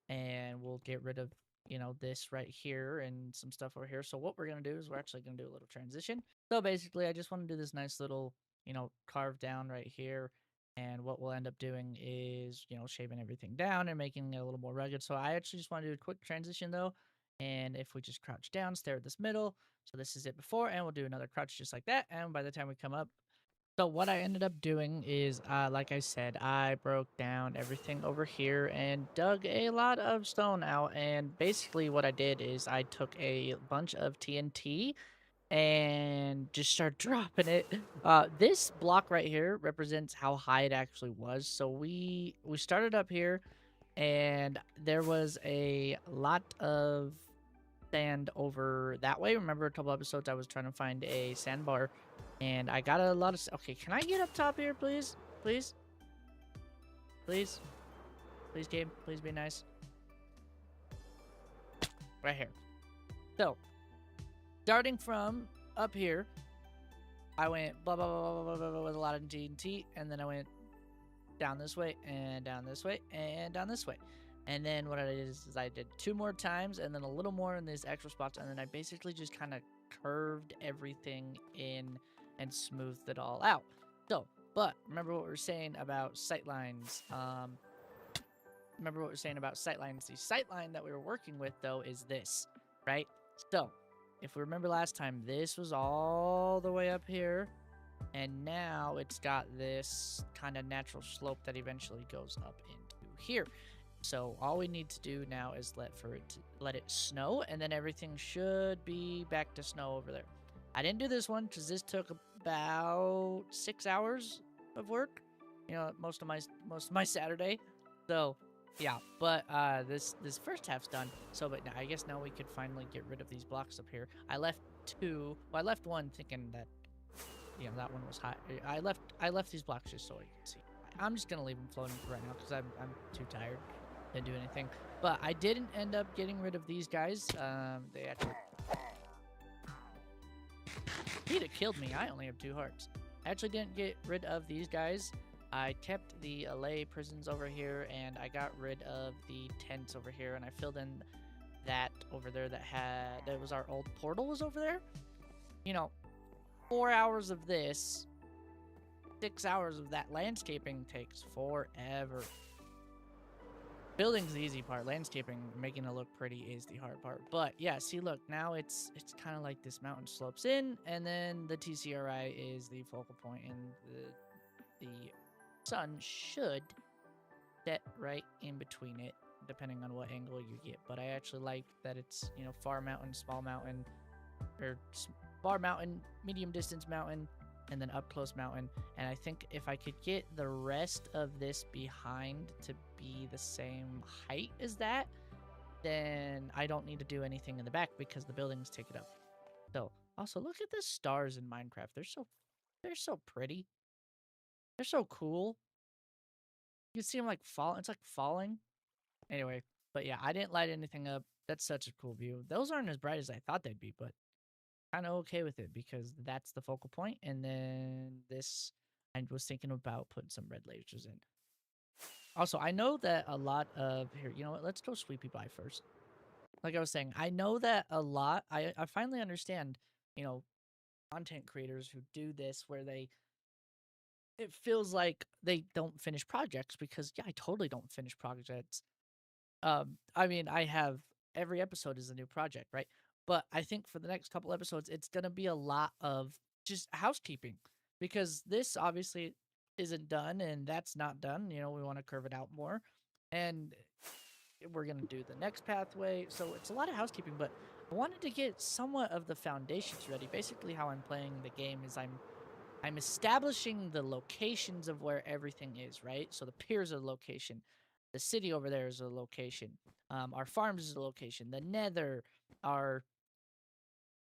S1: and we'll get rid of this right here and some stuff over here. So what we're going to do is we're actually going to do a little transition. So basically I just want to do this nice little carve down right here, and what we'll end up doing is shaving everything down and making it a little more rugged. So I actually just want to do a quick transition though, and if we just crouch down, stare at this middle, so this is it before, and we'll do another crouch just like that, and by the time we come up, so what I ended up doing is, like I said, I broke down everything over here and dug a lot of stone out. And basically what I did is I took a bunch of TNT and just started dropping it. This block right here represents how high it actually was. So we started up here, and there was a lot of sand over that way. Remember a couple episodes I was trying to find a sandbar, and I got a lot of. Okay, can I get up top here, please? Please? Please? Please, game. Please be nice. Right here. So, starting from up here, I went blah, blah, blah, blah, blah, blah, blah with a lot of TNT, and then I went down this way, and down this way, and down this way. And then what I did is I did 2 more times, and then a little more in these extra spots, and then I basically just kind of curved everything in and smoothed it all out. So, but remember what we were saying about sightlines. Remember what we were saying about sightlines. The sightline that we were working with, though, is this, right? So, if we remember last time, this was all the way up here, and now it's got this kind of natural slope that eventually goes up into here. So all we need to do now is let it snow, and then everything should be back to snow over there. I didn't do this one because this took about 6 hours of work. Most of my Saturday. So yeah, but this first half's done. So but now, I guess now we could finally get rid of these blocks up here. I left 2. Well, I left 1 thinking that that one was high. I left these blocks just so I can see. I'm just gonna leave them floating for right now because I'm too tired to do anything. But I didn't end up getting rid of these guys. They actually he'd have killed me. I only have 2 hearts. I actually didn't get rid of these guys. I kept the LA prisons over here, and I got rid of the tents over here, and I filled in that over there that was our old portal was over there. 4 hours of this, 6 hours of that landscaping takes forever. building's the easy part. Landscaping, making it look pretty is the hard part. But yeah, see, look, now it's kind of like this mountain slopes in, and then the TCRI is the focal point, and the sun should set right in between it, depending on what angle you get. But I actually like that it's, you know, far mountain, small mountain, or far mountain, medium distance mountain, and then up close mountain. And I think if I could get the rest of this behind to be the same height as that, then I don't need to do anything in the back because the buildings take it up. So also look at the stars in Minecraft. They're so pretty. They're so cool. You can see them like fall. It's like falling. Anyway, but yeah, I didn't light anything up. That's such a cool view. Those aren't as bright as I thought they'd be, but kind of okay with it because that's the focal point. And then this, I was thinking about putting some red lasers in. Also, I know that a lot of here, you know what? Let's go Sweepy By first. Like I was saying, I know that a lot. I finally understand, you know, content creators who do this where it feels like they don't finish projects because yeah, I totally don't finish projects. I mean, I have every episode is a new project, right? But I think for the next couple episodes, it's gonna be a lot of just housekeeping because this obviously isn't done and that's not done. You know, we want to curve it out more, and we're gonna do the next pathway. So it's a lot of housekeeping, but I wanted to get somewhat of the foundations ready. Basically, how I'm playing the game is I'm establishing the locations of where everything is, right? So the piers are the location. The city over there is a location. Our farms is a location. The nether, our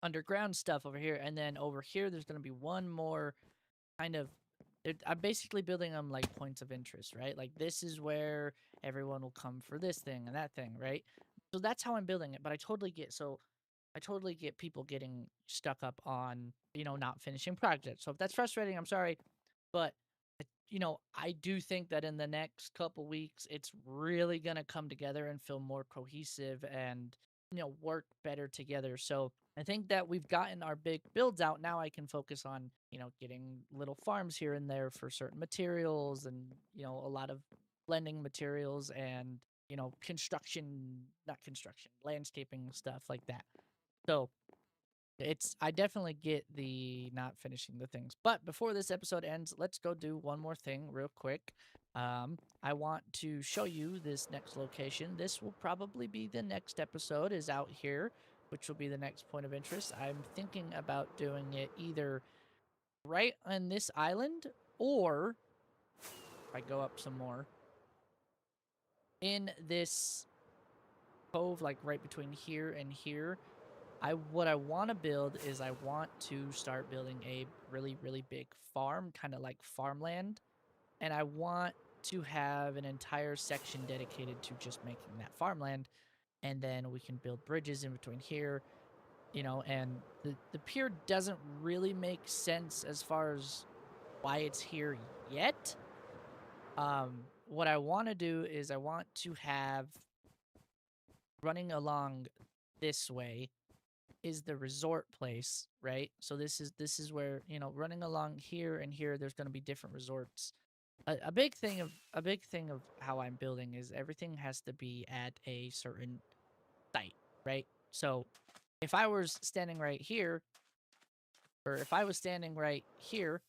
S1: underground stuff over here. And then over here, there's going to be one more kind of... I'm basically building them like points of interest, right? Like this is where everyone will come for this thing and that thing, right? So that's how I'm building it. But I totally get people getting stuck up on, you know, not finishing projects. So if that's frustrating, I'm sorry. But, you know, I do think that in the next couple weeks, it's really going to come together and feel more cohesive and, you know, work better together. So I think that we've gotten our big builds out. Now I can focus on, you know, getting little farms here and there for certain materials and, you know, a lot of blending materials and, you know, not construction, landscaping stuff like that. So I definitely get the not finishing the things. But before this episode ends, let's go do one more thing real quick. I want to show you this next location. This will probably be the next episode is out here, which will be the next point of interest. I'm thinking about doing it either right on this island or if I go up some more in this cove, like right between here and here. What I want to build is I want to start building a really, really big farm, kind of like farmland. And I want to have an entire section dedicated to just making that farmland. And then we can build bridges in between here, you know, and the pier doesn't really make sense as far as why it's here yet. What I want to do is I want to have running along this way is the resort place, right? So this is where, you know, running along here and here, there's going to be different resorts. A big thing of how I'm building is everything has to be at a certain site, right? So if I was standing right here, or if I was standing right here,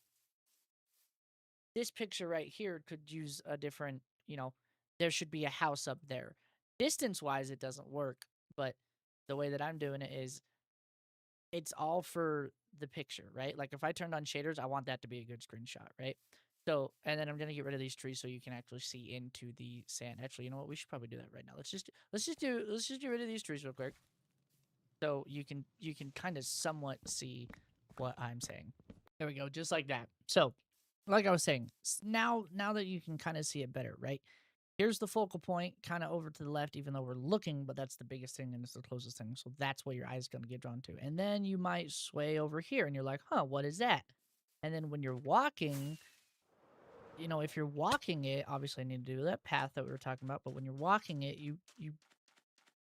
S1: this picture right here could use a different, you know, there should be a house up there. Distance wise, it doesn't work, but the way that I'm doing it is it's all for the picture, right? Like if I turned on shaders, I want that to be a good screenshot, right? So, and then I'm gonna get rid of these trees so you can actually see into the sand. Actually, you know what? We should probably do that right now. Let's just get rid of these trees real quick, so you can kind of somewhat see what I'm saying. There we go, just like that. So, like I was saying, now that you can kind of see it better, right? Here's the focal point, kind of over to the left, even though we're looking, but that's the biggest thing and it's the closest thing. So that's what your eye is going to get drawn to. And then you might sway over here and you're like, huh, what is that? And then when you're walking, you know, if you're walking it, obviously I need to do that path that we were talking about. But when you're walking it, you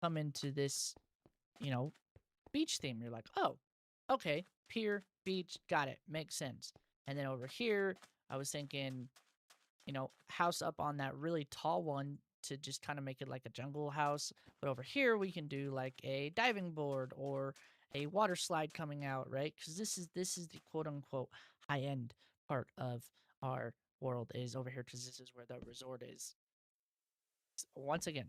S1: come into this, you know, beach theme. You're like, oh, okay, pier, beach, got it. Makes sense. And then over here, I was thinking, you know, house up on that really tall one to just kind of make it like a jungle house. But over here, we can do like a diving board or a water slide coming out, right? Because this is the quote unquote high end part of our world is over here because this is where the resort is. Once again,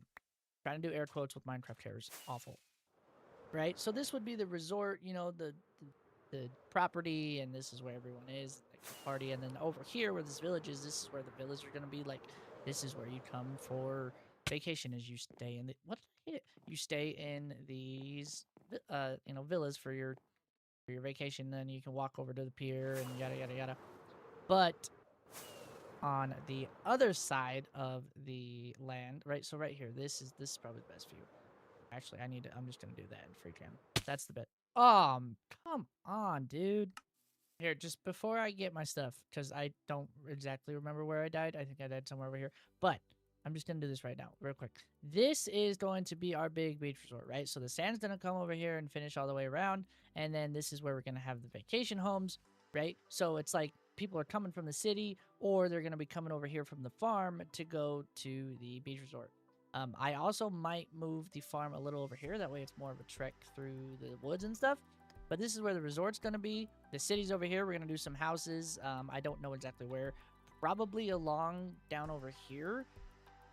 S1: trying to do air quotes with Minecraft terrors, awful, right? So this would be the resort, you know, the property, and this is where everyone is, they can party. And then over here, where this village is, this is where the villas are gonna be. Like, this is where you come for vacation. Is you stay in the you stay in these you know, villas for your vacation. Then you can walk over to the pier and yada yada yada. But on the other side of the land, right? So right here, this is probably the best view. Actually, I'm just gonna do that in free cam. That's the bit. Come on, dude. Here, just before I get my stuff, because I don't exactly remember where I died. I think I died somewhere over here. But I'm just gonna do this right now, real quick. This is going to be our big beach resort, right? So the sand's gonna come over here and finish all the way around, and then this is where we're gonna have the vacation homes, right? So it's like people are coming from the city, or they're gonna be coming over here from the farm to go to the beach resort. I also might move the farm a little over here. That way it's more of a trek through the woods and stuff. But this is where the resort's going to be. The city's over here. We're going to do some houses. I don't know exactly where. Probably along down over here,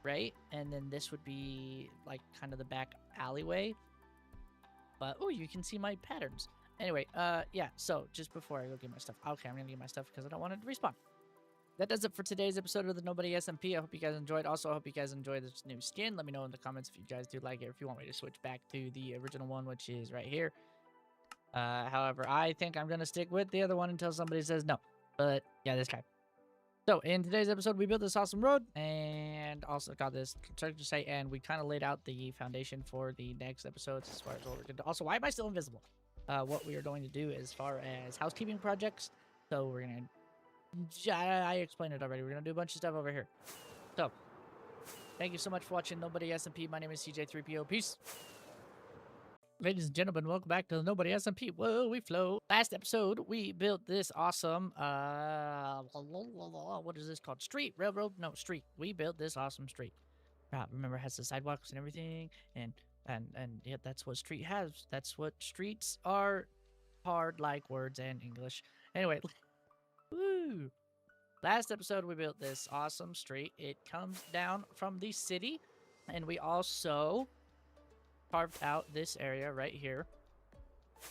S1: right? And then this would be like kind of the back alleyway. But, oh, you can see my patterns. Anyway, yeah. So just before I go get my stuff. Okay, I'm going to get my stuff because I don't want it to respawn. That does it for today's episode of the Nobody Smp. I hope you guys enjoyed. Also, I hope you guys enjoyed this new skin. Let me know in the comments if you guys do like it, or if you want me to switch back to the original one, which is right here. However, I think I'm going to stick with the other one until somebody says no. But, yeah, this guy. So, in today's episode, we built this awesome road, and also got this construction site, and we kind of laid out the foundation for the next episodes as far as what we're going to do. Also, why am I still invisible? What we are going to do as far as housekeeping projects. So, we're going to... I explained it already. We're going to do a bunch of stuff over here. So, thank you so much for watching Nobody Smp. My name is CJ3PO. Peace. Ladies and gentlemen, welcome back to the Nobody Smp. Whoa, we flow. Last episode, we built this awesome, what is this called? Street, railroad? No, street. We built this awesome street. Remember, it has the sidewalks and everything, and yeah, that's what street has. That's what streets are. Hard like words and English. Anyway, woo. Last episode, we built this awesome street. It comes down from the city, and we also carved out this area right here.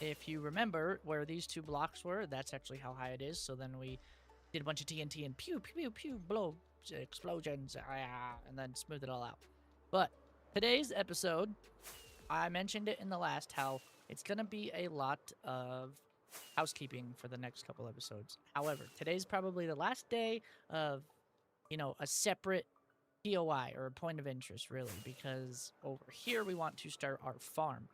S1: If you remember where these two blocks were, that's actually how high it is. So then we did a bunch of TNT and pew, pew, pew, pew, blow, explosions, and then smooth it all out. But today's episode, I mentioned it in the last, how it's going to be a lot of housekeeping for the next couple episodes. However, today's probably the last day of, you know, a separate POI, or a point of interest, really, because over here we want to start our farm.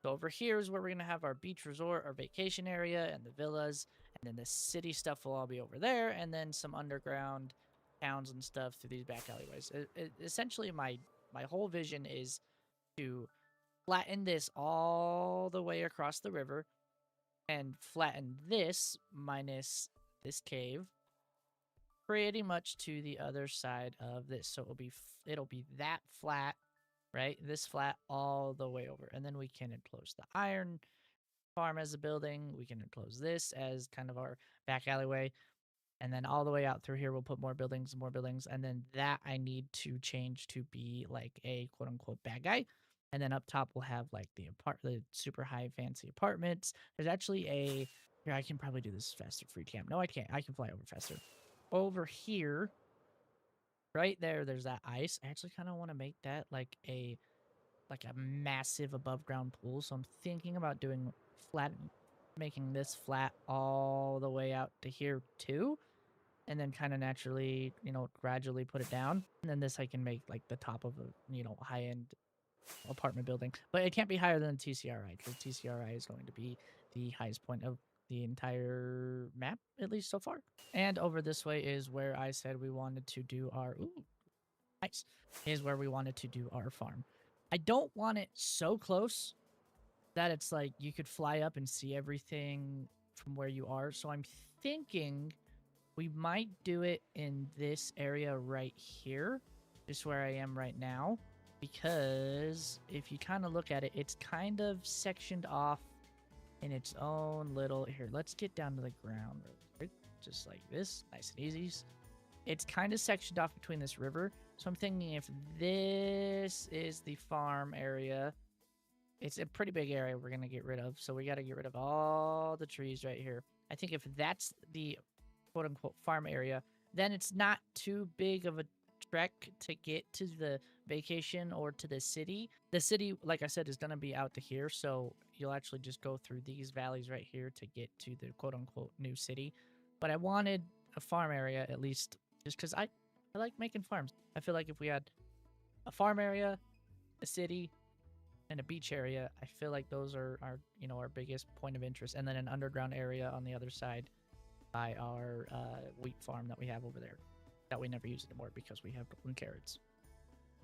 S1: So over here is where we're going to have our beach resort, our vacation area, and the villas, and then the city stuff will all be over there, and then some underground towns and stuff through these back alleyways. Essentially, my whole vision is to flatten this all the way across the river, and flatten this minus this cave pretty much to the other side of this. So it'll be that flat, right? This flat all the way over. And then we can enclose the iron farm as a building. We can enclose this as kind of our back alleyway. And then all the way out through here, we'll put more buildings and more buildings. And then that I need to change to be like a quote unquote bad guy. And then up top, we'll have like the super high fancy apartments. There's actually here, I can probably do this faster free cam. No, I can't. I can fly over faster. Over here, right there's that ice. I actually kind of want to make that like a massive above ground pool. So I'm thinking about doing making this flat all the way out to here too. And then kind of naturally, you know, gradually put it down. And then this I can make like the top of a, you know, high-end apartment building. But it can't be higher than TCRI, because TCRI is going to be the highest point of the entire map, at least so far. And over this way is where I said we wanted to do our... Ooh, nice. Is where we wanted to do our farm. I don't want it so close that it's like you could fly up and see everything from where you are. So I'm thinking we might do it in this area right here. just where I am right now, because if you kind of look at it, it's kind of sectioned off in its own little. Here, let's get down to the ground real quick, just like this, nice and easy. It's kind of sectioned off between this river, so I'm thinking if this is the farm area, it's a pretty big area we're gonna get rid of. So we got to get rid of all the trees right here. I think if that's the quote unquote farm area, then it's not too big of a trek to get to the vacation or to the city. The city, like I said, is going to be out to here. So you'll actually just go through these valleys right here to get to the quote unquote new city. But I wanted a farm area at least just because I like making farms. I feel like if we had a farm area, a city, and a beach area, I feel like those are our, our biggest point of interest. And then an underground area on the other side by our wheat farm that we have over there that we never use anymore because we have golden carrots.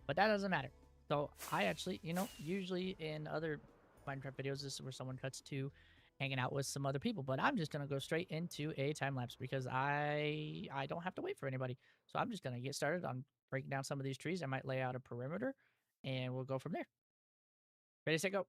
S1: But that doesn't matter. So I actually, usually in other Minecraft videos, this is where someone cuts to hanging out with some other people. But I'm just gonna go straight into a time lapse because I don't have to wait for anybody. So I'm just gonna get started on breaking down some of these trees. I might lay out a perimeter, and we'll go from there. Ready, set, go.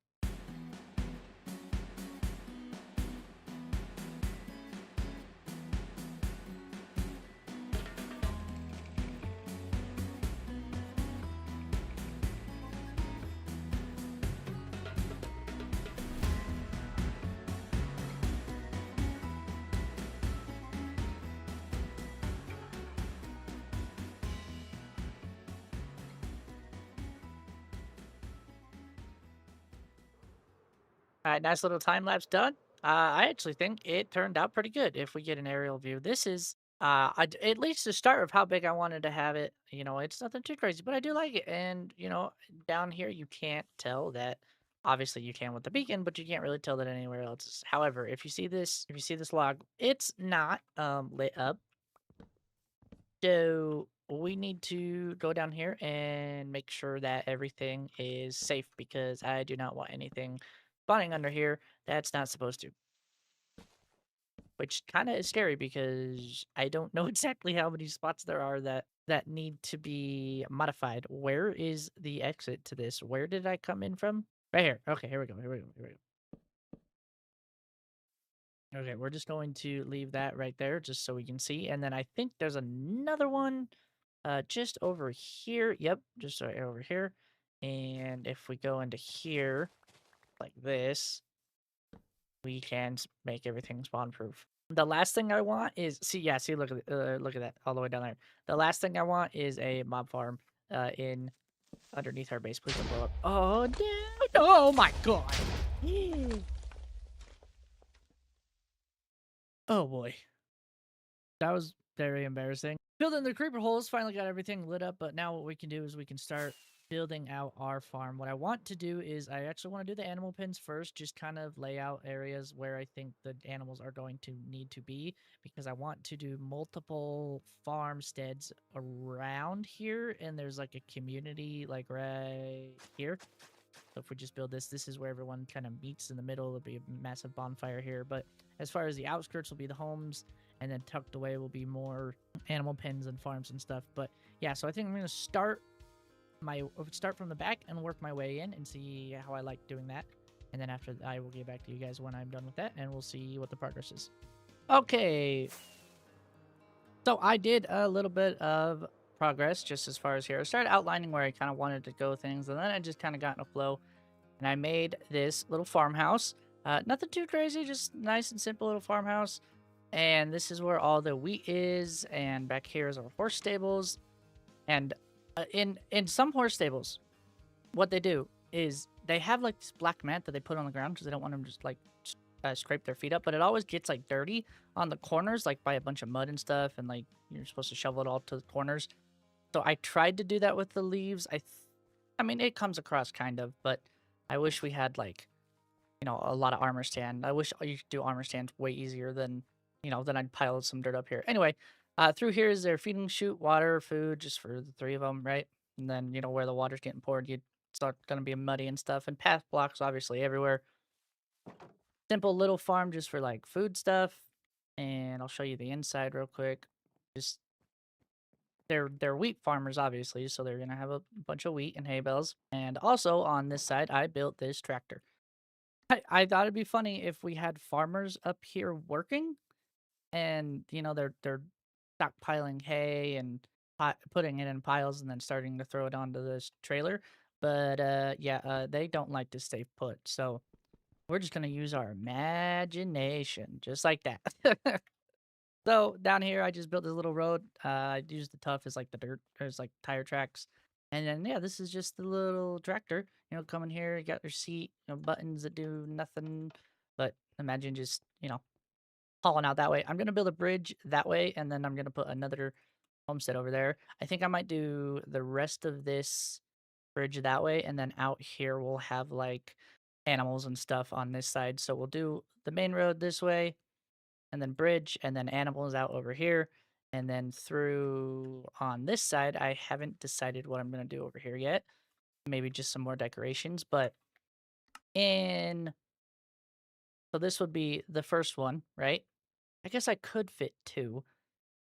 S1: All right, nice little time lapse done. I actually think it turned out pretty good if we get an aerial view. This is at least the start of how big I wanted to have it. It's nothing too crazy, but I do like it. And down here you can't tell that. Obviously, you can with the beacon, but you can't really tell that anywhere else. However, if you see this log, it's not lit up. So we need to go down here and make sure that everything is safe because I do not want anything spawning under here that's not supposed to. Which kind of is scary because I don't know exactly how many spots there are that need to be modified. Where is the exit to this? Where did I come in from? Right here. Okay, here we go. Here we go. Here we go. Okay, we're just going to leave that right there just so we can see. And then I think there's another one just over here. Yep, just right over here. And if we go into here like this, we can make everything spawn proof. The last thing I want is see, look at that all the way down there. The last thing I want is a mob farm in underneath our base. Please don't blow up. Oh no! Oh my god! Oh boy, that was very embarrassing. Building the creeper holes, finally got everything lit up, but now what we can do is we can start building out our farm. What I want to do is I actually want to do the animal pens first, just kind of lay out areas where I think the animals are going to need to be, because I want to do multiple farmsteads around here, and there's like a community like right here. So if we just build this is where everyone kind of meets in the middle. There'll be a massive bonfire here. But as far as the outskirts will be the homes, and then tucked away will be more animal pens and farms and stuff. But yeah, so I think I'm gonna start from the back and work my way in and see how I like doing that. And then after I will get back to you guys when I'm done with that, and we'll see what the progress is. Okay. So I did a little bit of progress just as far as here. I started outlining where I kind of wanted to go things, and then I just kind of got in a flow, and I made this little farmhouse. Nothing too crazy, just nice and simple little farmhouse. And this is where all the wheat is, and back here is our horse stables. And in some horse stables, what they do is they have like this black mat that they put on the ground because they don't want them to just like scrape their feet up, but it always gets like dirty on the corners, like by a bunch of mud and stuff, and like you're supposed to shovel it all to the corners. So I tried to do that with the leaves. I mean, it comes across kind of, but I wish we had like, a lot of armor stand. I wish you could do armor stands way easier than, than I'd pile some dirt up here. Anyway, through here is their feeding chute, water, food, just for the three of them, right? And then, where the water's getting poured, it's not going to be muddy and stuff. And path blocks, obviously, everywhere. Simple little farm just for, like, food stuff. And I'll show you the inside real quick. Just they're wheat farmers, obviously, so they're gonna have a bunch of wheat and hay bales. And also on this side, I built this tractor. I thought it'd be funny if we had farmers up here working, and they're stockpiling hay and putting it in piles and then starting to throw it onto this trailer. But yeah, they don't like to stay put, so we're just gonna use our imagination, just like that. So down here, I just built this little road. I used the tuff as like the dirt, as like tire tracks, and then yeah, this is just the little tractor. Come in here, you got your seat, buttons that do nothing, but imagine just hauling out that way. I'm gonna build a bridge that way, and then I'm gonna put another homestead over there. I think I might do the rest of this bridge that way, and then out here we'll have like animals and stuff on this side. So we'll do the main road this way, and then bridge, and then animals out over here, and then through on this side. I haven't decided what I'm gonna do over here yet. Maybe just some more decorations, but in so this would be the first one, right? I guess I could fit two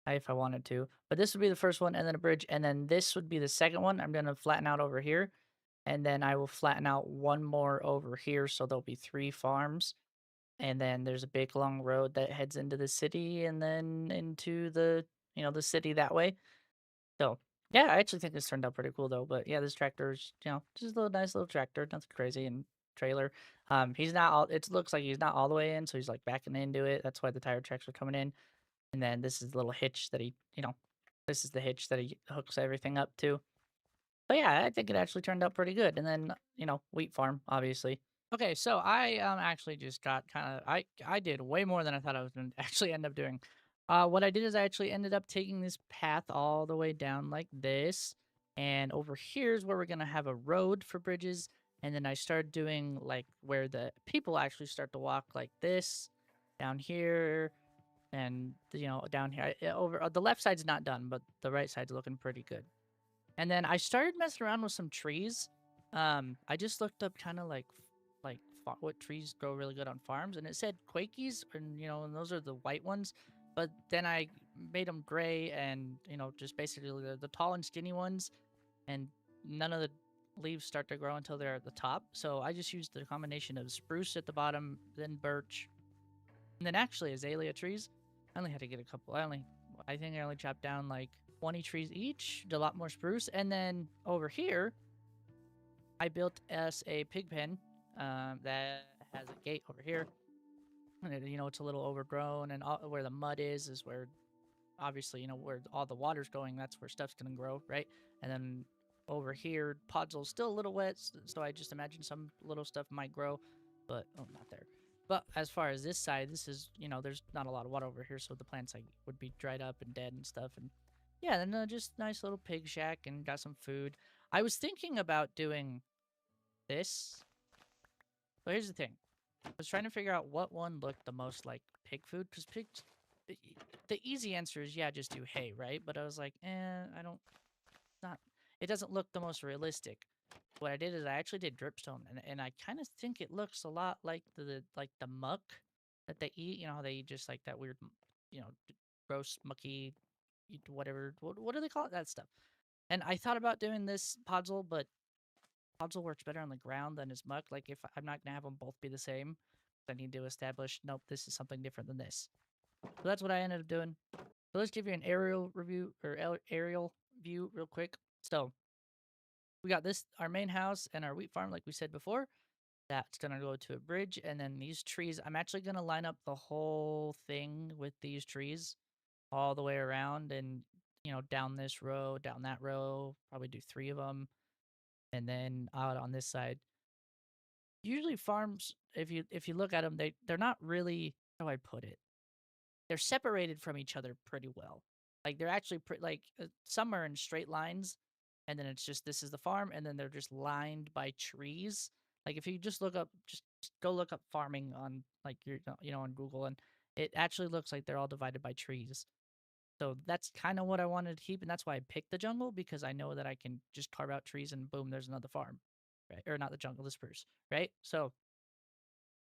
S1: if I wanted to, but this would be the first one, and then a bridge, and then this would be the second one. I'm gonna flatten out over here, and then I will flatten out one more over here, so there'll be 3 farms. And then there's a big long road that heads into the city and then into the city that way. So, yeah, I actually think this turned out pretty cool though. But yeah, this tractor's, just a little nice little tractor, nothing crazy and trailer. He's not all, it looks like he's not all the way in, so he's like backing into it. That's why the tire tracks are coming in. And then this is the little hitch that this is the hitch that he hooks everything up to. But yeah, I think it actually turned out pretty good. And then, wheat farm, obviously. Okay, so I actually just got kind of I did way more than I thought I was going to actually end up doing. What I did is I actually ended up taking this path all the way down like this, and over here is where we're gonna have a road for bridges, and then I started doing like where the people actually start to walk like this, down here, and down here. Over the left side's not done, but the right side's looking pretty good. And then I started messing around with some trees. I just looked up kind of like what trees grow really good on farms, and it said Quakies, and and those are the white ones. But then I made them gray, and just basically the tall and skinny ones, and none of the leaves start to grow until they're at the top. So I just used the combination of spruce at the bottom, then birch, and then actually azalea trees. I only had to get a couple. I think I only chopped down like 20 trees each, a lot more spruce. And then over here, I built us a pig pen that has a gate over here. And it's a little overgrown, and where the mud is where obviously, where all the water's going, that's where stuff's gonna grow, right? And then over here, Podsel's still a little wet, so I just imagine some little stuff might grow, but oh, not there. But as far as this side, this is, there's not a lot of water over here, so the plants like would be dried up and dead and stuff. And yeah, then just nice little pig shack and got some food. I was thinking about doing this, but here's the thing. I was trying to figure out what one looked the most like pig food, because pigs. The easy answer is yeah, just do hay, right? But I was like, I don't. Not. It doesn't look the most realistic. What I did is I actually did dripstone, and I kind of think it looks a lot like the muck that they eat. You know how they eat just like that weird, gross mucky, whatever. What do they call it? That stuff. And I thought about doing this podzol, but podzol works better on the ground than his muck. Like if I'm not gonna have them both be the same, I need to establish nope, this is something different than this. So that's what I ended up doing. So let's give you an aerial review or aerial view real quick. So we got this, our main house and our wheat farm, like we said before. That's gonna go to a bridge, and then these trees. I'm actually gonna line up the whole thing with these trees all the way around, and down this row, down that row. Probably do 3 of them, and then out on this side. Usually farms, if you look at them, they're not really. How do I put it? They're separated from each other pretty well. Like they're actually like some are in straight lines, and then it's just this is the farm, and then they're just lined by trees. Like if you just look up, just go look up farming on like your on Google, and it actually looks like they're all divided by trees. So that's kind of what I wanted to keep, and that's why I picked the jungle because I know that I can just carve out trees and boom, there's another farm, right? Or not the jungle, the spruce, right? So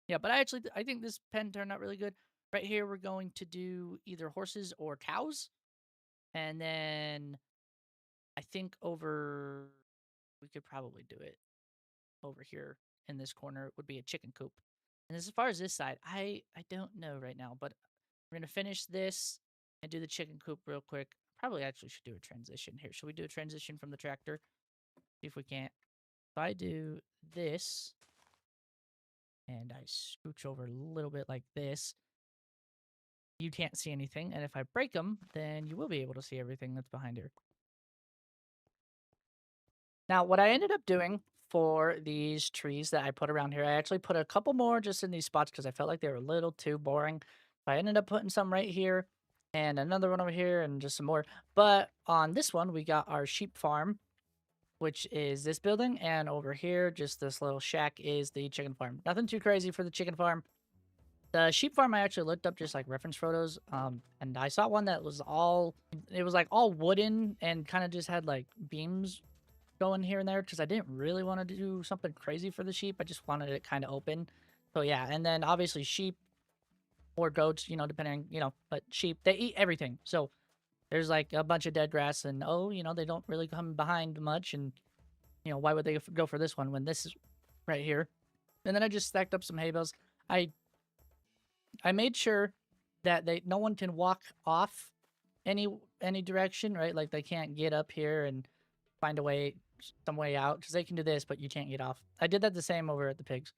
S1: yeah, but I think this pen turned out really good. Right here, we're going to do either horses or cows. And then I think we could probably do it over here in this corner would be a chicken coop. And as far as this side, I don't know right now, but we're gonna finish this and do the chicken coop real quick. Probably actually should do a transition here. Should we do a transition from the tractor? See if we can't. If I do this and I scooch over a little bit like this, you can't see anything. And if I break them, then you will be able to see everything that's behind here. Now, what I ended up doing for these trees that I put around here, I actually put a couple more just in these spots because I felt like they were a little too boring. I ended up putting some right here and another one over here and just some more. But on this one, we got our sheep farm, which is this building. And over here, just this little shack is the chicken farm. Nothing too crazy for the chicken farm. The sheep farm, I actually looked up just like reference photos. And I saw one that was it was like all wooden and kind of just had like beams going here and there because I didn't really want to do something crazy for the sheep. I just wanted it kind of open. So yeah, and then obviously sheep or goats, depending, but sheep, they eat everything. So there's like a bunch of dead grass and they don't really come behind much. And, why would they go for this one when this is right here? And then I just stacked up some hay bales. I I made sure that no one can walk off any direction, right? Like they can't get up here and find some way out because they can do this, but you can't get off. I did that the same over at the pigs.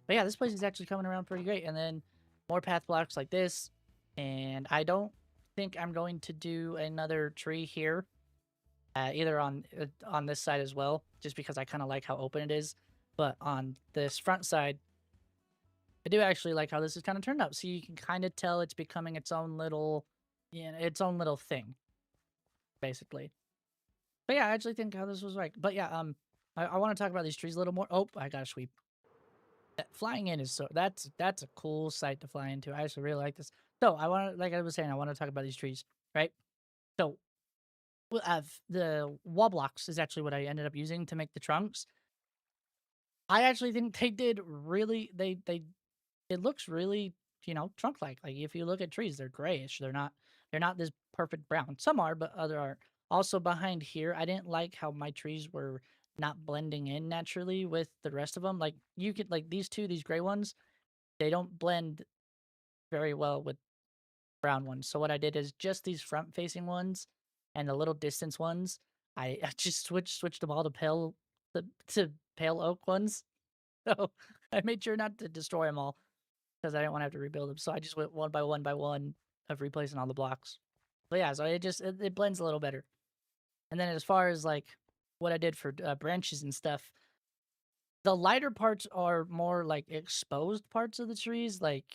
S1: But yeah, this place is actually coming around pretty great. And then more path blocks like this. And I don't think I'm going to do another tree here, either on this side as well, just because I kind of like how open it is. But on this front side, I do actually like how this is kind of turned out. So you can kind of tell it's becoming its own little thing, basically. But yeah, I actually think how this was right. But yeah, I want to talk about these trees a little more. Oh, I got to sweep. Flying in is that's a cool sight to fly into. I actually really like this. So like I was saying, I want to talk about these trees, right? So the wall blocks is actually what I ended up using to make the trunks. I actually think they did really it looks really, trunk like. Like if you look at trees, they're grayish. They're not this perfect brown. Some are, but other aren't. Also behind here, I didn't like how my trees were not blending in naturally with the rest of them. Like you could like these gray ones, they don't blend very well with brown ones. So what I did is just these front facing ones and the little distance ones, I just switched them all to pale oak ones. So I made sure not to destroy them all because I didn't want to have to rebuild them. So I just went one by one of replacing all the blocks. But yeah, so it blends a little better. And then as far as like what I did for branches and stuff, the lighter parts are more like exposed parts of the trees. Like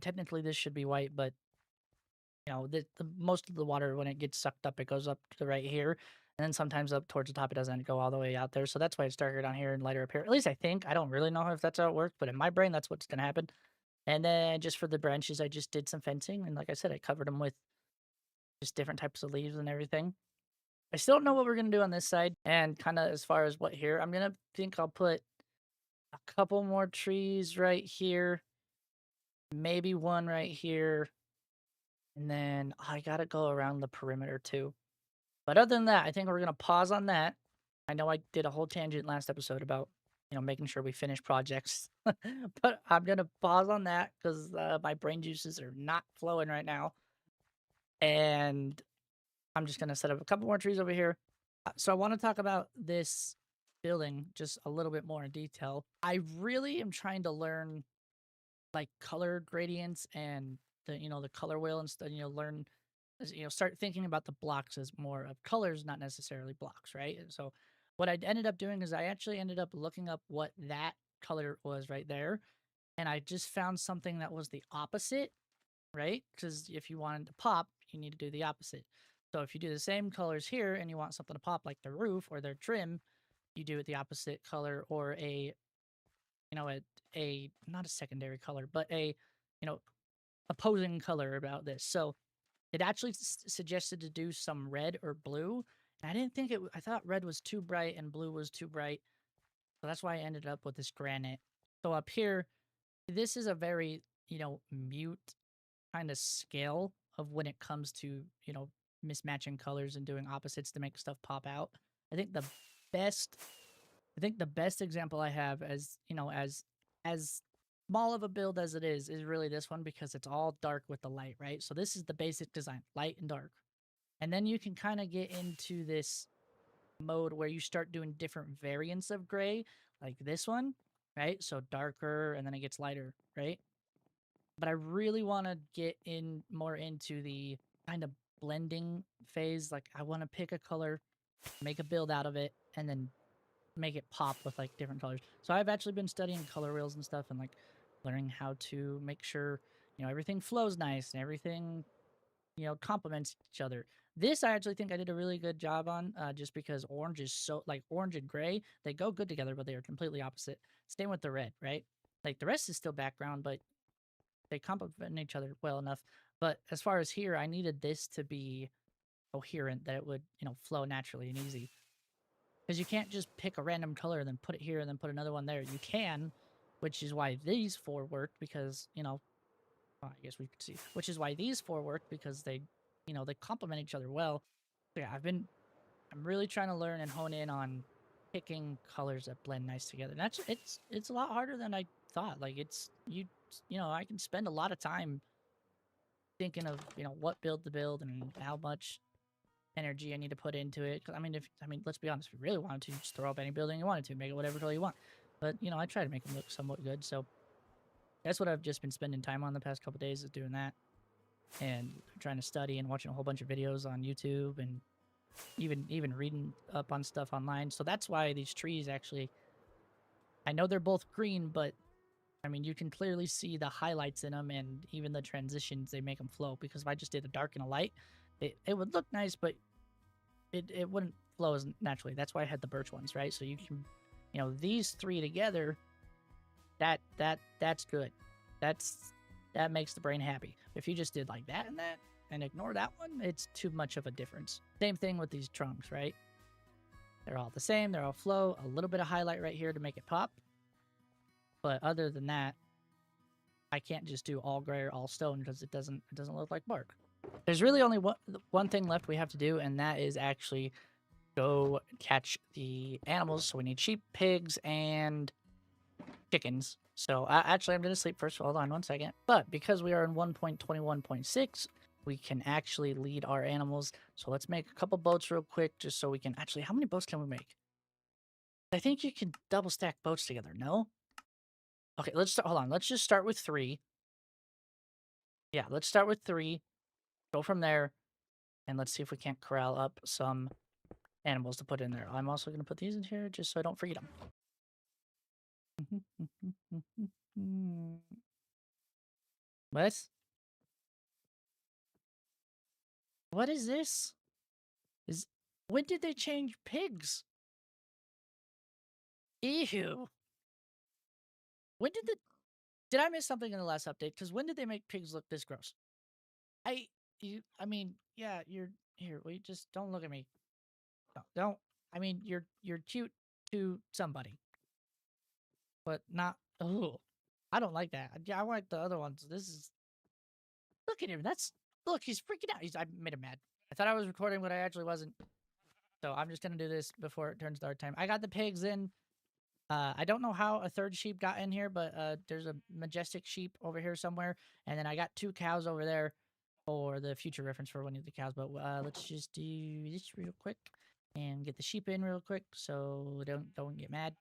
S1: technically this should be white, but the most of the water when it gets sucked up, it goes up to right here. And then sometimes up towards the top, it doesn't go all the way out there. So that's why it's darker down here and lighter up here. At least I think. I don't really know if that's how it works, but in my brain, that's what's going to happen. And then just for the branches, I just did some fencing. And like I said, I covered them with just different types of leaves and everything. I still don't know what we're going to do on this side. And kind of as far as what here, I'll put a couple more trees right here. Maybe one right here. And then I got to go around the perimeter too. But other than that, I think we're going to pause on that. I know I did a whole tangent last episode about, making sure we finish projects. But I'm going to pause on that because my brain juices are not flowing right now. And I'm just going to set up a couple more trees over here. So I want to talk about this building just a little bit more in detail. I really am trying to learn like color gradients and the color wheel and stuff, learn start thinking about the blocks as more of colors, not necessarily blocks, right? And so what I ended up doing is I actually ended up looking up what that color was right there. And I just found something that was the opposite, right? Because if you wanted to pop, you need to do the opposite. So if you do the same colors here and you want something to pop like the roof or their trim, you do it the opposite color or a not a secondary color, but you know, opposing color about this. So it actually suggested to do some red or blue. And I didn't think I thought red was too bright and blue was too bright. So that's why I ended up with this granite. So up here, this is a very, mute kind of scale of when it comes to, mismatching colors and doing opposites to make stuff pop out. I think the best example I have, as you know, as small of a build as it is really this one, because it's all dark with the light, right? So this is the basic design, light and dark. And then you can kind of get into this mode where you start doing different variants of gray, like this one, right? So darker and then it gets lighter, right? But I really want to get in more into the kind of blending phase. Like I want to pick a color, make a build out of it, and then make it pop with like different colors. So I've actually been studying color wheels and stuff, and like learning how to make sure, you know, everything flows nice and everything, you know, complements each other. This I actually think I did a really good job on, just because orange is so, like, orange and gray, they go good together, but they are completely opposite. Same with the red, right? Like the rest is still background, but they complement each other well enough. But as far as here, I needed this to be coherent, that it would, you know, flow naturally and easy. Because you can't just pick a random color and then put it here and then put another one there. You can, which is why these four worked, because, you know, I guess we could see, which is why these four worked, because they, you know, they complement each other well. So yeah, I'm really trying to learn and hone in on picking colors that blend nice together. And that's, it's a lot harder than I thought. Like you know, I can spend a lot of time thinking of, you know, what build to build and how much energy I need to put into it. 'Cause I mean, let's be honest, if you really wanted to, just throw up any building you wanted to, make it whatever color you want. But, you know, I try to make them look somewhat good. So that's what I've just been spending time on the past couple days, is doing that. And trying to study and watching a whole bunch of videos on YouTube, and even reading up on stuff online. So that's why these trees actually, I know they're both green, but I mean, you can clearly see the highlights in them, and even the transitions, they make them flow. Because if I just did a dark and a light, it would look nice, but it wouldn't flow as naturally. That's why I had the birch ones, right? So you can, you know, these three together, that's good. That makes the brain happy. If you just did like that and ignore that one, it's too much of a difference. Same thing with these trunks, right? They're all the same. They're all flow. A little bit of highlight right here to make it pop. But other than that, I can't just do all gray or all stone, because it doesn't look like bark. There's really only one thing left we have to do, and that is actually go catch the animals. So we need sheep, pigs, and chickens. So actually, I'm going to sleep first. Hold on one second. But because we are in 1.21.6, we can actually lead our animals. So let's make a couple boats real quick, just so we can actually... How many boats can we make? I think you can double stack boats together, no? Okay, let's start. Hold on. Let's just start with 3. Yeah, let's start with 3. Go from there. And let's see if we can't corral up some animals to put in there. I'm also going to put these in here just so I don't forget them. What? What is this? When did they change pigs? Ew. When did I miss something in the last update? Because when did they make pigs look this gross? I mean, yeah, you're here. Wait, just don't look at me. No, don't. I mean, you're cute to somebody, but not. Oh, I don't like that. Yeah, I like the other ones. This is... Look at him. Look, he's freaking out. I made him mad. I thought I was recording, but I actually wasn't. So I'm just gonna do this before it turns dark time. I got the pigs in. I don't know how a third sheep got in here, but there's a majestic sheep over here somewhere, and then I got 2 cows over there for the future reference for one of the cows. But let's just do this real quick and get the sheep in real quick, so don't get mad,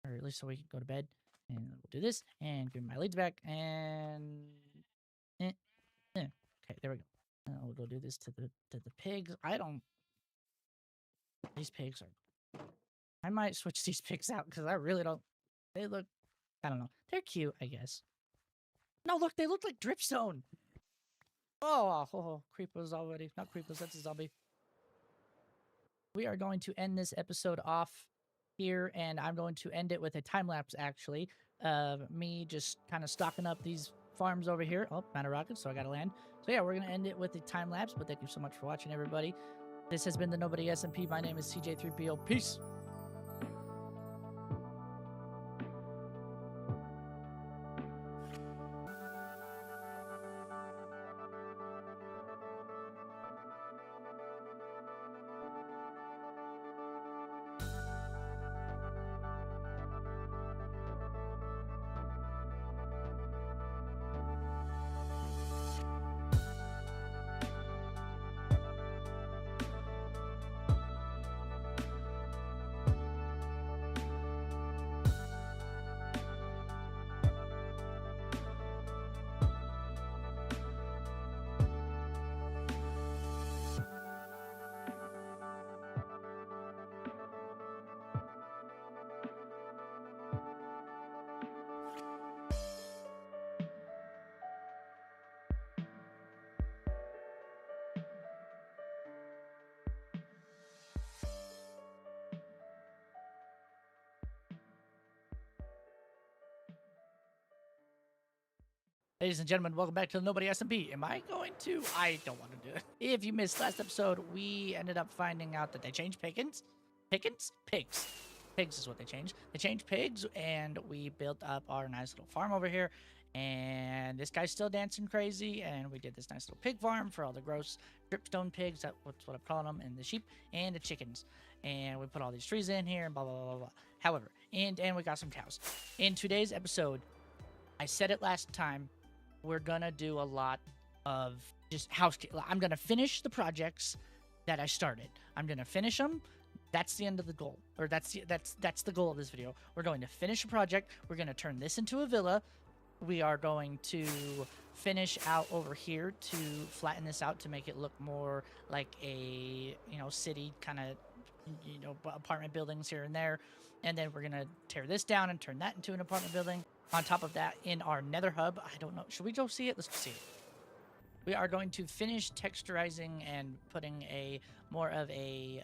S1: or at least so we can go to bed. And we'll do this and give my leads back, and okay, there we go. We'll go do this to the pigs. These pigs are... I might switch these pigs out, because I really don't... They look... I don't know. They're cute, I guess. No, look, they look like dripstone. Oh, creepers already. Not creepers, that's a zombie. We are going to end this episode off here, and I'm going to end it with a time-lapse, actually, of me just kind of stocking up these farms over here. Oh, out of rockets, so I gotta land. So yeah, we're gonna end it with a time-lapse, but thank you so much for watching, everybody. This has been the Nobody Smp. My name is CJ3PO. Peace! Ladies and gentlemen, welcome back to the Nobody Smp. Am I going to? I don't want to do it. If you missed last episode, we ended up finding out that they changed pigs. Pigs is what they changed. They changed pigs, and we built up our nice little farm over here. And this guy's still dancing crazy, and we did this nice little pig farm for all the gross dripstone pigs. That's what I'm calling them, and the sheep and the chickens. And we put all these trees in here, and blah blah blah blah blah. However, and we got some cows. In today's episode, I said it last time, we're gonna do a lot of just housekeeping. I'm gonna finish the projects that I started. I'm gonna finish them. That's the end of the goal, or that's the goal of this video. We're going to finish a project. We're gonna turn this into a villa. We are going to finish out over here to flatten this out to make it look more like a city kind of apartment buildings here and there. And then we're gonna tear this down and turn that into an apartment building. On top of that, in our nether hub, I don't know, should we go see it? Let's go see it. We are going to finish texturizing and putting a more of a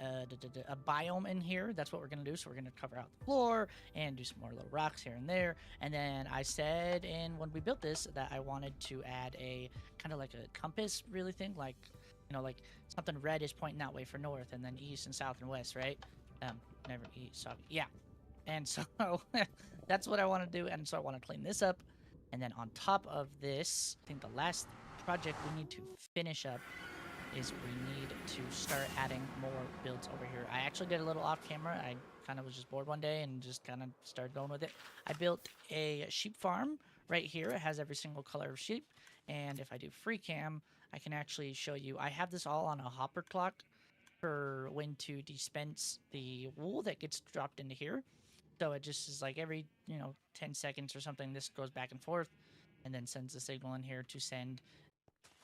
S1: biome in here. That's what we're going to do. So we're going to cover out the floor and do some more little rocks here and there. And then I said when we built this that I wanted to add a kind of like a compass really thing, like like something red is pointing that way for north, and then east and south and west, right? Never east, south. Yeah. And so that's what I want to do. And so I want to clean this up. And then on top of this, I think the last project we need to finish up is we need to start adding more builds over here. I actually did a little off camera. I kind of was just bored one day and just kind of started going with it. I built a sheep farm right here. It has every single color of sheep. And if I do free cam, I can actually show you. I have this all on a hopper clock for when to dispense the wool that gets dropped into here. So it just is like every 10 seconds or something, this goes back and forth and then sends a signal in here to send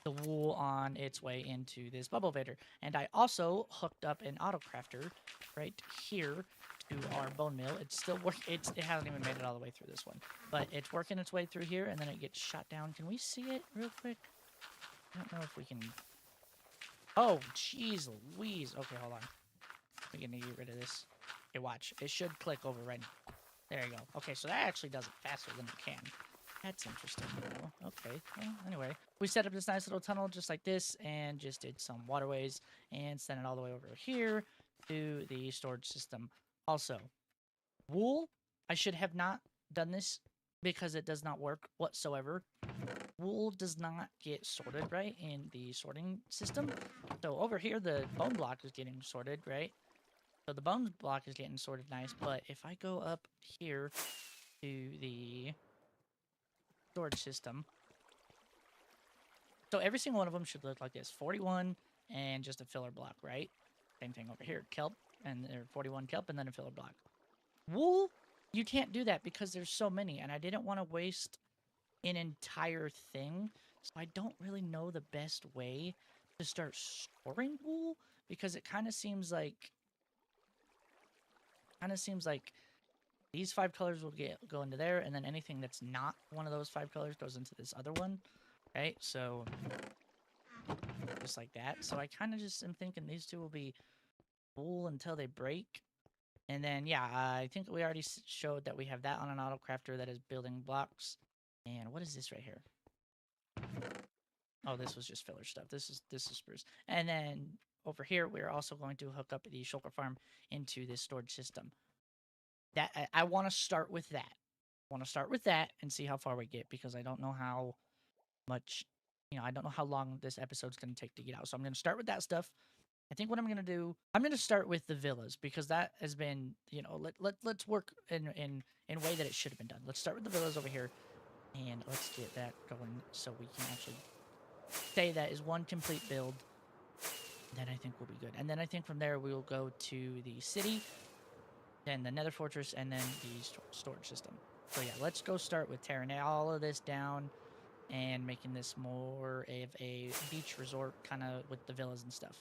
S1: the wool on its way into this bubble vader. And I also hooked up an auto crafter right here to our bone mill. It's still working. It hasn't even made it all the way through this one, but it's working its way through here, and then it gets shot down. Can we see it real quick? I don't know if we can. Oh, jeez Louise. Okay, hold on. We're gonna get rid of this. Okay, watch. It should click over right now. There you go. Okay, so that actually does it faster than it can. That's interesting. Okay. Well, anyway, we set up this nice little tunnel just like this and just did some waterways and sent it all the way over here to the storage system. Also, wool, I should have not done this because it does not work whatsoever. Wool does not get sorted right in the sorting system. So over here, the bone block is getting sorted, right? So the bone block is getting sorted nice, but if I go up here to the storage system, so every single one of them should look like this: 41 and just a filler block, right? Same thing over here, kelp, and there 41 kelp and then a filler block. Wool, you can't do that because there's so many, and I didn't want to waste an entire thing, so I don't really know the best way to start storing wool because it kind of seems like these 5 colors will go into there, and then anything that's not one of those 5 colors goes into this other one, right? So just like that. So I kind of just am thinking these two will be wool until they break. And then, yeah, I think we already showed that we have that on an auto crafter that is building blocks. And what is this right here? Oh, this was just filler stuff. This is spruce. And then over here, we're also going to hook up the shulker farm into this storage system. That I want to start with that. I want to start with that and see how far we get because I don't know how much, I don't know how long this episode's going to take to get out. So I'm going to start with that stuff. I think what I'm going to do, I'm going to start with the villas because that has been, let's work in a way that it should have been done. Let's start with the villas over here and let's get that going so we can actually say that is one complete build. Then I think we'll be good. And then I think from there we will go to the city, then the nether fortress, and then the storage system. So yeah, let's go start with tearing all of this down and making this more of a beach resort kind of with the villas and stuff.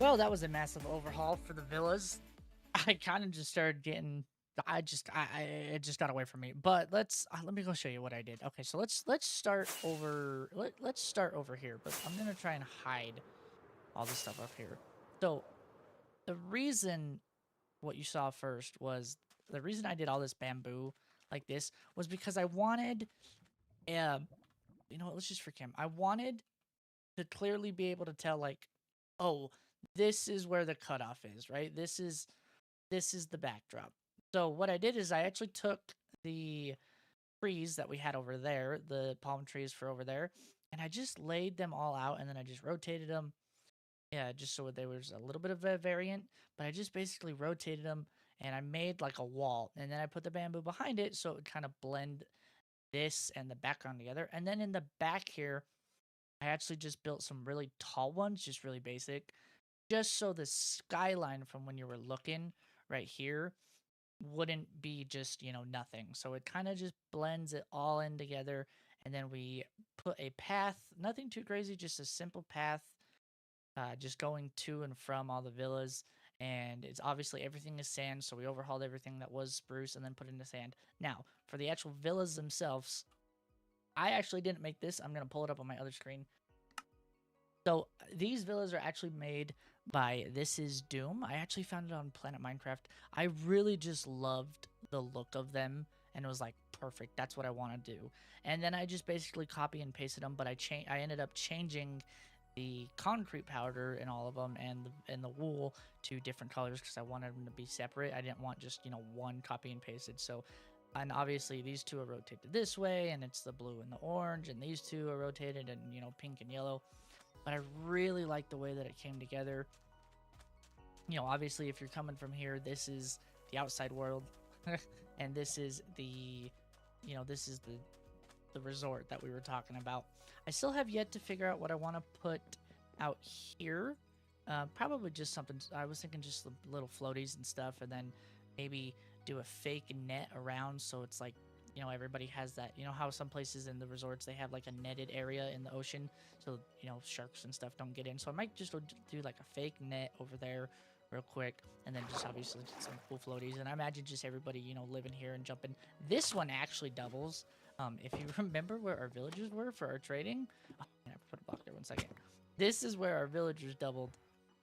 S1: Well, that was a massive overhaul for the villas. I kind of just started getting. It just got away from me. But let me go show you what I did. Okay, so let's start over. Let's start over here. But I'm gonna try and hide all the stuff up here. So the reason what you saw first was the reason I did all this bamboo like this was because I wanted. You know what? Let's just freak him. I wanted to clearly be able to tell like, oh, this is where the cutoff is, right? This is the backdrop. So what I did is I actually took the trees that we had over there, the palm trees for over there, and I just laid them all out and then I just rotated them. Yeah, just so there was a little bit of a variant, but I just basically rotated them and I made like a wall and then I put the bamboo behind it so it would kind of blend this and the background together. And then in the back here, I actually just built some really tall ones, just really basic, just so the skyline from when you were looking right here wouldn't be just, nothing. So it kind of just blends it all in together. And then we put a path, nothing too crazy, just a simple path, just going to and from all the villas. And it's obviously everything is sand. So we overhauled everything that was spruce and then put it into sand. Now, for the actual villas themselves, I actually didn't make this. I'm going to pull it up on my other screen. So these villas are actually made by This Is Doom. I actually found it on Planet Minecraft. I really just loved the look of them and it was like perfect. That's what I want to do. And then I just basically copy and pasted them, but I ended up changing the concrete powder in all of them and the wool to different colors because I wanted them to be separate. I didn't want just, one copy and pasted. So and obviously these two are rotated this way and it's the blue and the orange and these two are rotated and pink and yellow. But I really like the way that it came together. Obviously, if you're coming from here, this is the outside world, and this is this is the resort that we were talking about. I still have yet to figure out what I want to put out here. Probably just something. I was thinking just little floaties and stuff, and then maybe do a fake net around so it's like everybody has that. How some places in the resorts they have like a netted area in the ocean so sharks and stuff don't get in. So I might just do like a fake net over there real quick and then just obviously some cool floaties. And I imagine just everybody living here and jumping. This one actually doubles. If you remember where our villagers were for our trading, oh, I put a block there 1 second. This is where our villagers doubled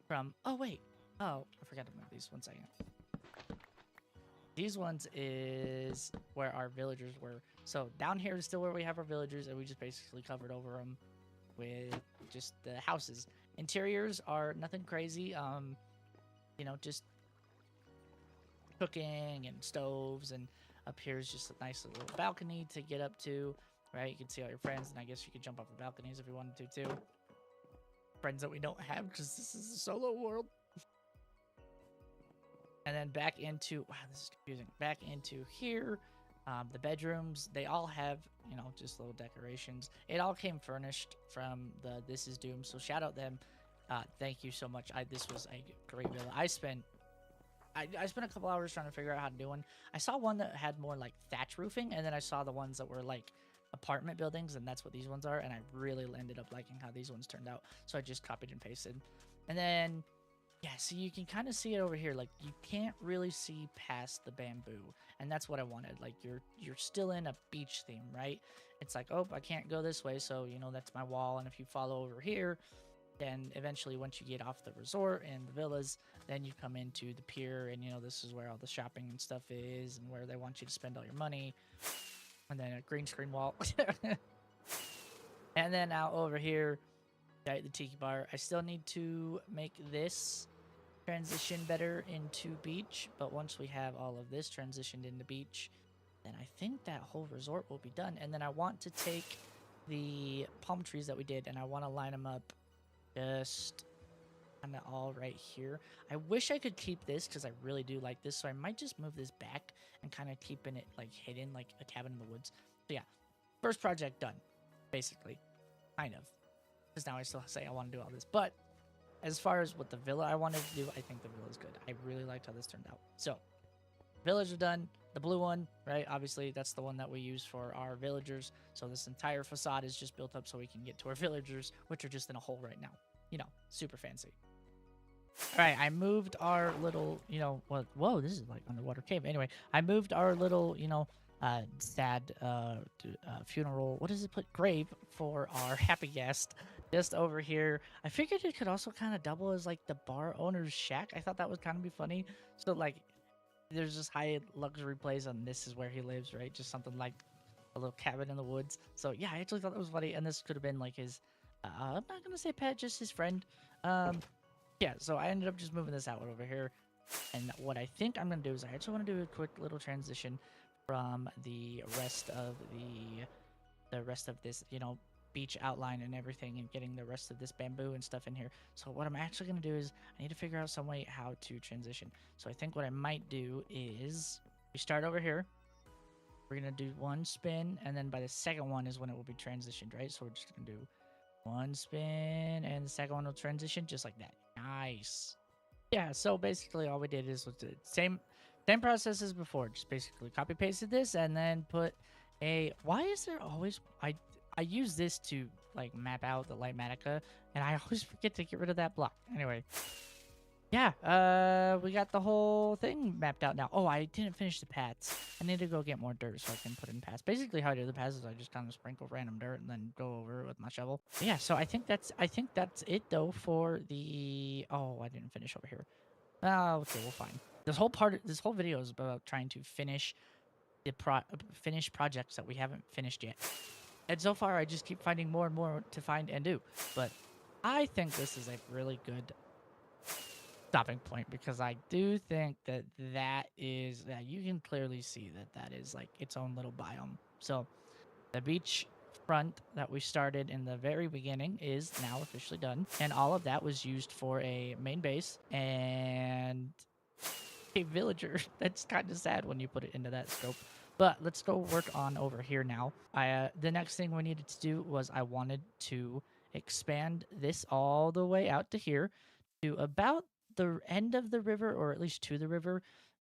S1: from. Oh wait, oh I forgot to move these 1 second. These ones is where our villagers were. So down here is still where we have our villagers, and we just basically covered over them with just the houses. Interiors are nothing crazy. Just cooking and stoves, and up here is just a nice little balcony to get up to, right? You can see all your friends, and I guess you could jump off the balconies if you wanted to too. Friends that we don't have because this is a solo world. And then back into, wow, this is confusing. Back into here, the bedrooms, they all have, just little decorations. It all came furnished from the This Is Doom. So shout out them. Thank you so much. This was a great villa. I spent a couple hours trying to figure out how to do one. I saw one that had more like thatch roofing, and then I saw the ones that were like apartment buildings, and that's what these ones are. And I really ended up liking how these ones turned out. So I just copied and pasted. And then yeah, so you can kind of see it over here. Like you can't really see past the bamboo, and that's what I wanted. Like you're still in a beach theme, right? It's like, oh, I can't go this way, so that's my wall. And if you follow over here, then eventually once you get off the resort and the villas, then you come into the pier, and this is where all the shopping and stuff is, and where they want you to spend all your money. And then a green screen wall, and then out over here, right, the tiki bar. I still need to make this transition better into beach, but once we have all of this transitioned into beach, then I think that whole resort will be done. And then I want to take the palm trees that we did and I want to line them up just kind of all right here. I wish I could keep this because I really do like this, so I might just move this back and kind of keeping it like hidden like a cabin in the woods. So yeah, first project done, basically, kind of, because now I still say I want to do all this. But as far as what the villa I wanted to do, I think the villa is good. I really liked how this turned out. So, village are done. The blue one, right? Obviously, that's the one that we use for our villagers. So this entire facade is just built up so we can get to our villagers, which are just in a hole right now. Super fancy. All right, I moved our little, what? Whoa, this is like underwater cave. Anyway, I moved our little, sad funeral. What does it put? Grave for our happy guest just over here. I figured it could also kind of double as like the bar owner's shack. I thought that would kind of be funny. So like, there's just high luxury place, and this is where he lives, right? Just something like a little cabin in the woods. So yeah, I actually thought that was funny, and this could have been like his. I'm not gonna say pet, just his friend. Um, yeah, so I ended up just moving this out over here. And what I think I'm going to do is I actually want to do a quick little transition from the rest of this, beach outline and everything, and getting the rest of this bamboo and stuff in here. So what I'm actually going to do is I need to figure out some way how to transition. So I think what I might do is we start over here. We're going to do one spin, and then by the second one is when it will be transitioned, right? So we're just going to do one spin, and the second one will transition just like that. Nice. Yeah, so basically all we did is was the same process as before. Just basically copy pasted this and then put a. Why is there always I use this to like map out the Lightmatica, and I always forget to get rid of that block. Anyway, yeah, we got the whole thing mapped out now. Oh, I didn't finish the paths. I need to go get more dirt so I can put in paths. Basically, how I do the paths is I just kind of sprinkle random dirt and then go over it with my shovel. But yeah, so I think that's it though for the. Oh, I didn't finish over here. Oh, okay, well, fine. This whole video is about trying to finish the finish projects that we haven't finished yet. And so far, I just keep finding more and more to find and do. But I think this is a really good stopping point, because I do think that you can clearly see that is like its own little biome. So the beach front that we started in the very beginning is now officially done, and all of that was used for a main base and a villager. That's kind of sad when you put it into that scope. But let's go work on over here now. The next thing we needed to do was I wanted to expand this all the way out to here to about the end of the river, or at least to the river.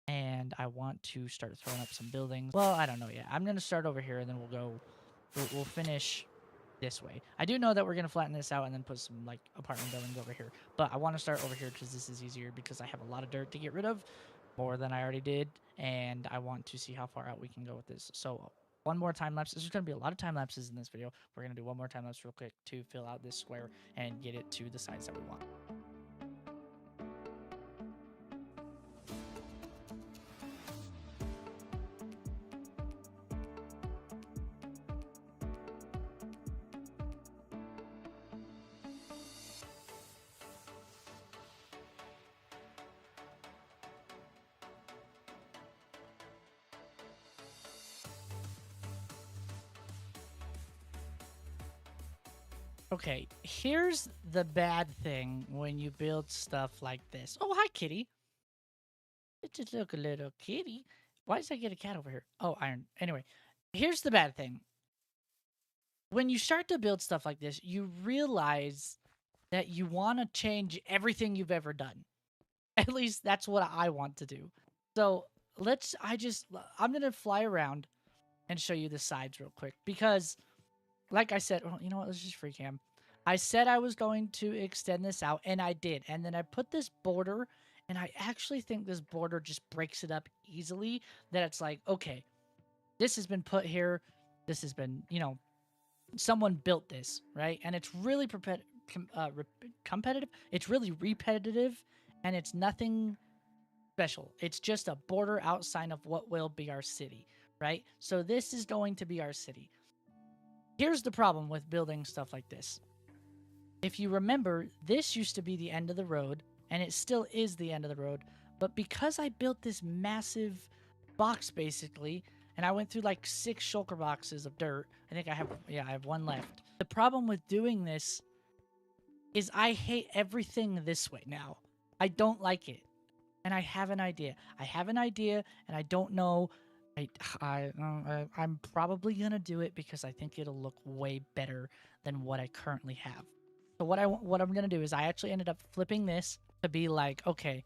S1: And I want to start throwing up some buildings. Well, I don't know yet. I'm going to start over here, and then we'll finish this way. I do know that we're going to flatten this out and then put some like apartment buildings over here. But I want to start over here because this is easier, because I have a lot of dirt to get rid of, more than I already did. And I want to see how far out we can go with this. So one more time lapse. There's going to be a lot of time lapses in this video. We're going to do one more time lapse real quick to fill out this square and get it to the size that we want. Okay, here's the bad thing when you build stuff like this. Oh, hi, kitty. It's just look a little kitty. Why does I get a cat over here? Oh, iron. Anyway, here's the bad thing. When you start to build stuff like this, you realize that you want to change everything you've ever done. At least that's what I want to do. So I'm going to fly around and show you the sides real quick, because like I said, well, you know what? Let's just free cam. I said I was going to extend this out, and I did. And then I put this border, and I actually think this border just breaks it up easily. That it's like, okay, this has been put here. This has been, someone built this, right? And it's really competitive. It's really repetitive, and it's nothing special. It's just a border outline of what will be our city, right? So this is going to be our city. Here's the problem with building stuff like this. If you remember, this used to be the end of the road, and it still is the end of the road. But because I built this massive box, basically, and I went through like 6 shulker boxes of dirt. I think I have one left. The problem with doing this is I hate everything this way now. I don't like it. And I have an idea. And I don't know. I'm probably gonna do it because I think it'll look way better than what I currently have. So what I'm gonna do is I actually ended up flipping this to be like, okay,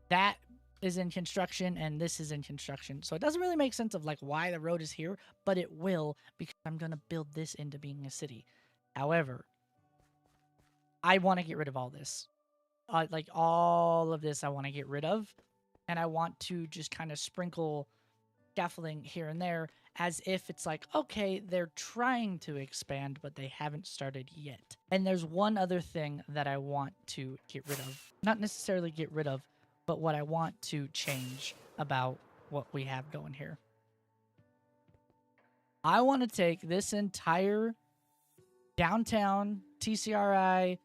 S1: that is in construction and this is in construction. So it doesn't really make sense of like why the road is here, but it will, because I'm gonna build this into being a city. However, I want to get rid of all this. like all of this I want to get rid of, and I want to just kind of sprinkle scaffolding here and there as if it's like, okay, they're trying to expand, but they haven't started yet. And there's one other thing that I want to get rid of. Not necessarily get rid of, but what I want to change about what we have going here. I want to take this entire downtown TCRI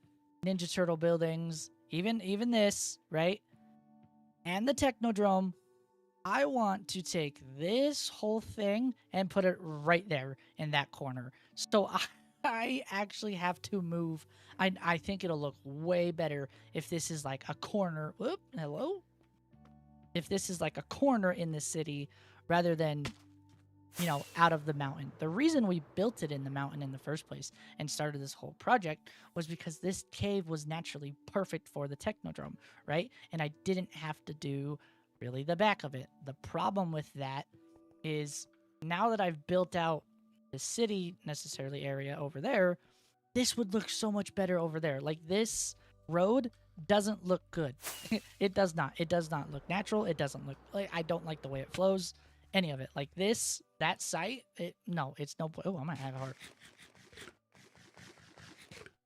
S1: Ninja Turtle buildings, even this, right? And the Technodrome. I want to take this whole thing and put it right there in that corner. So I actually have to move. I think it'll look way better if this is like a corner. Whoop, hello? If this is like a corner in the city rather than, out of the mountain. The reason we built it in the mountain in the first place and started this whole project was because this cave was naturally perfect for the Technodrome, right? And I didn't have to do really the back of it. The problem with that is now that I've built out the city necessarily area over there, this would look so much better over there. Like this road doesn't look good. It does not. It does not look natural. It doesn't look like, I don't like the way it flows. Any of it. Like that site, it's no. Oh, I might have a heart.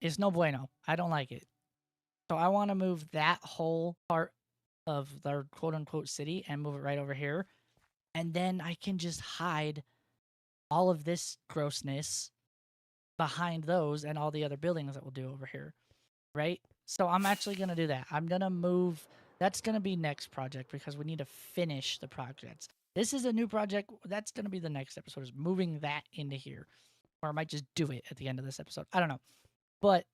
S1: It's no bueno. I don't like it. So I want to move that whole part of their quote unquote city and move it right over here. And then I can just hide all of this grossness behind those and all the other buildings that we'll do over here. Right? So I'm actually going to do that. I'm going to move. That's going to be next project because we need to finish the projects. This is a new project. That's going to be the next episode, is moving that into here. Or I might just do it at the end of this episode. I don't know. But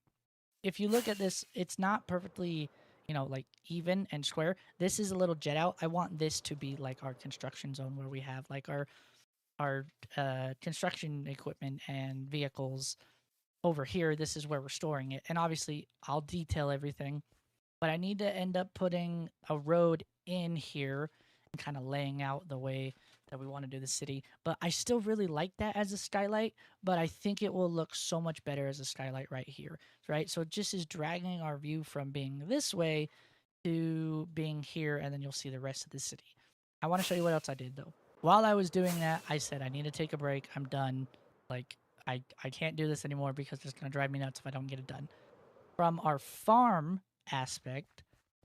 S1: if you look at this, it's not perfectly, like even and square. This is a little jet out. I want this to be like our construction zone where we have like our construction equipment and vehicles over here. This is where we're storing it. And obviously, I'll detail everything. But I need to end up putting a road in here and kind of laying out the way that we want to do the city. But I still really like that as a skylight, but I think it will look so much better as a skylight right here, right? So it just is dragging our view from being this way to being here, and then you'll see the rest of the city. I want to show you what else I did, though. While I was doing that, I said, I need to take a break. I'm done. Like, I can't do this anymore because it's going to drive me nuts if I don't get it done. From our farm aspect,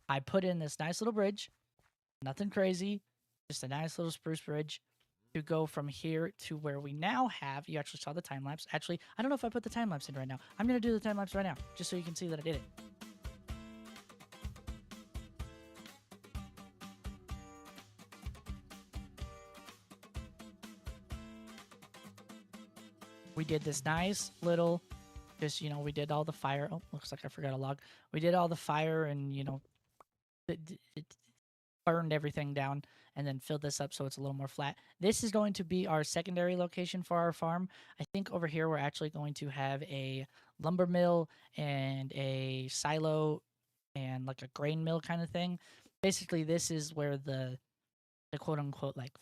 S1: I put in this nice little bridge. Nothing crazy, just a nice little spruce bridge to go from here to where we now have. You actually saw the time lapse. Actually, I don't know if I put the time lapse in right now. I'm going to do the time lapse right now just so you can see that I did it. We did this nice little, just, we did all the fire. Oh, looks like I forgot a log. We did all the fire and, it burned everything down and then filled this up so it's a little more flat. This is going to be our secondary location for our farm. I think over here we're actually going to have a lumber mill and a silo and like a grain mill kind of thing. Basically, this is where the quote unquote like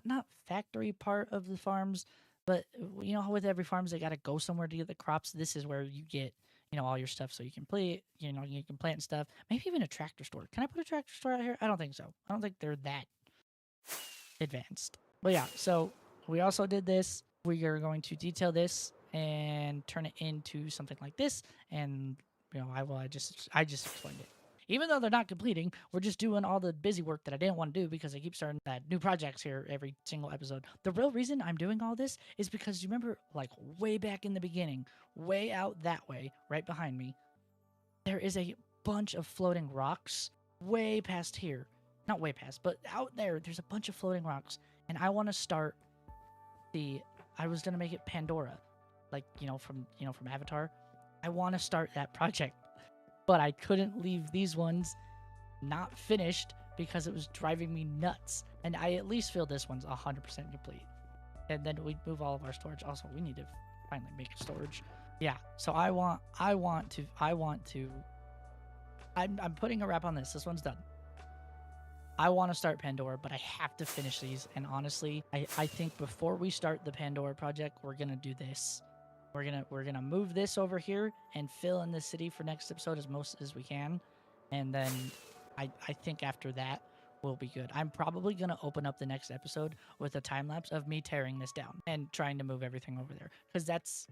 S1: not factory part of the farms, but how with every farms they got to go somewhere to get the crops. This is where you get all your stuff so you can play, you can plant stuff. Maybe even a tractor store. Can I put a tractor store out here? I don't think so. I don't think they're that advanced. But yeah, so we also did this. We are going to detail this and turn it into something like this. And I just explained it. Even though they're not completing, we're just doing all the busy work that I didn't want to do because I keep starting new projects here every single episode. The real reason I'm doing all this is because you remember, like, way back in the beginning, way out that way, right behind me, there is a bunch of floating rocks way past here. Not way past, but out there's a bunch of floating rocks. And I want to start I was going to make it Pandora, like, from Avatar. I want to start that project. But I couldn't leave these ones not finished because it was driving me nuts. And I at least feel this one's 100% complete. And then we move all of our storage. Also, we need to finally make storage. Yeah. So I'm putting a wrap on this. This one's done. I want to start Pandora, but I have to finish these. And honestly, I think before we start the Pandora project, we're gonna do this. We're gonna move this over here and fill in the city for next episode as most as we can, and then I think after that we'll be good. I'm probably gonna open up the next episode with a time lapse of me tearing this down and trying to move everything over there, because that's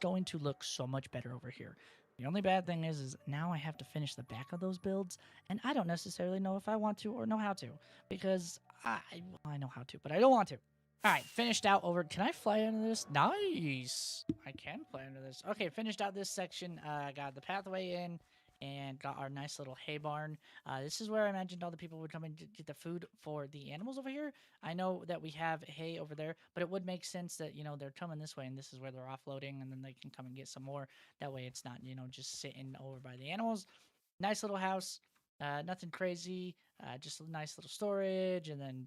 S1: going to look so much better over here. The only bad thing is now I have to finish the back of those builds, and I don't necessarily know if I want to or know how to, because I know how to, but I don't want to. All right, finished out over. Can I fly under this? Nice. I can fly under this. Okay, finished out this section. Got the pathway in and got our nice little hay barn. This is where I imagined all the people would come and get the food for the animals over here. I know that we have hay over there, but it would make sense that, they're coming this way and this is where they're offloading, and then they can come and get some more. That way it's not, just sitting over by the animals. Nice little house. Nothing crazy. Just a nice little storage, and then,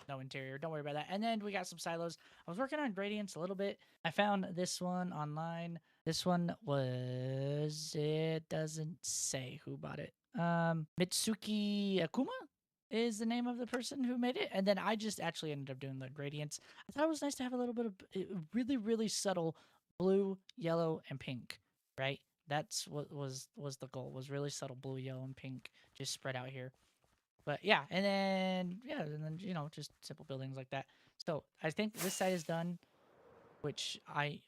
S1: no interior. Don't worry about that. And then we got some silos. I was working on gradients a little bit. I found this one online. This one was, it doesn't say who bought it. Mitsuki Akuma is the name of the person who made it. And then I just actually ended up doing the gradients. I thought it was nice to have a little bit of really, really subtle blue, yellow, and pink, right? That's what was the goal, was really subtle blue, yellow, and pink just spread out here. But yeah, and then just simple buildings like that. So I think this side is done, which I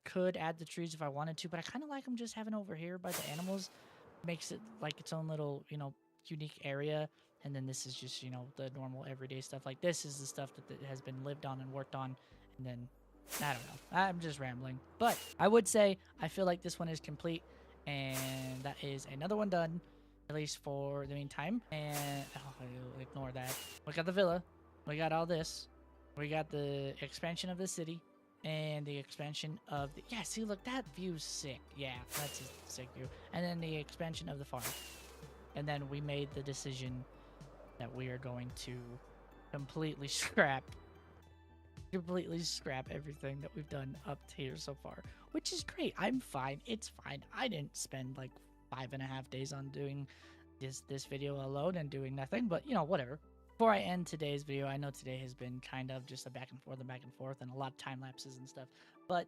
S1: could add the trees if I wanted to, but I kind of like them just having over here by the animals. Makes it like its own little unique area. And then this is just the normal everyday stuff. Like this is the stuff that has been lived on and worked on. And then I don't know. I'm just rambling, but I would say I feel like this one is complete, and that is another one done, at least for the meantime. And ignore that. We got the villa. We got all this. We got the expansion of the city and the expansion of the... Yeah, see, look, that view's sick. Yeah, that's a sick view. And then the expansion of the farm. And then we made the decision that we are going to completely scrap everything that we've done up to here so far, which is great. I'm fine. It's fine. I didn't spend like 5.5 days on doing this video alone and doing nothing, but whatever. Before I end today's video, I know today has been kind of just a back and forth and a lot of time lapses and stuff, but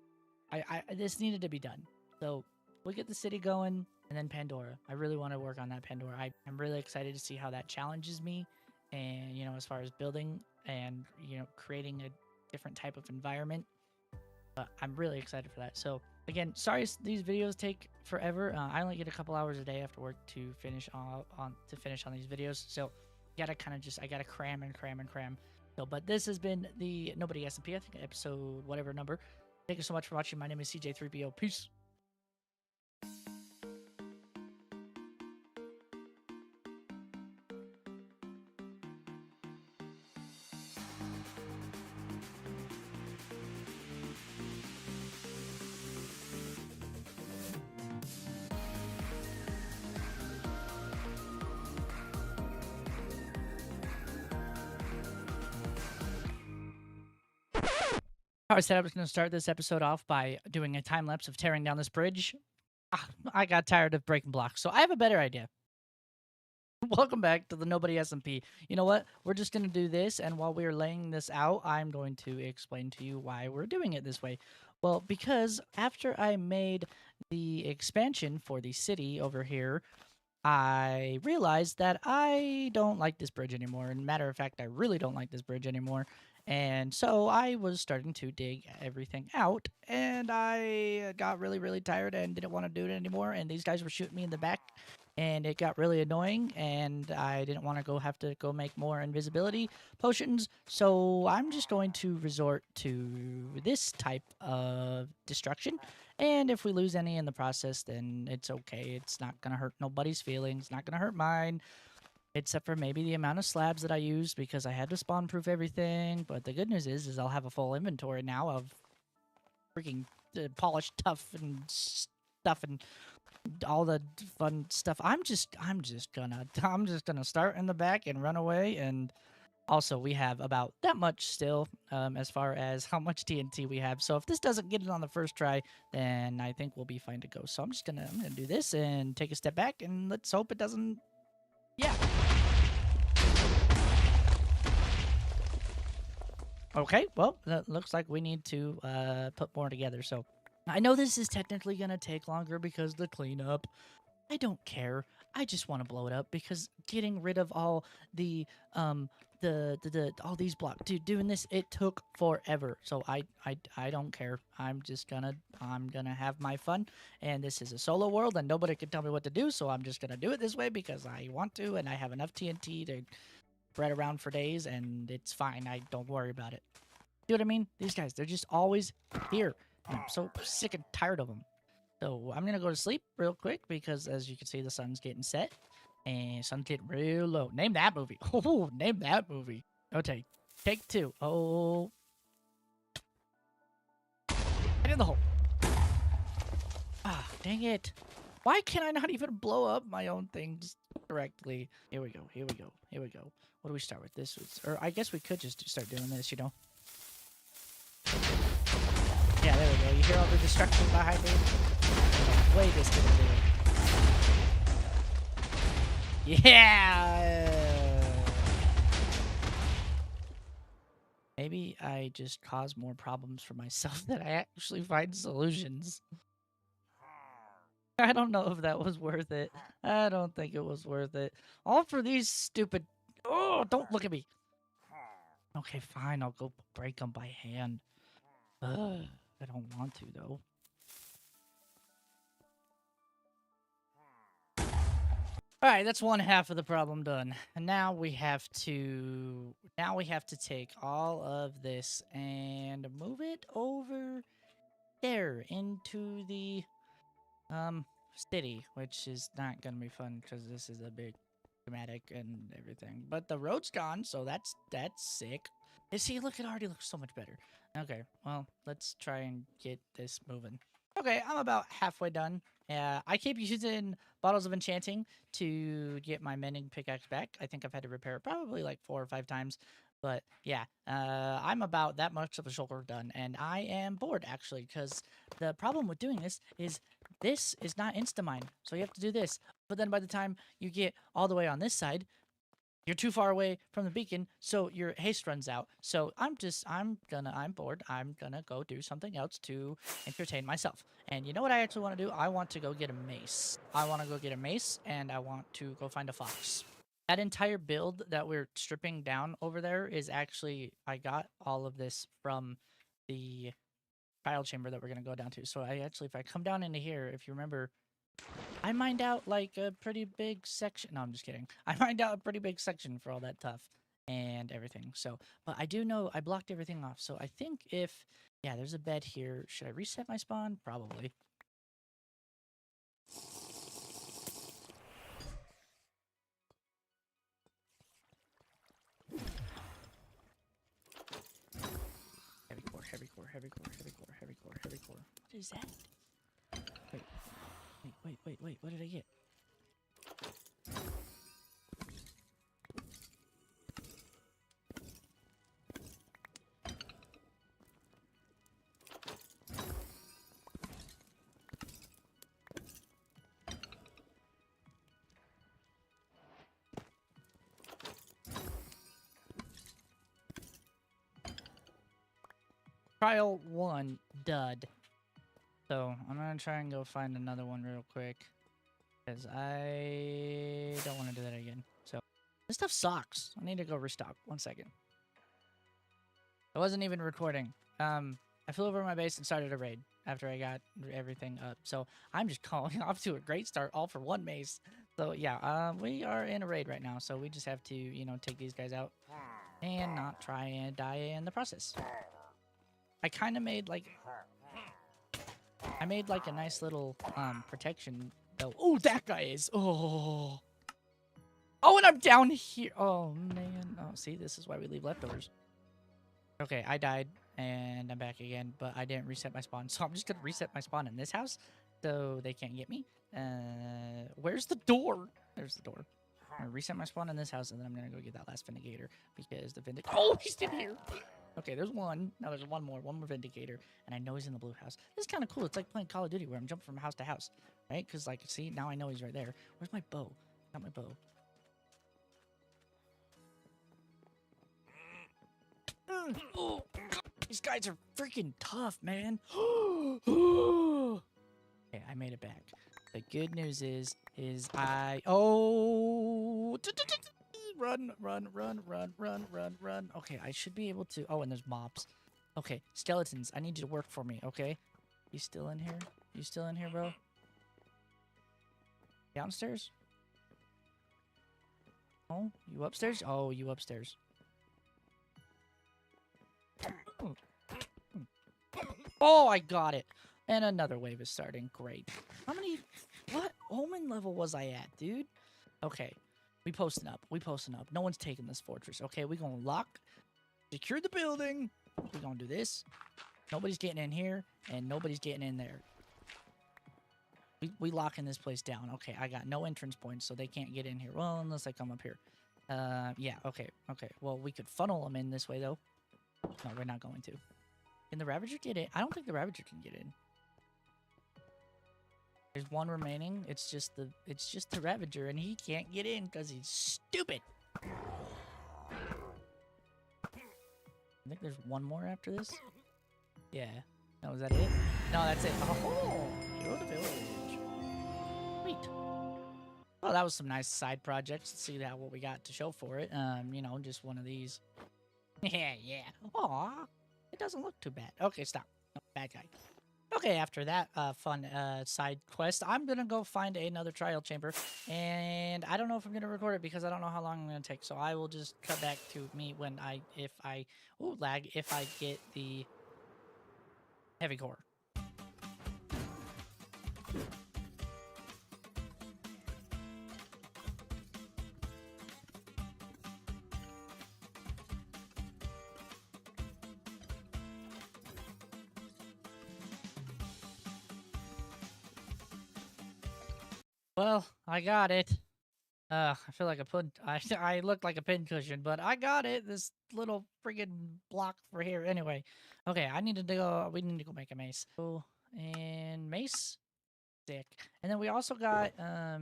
S1: this needed to be done. So we'll get the city going, and then Pandora. I really want to work on that Pandora. I'm really excited to see how that challenges me, and as far as building and creating a different type of environment. But I'm really excited for that. So again, sorry these videos take forever. I only get a couple hours a day after work to finish on these videos. So I gotta cram. So, but this has been the Nobody Smp, I think episode whatever number. Thank you so much for watching. My name is CJ3PO. Peace. I said I was going to start this episode off by doing a time lapse of tearing down this bridge. I got tired of breaking blocks, so I have a better idea. Welcome back to the Nobody Smp. You know what? We're just going to do this, and while we're laying this out, I'm going to explain to you why we're doing it this way. Well, because after I made the expansion for the city over here, I realized that I don't like this bridge anymore. And matter of fact, I really don't like this bridge anymore. And so I was starting to dig everything out, and I got really, really tired and didn't want to do it anymore. And these guys were shooting me in the back, and it got really annoying, and I didn't want to have to go make more invisibility potions. So I'm just going to resort to this type of destruction. And if we lose any in the process, then it's okay. It's not going to hurt nobody's feelings. Not going to hurt mine. Except for maybe the amount of slabs that I used, because I had to spawn proof everything. But the good news is I'll have a full inventory now of freaking polished stuff and all the fun stuff. I'm just gonna start in the back and run away. And also we have about that much still, as far as how much TNT we have. So if this doesn't get it on the first try, then I think we'll be fine to go. So I'm gonna do this and take a step back, and let's hope it doesn't. Yeah. Okay, well, that looks like we need to put more together. So I know this is technically gonna take longer because the cleanup. I don't care. I just want to blow it up because getting rid of all the all these blocks, dude, doing this, it took forever. So I don't care. I'm gonna have my fun, and this is a solo world, and nobody can tell me what to do. So I'm just gonna do it this way because I want to, and I have enough TNT to spread around for days, and it's fine. I don't worry about it. You know what I mean? These guys, they're just always here. And I'm so sick and tired of them. So I'm gonna go to sleep real quick because, as you can see, the sun's getting set and sun's getting real low. Name that movie. Oh, name that movie. Okay, take two. Oh, get in the hole. Ah, dang it. Why can I not even blow up my own things correctly? Here we go. Here we go. Here we go. What do we start with? This was, or I guess we could just start doing this, you know? Yeah, there we go. You hear all the destruction behind me? Way this gonna do it. Yeah! Maybe I just cause more problems for myself than I actually find solutions. I don't know if that was worth it. I don't think it was worth it. All for these stupid... Oh, don't look at me. Okay, fine. I'll go break them by hand. I don't want to, though. Alright, that's one half of the problem done. And now we have to take all of this and move it over there into the city, which is not gonna be fun because this is a big dramatic and everything. But the road's gone, so that's sick. You see, look, it already looks so much better. Okay, well, let's try and get this moving. Okay, I'm about halfway done. I keep using bottles of enchanting to get my mending pickaxe back. I think I've had to repair it probably like 4 or 5 times. But yeah, I'm about that much of a shoulder done, and I am bored actually because the problem with doing this is not Instamine, so you have to do this. But then by the time you get all the way on this side, you're too far away from the beacon, so your haste runs out. So I'm bored. I'm gonna go do something else to entertain myself. And you know what I actually want to do? I want to go get a mace. I want to go get a mace, and I want to go find a fox. That entire build that we're stripping down over there is actually, I got all of this from the trial chamber that we're gonna go down to. So I actually, if I come down into here, if you remember, I mined out like a pretty big section. No, I'm just kidding. I mined out a pretty big section for all that tough and everything. So, but I do know I blocked everything off. So I think if, yeah, there's a bed here. Should I reset my spawn? Probably. Heavy core, heavy core, heavy core, heavy core, heavy core, heavy core. What is that? Wait. What did I get? Trial 1 dud. So I'm gonna try and go find another one real quick. Because I don't want to do that again. So this stuff sucks. I need to go restock. 1 second. I wasn't even recording. I flew over my base and started a raid after I got everything up. So I'm just calling off to a great start, all for 1 mace. So yeah, we are in a raid right now. So we just have to, you know, take these guys out and not try and die in the process. I kind of made like, a nice little protection though. Oh, that guy is. Oh, and I'm down here. Oh man. Oh, see, this is why we leave leftovers. Okay, I died and I'm back again, but I didn't reset my spawn, so I'm just gonna reset my spawn in this house so they can't get me. Where's the door? There's the door. I'm gonna reset my spawn in this house, and then I'm gonna go get that last Vindicator because the Vindicator. Oh, he's in here. Okay, there's one. Now there's one more Vindicator, and I know he's in the blue house. This is kind of cool. It's like playing Call of Duty where I'm jumping from house to house, right? Because like, see, now I know he's right there. Where's my bow? Got my bow. Oh, these guys are freaking tough, man. Okay, I made it back. The good news is I... Oh! Run, run, run, run, run, run, run. Okay, I should be able to... Oh, and there's mobs. Okay, skeletons, I need you to work for me, okay? You still in here? You still in here, bro? Downstairs? Oh, you upstairs? Oh, you upstairs. Oh, I got it. And another wave is starting. Great. How many... What omen level was I at, dude? Okay. We posting up. We posting up. No one's taking this fortress. Okay, we gonna lock. Secure the building. We gonna do this. Nobody's getting in here. And nobody's getting in there. We locking this place down. Okay, I got no entrance points, so they can't get in here. Well, unless I come up here. Yeah, okay, okay. Well, we could funnel them in this way, though. No, we're not going to. Can the Ravager get in? I don't think the Ravager can get in. There's one remaining. It's just the Ravager, and he can't get in because he's stupid. I think there's one more after this. Yeah. No, is that it? No, that's it. Oh, hero to village. Sweet. Well, that was some nice side projects. Let's see what we got to show for it. You know, just one of these. Yeah, yeah. Aw, it doesn't look too bad. Okay, stop. No, bad guy. Okay, after that fun side quest, I'm gonna go find another trial chamber, and I don't know if I'm gonna record it because I don't know how long I'm gonna take. So I will just cut back to me when if I get the heavy core. Well, I got it. I feel like I look like a pincushion, but I got it. This little friggin' block for here. Anyway, okay, we need to go make a mace. Oh, and mace, sick. And then we also got I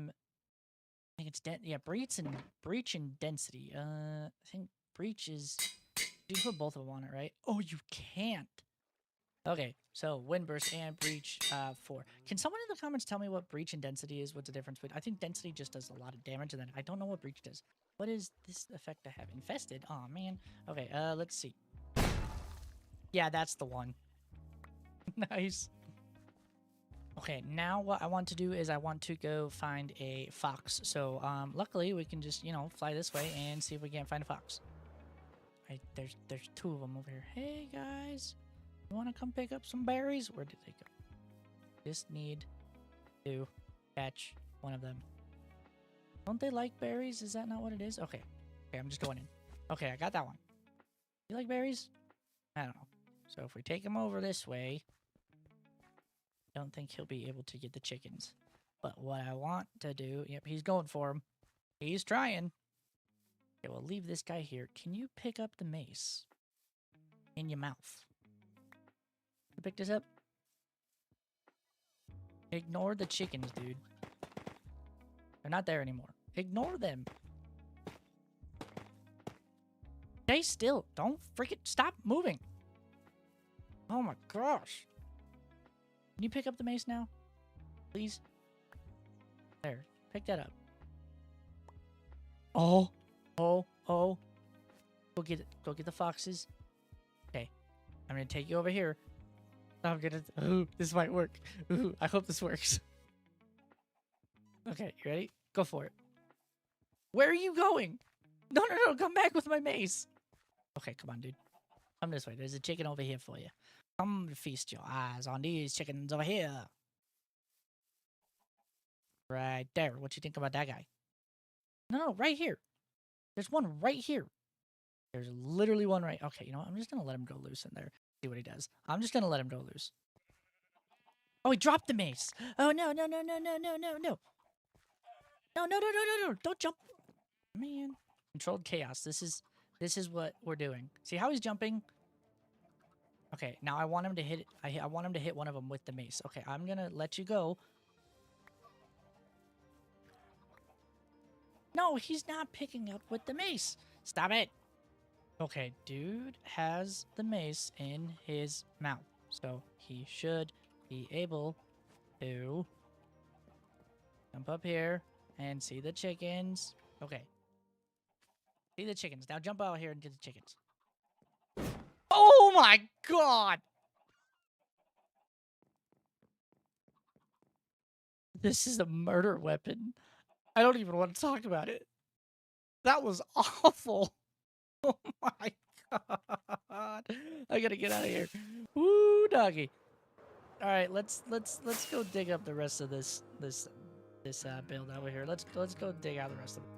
S1: think it's breach and density. I think breach is. You put both of them on it, right? Oh, you can't. Okay, so windburst and breach 4. Can someone in the comments tell me what breach and density is? What's the difference between? I think density just does a lot of damage, and then I don't know what breach does. What is this effect I have? Infested? Oh man. Okay, let's see. Yeah, that's the one. Nice. Okay, now what I want to do is I want to go find a fox. So luckily we can just, you know, fly this way and see if we can't find a fox. There's 2 of them over here. Hey guys. You want to come pick up some berries? Where did they go? Just need to catch one of them. Don't they like berries? Is that not what it is? Okay. Okay, I'm just going in. Okay, I got that one. You like berries? I don't know. So if we take him over this way, I don't think he'll be able to get the chickens. But what I want to do... Yep, he's going for them. He's trying. Okay, we'll leave this guy here. Can you pick up the mace? In your mouth. Pick this up. Ignore the chickens, dude. They're not there anymore. Ignore them. Stay still. Don't freaking stop moving. Oh my gosh. Can you pick up the mace now? Please? There. Pick that up. Oh. Oh. Oh. Go get it. Go get the foxes. Okay. I'm gonna take you over here. I'm gonna... Ooh, this might work. Ooh, I hope this works. Okay, you ready? Go for it. Where are you going? No, no, no, come back with my mace. Okay, come on, dude. Come this way. There's a chicken over here for you. Come feast your eyes on these chickens over here. Right there. What you think about that guy? No, no, right here. There's one right here. There's literally one right... Okay, you know what? I'm just gonna let him go loose in there. See what he does. I'm just gonna let him go loose. Oh, he dropped the mace. Oh, no, no, no, no, no, no, no, no. No, no, no, no, no, no. Don't jump. Man. Controlled chaos. This is what we're doing. See how he's jumping? Okay, now I want him to hit... I want him to hit one of them with the mace. Okay, I'm gonna let you go. No, he's not picking up with the mace. Stop it. Okay, dude has the mace in his mouth. So he should be able to jump up here and see the chickens. Okay. See the chickens. Now jump out here and get the chickens. Oh my god! This is a murder weapon. I don't even want to talk about it. That was awful. Oh my god. I gotta get out of here. Woo, doggy. All right, let's go dig up the rest of this build over here. Let's go dig out the rest of it.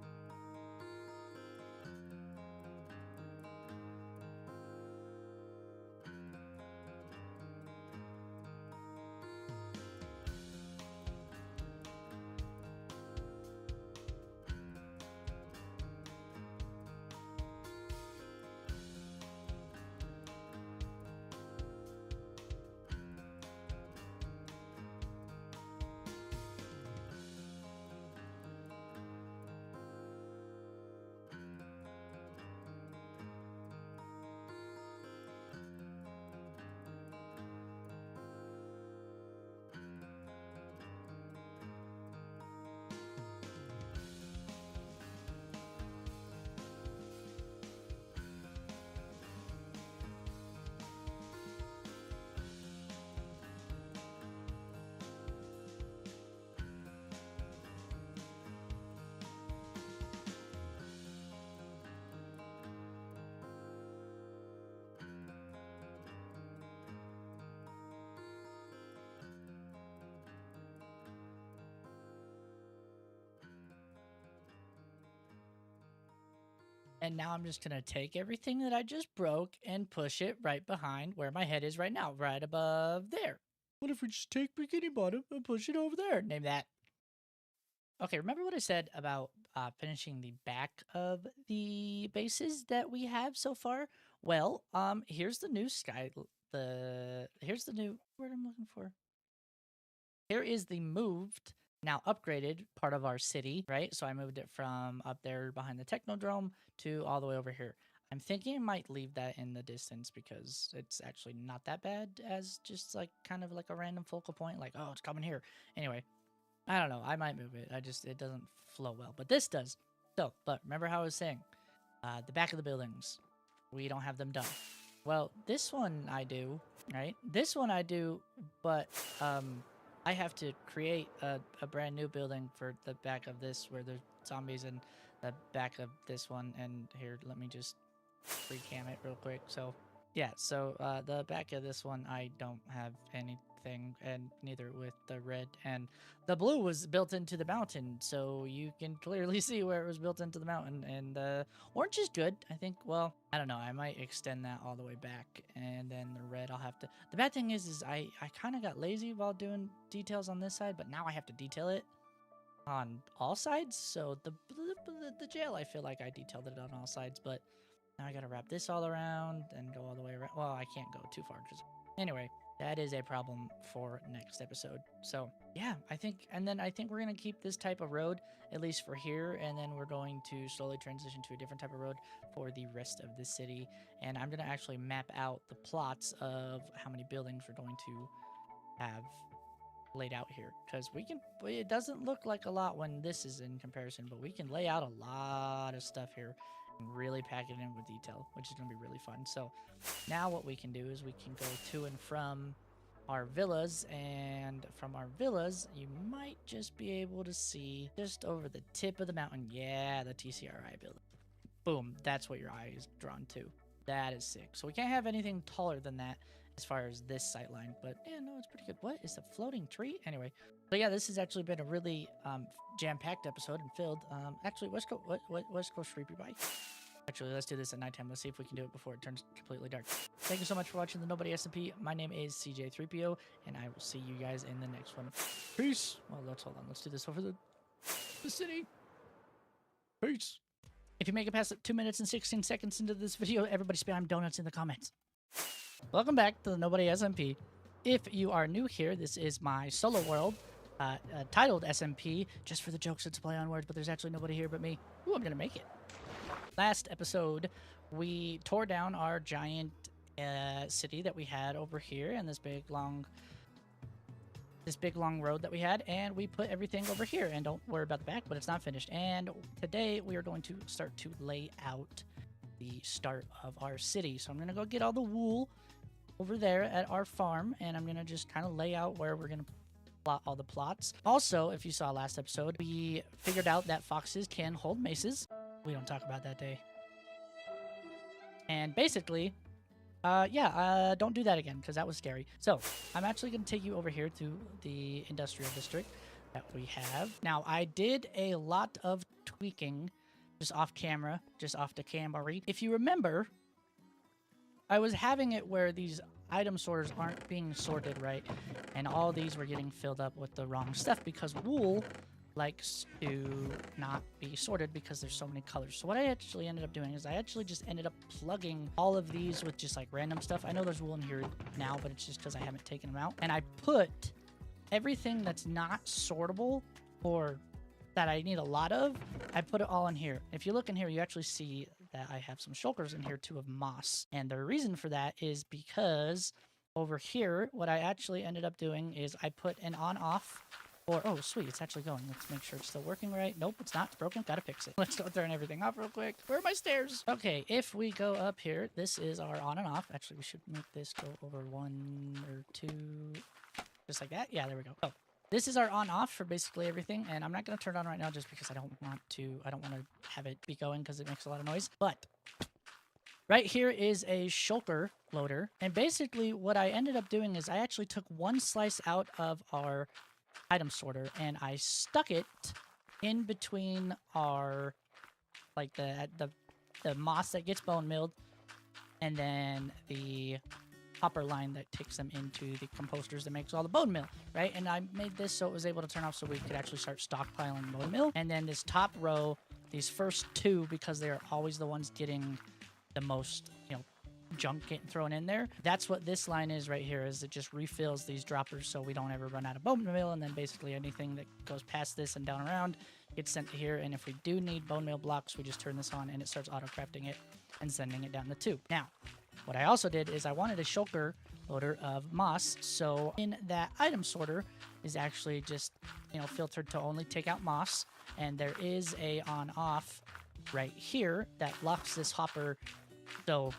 S1: And now I'm just going to take everything that I just broke and push it right behind where my head is right now, right above there. What if we just take Bikini Bottom and push it over there? Name that. Okay, remember what I said about finishing the back of the bases that we have so far? Well, here's the new here's the new word I'm looking for. Here is the moved, now upgraded part of our city, right? So I moved it from up there behind the Technodrome to all the way over here. I'm thinking I might leave that in the distance because it's actually not that bad as just like kind of like a random focal point, like, oh, it's coming here. Anyway, I don't know. I might move it. It doesn't flow well, but this does. So, but remember how I was saying, the back of the buildings, we don't have them done. Well, this one I do, right? This one I do, but I have to create a brand new building for the back of this where there's zombies in the back of this one. And here, let me just recam it real quick. So, yeah, so the back of this one, I don't have anything, and neither with the red. And the blue was built into the mountain, so you can clearly see where it was built into the mountain. And orange is good, I think. Well, I don't know. I might extend that all the way back, and then the red I'll have to... The bad thing is I kind of got lazy while doing details on this side, but now I have to detail it on all sides. So the jail, I feel like I detailed it on all sides, but now I gotta wrap this all around and go all the way around. Well, I can't go too far because... Anyway, that is a problem for next episode. So, yeah, I think we're going to keep this type of road, at least for here, and then we're going to slowly transition to a different type of road for the rest of the city. And I'm going to actually map out the plots of how many buildings we're going to have laid out here, because it doesn't look like a lot when this is in comparison, but we can lay out a lot of stuff here and really pack it in with detail, which is going to be really fun. So now what we can do is we can go to and from our villas, and from our villas you might just be able to see just over the tip of the mountain, yeah, the TCRI building. Boom, that's what your eye is drawn to. That is sick. So we can't have anything taller than that as far as this sight line, but yeah, no, it's pretty good. What is a floating tree? Anyway, so yeah, this has actually been a really jam-packed episode and filled. Actually, let's go Shreepy Bike. Actually, let's do this at nighttime. Let's see if we can do it before it turns completely dark. Thank you so much for watching the Nobody Smp. My name is CJ3PO, and I will see you guys in the next one. Peace. Well, hold on. Let's do this over the city. Peace. If you make it past 2 minutes and 16 seconds into this video, everybody spam donuts in the comments. Welcome back to the Nobody Smp. If you are new here, this is my solo world, titled SMP, just for the jokes and play on words, but there's actually nobody here but me. Ooh, I'm gonna make it. Last episode, we tore down our giant city that we had over here, and this big, long this big long road that we had, and we put everything over here. And don't worry about the back, but it's not finished. And today we are going to start to lay out the start of our city. So I'm gonna go get all the wool over there at our farm, and I'm gonna just kind of lay out where we're gonna plot all the plots. Also, if you saw last episode, we figured out that foxes can hold maces. We don't talk about that day. And basically, don't do that again because that was scary. So I'm actually going to take you over here to the industrial district that we have. Now, I did a lot of tweaking just off camera, just off the camera. If you remember, I was having it where these item sorters aren't being sorted right, and all these were getting filled up with the wrong stuff because wool likes to not be sorted because there's so many colors. So what I actually ended up doing is I actually just ended up plugging all of these with just like random stuff. I know there's wool in here now, but it's just because I haven't taken them out. And I put everything that's not sortable or that I need a lot of, I put it all in here. If you look in here, you actually see that I have some shulkers in here too of moss. And the reason for that is because over here, what I actually ended up doing is I put an on-off. Or, oh, sweet, it's actually going. Let's make sure it's still working right. Nope, it's not. It's broken. Gotta fix it. Let's go turn everything off real quick. Where are my stairs? Okay, if we go up here, this is our on and off. Actually, we should make this go over 1 or 2. Just like that. Yeah, there we go. Oh, this is our on-off for basically everything. And I'm not going to turn it on right now just because I don't want to have it be going because it makes a lot of noise. But right here is a shulker loader. And basically what I ended up doing is I actually took one slice out of our item sorter and I stuck it in between our like the moss that gets bone milled and then the hopper line that takes them into the composters that makes all the bone meal, right? And I made this so it was able to turn off so we could actually start stockpiling bone meal. And then this top row, these first two, because they're always the ones getting the most, junk getting thrown in there. That's what this line is right here, is it just refills these droppers so we don't ever run out of bone meal, and then basically anything that goes past this and down around gets sent to here. And if we do need bone meal blocks, we just turn this on and it starts auto crafting it and sending it down the tube. Now, what I also did is I wanted a shulker loader of moss, so in that item sorter is actually just, filtered to only take out moss, and there is a on-off right here that locks this hopper so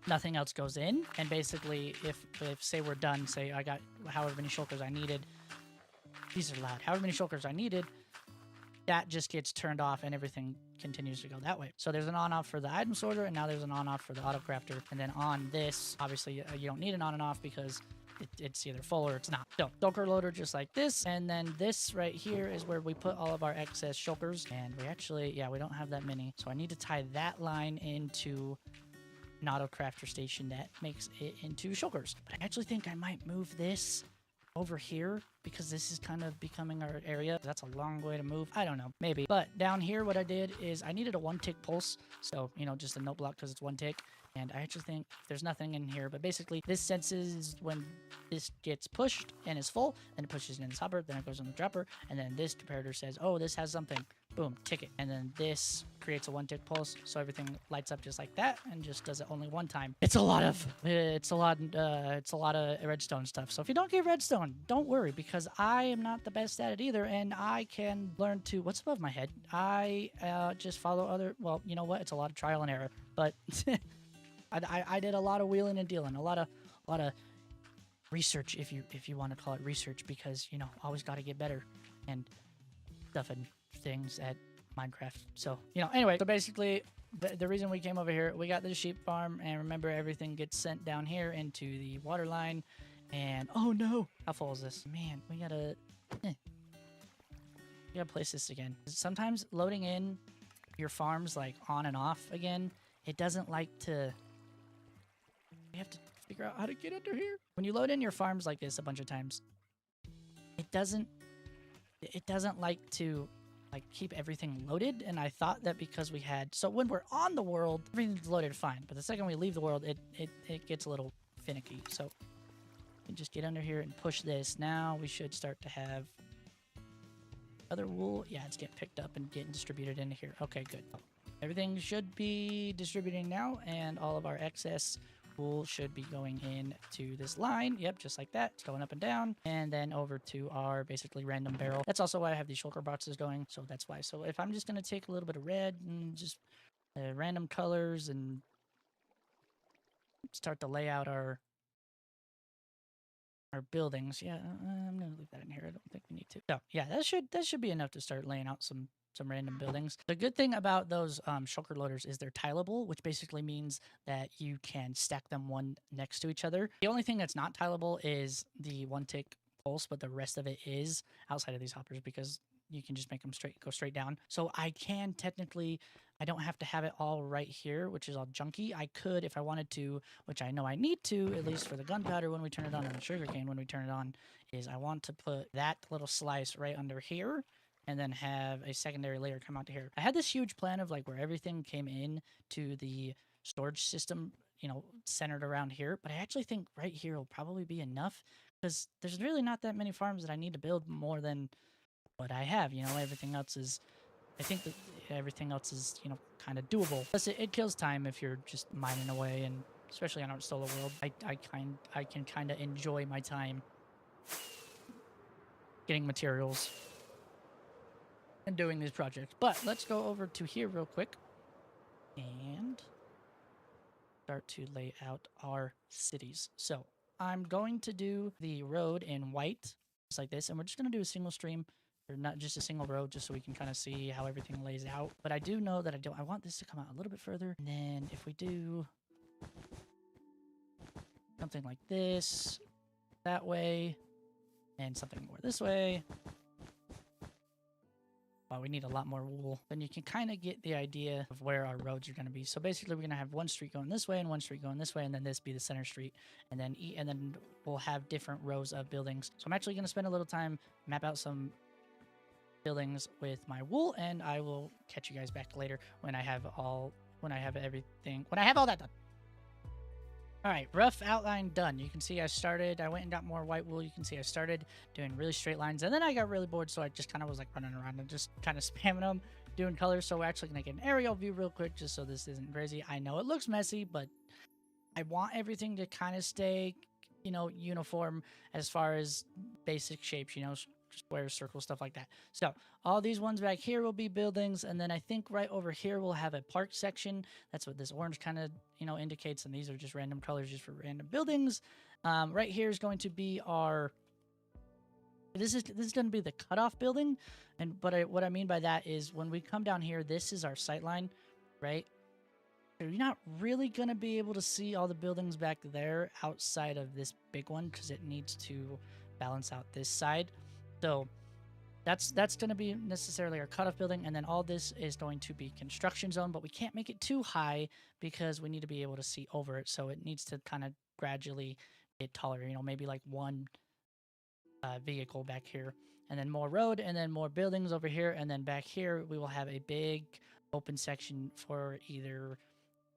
S1: nothing else goes in. And basically if say we're done, say I got however many shulkers I needed, these are loud, however many shulkers I needed, that just gets turned off and everything continues to go that way. So there's an on-off for the item sorter, and now there's an on-off for the auto crafter. And then on this, obviously you don't need an on and off because it's either full or it's not. So shulker loader just like this, and then this right here is where we put all of our excess shulkers. And we actually, we don't have that many, so I need to tie that line into an auto crafter station that makes it into shulkers. But I actually think I might move this over here because this is kind of becoming our area. That's a long way to move. I don't know, maybe. But down here, what I did is I needed a 1-tick pulse. So, just a note block because it's 1 tick. And I actually think there's nothing in here, but basically this senses when this gets pushed and is full, then it pushes in this hopper, then it goes in the dropper, and then this comparator says, oh, this has something. Boom, ticket. And then this creates a 1-tick pulse, so everything lights up just like that and just does it only one time. It's a lot of redstone stuff. So if you don't get redstone, don't worry, because I am not the best at it either, and I can learn to what's above my head. I just follow other. Well, you know what? It's a lot of trial and error, but I did a lot of wheeling and dealing, a lot of research, if you want to call it research, because always got to get better and stuff and things at Minecraft. So anyway, so basically the reason we came over here, we got the sheep farm, and remember everything gets sent down here into the water line. And oh no, how full is this? Man, we gotta place this again. Sometimes loading in your farms like on and off again, it doesn't like to. You have to figure out how to get under here. When you load in your farms like this a bunch of times, it doesn't like to keep everything loaded. And I thought that because we had, so when we're on the world, everything's loaded fine, but the second we leave the world, it gets a little finicky. So you just get under here and push this. Now we should start to have other wool. Yeah, it's getting picked up and getting distributed into here. Okay, good. Everything should be distributing now, and all of our excess wool should be going in to this line. Yep, just like that. It's going up and down. And then over to our basically random barrel. That's also why I have these shulker boxes going. So that's why. So if I'm just going to take a little bit of red and just random colors and start to lay out our buildings. Yeah, I'm gonna leave that in here. I don't think we need to. So yeah, that should be enough to start laying out some random buildings. The good thing about those shulker loaders is they're tileable, which basically means that you can stack them one next to each other. The only thing that's not tileable is the one tick pulse, but the rest of it is outside of these hoppers because you can just make them go straight down. So I can technically, I don't have to have it all right here, which is all junky. I could, if I wanted to, which I know I need to, at least for the gunpowder when we turn it on and the sugarcane when we turn it on, is I want to put that little slice right under here and then have a secondary layer come out to here. I had this huge plan of like where everything came in to the storage system, you know, centered around here, but I actually think right here will probably be enough because there's really not that many farms that I need to build more than what I have. You know, everything else is, I think that everything else is, you know, kind of doable. Plus, it kills time if you're just mining away, and especially on our solo world, I can kind of enjoy my time getting materials and doing these projects. But let's go over to here real quick and start to lay out our cities. So I'm going to do the road in white, just like this, and we're just going to do a single stream, or not just a single road, just so we can kind of see how everything lays out. But I do know that I want this to come out a little bit further. And then if we do something like this, that way, and something more this way, well, we need a lot more wool. Then you can kind of get the idea of where our roads are going to be. So basically, we're going to have one street going this way and one street going this way, and then this be the center street, and then we'll have different rows of buildings. So I'm actually going to spend a little time map out some buildings with my wool, and I will catch you guys back later when I have all that done. All right, rough outline done. You can see I went and got more white wool. You can see I started doing really straight lines, and then I got really bored, so I just kind of was like running around and just kind of spamming them, doing colors. So we're actually going to get an aerial view real quick just so this isn't crazy. I know it looks messy, but I want everything to kind of stay, you know, uniform as far as basic shapes, you know, squares, circles, stuff like that. So all these ones back here will be buildings, and then I think right over here we'll have a park section. That's what this orange kind of, you know, indicates, and these are just random colors just for random buildings. Right here is going to be our, this is going to be the cutoff building, but what I mean by that is when we come down here, this is our sight line, right? So you're not really going to be able to see all the buildings back there outside of this big one because it needs to balance out this side. So that's going to be necessarily our cutoff building, and then all this is going to be construction zone, but we can't make it too high because we need to be able to see over it. So it needs to kind of gradually get taller, you know, maybe like one vehicle back here, and then more road, and then more buildings over here, and then back here we will have a big open section for either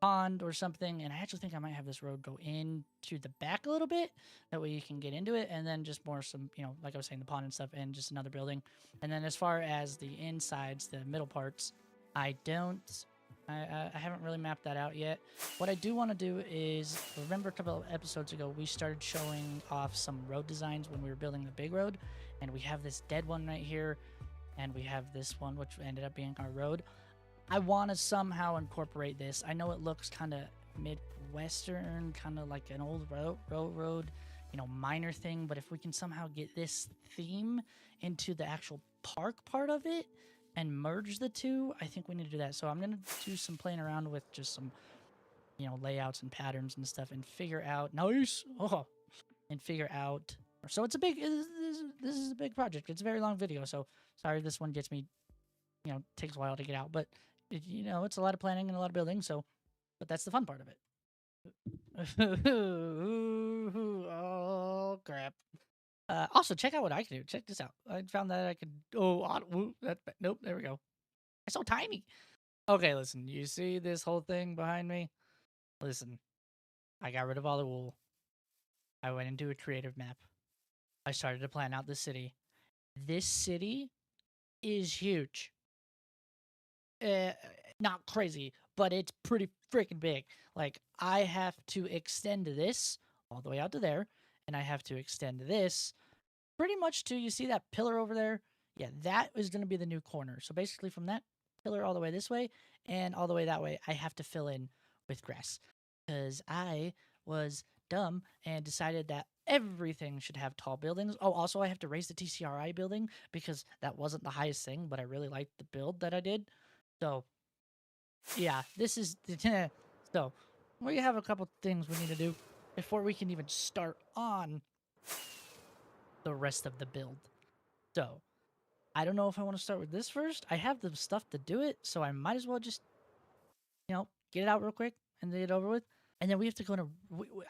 S1: pond or something. And I actually think I might have this road go in to the back a little bit, that way you can get into it, and then just more some, you know, like I was saying, the pond and stuff, and just another building. And then as far as the insides, the middle parts, I haven't really mapped that out yet. What I do want to do is, remember a couple of episodes ago we started showing off some road designs when we were building the big road, and we have this dead one right here, and we have this one which ended up being our road. I want to somehow incorporate this. I know it looks kind of Midwestern, kind of like an old road, you know, minor thing, but if we can somehow get this theme into the actual park part of it and merge the two, I think we need to do that. So I'm going to do some playing around with just some, you know, layouts and patterns and stuff and figure out, so it's a big, this is a big project. It's a very long video, so sorry this one gets me, you know, takes a while to get out, but you know, it's a lot of planning and a lot of building, so, but that's the fun part of it. Oh, crap. Also, check out what I can do. Check this out. I found that I could, nope, there we go. It's so tiny. Okay, listen, you see this whole thing behind me? Listen, I got rid of all the wool. I went into a creative map. I started to plan out the city. This city is huge. not crazy, but it's pretty freaking big. Like, I have to extend this all the way out to there, and I have to extend this pretty much to, you see that pillar over there? Yeah, that is going to be the new corner. So basically from that pillar all the way this way and all the way that way, I have to fill in with grass because I was dumb and decided that everything should have tall buildings. Oh, also I have to raise the TCRI building because that wasn't the highest thing, but I really liked the build that I did. So yeah, this is the so we have a couple things we need to do before we can even start on the rest of the build. So I don't know if I want to start with this first. I have the stuff to do it, so I might as well just, get it out real quick and get it over with. And then we have to go to,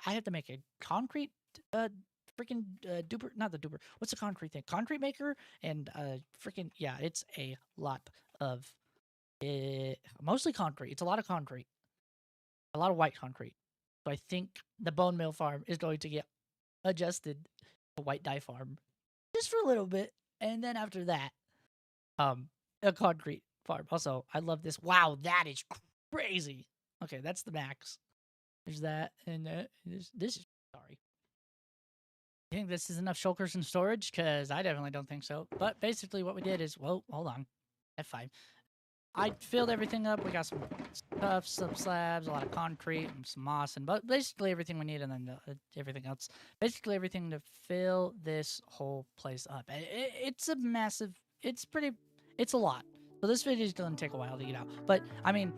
S1: I have to make a concrete, freaking duper, not the duper. What's the concrete thing? Concrete maker and freaking, yeah, it's a lot of, mostly concrete. It's a lot of concrete, a lot of white concrete. So I think the bone mill farm is going to get adjusted to white dye farm just for a little bit, and then after that, a concrete farm. Also, I love this. Wow, that is crazy. Okay, that's the max. There's that, and this is sorry. I think this is enough shulkers and storage because I definitely don't think so. But basically, what we did is, well, hold on, F5. I filled everything up. We got some stuff, some slabs, a lot of concrete, and some moss, and but basically everything we need, and then everything else. Basically everything to fill this whole place up. It's a massive. It's pretty. It's a lot. So this video is going to take a while to get out. But I mean,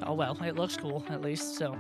S1: oh well, it looks cool at least. So.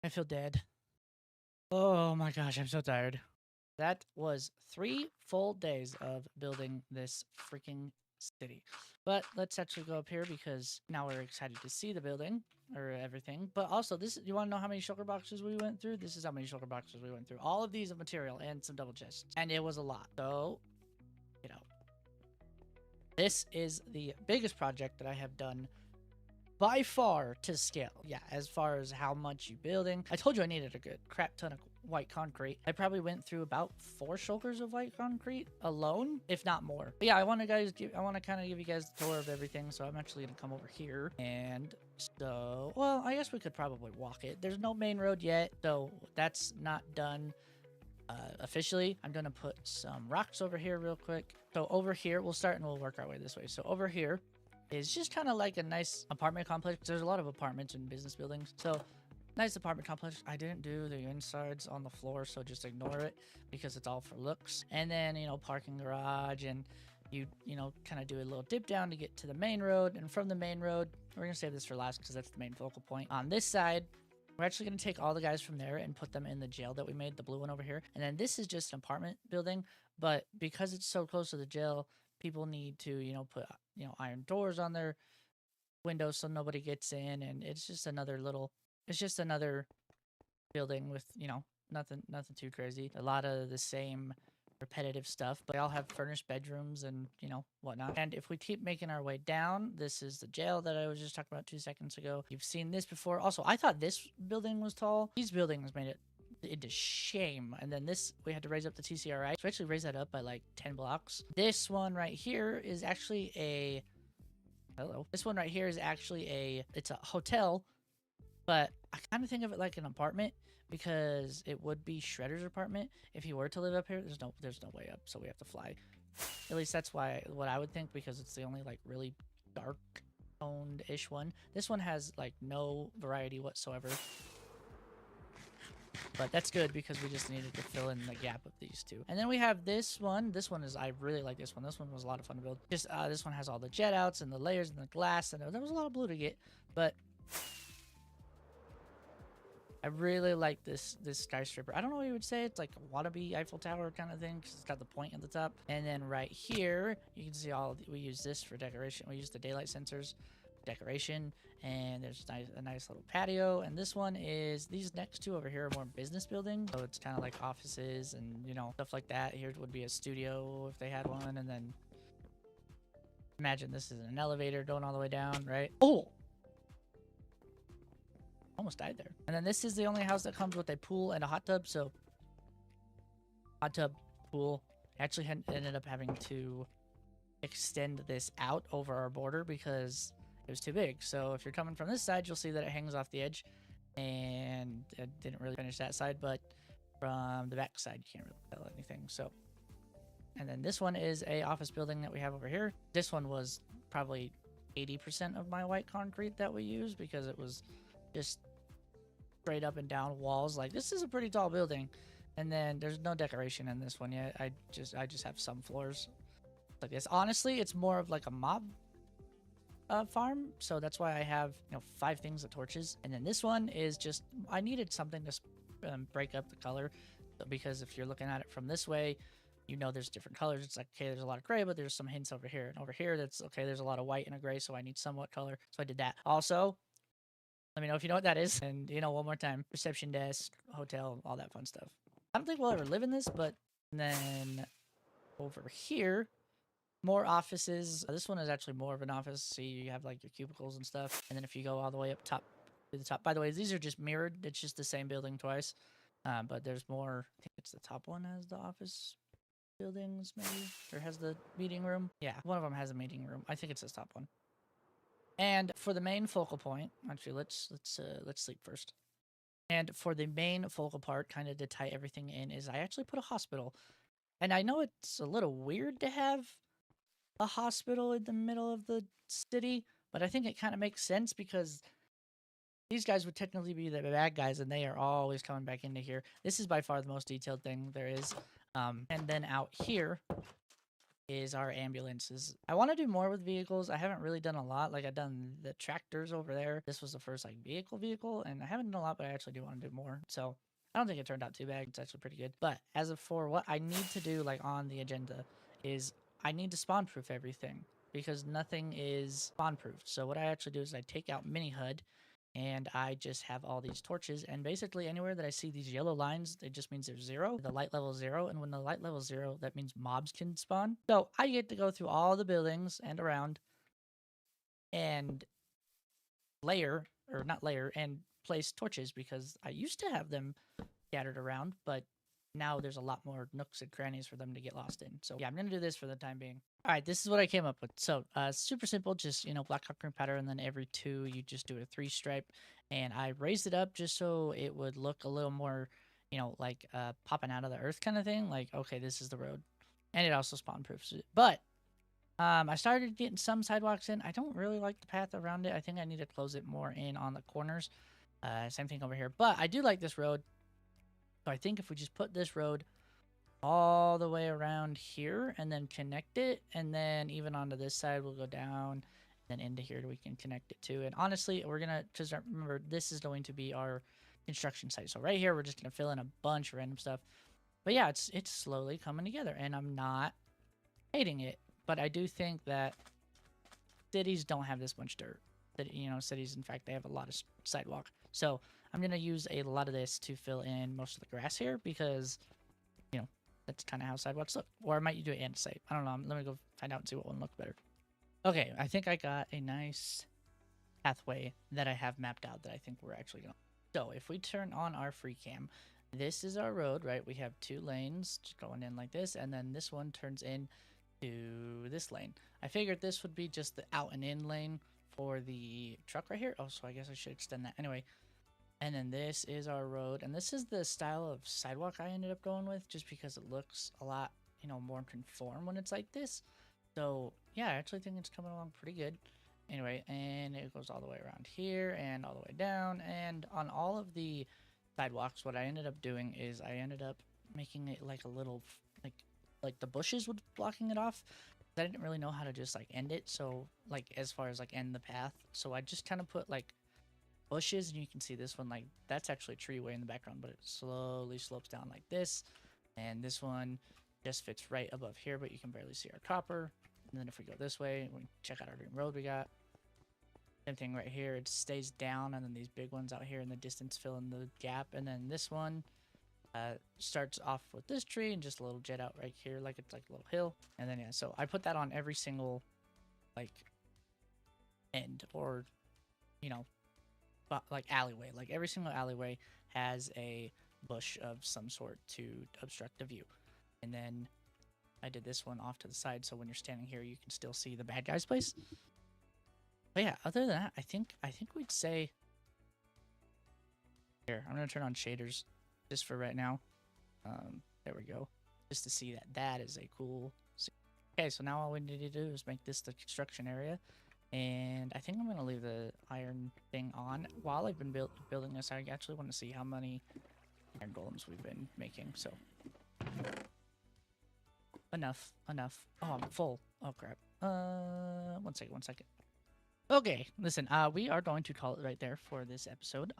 S1: I feel dead. Oh my gosh, I'm so tired. That was 3 full days of building this freaking city. But let's actually go up here because now we're excited to see the building or everything. But also, you want to know how many shulker boxes we went through? This is how many shulker boxes we went through. All of these of material and some double chests. And it was a lot. So, this is the biggest project that I have done by far to scale. Yeah, as far as how much you building. I told you I needed a good crap ton of white concrete. I probably went through about 4 shulkers of white concrete alone, if not more. But yeah, I want to kind of give you guys the tour of everything. So I'm actually gonna come over here, and so, well, I guess we could probably walk it. There's no main road yet, so that's not done officially. I'm gonna put some rocks over here real quick. So over here, we'll start and we'll work our way this way. So over here is just kind of like a nice apartment complex. There's a lot of apartments and business buildings. So nice apartment complex. I didn't do the insides on the floor, so just ignore it because it's all for looks. And then, parking garage, and you kind of do a little dip down to get to the main road. And from the main road, we're going to save this for last because that's the main focal point. On this side, we're actually going to take all the guys from there and put them in the jail that we made, the blue one over here. And then this is just an apartment building, but because it's so close to the jail, people need to, put, iron doors on their windows so nobody gets in. And it's just another building with, nothing too crazy. A lot of the same repetitive stuff, but they all have furnished bedrooms and, you know, whatnot. And if we keep making our way down, this is the jail that I was just talking about 2 seconds ago. You've seen this before. Also, I thought this building was tall. These buildings made it into shame. And then this, we had to raise up the TCRI. So we actually raised that up by like 10 blocks. This one right here is actually a, hello. This one right here is actually it's a hotel, but I kind of think of it like an apartment because it would be Shredder's apartment if he were to live up here. There's no way up, so we have to fly. At least that's what I would think, because it's the only like really dark toned ish one. This one has like no variety whatsoever. But that's good because we just needed to fill in the gap of these two. And then we have this one. This one is, I really like this one. This one was a lot of fun to build. Just this one has all the jet outs and the layers and the glass, and there was a lot of blue to get, but I really like this skyscraper. I don't know what you would say. It's like a wannabe Eiffel Tower kind of thing because it's got the point at the top. And then right here, you can see we use this for decoration. We use the daylight sensors decoration, and there's a nice little patio. And this one is, these next two over here are more business buildings, so it's kind of like offices and, you know, stuff like that. Here would be a studio if they had one, and then imagine this is an elevator going all the way down, right? Oh, almost died there. And then this is the only house that comes with a pool and a hot tub. So hot tub, pool. Actually ended up having to extend this out over our border because it was too big. So if you're coming from this side, you'll see that it hangs off the edge, and it didn't really finish that side, but from the back side, you can't really tell anything. So, and then this one is a office building that we have over here. This one was probably 80% of my white concrete that we used because it was just straight up and down walls. Like, this is a pretty tall building. And then there's no decoration in this one yet. I just have some floors like this. Honestly, it's more of like a mob farm, so that's why I have, you know, 5 things of torches. And then this one is just, I needed something to break up the color, because if you're looking at it from this way, you know there's different colors. It's like, okay, there's a lot of gray, but there's some hints over here, and over here that's okay, there's a lot of white and a gray, so I need somewhat color, so I did that. Also, let me know if you know what that is. And, you know, one more time, reception desk, hotel, all that fun stuff. I don't think we'll ever live in this, but then over here, more offices. This one is actually more of an office. See, you have like your cubicles and stuff. And then if you go all the way up top to the top, by the way, these are just mirrored. It's just the same building twice. But there's more. I think it's the top one has the office buildings, maybe, or has the meeting room. Yeah, one of them has a meeting room. I think it's this top one. And for the main focal point, actually, let's sleep first. And for the main focal part, kind of to tie everything in, is I actually put a hospital. And I know it's a little weird to have a hospital in the middle of the city, but I think it kind of makes sense because these guys would technically be the bad guys, and they are always coming back into here. This is by far the most detailed thing there is. And then out here is our ambulances. I want to do more with vehicles. I haven't really done a lot. Like, I've done the tractors over there. This was the first like vehicle, and I haven't done a lot, but I actually do want to do more. So I don't think it turned out too bad. It's actually pretty good. But as of for what I need to do, like on the agenda, is I need to spawn proof everything because nothing is spawn proofed. So what I actually do is I take out mini HUD, and I just have all these torches, and basically anywhere that I see these yellow lines, it just means there's 0. The light level is 0, and when the light level is 0, that means mobs can spawn. So I get to go through all the buildings and around and and place torches, because I used to have them scattered around, but now there's a lot more nooks and crannies for them to get lost in. So yeah, I'm going to do this for the time being. All right, this is what I came up with. So super simple, just, you know, black hot cream powder, and then every 2 you just do a 3 stripe. And I raised it up just so it would look a little more, you know, like popping out of the earth kind of thing. Like, okay, this is the road. And it also spawn proofs it. But I started getting some sidewalks in. I don't really like the path around it. I think I need to close it more in on the corners. Same thing over here. But I do like this road. So I think if we just put this road all the way around here and then connect it, and then even onto this side, we'll go down and then into here we can connect it to. And honestly, we're gonna just remember this is going to be our construction site. So right here, we're just gonna fill in a bunch of random stuff. But yeah, it's slowly coming together, and I'm not hating it. But I do think that cities don't have this much dirt. That, you know, cities, in fact, they have a lot of sidewalk. So I'm going to use a lot of this to fill in most of the grass here because, you know, That's kind of how sidewalks look. Or might you do andesite? I don't know. Let me go find out and see what one looks better. Okay, I think I got a nice pathway that I have mapped out that I think we're actually going to. So if we turn on our free cam, this is our road, right? We have 2 lanes just going in like this, and then this one turns in to this lane. I figured this would be just the out and in lane for the truck right here. Oh, so I guess I should extend that. Anyway, and then this is our road, and this is the style of sidewalk I ended up going with just because it looks a lot, more conform when it's like this. So yeah, I actually think it's coming along pretty good. Anyway, and it goes all the way around here and all the way down, and on all of the sidewalks, what I ended up doing is I ended up making it like a little like the bushes would blocking it off. I didn't really know how to just like end it, so like as far as like end the path, so I just kind of put like bushes, and you can see this one, like that's actually a tree way in the background, but it slowly slopes down like this, and this one just fits right above here, but you can barely see our copper. And then if we go this way, we check out our green road we got. Same thing right here, it stays down, and then these big ones out here in the distance fill in the gap, and then this one starts off with this tree and just a little jet out right here, like it's like a little hill. And then yeah, so I put that on every single like end, or like alleyway. Like every single alleyway has a bush of some sort to obstruct the view. And then I did this one off to the side, so when you're standing here, you can still see the bad guy's place. But yeah, other than that, I think we'd say here. I'm gonna turn on shaders just for right now. There we go, just to see that is a cool. Okay, so now all we need to do is make this the construction area. And I think I'm going to leave the iron thing on. While I've been building this, I actually want to see how many iron golems we've been making. So, enough. Oh, I'm full. Oh, crap. One second. Okay, listen, we are going to call it right there for this episode.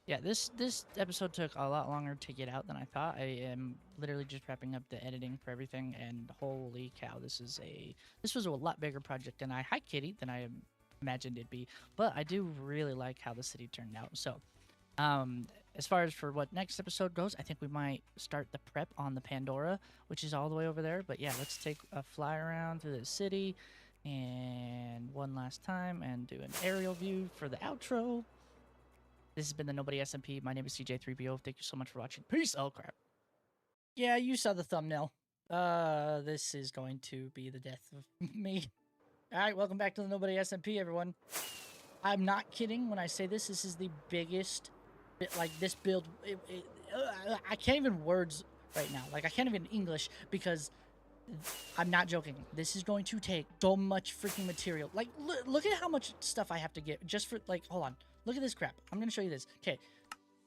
S1: Yeah, this episode took a lot longer to get out than I thought. I am literally just wrapping up the editing for everything, and holy cow, this was a lot bigger project than I imagined it'd be. But I do really like how the city turned out. So, as far as for what next episode goes, I think we might start the prep on the Pandora, which is all the way over there. But yeah, let's take a fly around through the city, and one last time, and do an aerial view for the outro. This has been the Nobody Smp. My name is CJ3BO. Thank you so much for watching. Peace. Oh, crap. Yeah, you saw the thumbnail. This is going to be the death of me. All right, welcome back to the Nobody Smp, everyone. I'm not kidding when I say this. This is the biggest, this build. I can't even words right now. Like, I can't even English because I'm not joking. This is going to take so much freaking material. Like, look at how much stuff I have to get just for, like, hold on. Look at this crap. I'm going to show you this. Okay.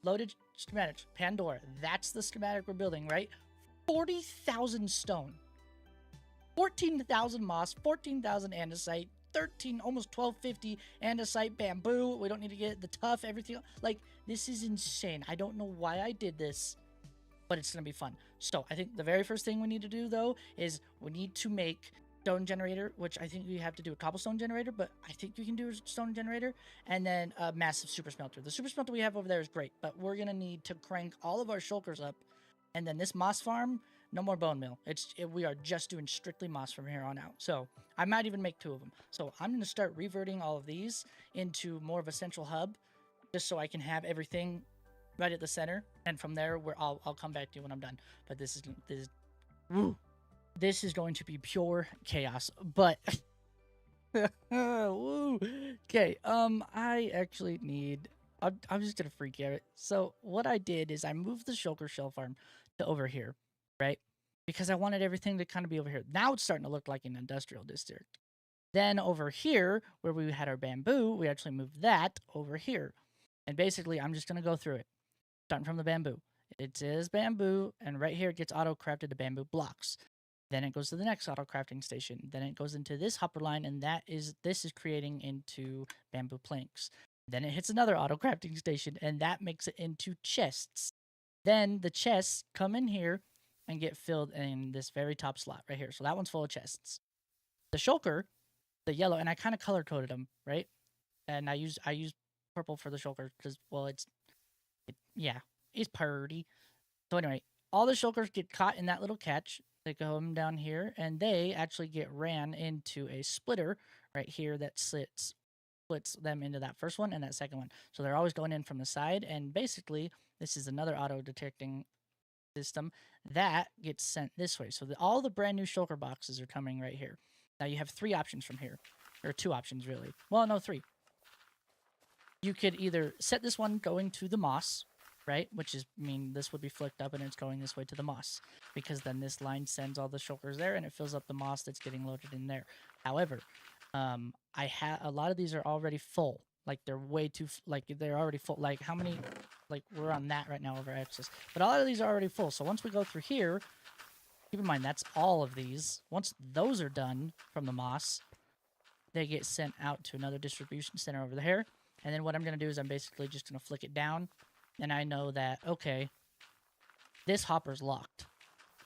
S1: Loaded schematics. Pandora. That's the schematic we're building, right? 40,000 stone. 14,000 moss. 14,000 andesite. 13, almost 1250 andesite bamboo. We don't need to get the tough, everything. Like, this is insane. I don't know why I did this, but it's going to be fun. So I think the very first thing we need to do, though, is we need to make stone generator, which I think we have to do a cobblestone generator, but I think you can do a stone generator, and then a massive super smelter. The super smelter we have over there is great, but we're going to need to crank all of our shulkers up, and then this moss farm, no more bone mill. We are just doing strictly moss from here on out. So I might even make 2 of them. So I'm going to start reverting all of these into more of a central hub, just so I can have everything right at the center, and from there, I'll come back to you when I'm done. But this is going to be pure chaos. But woo. Okay, I actually need. I'm just gonna freak out. So what I did is I moved the shulker shell farm to over here, right? Because I wanted everything to kind of be over here. Now it's starting to look like an industrial district. Then over here, where we had our bamboo, we actually moved that over here. And basically, I'm just gonna go through it. Starting from the bamboo. It says bamboo, and right here it gets auto-crafted to bamboo blocks. Then it goes to the next auto-crafting station. Then it goes into this hopper line, and this is creating into bamboo planks. Then it hits another auto-crafting station, and that makes it into chests. Then the chests come in here and get filled in this very top slot right here. So that one's full of chests. The shulker, the yellow, and I kind of color-coded them, right? And I use purple for the shulker because, well, it's pretty. So anyway, all the shulkers get caught in that little catch. They come down here, and they actually get ran into a splitter right here that splits them into that first one and that second one. So they're always going in from the side, and basically, this is another auto-detecting system that gets sent this way. So all the brand new shulker boxes are coming right here. Now you have 3 options from here. There are 2 options, really. Well, no, 3. You could either set this one going to the moss, right? Which is mean this would be flicked up and it's going this way to the moss, because then this line sends all the shulkers there and it fills up the moss that's getting loaded in there. However, I have a lot of these are already full. Like they're way too like they're already full. Like how many? Like we're on that right now over access, but a lot of these are already full. So once we go through here, keep in mind that's all of these. Once those are done from the moss, they get sent out to another distribution center over there. And then what I'm going to do is I'm basically just going to flick it down. And I know that, okay, this hopper's locked.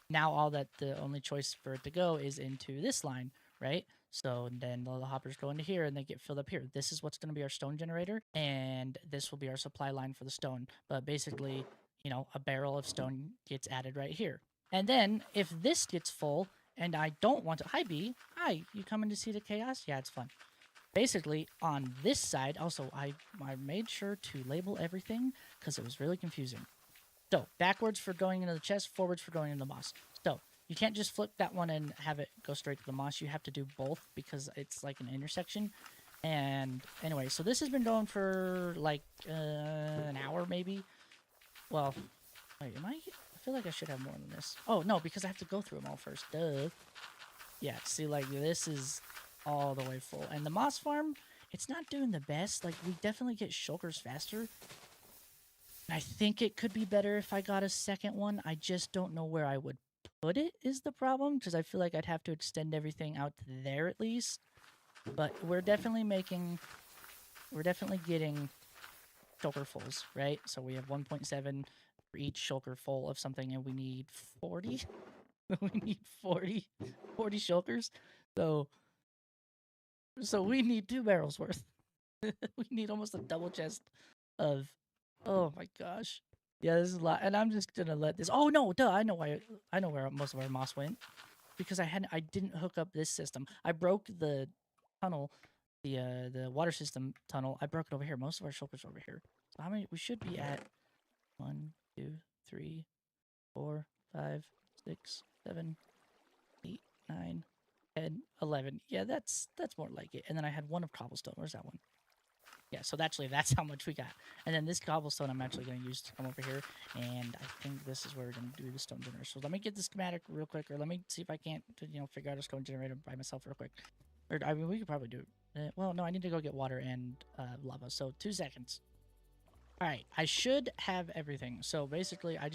S1: Now all that the only choice for it to go is into this line, right? So then the hoppers go into here and they get filled up here. This is what's going to be our stone generator. And this will be our supply line for the stone. But basically, you know, a barrel of stone gets added right here. And then if this gets full and I don't want to... Hi, B. Hi, you coming to see the chaos? Yeah, it's fun. Basically, on this side, also, I made sure to label everything because it was really confusing. So, backwards for going into the chest, forwards for going into the moss. So, you can't just flip that one and have it go straight to the moss. You have to do both because it's like an intersection. And anyway, so this has been going for like an hour maybe. Well, wait, I feel like I should have more than this. Oh, no, because I have to go through them all first. Duh. Yeah, see, like, this is all the way full. And the moss farm, it's not doing the best. Like, we definitely get shulkers faster. And I think it could be better if I got a second one. I just don't know where I would put it is the problem. Because I feel like I'd have to extend everything out to there at least. But we're definitely getting shulker fulls, right? So we have 1.7 for each shulker full of something, and we need 40. We need 40 shulkers. So we need 2 barrels worth. We need almost a double chest of... Oh my gosh. Yeah, this is a lot. And I'm just gonna let this... Oh no, duh, I know where most of our moss went. Because I didn't hook up this system. I broke the tunnel, the water system tunnel. I broke it over here. Most of our shulkers are over here. So how many... We should be at 1, 2, 3, 4, 5, 6, 7, 8, 9, 10, 11. Yeah, that's more like it. And then I had 1 of cobblestone. Where's that one? Yeah, so actually that's how much we got. And then this cobblestone I'm actually going to use to come over here. And I think this is where we're going to do the stone generator. So let me get the schematic real quick. Or let me see if I can't, figure out a stone generator by myself real quick. Or, I mean, we could probably do it. Well, no, I need to go get water and lava. So 2 seconds. All right, I should have everything. So basically, I I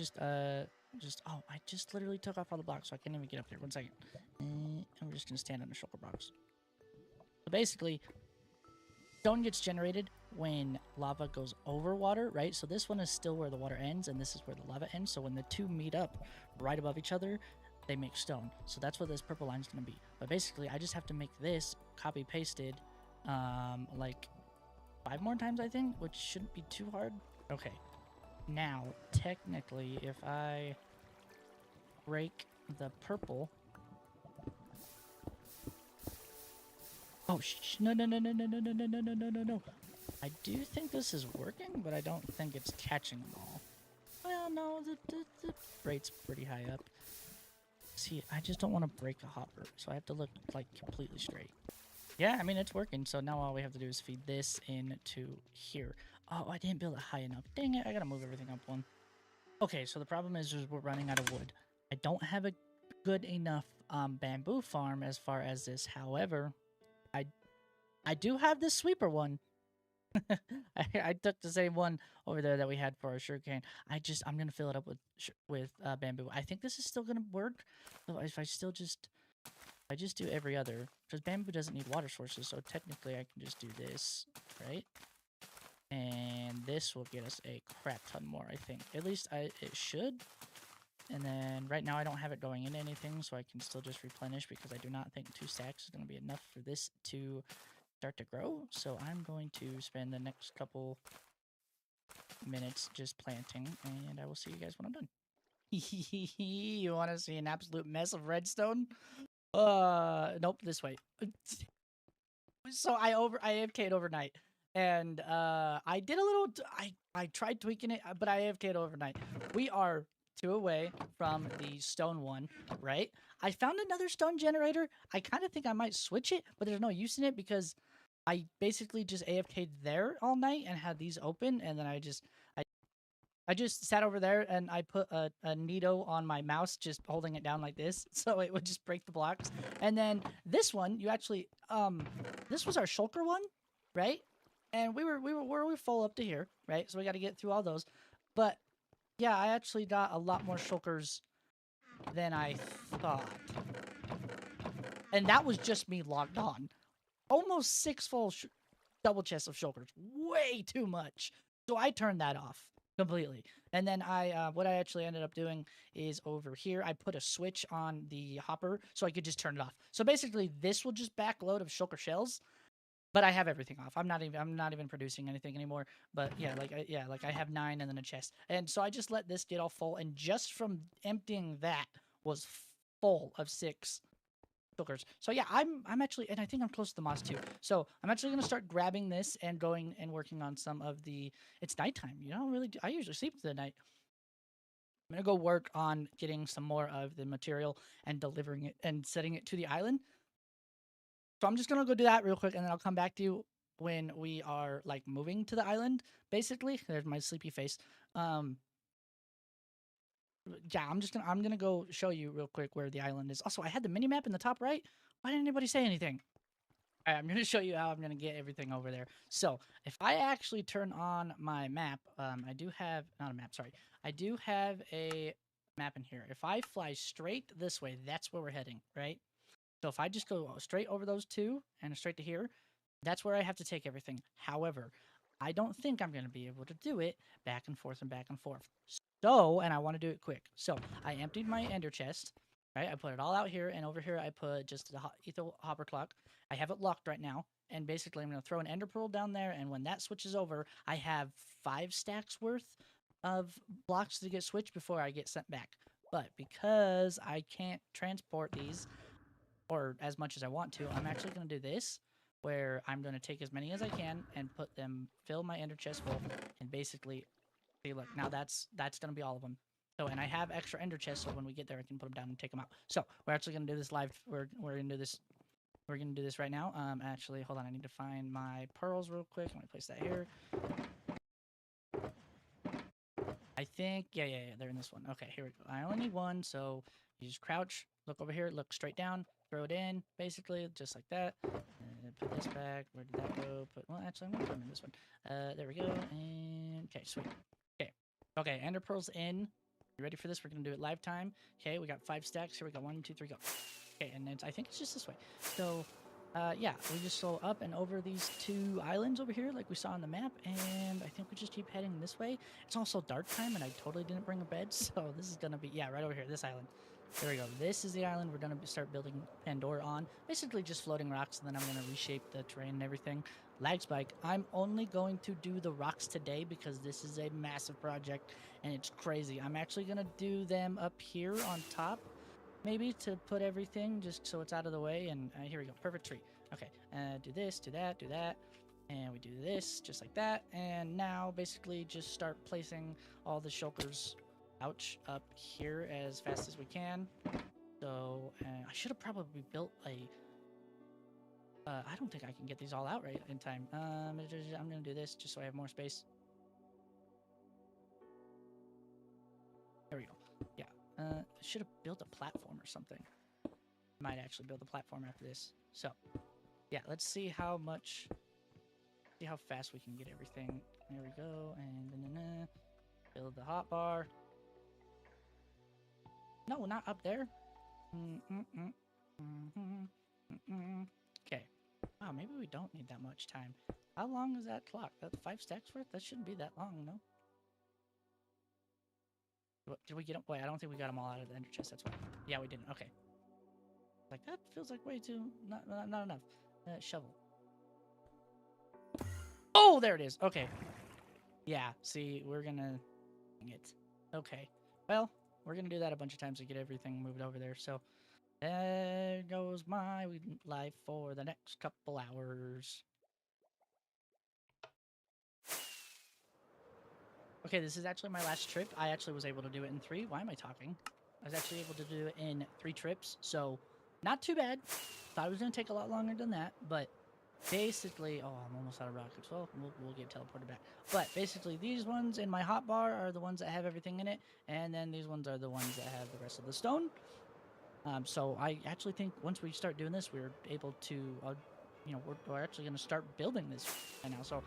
S1: just literally took off all the blocks, so I can't even get up there. 1 second. And we're just going to stand on the shulker box. So basically, stone gets generated when lava goes over water, right? So this one is still where the water ends, and this is where the lava ends. So when the 2 meet up right above each other, they make stone. So that's what this purple line is going to be. But basically, I just have to make this copy-pasted, like 5 more times, I think, which shouldn't be too hard. Okay. Now, technically, if I break the purple... Oh, no. I do think this is working, but I don't think it's catching them all. Well, no, the rate's pretty high up. See, I just don't want to break a hopper, so I have to look, like, completely straight. Yeah, I mean, it's working, so now all we have to do is feed this into here. Oh, I didn't build it high enough. Dang it, I gotta move everything up 1. Okay, so the problem is we're running out of wood. I don't have a good enough bamboo farm as far as this. However, I do have this sweeper one. I took the same one over there that we had for our sugarcane. I'm gonna fill it up with bamboo. I think this is still gonna work. So if I just do every other, because bamboo doesn't need water sources, so technically I can just do this, right? And this will get us a crap ton more, I think. At least it should. And then right now I don't have it going into anything, so I can still just replenish because I do not think 2 stacks is going to be enough for this to start to grow. So I'm going to spend the next couple minutes just planting, and I will see you guys when I'm done. You want to see an absolute mess of redstone? Nope, this way. So I AFK'd overnight, and I did a little. I tried tweaking it, but I AFK'd overnight. We are 2 away from the stone one, right? I found another stone generator. I kind of think I might switch it, but there's no use in it because I basically just AFK'd there all night and had these open, and then I just sat over there and I put a Nito on my mouse, just holding it down like this, so it would just break the blocks. And then this one, you actually, this was our shulker one, right? And we were full up to here, right? So we got to get through all those. But yeah, I actually got a lot more shulkers than I thought, and that was just me logged on. Almost 6 full double chests of shulkers, way too much. So I turned that off completely. And then what I actually ended up doing is over here, I put a switch on the hopper so I could just turn it off. So basically, this will just backload of shulker shells, but I have everything off. I'm not even producing anything anymore. But yeah, like I have 9 and then a chest, and so I just let this get all full, and just from emptying that was full of 6 shulkers. So yeah, I'm actually, and I think I'm close to the moss too. So I'm actually gonna start grabbing this and going and working on some of the. It's nighttime. You don't really. I usually sleep through the night. I'm gonna go work on getting some more of the material and delivering it and setting it to the island. So I'm just gonna go do that real quick, and then I'll come back to you when we are like moving to the island. Basically, there's my sleepy face. Um, yeah, I'm gonna go show you real quick where the island is. Also, I had the mini map in the top right. Why didn't anybody say anything? All right, I'm going to show you how I'm going to get everything over there. So if I actually turn on my map, I do have, not a map, sorry. I do have a map in here. If I fly straight this way, that's where we're heading, right? So if I just go straight over those 2 and straight to here, that's where I have to take everything. However, I don't think I'm going to be able to do it back and forth and back and forth. So, and I want to do it quick. So I emptied my ender chest, right? I put it all out here, and over here I put just the ether hopper clock. I have it locked right now, and basically I'm going to throw an ender pearl down there, and when that switches over, I have 5 stacks worth of blocks to get switched before I get sent back. But because I can't transport these, or as much as I want to, I'm actually going to do this, where I'm going to take as many as I can and fill my ender chest full, and basically, see, look, now that's going to be all of them. So, and I have extra ender chests, so when we get there, I can put them down and take them out. So, we're actually going to do this live. We're going to do this. We're going to do this right now. Actually, hold on. I need to find my pearls real quick. I'm going to place that here. I think, yeah, they're in this one. Okay, here we go. I only need 1, so you just crouch, look over here, look straight down, throw it in, basically, just like that. And put this back. Where did that go? Well, actually, I'm going to put them in this one. There we go. And, okay, sweet. Okay, ender pearls in. You ready for this? We're going to do it live time. Okay, we got 5 stacks. Here we go. 1, 2, 3, go. Okay, and I think it's just this way. So, yeah, we just go up and over these 2 islands over here like we saw on the map, and I think we just keep heading this way. It's also dark time, and I totally didn't bring a bed, so this is going to be, yeah, right over here, this island. There we go. This is the island we're going to start building Pandora on. Basically just floating rocks, and then I'm going to reshape the terrain and everything. Lag spike. I'm only going to do the rocks today because this is a massive project, and it's crazy. I'm actually going to do them up here on top, maybe, to put everything just so it's out of the way. And here we go. Perfect tree. Okay. Do this, do that, do that. And we do this just like that. And now basically just start placing all the shulkers, ouch, up here as fast as we can. So I should have probably built a... I don't think I can get these all out right in time. I'm going to do this just so I have more space. There we go. Yeah. Should have built a platform or something. Might actually build a platform after this. So, yeah, let's see how fast we can get everything. There we go. And build the hotbar. No, not up there. Okay. Wow, maybe we don't need that much time. How long is that clock? That's 5 stacks worth? That shouldn't be that long, no? Did we get them? Wait, I don't think we got them all out of the ender chest. That's why. Yeah, we didn't. Okay. Like, that feels like way too... Not enough. Shovel. Oh, there it is. Okay. Yeah, see, we're gonna... Dang it. Okay. Well, we're gonna do that a bunch of times to get everything moved over there. So there goes my life for the next couple hours. Okay, this is actually my last trip. I actually was able to do it in 3. Why am I talking? I was actually able to do it in 3 trips, so not too bad. Thought it was gonna take a lot longer than that, but basically, oh, I'm almost out of rockets. Well, we'll get teleported back. But basically, these ones in my hotbar are the ones that have everything in it, and then these ones are the ones that have the rest of the stone. So I actually think once we start doing this, we're able to, we're actually going to start building this right now. So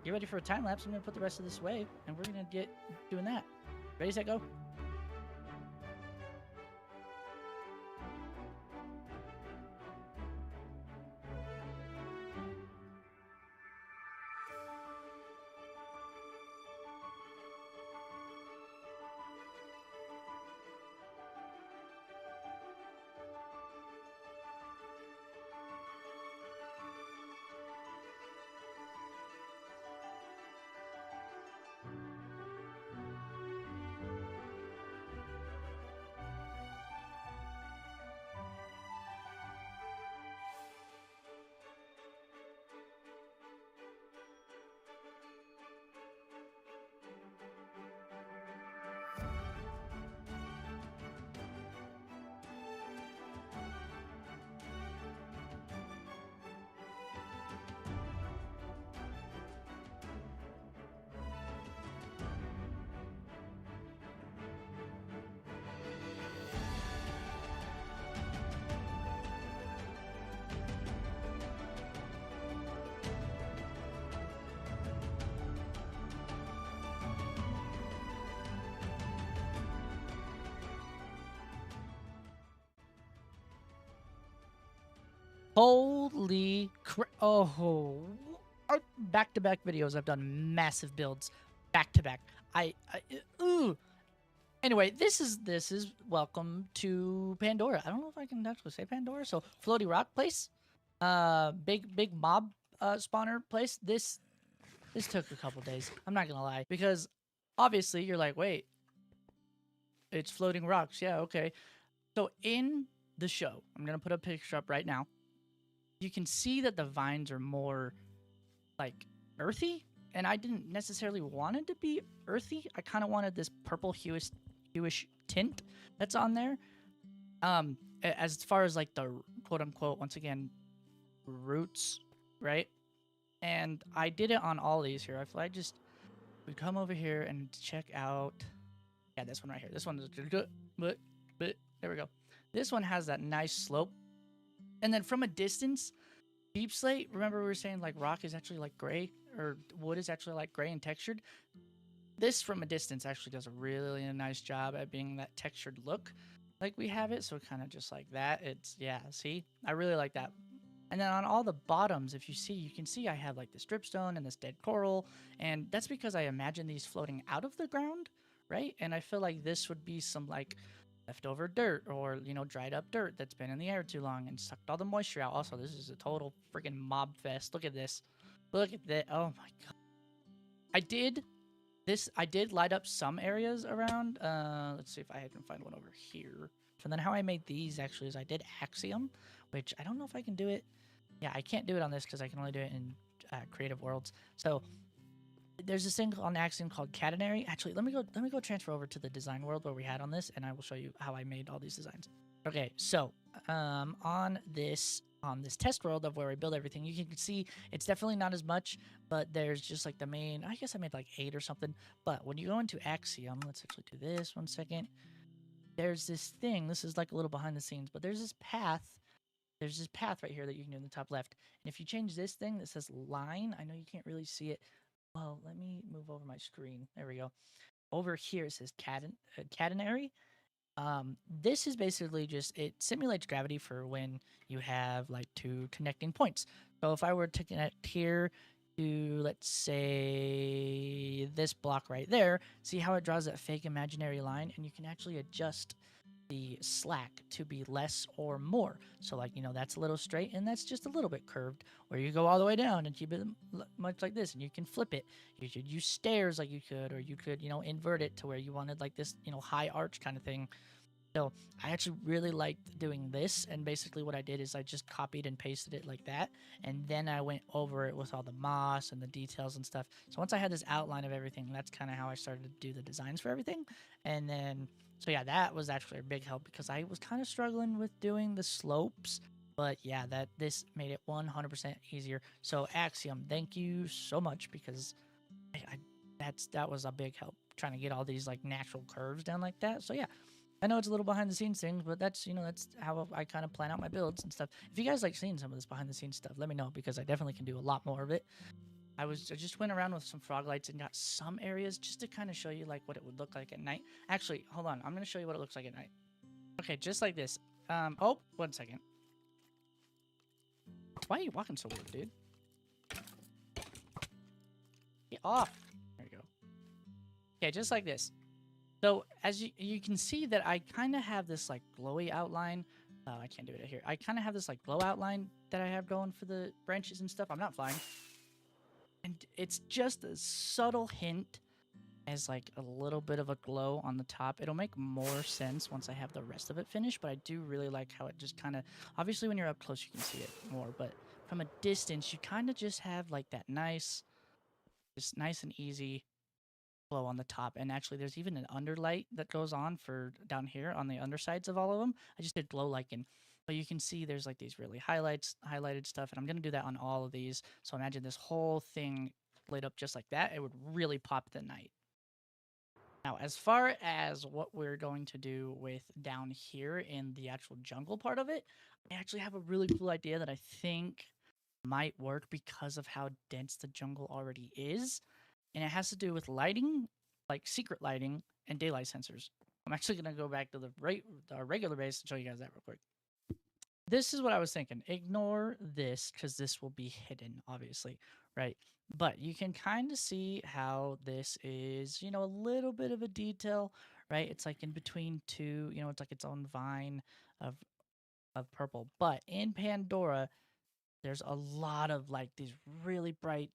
S1: get ready for a time lapse. I'm going to put the rest of this away, and we're going to get doing that. Ready, set, go. Holy crap. Oh, back-to-back videos. I've done massive builds back-to-back. Ooh. Anyway, this is welcome to Pandora. I don't know if I can actually say Pandora. So floaty rock place, big mob spawner place. This took a couple days. I'm not gonna lie, because obviously you're like, wait, it's floating rocks. Yeah, okay. So in the show, I'm gonna put a picture up right now. You can see that the vines are more like earthy, and I didn't necessarily want it to be earthy. I kind of wanted this purple hueish tint that's on there. As far as like the quote unquote, once again, roots, right? And I did it on all these here. If I just would come over here and check out, yeah, this one right here. This one is good, but there we go. This one has that nice slope, and then from a distance, deep slate. Remember we were saying like rock is actually like gray, or wood is actually like gray and textured. This from a distance actually does a really nice job at being that textured look like we have it. So kind of just like that. It's, yeah, see, I really like that. And then on all the bottoms, if you see, you can see I have like this dripstone and this dead coral, and that's because I imagine these floating out of the ground, right? And I feel like this would be some like leftover dirt, or dried up dirt that's been in the air too long and sucked all the moisture out. Also, this is a total freaking mob fest. Look at this. Look at that. Oh my god. I did light up some areas around. Let's see if I can find one over here. And then how I made these actually is I did Axiom, which I don't know if I can do it. Yeah, I can't do it on this because I can only do it in Creative Worlds. So there's this thing on Axiom called catenary. Actually, let me go transfer over to the design world where we had on this, and I will show you how I made all these designs. Okay, so on this test world of where I build everything, you can see it's definitely not as much, but there's just like the main, I guess I made like 8 or something. But when you go into Axiom, let's actually do this 1 second. There's this thing, this is like a little behind the scenes, but there's this path right here that you can do in the top left. And if you change this thing that says line, I know you can't really see it. Well, let me move over my screen. There we go. Over here it says catenary. This is basically just, it simulates gravity for when you have like 2 connecting points. So if I were to connect here to, let's say, this block right there, see how it draws that fake imaginary line, and you can actually adjust the slack to be less or more. So like, that's a little straight and that's just a little bit curved, or you go all the way down and keep it much like this, and you can flip it. You could use stairs like you could, or you could, invert it to where you wanted like this, high arch kind of thing. So I actually really liked doing this, and basically what I did is I just copied and pasted it like that, and then I went over it with all the moss and the details and stuff. So once I had this outline of everything, that's kind of how I started to do the designs for everything. And then, so yeah, that was actually a big help because I was kind of struggling with doing the slopes. But yeah, this made it 100% easier. So Axiom, thank you so much, because that was a big help trying to get all these like natural curves down like that. So yeah, I know it's a little behind the scenes thing, but that's that's how I kind of plan out my builds and stuff. If you guys like seeing some of this behind the scenes stuff, let me know, because I definitely can do a lot more of it. I just went around with some frog lights and got some areas just to kind of show you like what it would look like at night. Actually, hold on, I'm gonna show you what it looks like at night. Okay, just like this. Oh, 1 second. Why are you walking so weird, dude? Get off. There you go. Okay, just like this. So as you can see that I kind of have this like glowy outline. I can't do it here. I kind of have this like glow outline that I have going for the branches and stuff. I'm not flying. And it's just a subtle hint as like a little bit of a glow on the top. It'll make more sense once I have the rest of it finished, but I do really like how it just kind of, obviously when you're up close you can see it more, but from a distance you kind of just have like that just nice and easy glow on the top. And actually there's even an underlight that goes on for down here on the undersides of all of them. I just did glow lichen, but you can see there's like these really highlighted stuff, and I'm gonna do that on all of these. So imagine this whole thing lit up just like that. It would really pop the night. Now, as far as what we're going to do with down here in the actual jungle part of it, I actually have a really cool idea that I think might work because of how dense the jungle already is. And it has to do with lighting, like secret lighting and daylight sensors. I'm actually going to go back to the regular base and show you guys that real quick. This is what I was thinking. Ignore this because this will be hidden, obviously, right? But you can kind of see how this is, a little bit of a detail, right? It's like in between two, it's like its own vine of purple. But in Pandora, there's a lot of like these really bright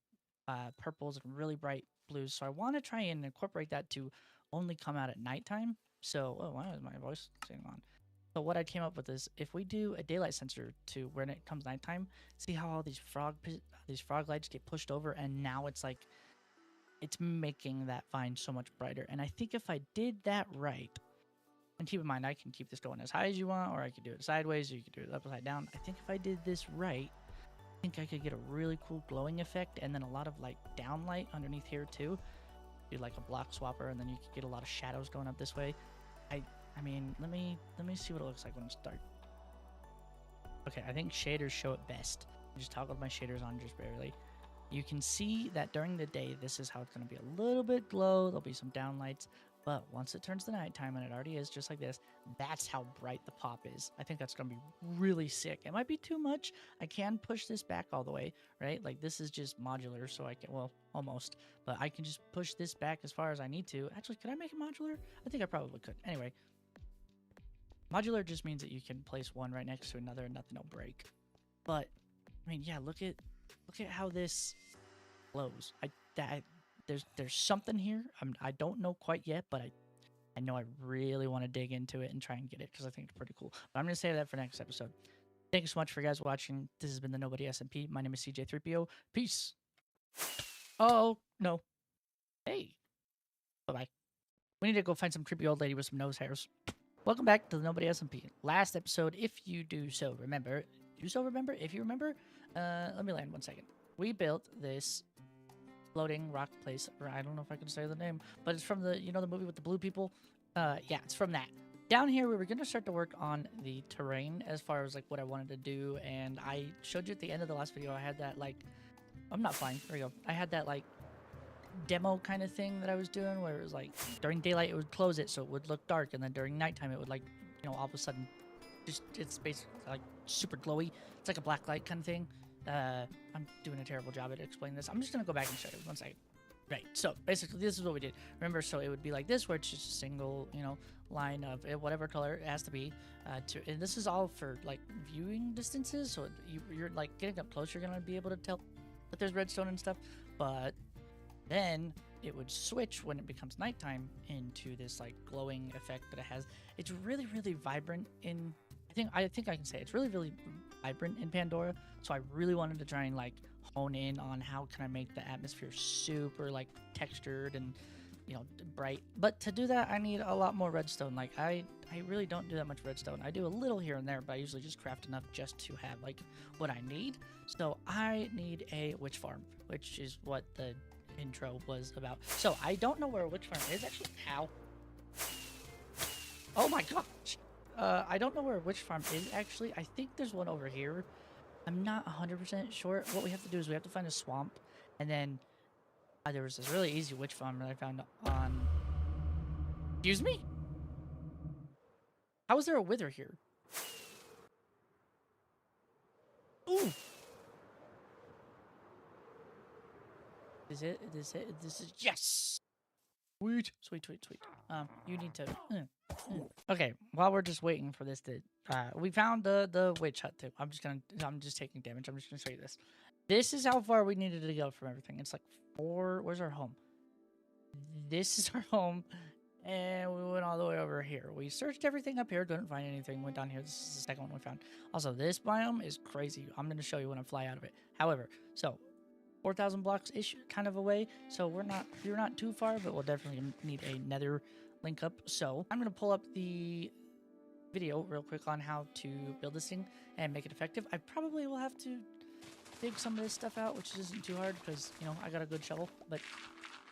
S1: purples and really bright blues. So I want to try and incorporate that to only come out at nighttime. So, oh, why is my voice staying on? So what I came up with is if we do a daylight sensor to when it comes nighttime, see how all these frog lights get pushed over, and now it's like it's making that vine so much brighter. And I think if I did that right, and keep in mind I can keep this going as high as you want, or I could do it sideways, or you could do it upside down. I think if I did this right, I think I could get a really cool glowing effect, and then a lot of like downlight underneath here too. Do like a block swapper, and then you could get a lot of shadows going up this way. I mean, let me see what it looks like when it's dark. Okay, I think shaders show it best. I just toggled my shaders on just barely. You can see that during the day, this is how it's going to be a little bit glow. There'll be some downlights. But once it turns to nighttime, and it already is just like this, that's how bright the pop is. I think that's going to be really sick. It might be too much. I can push this back all the way, right? Like this is just modular, so I can, well, almost. But I can just push this back as far as I need to. Actually, could I make it modular? I think I probably could. Anyway, modular just means that you can place one right next to another and nothing will break. But, I mean, yeah, look at how this glows. There's something here. I don't know quite yet, but I know I really want to dig into it and try and get it because I think it's pretty cool. But I'm going to save that for next episode. Thank you so much for you guys watching. This has been the Nobody Smp. My name is CJ3PO. Peace. Oh, no. Hey. Bye-bye. We need to go find some creepy old lady with some nose hairs. Welcome back to the Nobody Smp. Last episode, if you do so remember, if you remember, let me land 1 second. We built this floating rock place, or I don't know if I can say the name, but it's from the, the movie with the blue people. Yeah, it's from that. Down here, we were going to start to work on the terrain as far as like what I wanted to do, and I showed you at the end of the last video, I had that like, I'm not flying, there we go. I had that like demo kind of thing that I was doing where it was like during daylight it would close it so it would look dark, and then during nighttime it would like, all of a sudden it's basically like super glowy. It's like a black light kind of thing. I'm doing a terrible job at explaining this. I'm just gonna go back and show you 1 second. Right. So basically, this is what we did. Remember, so it would be like this, where it's just a single, line of whatever color it has to be. And this is all for like viewing distances. So you're like getting up close, you're gonna be able to tell that there's redstone and stuff. But then it would switch when it becomes nighttime into this like glowing effect that it has. It's really, really vibrant in. I think I can say it's really, really vibrant in Pandora. So I really wanted to try and like hone in on how can I make the atmosphere super like textured and bright. But to do that, I need a lot more redstone. Like I really don't do that much redstone. I do a little here and there, but I usually just craft enough just to have like what I need. So I need a witch farm, which is what the intro was about. So I don't know where a witch farm is actually. How? Oh my gosh. I don't know where a witch farm is actually. I think there's one over here. I'm not 100% sure. What we have to do is we have to find a swamp, and then there was this really easy witch farm that I found on. Excuse me? How is there a wither here? Ooh. Is it? This is yes. Sweet, sweet, sweet, sweet. You need to. Okay, while we're just waiting for this to, we found the witch hut too. I'm just taking damage. I'm just gonna show you this. This is how far we needed to go from everything. It's like 4. Where's our home? This is our home, and we went all the way over here. We searched everything up here, couldn't find anything. Went down here. This is the second one we found. Also, this biome is crazy. I'm gonna show you when I fly out of it. However, so 4,000 blocks-ish kind of away, so we're not too far, but we'll definitely need a nether link up. So I'm going to pull up the video real quick on how to build this thing and make it effective. I probably will have to dig some of this stuff out, which isn't too hard because, I got a good shovel, but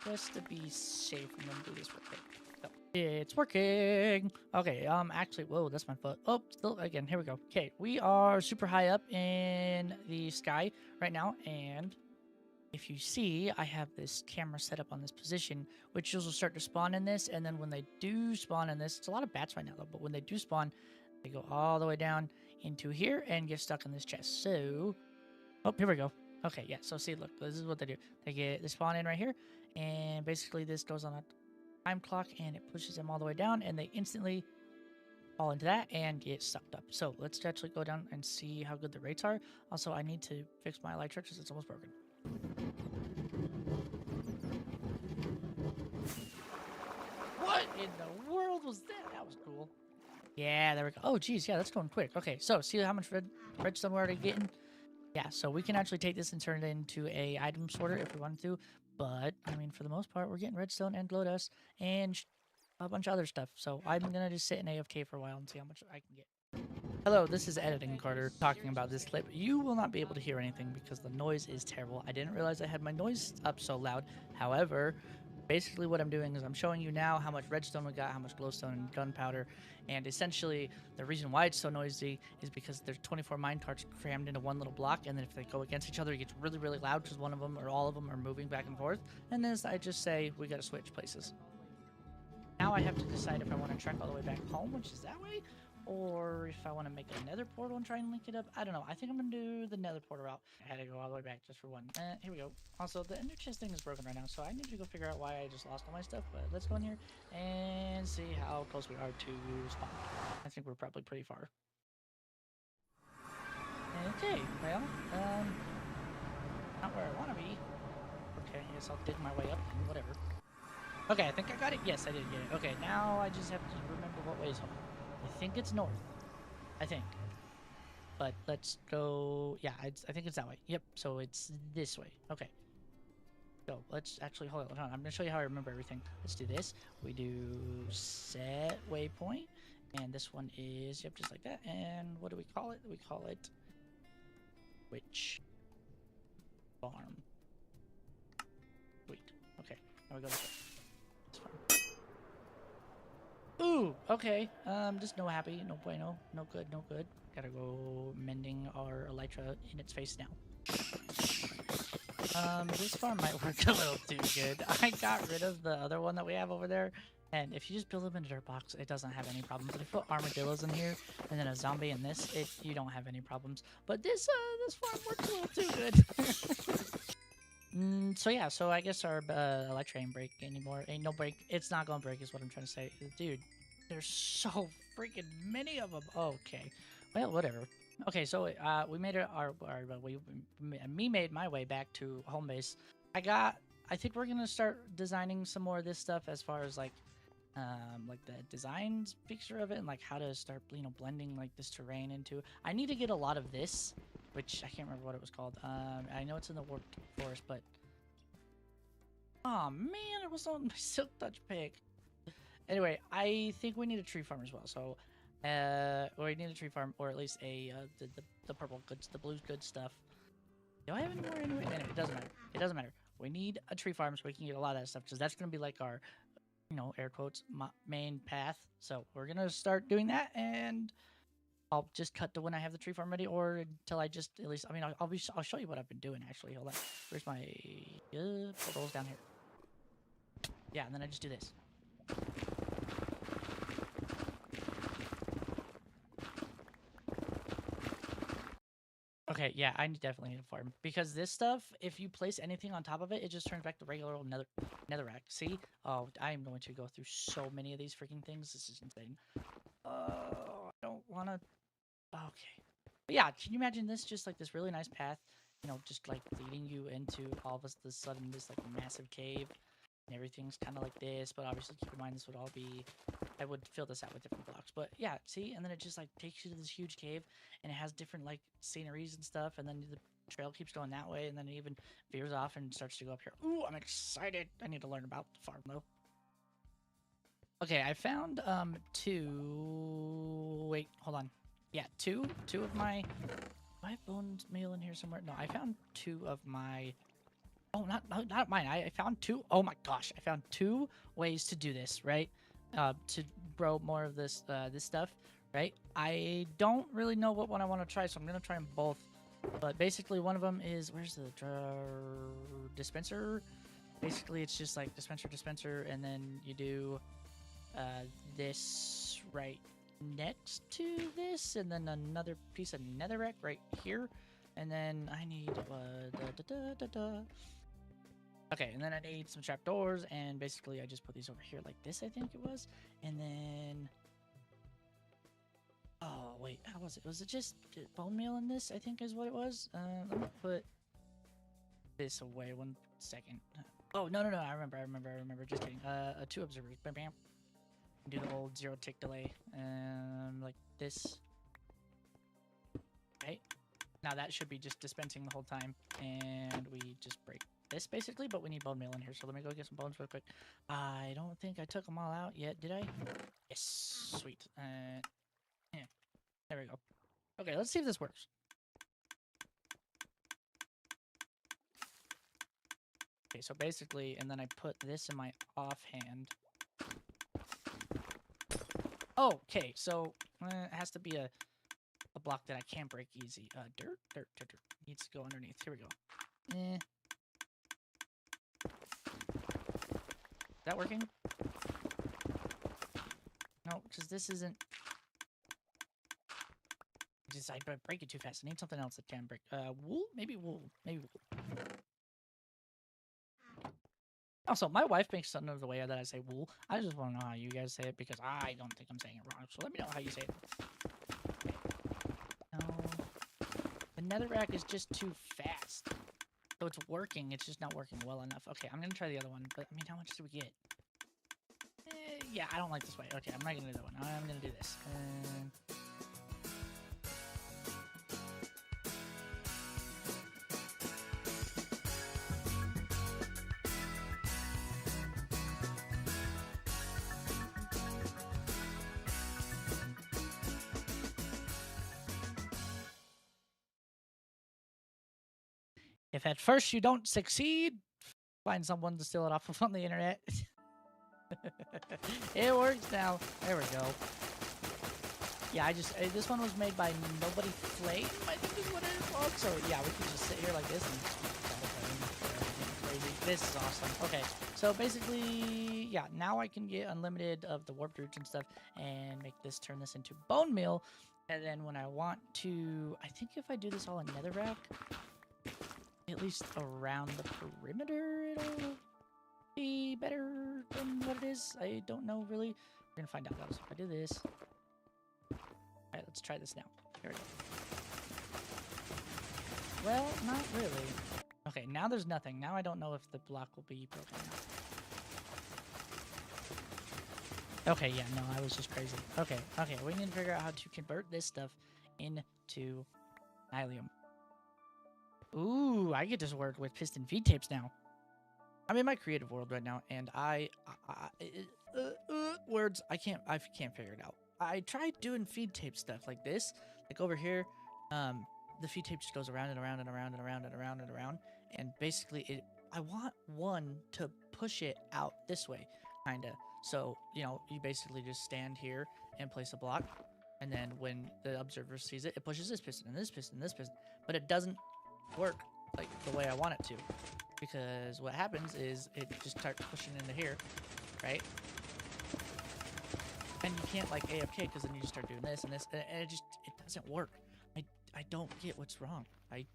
S1: just to be safe, I'm going to do this real quick. So, it's working. Okay, actually, whoa, that's my foot. Oh, still, again, here we go. Okay, we are super high up in the sky right now, and if you see, I have this camera set up on this position, which will start to spawn in this, and then when they do spawn in this, it's a lot of bats right now though, but when they do spawn, they go all the way down into here and get stuck in this chest. So, oh, here we go. Okay, yeah, so see, look, this is what they do. They spawn in right here, and basically this goes on a time clock, and it pushes them all the way down, and they instantly fall into that and get sucked up. So let's actually go down and see how good the rates are. Also, I need to fix my elytra because it's almost broken. What in the world was that? That was cool. Yeah, there we go. Oh, geez, yeah, that's going quick. Okay, so see how much redstone we're already getting? Yeah, so we can actually take this and turn it into a item sorter if we wanted to. But, I mean, for the most part, we're getting redstone and glow dust and a bunch of other stuff. So I'm going to just sit in AFK for a while and see how much I can get. Hello, this is Editing Carter talking about this clip. You will not be able to hear anything because the noise is terrible. I didn't realize I had my noise up so loud. However, basically what I'm doing is I'm showing you now how much redstone we got, how much glowstone and gunpowder, and essentially the reason why it's so noisy is because there's 24 minecarts crammed into one little block, and then if they go against each other, it gets really, really loud because one of them or all of them are moving back and forth. And then I just say we got to switch places. Now I have to decide if I want to trek all the way back home, which is that way, or if I want to make a nether portal and try and link it up. I don't know. I think I'm going to do the nether portal route. I had to go all the way back just for one. Here we go. Also, the ender chest thing is broken right now, so I need to go figure out why I just lost all my stuff. But let's go in here and see how close we are to spawn. I think we're probably pretty far. Okay, well, not where I want to be. Okay, I guess I'll dig my way up and whatever. Okay, I think I got it. Yes, I did get it. Okay, now I just have to remember what way is home. I think it's north. I think. But let's go. Yeah, I think it's that way. Yep, so it's this way. Okay. So let's actually hold on. I'm going to show you how I remember everything. Let's do this. We do set waypoint. And this one is, yep, just like that. And what do we call it? We call it witch farm. Sweet. Okay, now we go this way. Ooh, okay. Just no happy, no bueno, no good, no good. Gotta go mending our elytra in its face now. This farm might work a little too good. I got rid of the other one that we have over there, and if you just build them in a dirt box, it doesn't have any problems. But if you put armadillos in here, and then a zombie in this, you don't have any problems. But this farm works a little too good. So yeah, so I guess our Electra ain't break anymore. Ain't no break. It's not gonna break, is what I'm trying to say, dude. There's so freaking many of them. Okay, well, whatever. Okay, so we made me made my way back to home base. I think we're gonna start designing some more of this stuff as far as like the designs picture of it and like how to start blending like this terrain into. I need to get a lot of this, which I can't remember what it was called. I know it's in the warped forest, but oh man, it was on my silk touch pick. Anyway, I think we need a tree farm as well. So we need a tree farm, or at least a the purple goods, the blue good stuff. Do I have any more anyway? Anyway, it doesn't matter. It doesn't matter. We need a tree farm so we can get a lot of that stuff, because that's gonna be like our air quotes, main path. So we're gonna start doing that, and I'll just cut to when I have the tree farm ready, or until I just at least. I mean, I'll show you what I've been doing actually. Hold on. Where's my portals down here? Yeah, and then I just do this. Okay, yeah, I definitely need a farm, because this stuff, if you place anything on top of it, it just turns back to regular old netherrack. See? Oh, I am going to go through so many of these freaking things. This is insane. Oh, I don't want to. Okay. But yeah, can you imagine this? Just like this really nice path, just like leading you into all of a sudden this like massive cave, and everything's kind of like this. But obviously, keep in mind this would all be. I would fill this out with different blocks. But yeah, see, and then it just like takes you to this huge cave, and it has different like sceneries and stuff, and then the trail keeps going that way, and then it even veers off and starts to go up here. Ooh, I'm excited. I need to learn about the farm though. Okay, I found two. Wait, hold on. Yeah, two of my. Do I have bones meal in here somewhere? No, I found two of my. Oh, not mine. I found two. Oh my gosh, I found two ways to do this, right? To grow more of this this stuff, right? I don't really know what one I want to try, so I'm gonna try them both. But basically, one of them is where's the dispenser? Basically, it's just like dispenser, and then you do this right next to this, and then another piece of netherrack right here, and then I need okay, and then I need some trapdoors, and basically I just put these over here like this, I think it was, and then oh wait, how was it? Was it just bone meal in this? I think is what it was. Let me put this away 1 second. Oh no, I remember. Just kidding. Two observers. Bam, bam. Do the old 0 tick delay, like this. Right. Now that should be just dispensing the whole time, and we just break this basically, but we need bone meal in here, so let me go get some bones real quick. I don't think I took them all out yet, did I? Yes, sweet. Yeah, there we go. Okay, let's see if this works. Okay, so basically, and then I put this in my offhand. Oh, okay, so it has to be a block that I can't break easy. Dirt. Needs to go underneath. Here we go. Is that working? No, because this isn't. I break it too fast. I need something else that can break. Wool? Maybe wool. Also, my wife makes fun of the way that I say wool. I just want to know how you guys say it, because I don't think I'm saying it wrong. So let me know how you say it. No. The netherrack is just too fast. So it's working. It's just not working well enough. Okay, I'm going to try the other one. But, I mean, how much do we get? Yeah, I don't like this way. Okay, I'm not going to do that one. I'm going to do this. If at first you don't succeed, find someone to steal it off of on the internet. It works now. There we go. Yeah, this one was made by Nobody Smp, I think is what it is called. So yeah, we can just sit here like this and crazy. This is awesome. Okay, so basically, yeah, now I can get unlimited of the warp roots and stuff, and turn this into bone meal. And then when I want to, I think if I do this all in netherrack, at least around the perimeter, it'll be better than what it is. I don't know, really. We're gonna find out, though. So if I do this... Alright, let's try this now. Here we go. Well, not really. Okay, now there's nothing. Now I don't know if the block will be broken or not. Okay, yeah, no, I was just crazy. Okay, we need to figure out how to convert this stuff into nylium. Ooh, I get to work with piston feed tapes now. I'm in my creative world right now, and words, I can't figure it out. I tried doing feed tape stuff like this, like over here. The feed tape just goes around and around and around and around and around and around, and basically I want one to push it out this way, kinda. So, you know, you basically just stand here and place a block, and then when the observer sees it, it pushes this piston and this piston and this piston, but it doesn't work like the way I want it to, because what happens is it just starts pushing into here, right? And you can't like AFK because then you just start doing this and this, and it doesn't work. I don't get what's wrong. I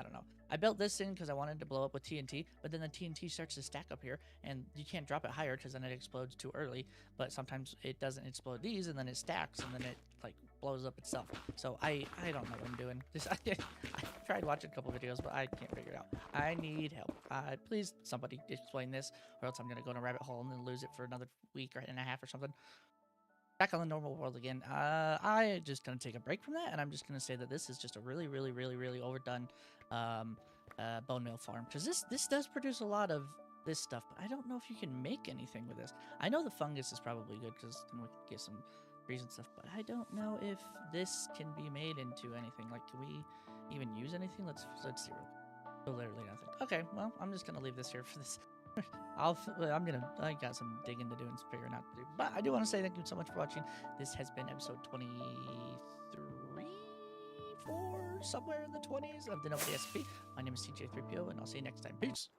S1: don't know. I built this in because I wanted to blow up with TNT, but then the TNT starts to stack up here, and you can't drop it higher because then it explodes too early. But sometimes it doesn't explode these, and then it stacks, and then it like blows up itself. So I don't know what I'm doing. I tried watching a couple videos, but I can't figure it out. I need help. Please, somebody explain this, or else I'm gonna go in a rabbit hole and then lose it for another week and a half or something. Back on the normal world again. I just gonna take a break from that, and I'm just gonna say that this is just a really overdone bone meal farm, because this does produce a lot of this stuff, but I don't know if you can make anything with this. I know the fungus is probably good because then we can get some trees and stuff, but I don't know if this can be made into anything. Like, can we even use anything? Let's see. So literally nothing. Okay, well, I'm just gonna leave this here for this. I got some digging to do and figuring out to do. But I do want to say thank you so much for watching. This has been episode 23, 4, somewhere in the 20s of the Nobody Smp. My name is CJ3PO, and I'll see you next time. Peace.